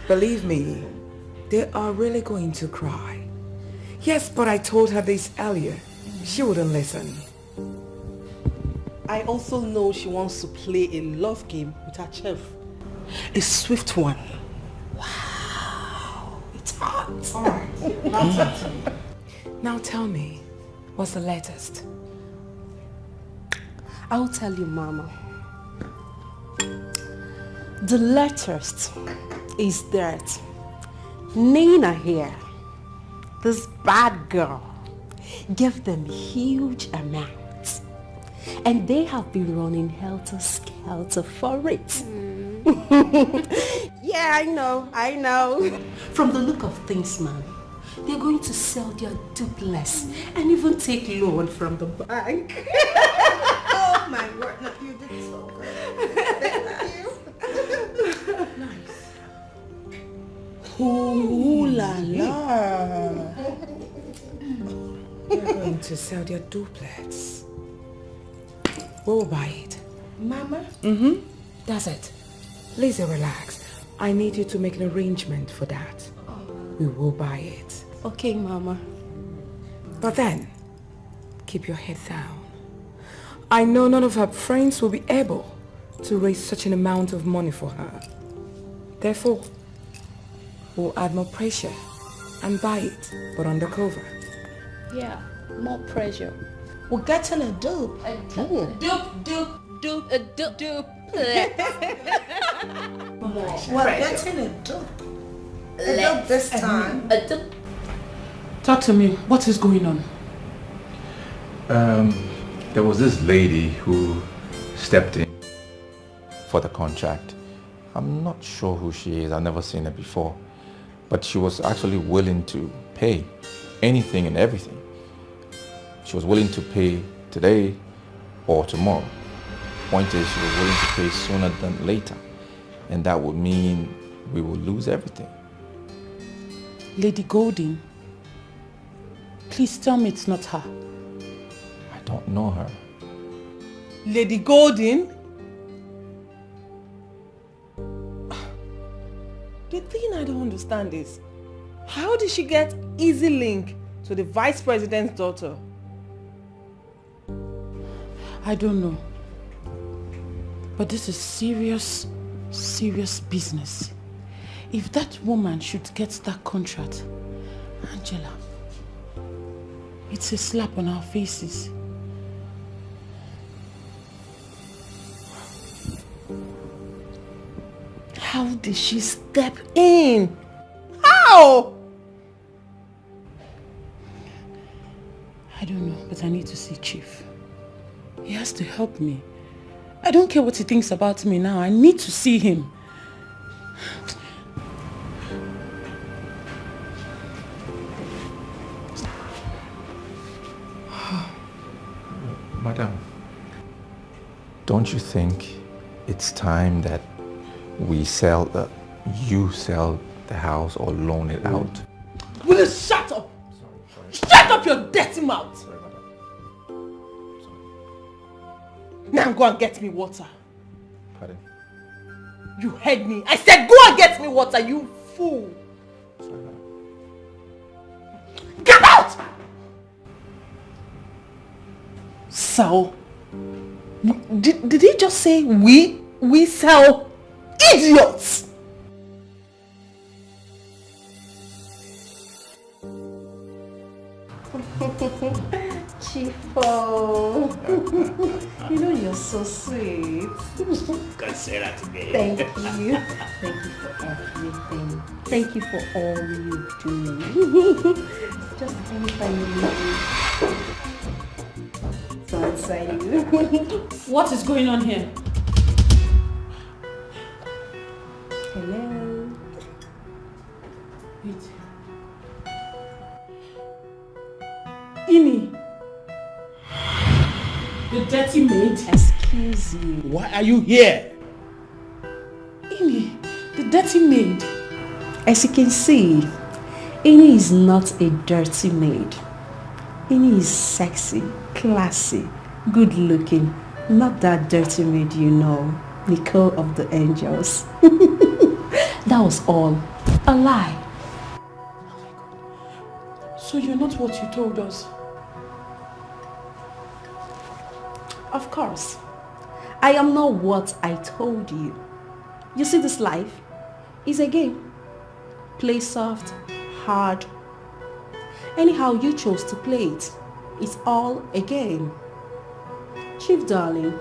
Believe me, they are really going to cry. Yes, but I told her this earlier. She wouldn't listen. I also know she wants to play a love game with her chef. A swift one. Wow, it's hot. Alright, now tell me, what's the latest? I'll tell you, Mama. The latest is that Nina here, this bad girl, gave them huge amounts. And they have been running helter-skelter for it. Yeah, I know. From the look of things, man, they're going to sell their duplex and even take loan from the bank. Oh my word, no, you did so good. Thank you. Nice. Ooh la la. They're going to sell their duplex. We'll buy it. Mama? Mm-hmm. That's it. Lizzie, relax. I need you to make an arrangement for that. We will buy it. Okay, Mama. But then, keep your head down. I know none of her friends will be able to raise such an amount of money for her. Therefore, we'll add more pressure and buy it, but undercover. Yeah, more pressure. We're getting a dupe. Dupe. We're getting a dupe. A dupe this time. A dupe. Talk to me. What is going on? There was this lady who stepped in for the contract. I'm not sure who she is. I've never seen her before. But she was actually willing to pay anything and everything. She was willing to pay today or tomorrow. Point is, she was willing to pay sooner than later. And that would mean we will lose everything. Lady Golden. Please tell me it's not her. I don't know her. Lady Golden? The thing I don't understand is, how did she get easy link to the vice president's daughter? I don't know. But this is serious, serious business. If that woman should get that contract, Angela, it's a slap on our faces. How did she step in? How? I don't know, but I need to see Chief. He has to help me. I don't care what he thinks about me now. I need to see him. Madam, don't you think it's time that you sell the house or loan it out? Will you shut up? Shut up your dirty mouth! Now go and get me water. Pardon? You heard me. I said go and get me water, you fool. Get out! Sell? Did he just say we sell idiots? Chifo, you know you're so sweet. Consider today. Thank you. Thank you for everything. Thank you for all you do. Just anytime you need. So exciting. What is going on here? Hello. Wait. Ini. The dirty maid. Excuse you. Why are you here? Ini, the dirty maid. As you can see, Ini is not a dirty maid. Ini is sexy, classy, good looking. Not that dirty maid you know, Nicole of the Angels. That was all a lie. So you're not what you told us? Of course. I am not what I told you. You see, this life is a game. Play soft, hard. Anyhow you chose to play it. It's all a game. Chief darling,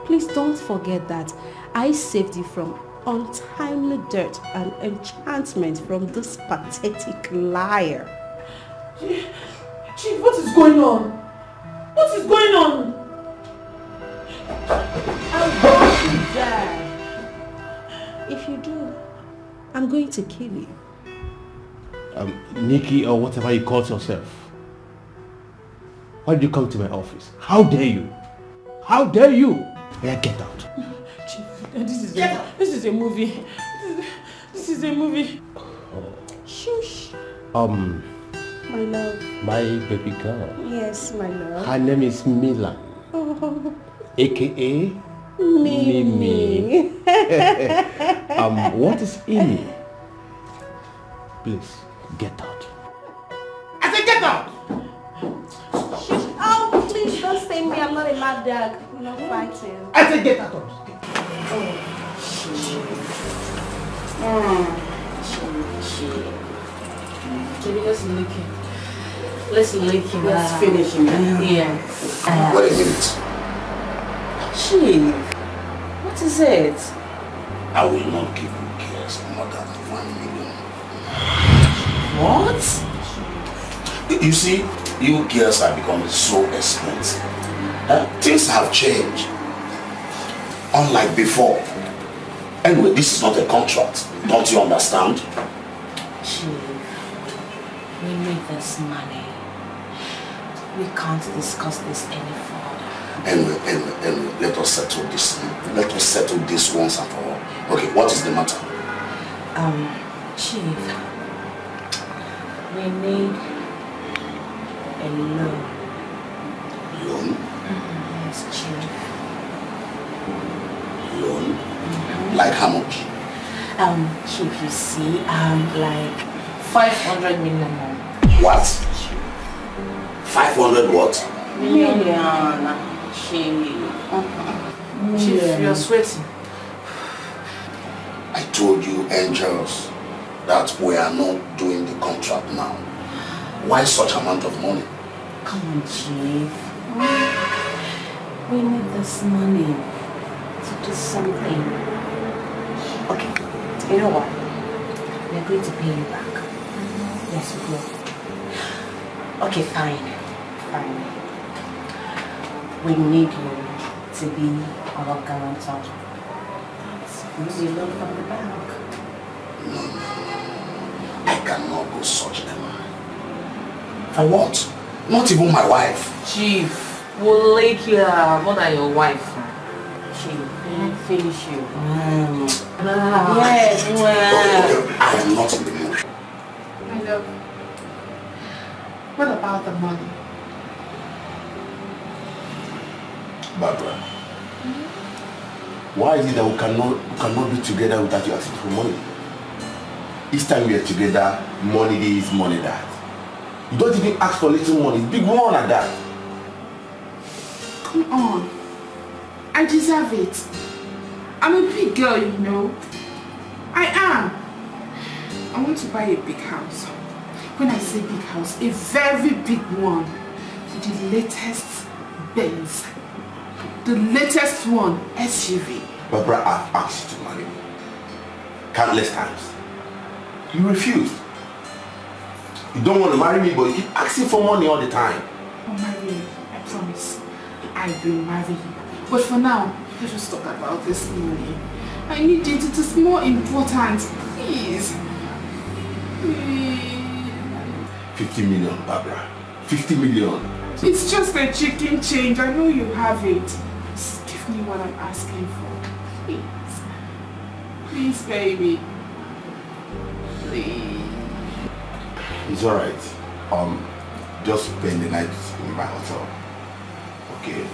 please don't forget that I saved you from untimely death and enchantment from this pathetic liar. Chief, what is going on? What is going on? I'm going to die. If you do, I'm going to kill you. Nikki, or whatever you call yourself. Why did you come to my office? How dare you? How dare you? Yeah, get out. Chief, this is a movie. This is a movie. Shush. My love. My baby girl. Yes, my love. Her name is Milan, Oh, aka Mimi. What is Amy? Please, get out. I said get out! Shush. Oh, please don't say me. I'm not a mad dog. I'm not fighting. I said get out. Maybe let's lick him. Let's finish him. Yeah. Wait a minute. Chief, what is it? I will not give you girls more than 1 million. What? You see, you girls are becoming so expensive. Things have changed. Unlike before. Anyway, this is not a contract. Don't you understand? Chief, we need this money. We can't discuss this any further. Anyway, let us settle this. Let us settle this once and for all. Okay, what is the matter? Chief, we need a loan. Loan? Yes, Chief. Loan? Like how much? Chief, you see, like 500 million more. What? 500 what? Million. Chief, you're sweating. I told you, angels, that we are not doing the contract now. Why such amount of money? Come on, Chief. We need this money to do something. Okay, you know what? We're going to pay you back. Yes, we will. Okay, fine. We need you to be our guarantor. We need a loan from the bank. No. I cannot go such a man. For what? Not even my wife. Chief, we'll lick you more than your wife. Chief, we'll finish you. Yes, I am not in the mood. My love, what about the money? Barbara, why is it that we cannot be together without you asking for money? Each time we are together, money this, money that. You don't even ask for little money, big one at that. Come on. I deserve it. I'm a big girl, you know. I am. I want to buy a big house. When I say big house, a very big one. With the latest Benz. The latest one, SUV. Barbara, I've asked you to marry me countless times. You refused. You don't want to marry me, but you keep asking for money all the time. I'll marry you, I promise. I will marry you. But for now, let's just talk about this money. I need it. It is more important. Please. Please. 50 million, Barbara. 50 million. It's just a chicken change. I know you have it. Just give me what I'm asking for. Please. Please, baby. Please. It's alright. Just spend the night in my hotel. Okay.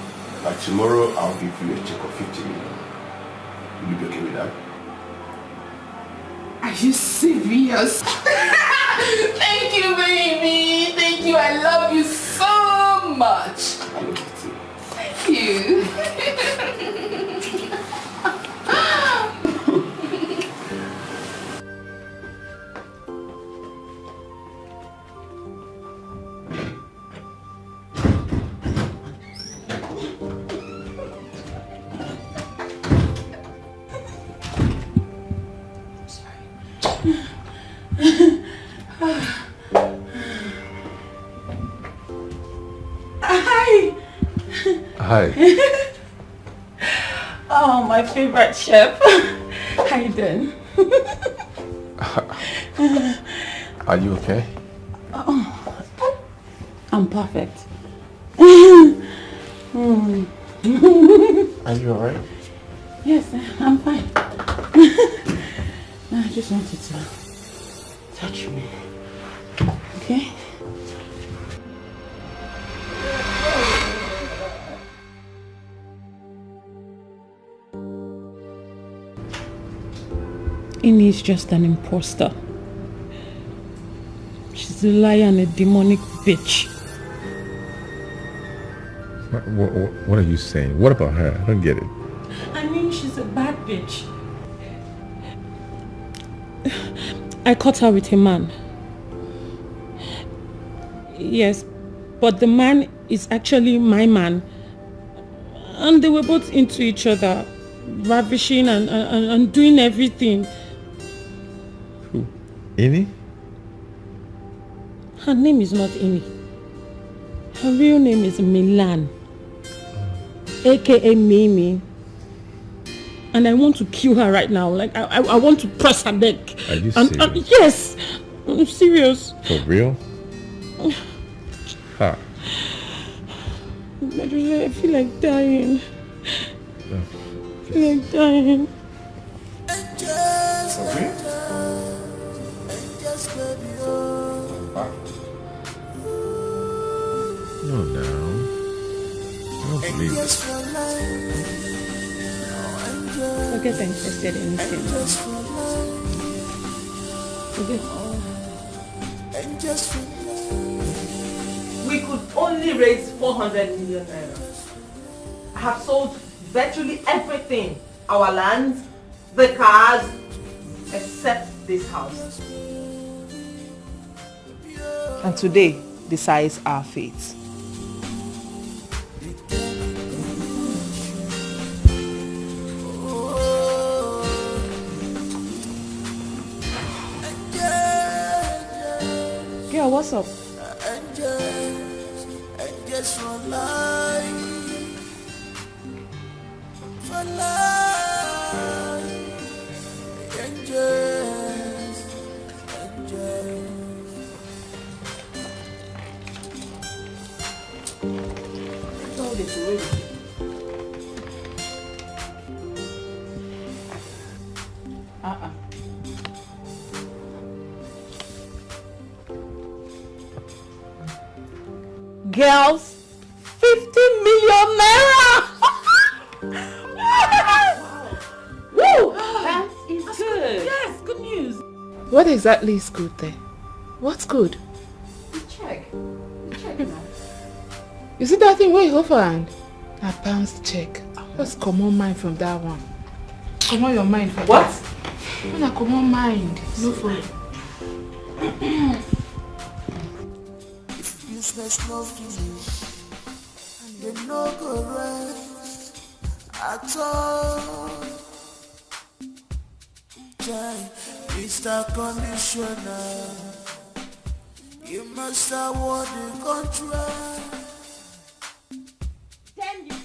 Like tomorrow, I'll give you a check of 50 million. Will you be okay with that? Are you serious? Thank you, baby. Thank you. I love you so much. I love you too. Thank you. Hi. Hi. Oh, my favorite chef. How you doing? Are you okay? Oh, I'm perfect. Are you alright? Yes, I'm fine. I just wanted to touch me. Okay? Ini is just an imposter. She's a liar and a demonic bitch. What are you saying? What about her? I don't get it. I mean, she's a bad bitch. I caught her with a man. Yes, but the man is actually my man. And they were both into each other, ravishing and doing everything. Who? Ini? Her name is not Ini. Her real name is Milan, aka Mimi. And I want to kill her right now. Like, I want to press her neck. Are you serious? Yes, I'm serious. For real? Huh. I feel like dying. I feel like dying. For real? No, no. I don't believe it. Forget I invested anything. Forget. We could only raise 400 million naira. I have sold virtually everything. Our land, the cars, except this house. And today decides our fate. Girl, what's up? Just for life, for life, angels, angels. All this way. Girls, 50 million naira! Woo! That is good. Yes, good news. What exactly is good there? What's good? Check. Check now. You see that thing where you hold for hand? A bounce check. Just come on mind from that one. Come on your mind for what? That. When I come on mind. No for Business no finish, and they no go rest at all. Mr. Conditioner, you must award the contract. Damn you!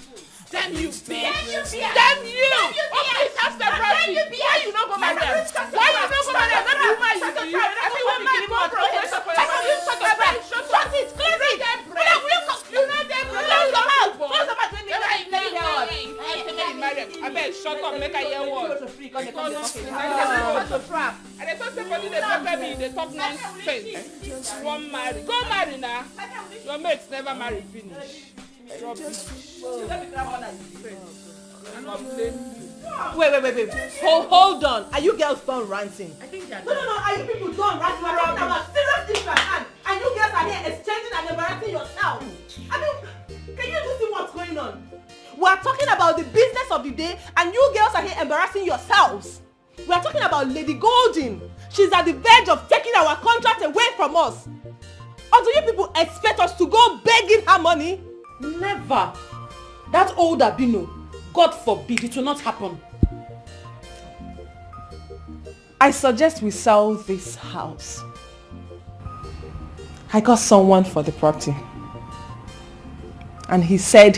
Damn you, bitch! Damn you! Oh, please have separation. Why you not go marry them? Why you not go marry them? Let me woman you do. I think we'll be killing more progress for your family. Shut it! Close it! You know them. Close the mouth. Close the mouth. I bet shut up, make I hear what. And they don't say for you they pepper me, they talk nonsense. One marry. Go marry now. Your mates never marry finish. Wait. Hold on. Are you girls done ranting? I think they're done. No. Are you people done ranting? We're talking about serious issues and you girls are here exchanging and embarrassing yourselves. I mean, can you just see what's going on? We're talking about the business of the day and you girls are here embarrassing yourselves. We're talking about Lady Golden. She's at the verge of taking our contract away from us. Or do you people expect us to go begging her money? Never. That old Abino, God forbid, it will not happen. I suggest we sell this house. I got someone for the property. And he said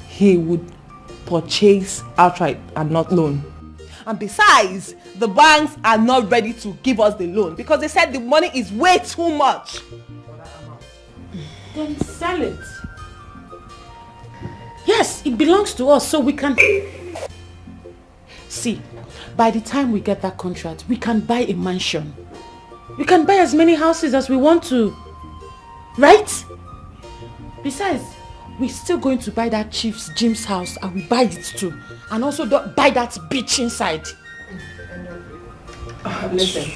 he would purchase outright and not loan. And besides, the banks are not ready to give us the loan because they said the money is way too much. Then sell it. Yes, it belongs to us, so we can... See, by the time we get that contract, we can buy a mansion. We can buy as many houses as we want to. Right? Besides, we're still going to buy that chief's Jim's house and we buy it too. And also buy that beach inside. Listen,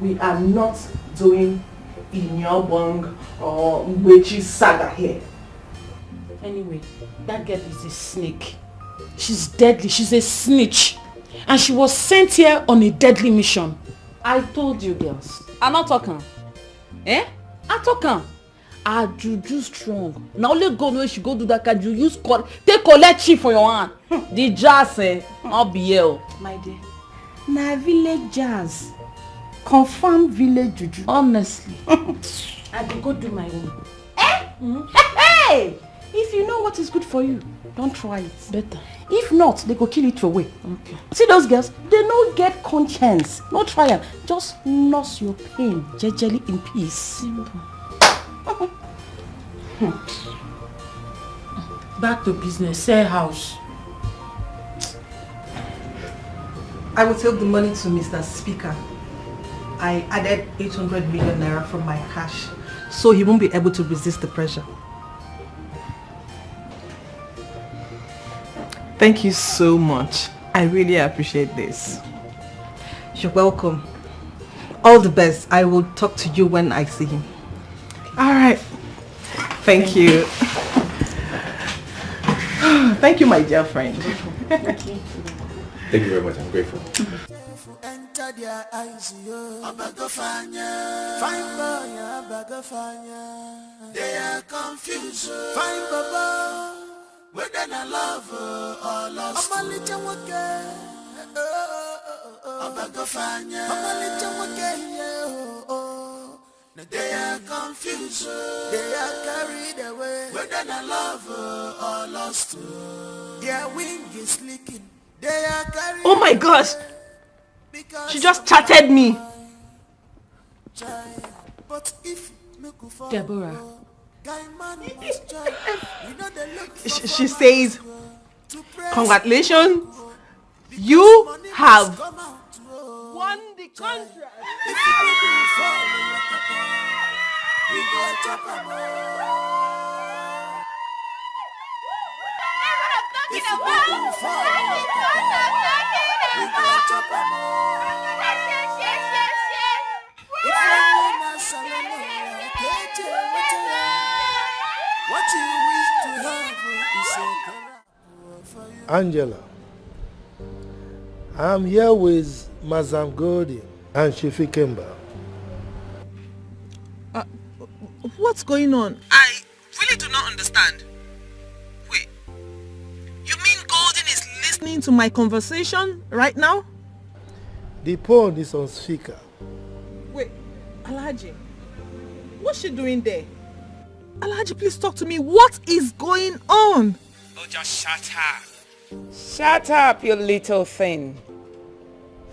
we are not doing Inyobong or Uwechi's saga here. Anyway, that girl is a snake. She's deadly. She's a snitch. And she was sent here on a deadly mission. I told you girls. I'm not talking. Eh? I'm talking. Our juju strong. Now only God when she go do that, can you use take collect chief for your hand. The jazz I'll be here. My dear. Na village jazz. Confirm village juju. Honestly. I will go do my own. Eh? Hey! If you know what is good for you, don't try it. Better. If not, they go kill it away. Okay. See those girls? They don't get conscience. No trial. Just nurse your pain jejely in peace. Simple. Back to business. Sell house. I will take the money to Mr. Speaker. I added 800 million naira from my cash, so he won't be able to resist the pressure. Thank you so much. I really appreciate this. You're welcome. All the best. I will talk to you when I see him. All right. Thank you. Thank you, my dear friend. Thank you very much. I'm grateful. Enter their eyes, find boy, they are confused. Find Baba, whether I love or lost. I'm a little okay. They are confused. They are carried away. Whether I love or lost. Their wing is leaking. They are carried. Oh my gosh! She just chatted me. Deborah. She says, congratulations, you have won the contract. Angela, I'm here with Mazam Godi and Shifi Kemba. What's going on? I really do not understand. Wait, you mean Golden is listening to my conversation right now? The phone is on speaker. Wait, Alhaji, what's she doing there? Alhaji, please talk to me. What is going on? Oh, just shut up. Shut up, you little thing.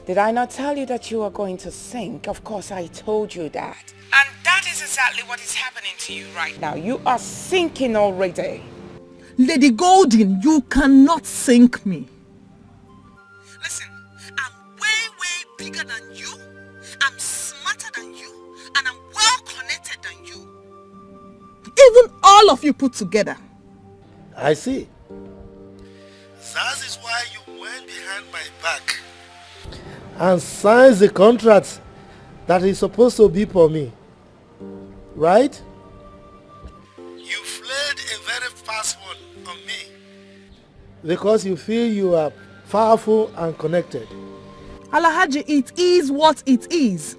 Did I not tell you that you are going to sink? Of course I told you that. And that is exactly what is happening to you right now. You are sinking already. Lady Golden, you cannot sink me. Listen, I'm way bigger than you. I'm smarter than you. And I'm well connected than you. Even all of you put together. I see. That is why you went behind my back and signed the contract that is supposed to be for me. Right? You played a very fast one on me because you feel you are powerful and connected. Alhaji, it is what it is.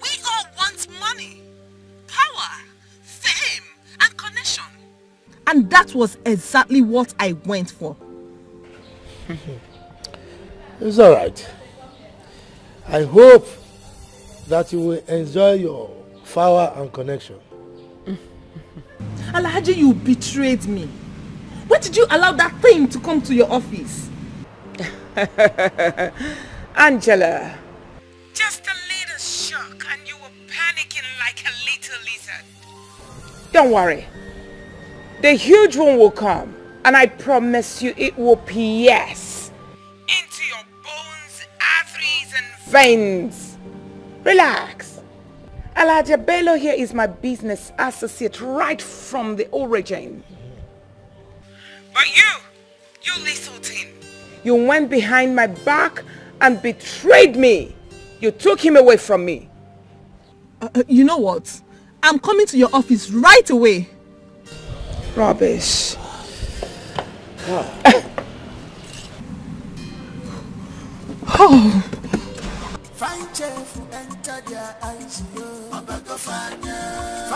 We all want money, power, fame, and connection. And that was exactly what I went for. It's alright. I hope that you will enjoy your power and connection. Alhaji, you betrayed me. Why did you allow that thing to come to your office? Angela, just a little shock and you were panicking like a little lizard. Don't worry. The huge one will come, and I promise you it will pierce into your bones, arteries and veins. Relax. Alhaji Bello here is my business associate right from the origin. But you little thing, you went behind my back and betrayed me. You took him away from me. You know what? I'm coming to your office right away. Rubbish. Oh. Find cheerful, enter their eyes. I beg of find lawyer,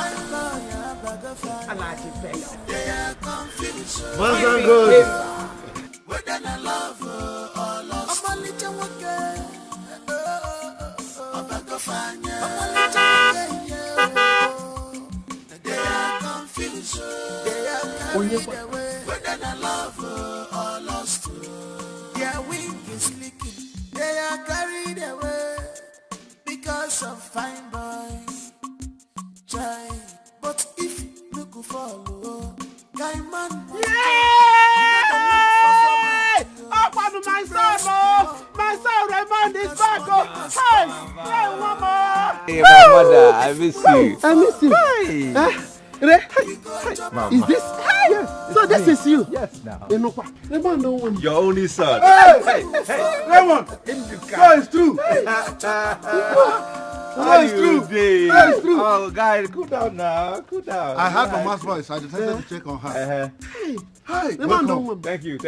I beg of they are confused. Whether I love or lost. I'm a little okay. I beg of I'm a little okay. They are confused. They are carried away. Whether I love or lost. Their wing is leaking. They are carried away because of fine boy child. But if you could follow, guy man. Yay! Up on my son, my son Raymond is back. Hey, mama. Hey, my mother, I miss you. I miss you. Hey. Is this? Yes. So this is you? Yes, now. Raymond don't want your only son. Hey, Raymond. So it's true. It's true. It's true. Oh, guys, cool down now. Cool down. I heard Mama's voice. I decided to check on her. Hey, welcome. Thank you.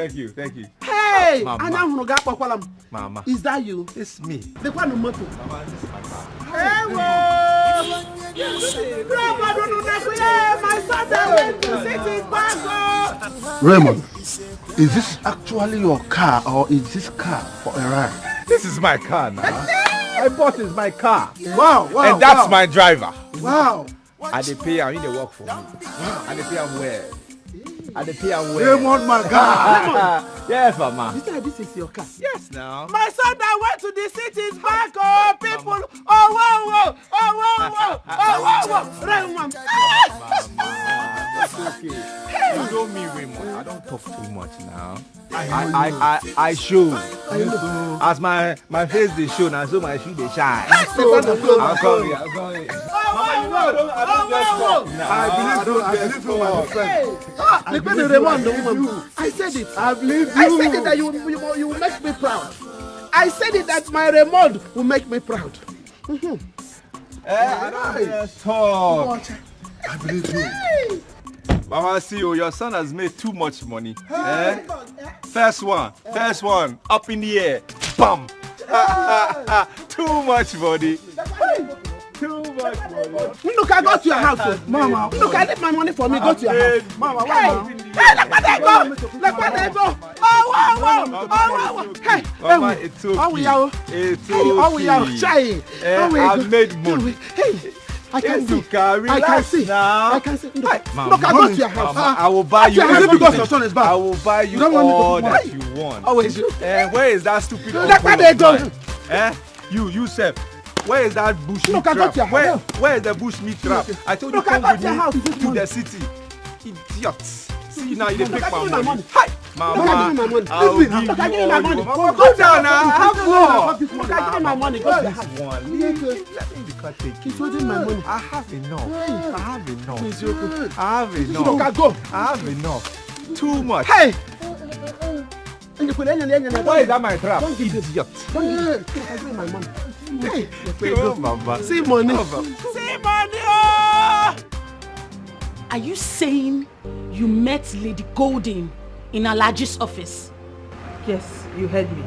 Hey, Mama. Mama. Is that you? It's me. The one on motor. Mama, this is my car. Hey, my son went to sit his back. Raymond, is this actually your car or is this car for a ride? This is my car now. I bought this my car. Wow. And that's my driver. Wow. I dey pay him, he dey work for me. I dey pay him well. Raymond, my God. Yes, Mama. You said this is your car? Yes, now. My son that went to the city's back. Oh, people. Oh, whoa. Raymond. It's okay. You know me, Raymond. I don't talk too much now. I show. As my face they show now, so my shoe they shine. I'm coming. Mama, you know I don't just talk now. I said it. I believe you. I said it that you will make me proud. I said it that my Raymond will make me proud. I don't just talk. I believe you. Mama, see you. Your son has made too much money. First one, up in the air, bam. Too much money. Too much money. Look, I got to your house, Mama. Look, I need my money for me. Go to your house, Mama. Hey, look where they go. Oh. Hey, Mama, it's okay. It's okay. I've made money. Hey. I can see. Now. I can see. Mama, look, I got to your house. Mama, I will buy you everything. Because your son is back. I will buy you all that you want. Always you. Where is that stupid? Look where they go. You Seth. Where is that bush meat trap? Where is the bush meat trap? I told you come with me to the city. Idiots. See now you take my money. Hi, Mama. I'll give you all your money. Go down now. Have more. Look, I give me my money. Go to the house. Let me take He's holding my money. I have enough. Look, I go. I have enough. Too much. Hey. Why is that my trap? Don't give Idiot. Don't give it. I give me my money. Hey. Mama. See money. See money. Are you saying you met Lady Golden in Alhaji's office? Yes, you heard me.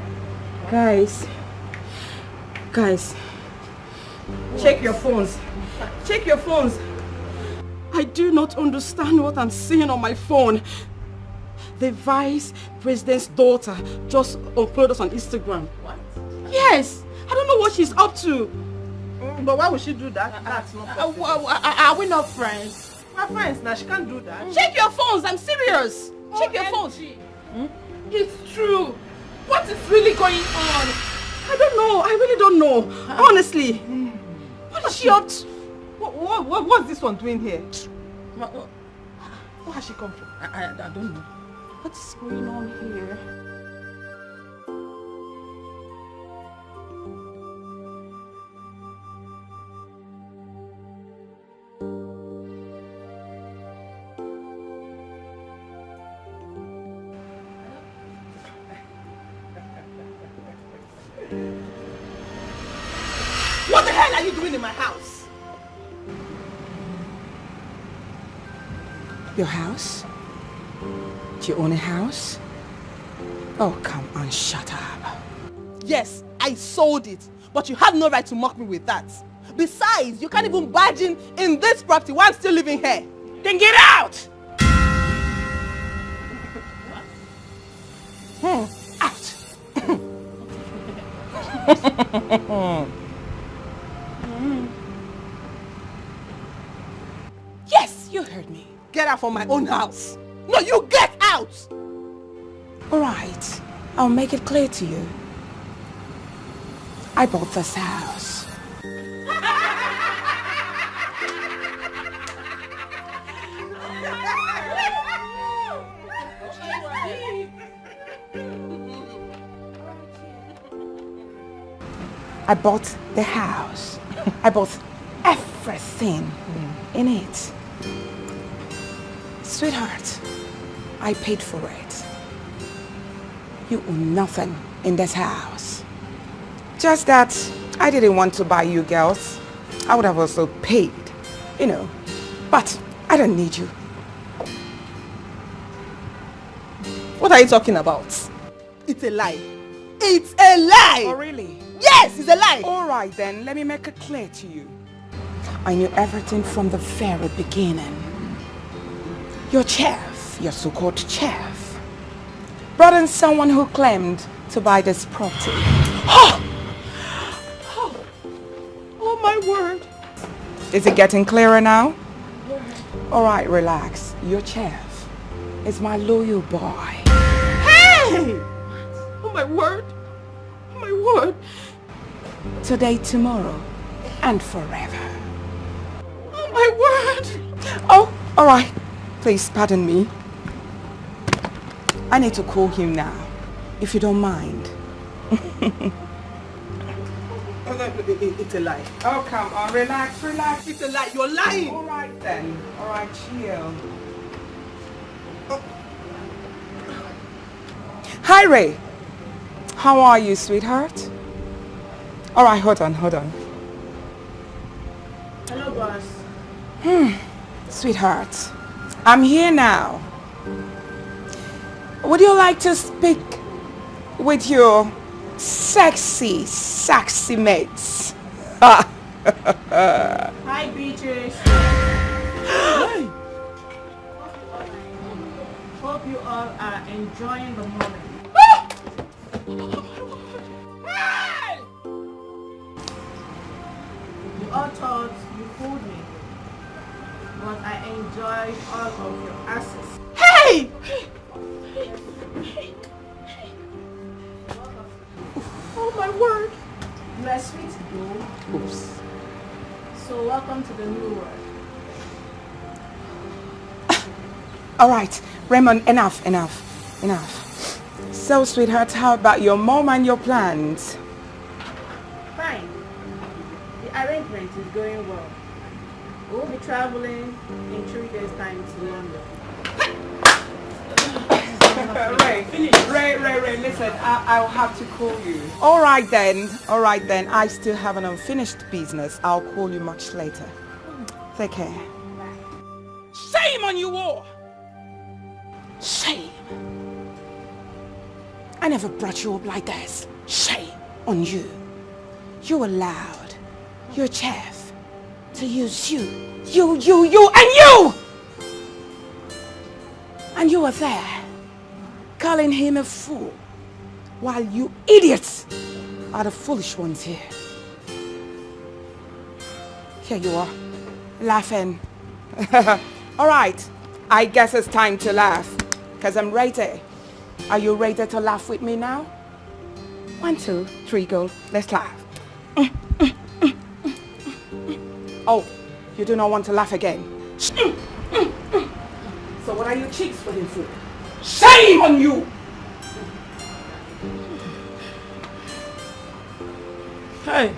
Guys. Check your phones. I do not understand what I'm seeing on my phone. The vice president's daughter just uploaded us on Instagram. What? Yes. I don't know what she's up to. But why would she do that? That's not possible. Are we not friends? We're friends now. She can't do that. Check your phones. I'm serious. Check your phones. It's true. What is really going on? I don't know. I really don't know. Honestly. What is she up to? What's this one doing here? Where has she come from? I don't know. What's going on here? What the hell are you doing in my house? Your house? Do you own a house? Oh, come on, shut up. Yes, I sold it. But you have no right to mock me with that. Besides, you can't even barge in this property while I'm still living here. Then get out! Out! Yes, you heard me. Get out from my own house. No, you get out! Alright, I'll make it clear to you. I bought this house. I bought the house. I bought everything in it. Sweetheart, I paid for it. You own nothing in this house. Just that I didn't want to buy you girls. I would have also paid, you know. But I don't need you. What are you talking about? It's a lie. It's a lie! Oh, really? Yes, it's a lie! Alright then, let me make it clear to you. I knew everything from the very beginning. Your chef, your so-called chef, brought in someone who claimed to buy this property. Oh my word. Is it getting clearer now? Alright, relax. Your chef is my loyal boy. Hey! Oh my word. Oh my word. Today, tomorrow, and forever. Oh my word. Oh, alright. Please pardon me. I need to call him now, if you don't mind. It's a lie. Oh, come on, relax, relax. It's a lie. You're lying. All right then. All right, chill. Hi, Ray. How are you, sweetheart? All right, hold on. Hello, boss. Sweetheart, I'm here now. Would you like to speak with your sexy mates? Hi, Beatrice. Hey. Hope you all are enjoying the moment. You all thought you fooled me, but I enjoyed all of your asses. Hey! Oh my word! You are sweet though. Oops. So welcome to the new world. All right, Raymond, enough. So, sweetheart, how about your mom and your plans? Fine. The arrangement is going well. We'll be traveling in 3 days' time to London. Ray, listen, I'll have to call you. All right then. I still have an unfinished business. I'll call you much later. Take care. Shame on you all! Shame. I never brought you up like this. Shame on you. You allowed your chef to use you. And you were there, calling him a fool, while you idiots are the foolish ones here. Here you are, laughing. All right, I guess it's time to laugh, because I'm ready. Are you ready to laugh with me now? 1, 2, 3, go. Let's laugh. Oh, you do not want to laugh again. So what are your cheeks waiting for? Shame on you! Hey,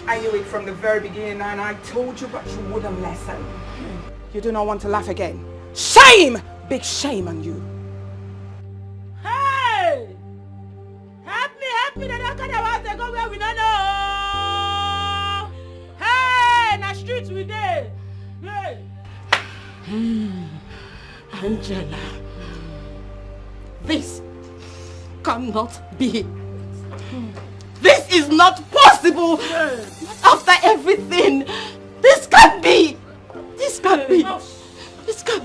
I knew it from the very beginning and I told you, but you wouldn't listen. You do not want to laugh again. Shame! Big shame on you. Hey! Help me, they don't care they go where we don't know. Hey, na streets we dey. Hey. Angela, this cannot be. This is not possible. After everything, this can't be. This can't be. This can't.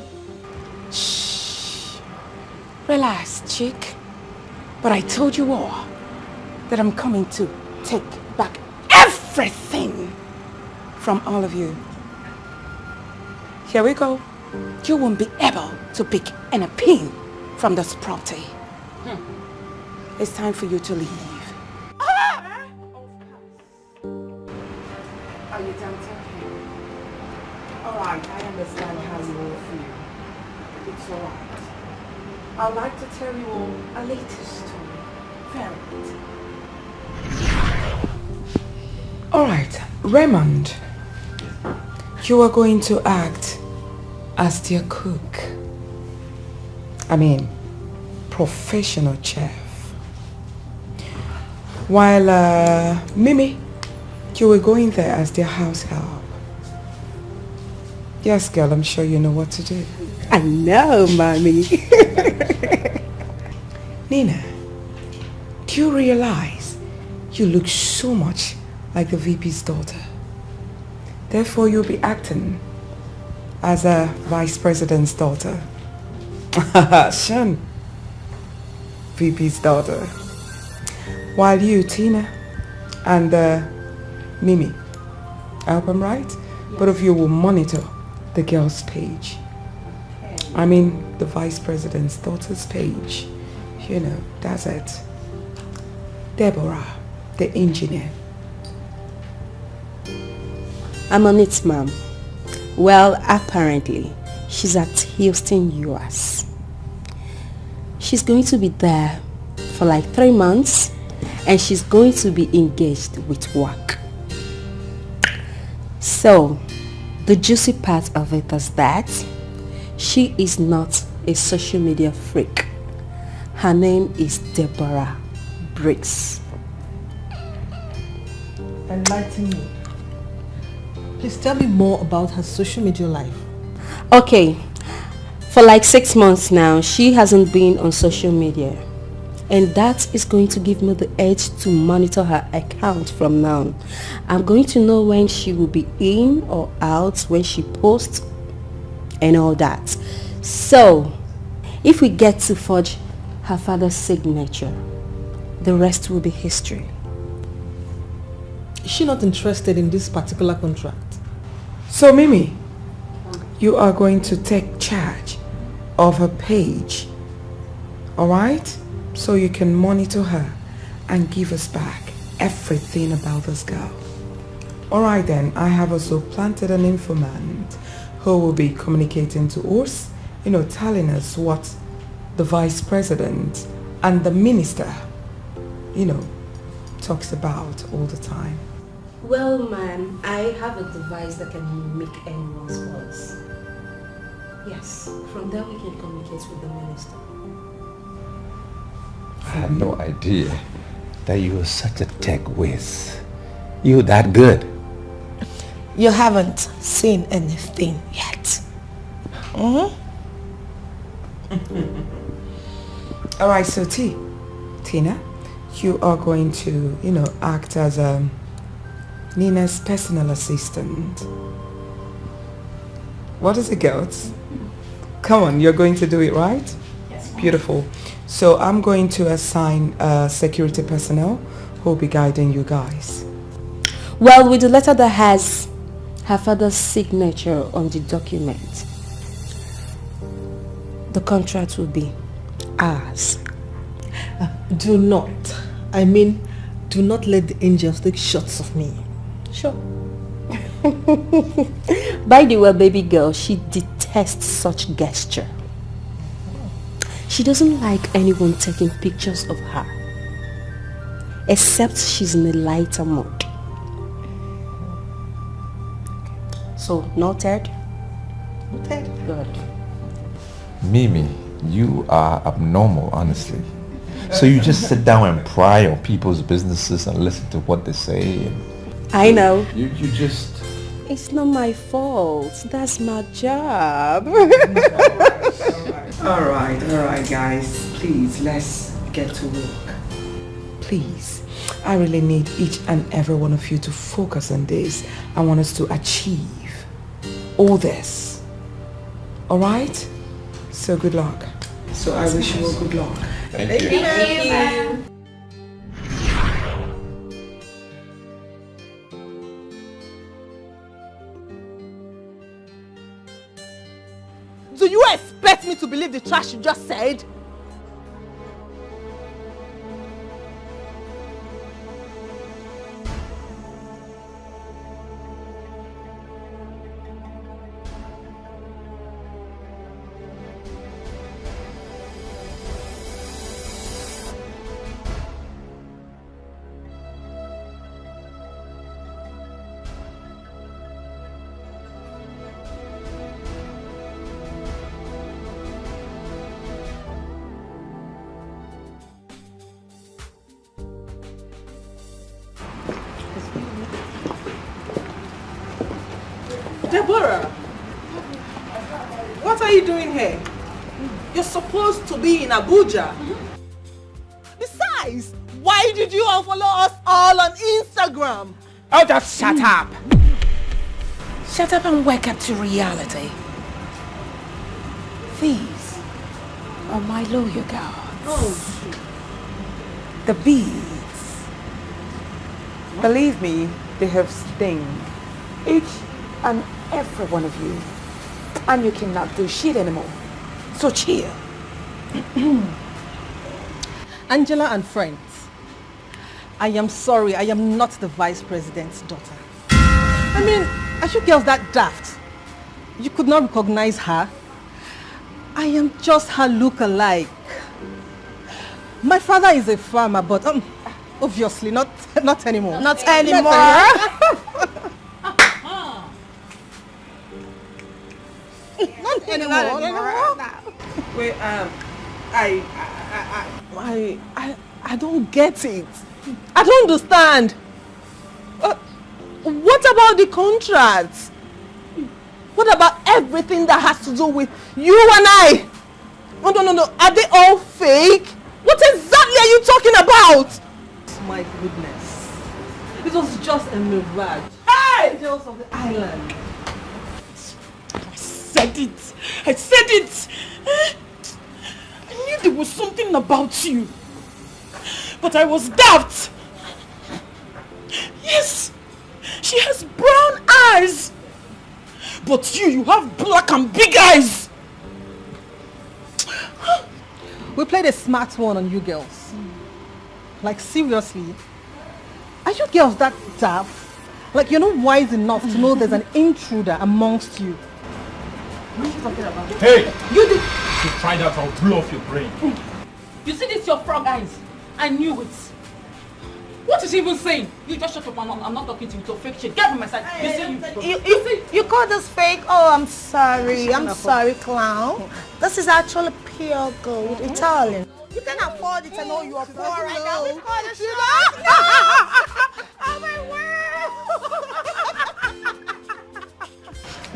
Shh. Relax, chick. But I told you all that I'm coming to take back everything from all of you. Here we go. You won't be able to pick any pin from this property. It's time for you to leave. Are you done talking? Alright, I understand how you all feel. It's alright. I'd like to tell you all a latest story. Very good. Alright, Raymond. You are going to act as their cook. I mean, professional chef. While Mimi, you were going there as their house help. Yes, girl, I'm sure you know what to do. I know, mommy. Nina, do you realize you look so much like the VP's daughter? Therefore, you'll be acting as a vice president's daughter. Shan, VP's daughter. While you, Tina, and Mimi, I hope I'm right? Yes. Both of you will monitor the girl's page. I mean, the vice president's daughter's page. You know, that's it. Deborah, the engineer. I'm on it, ma'am. Well, apparently, she's at Houston, US. She's going to be there for like 3 months, and she's going to be engaged with work. So, the juicy part of it is that she is not a social media freak. Her name is Deborah Briggs. Enlighten me. Please tell me more about her social media life. Okay, for like 6 months now, she hasn't been on social media. And that is going to give me the edge to monitor her account from now. I'm going to know when she will be in or out, when she posts, and all that. So, if we get to forge her father's signature, the rest will be history. Is she not interested in this particular contract? So, Mimi, you are going to take charge of her page, alright? So you can monitor her and give us back everything about this girl. Alright then, I have also planted an informant who will be communicating to us, you know, telling us what the vice president and the minister, you know, talks about all the time. Well, ma'am, I have a device that can mimic anyone's voice. Yes, from there we can communicate with the minister. I had no idea that you were such a tech whiz. You that good? You haven't seen anything yet. Alright, so Tina, you are going to, you know, act as Nina's personal assistant. What is it, girls? Come on, you're going to do it, right? Yes. Beautiful. So I'm going to assign security personnel who will be guiding you guys? Well, with the letter that has her father's signature on the document, the contract will be ours. Do not. I mean, do not let the angels take shots of me. Sure. By the way, baby girl, she detests such gesture. She doesn't like anyone taking pictures of her, except she's in a lighter mood. So, noted? Noted. Good. Mimi, you are abnormal, honestly. So you just sit down and pry on people's businesses and listen to what they say. And I know. You just... It's not my fault. That's my job. Alright guys, please let's get to work. Please, I really need each and every one of you to focus on this. I want us to achieve all this. Alright? So good luck. So I wish you all good luck. Thank you. Thank you. Do you expect me to believe the trash you just said? Deborah, what are you doing here? You're supposed to be in Abuja. Besides, why did you unfollow us all on Instagram? Oh, just shut up. Shut up and wake up to reality. These are my lawyer guards. Oh, The beads. Believe me, they have sting. Each and every one of you. And you cannot do shit anymore. So chill. Angela and friends, I am sorry, I am not the vice president's daughter. I mean, are you girls that daft? You could not recognize her? I am just her look-alike. My father is a farmer, but obviously not anymore. Not anymore. Not anymore. Wait, I don't get it. I don't understand. What about the contracts? What about everything that has to do with you and I? Oh, no. Are they all fake? What exactly are you talking about? My goodness. It was just a mirage. Hey! Angels of the island. I said it. I knew there was something about you. But I was daft. Yes, she has brown eyes. But you have black and big eyes. We played a smart one on you girls. Like seriously. Are you girls that daft? Like you're not wise enough to know there's an intruder amongst you. What are you talking about? Hey! You did. If you try that, I'll blow off your brain. You see this, your frog eyes? I knew it. What is he even saying? You just shut up. I'm not talking to you. So fake shit. Get from my side. You call this fake? Oh, I'm sorry. I'm sorry, clown. This is actually pure gold, Italian. You can afford it. I know you are poor right now. We call this Oh my word!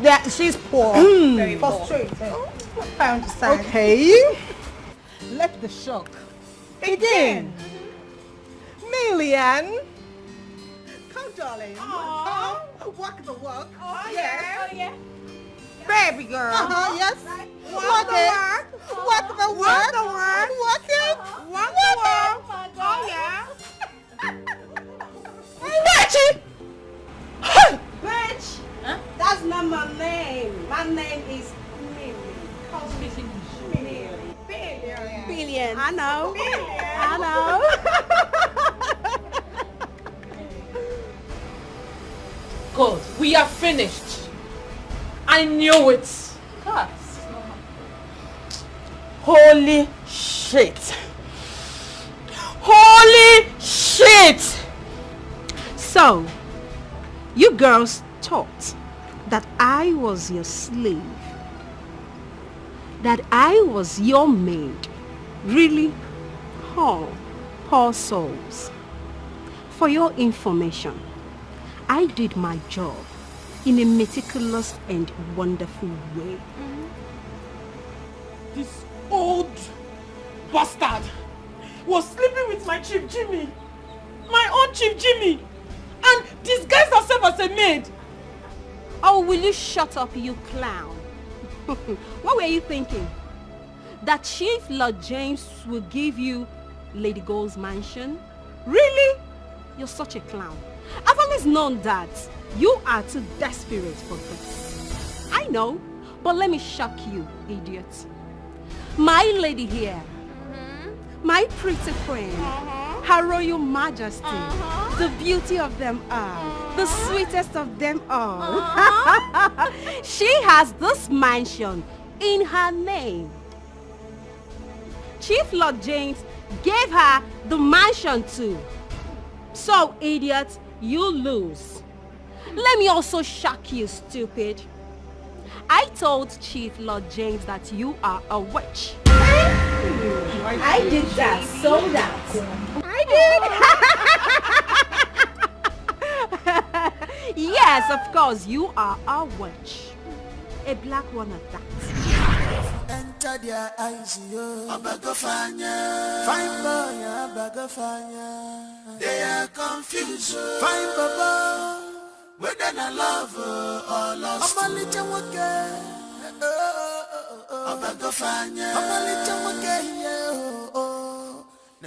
Yeah, she's poor. Very frustrated. I understand. Okay. Let the shock begin. Million. Come, darling. Come. Walk the walk. Oh, yes. yeah. Baby girl. Yes. Walk it. the work. Walk the work. Walk the work. Walk it. Walk the work. Oh, yeah. not my name. My name is Mimi. Billion. I know. I know. Good. We are finished. I knew it. God. Holy shit. Holy shit. So, you girls thought that I was your slave. That I was your maid. Really? Oh, poor souls. For your information, I did my job in a meticulous and wonderful way. This old bastard was sleeping with my Chief Jimmy. My own Chief Jimmy. And disguised herself as a maid. Oh, will you shut up, you clown? What were you thinking? That Chief Lord James will give you Lady Gold's mansion? Really? You're such a clown. I've always known that you are too desperate for this. I know, but let me shock you, idiot. My lady here, my pretty queen, Her Royal Majesty, the beauty of them all, the sweetest of them all. She has this mansion in her name. Chief Lord James gave her the mansion too. So, idiot, you lose. Let me also shock you, stupid. I told Chief Lord James that you are a witch. I did that, so that. I did. Yes, of course, you are a witch. A black one at that. Enter their eyes, yo. Abagofanya. Fine boy, Abagofanya. They are confused. Fine baba. Whether I love or lost. I'm a little wake. Abagofanya. I'm a little wake.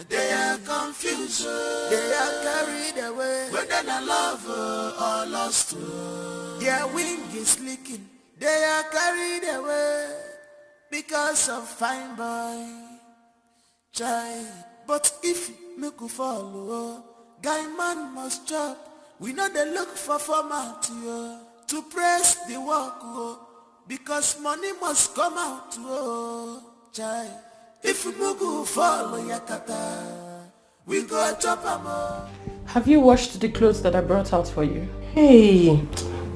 They are confused. They are carried away. Whether I love or lost. Their wing is leaking. They are carried away. Because of fine boy, child. But if me could follow, guy man must chop. We know they look for format to press the work, because money must come out, child. If we could follow Yakata, we go chop them. Have you washed the clothes that I brought out for you? Hey,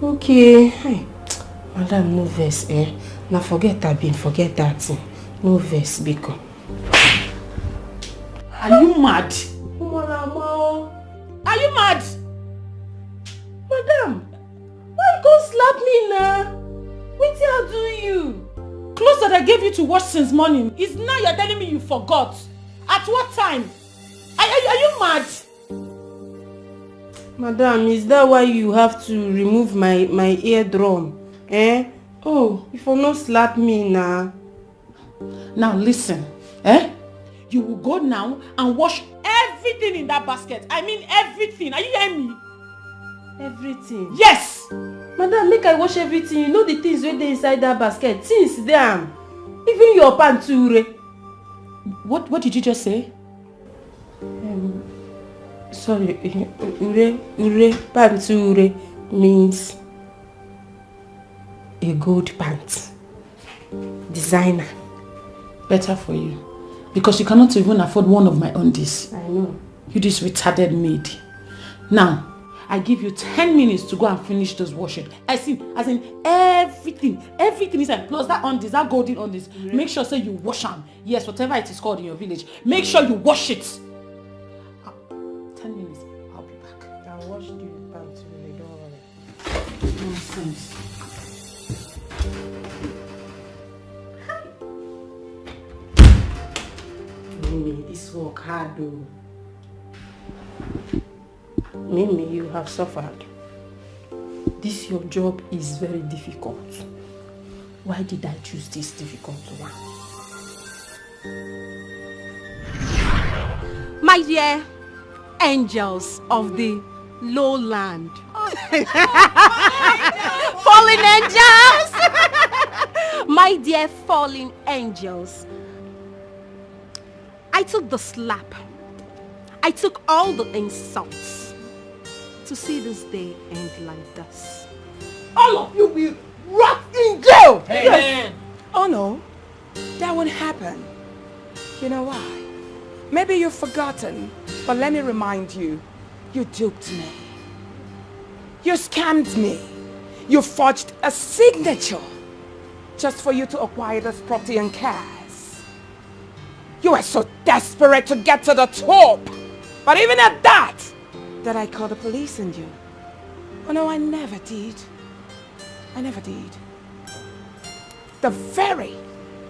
okay. Hey, madam, no verse, eh? Now forget that, no verse, because. Are you mad? Are you mad? Madam, why you go slap me now? What did I do you? Clothes that I gave you to wash since morning is now you're telling me you forgot. At what time? Are you mad? Madam, is that why you have to remove my eardrum? Eh? Oh, if you not slap me now. Now listen, you will go now and wash everything in that basket. I mean everything. Are you hearing me? Everything? Yes! Madam, make I wash everything. You know the things wey dey inside that basket. Things damn. Even your pants too. What did you just say? Sorry, ure pants means a gold pants. Designer. Better for you. Because you cannot even afford one of my undies. I know. You this retarded maid. Now, I give you 10 minutes to go and finish this washing. As in everything inside, plus that undies, that golden undies. Yeah. Make sure say you wash them. Yes, whatever it is called in your village. Make sure you wash it. 10 minutes, I'll be back. I'll wash the pants, really, don't worry. Nonsense. Mimi, this work hard though. Mimi, you have suffered. This your job is very difficult. Why did I choose this difficult one? My dear angels of the lowland, falling fallen angels! My dear fallen angels. I took the slap. I took all the insults to see this day end like this. All of you will rot in jail! Amen. Yes. Oh no, that won't happen. You know why? Maybe you've forgotten, but let me remind you, you duped me. You scammed me. You forged a signature just for you to acquire this property and cash. You were so desperate to get to the top. But even at that I called the police on you. Oh no, I never did. I never did. The very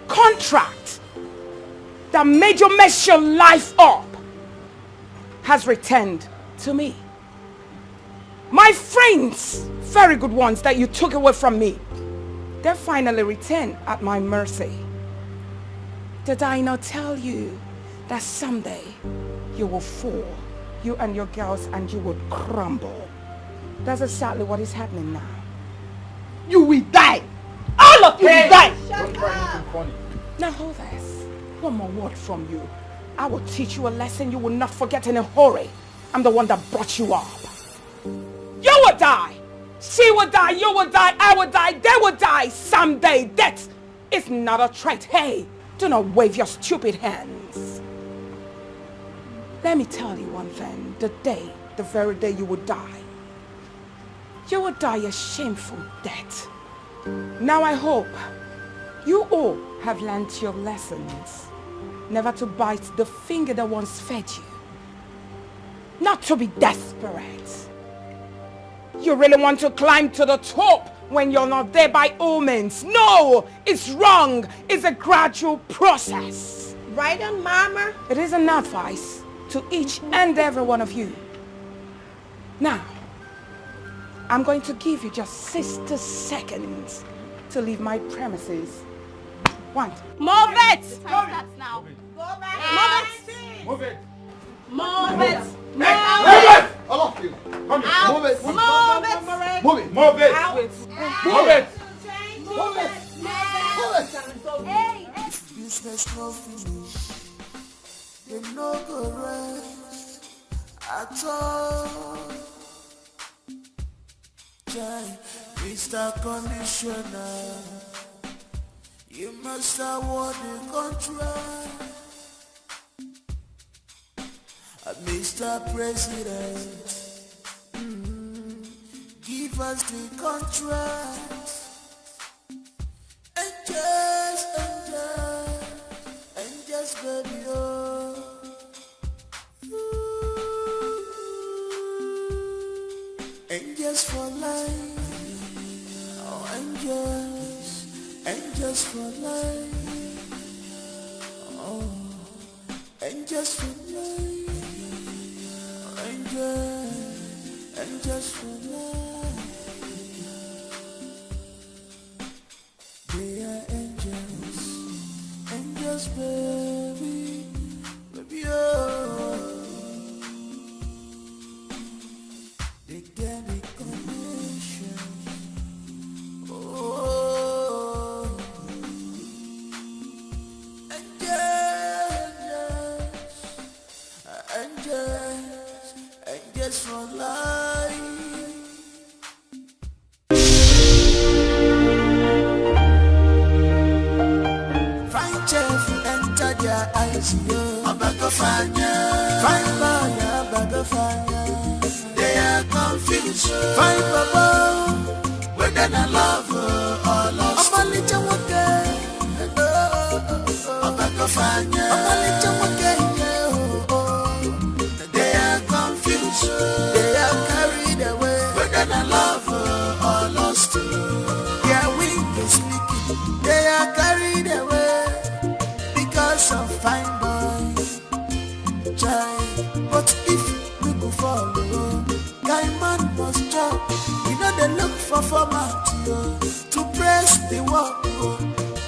contract that made you mess your life up has returned to me. My friends, very good ones that you took away from me, they finally returned at my mercy. Did I not tell you that someday you will fall, you and your girls, and you will crumble? That's exactly what is happening now. You will die. All of you will die. Don't try anything funny. Now hold this. One more word from you. I will teach you a lesson you will not forget in a hurry. I'm the one that brought you up. You will die. She will die. You will die. I will die. They will die someday. Death is not a threat. Hey, do not wave your stupid hands. Let me tell you one thing. The very day you will die, you will die a shameful death. Now I hope you all have learned your lessons. Never to bite the finger that once fed you. Not to be desperate. You really want to climb to the top when you're not there by all means. No, it's wrong. It's a gradual process. Right on, Mama. It is an advice to each and every one of you. Now, I'm going to give you just 60 seconds to leave my premises. One. Move it! Move it now. Go back. Move it. Move it! Move it. All of you. Come here. Out. Move it. Move it! Move it. Move it. Out. Move it. Move it. Move it! Hey! Business no finish. They no go rest at all. Mr. Conditioner, you must award the contract. Mr. President, give us the contract. And just, baby, oh. Angels for life, oh angels for life, oh angels for life, oh angels for life. They are angels, baby, oh. They get the connection. Oh, angels for life. Fine chef enter their eyes, yo. I'm back of fire. Fine lawyer, back of fire. They are confused. Fine baba, whether I love or lost. I'm a little waka. I'm back of fire. I'm a little waka. They are confused. They are carried away. Whether I love or lost. Their wing is leaking. They are carried away because of fine boys. But if we go follow, guy man must chop. You know they look for format to press the work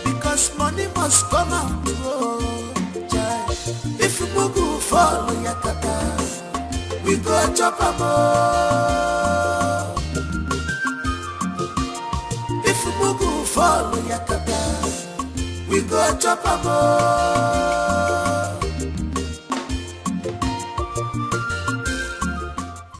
because money must come out. If we go follow Yakata, we go chop a more. go chop a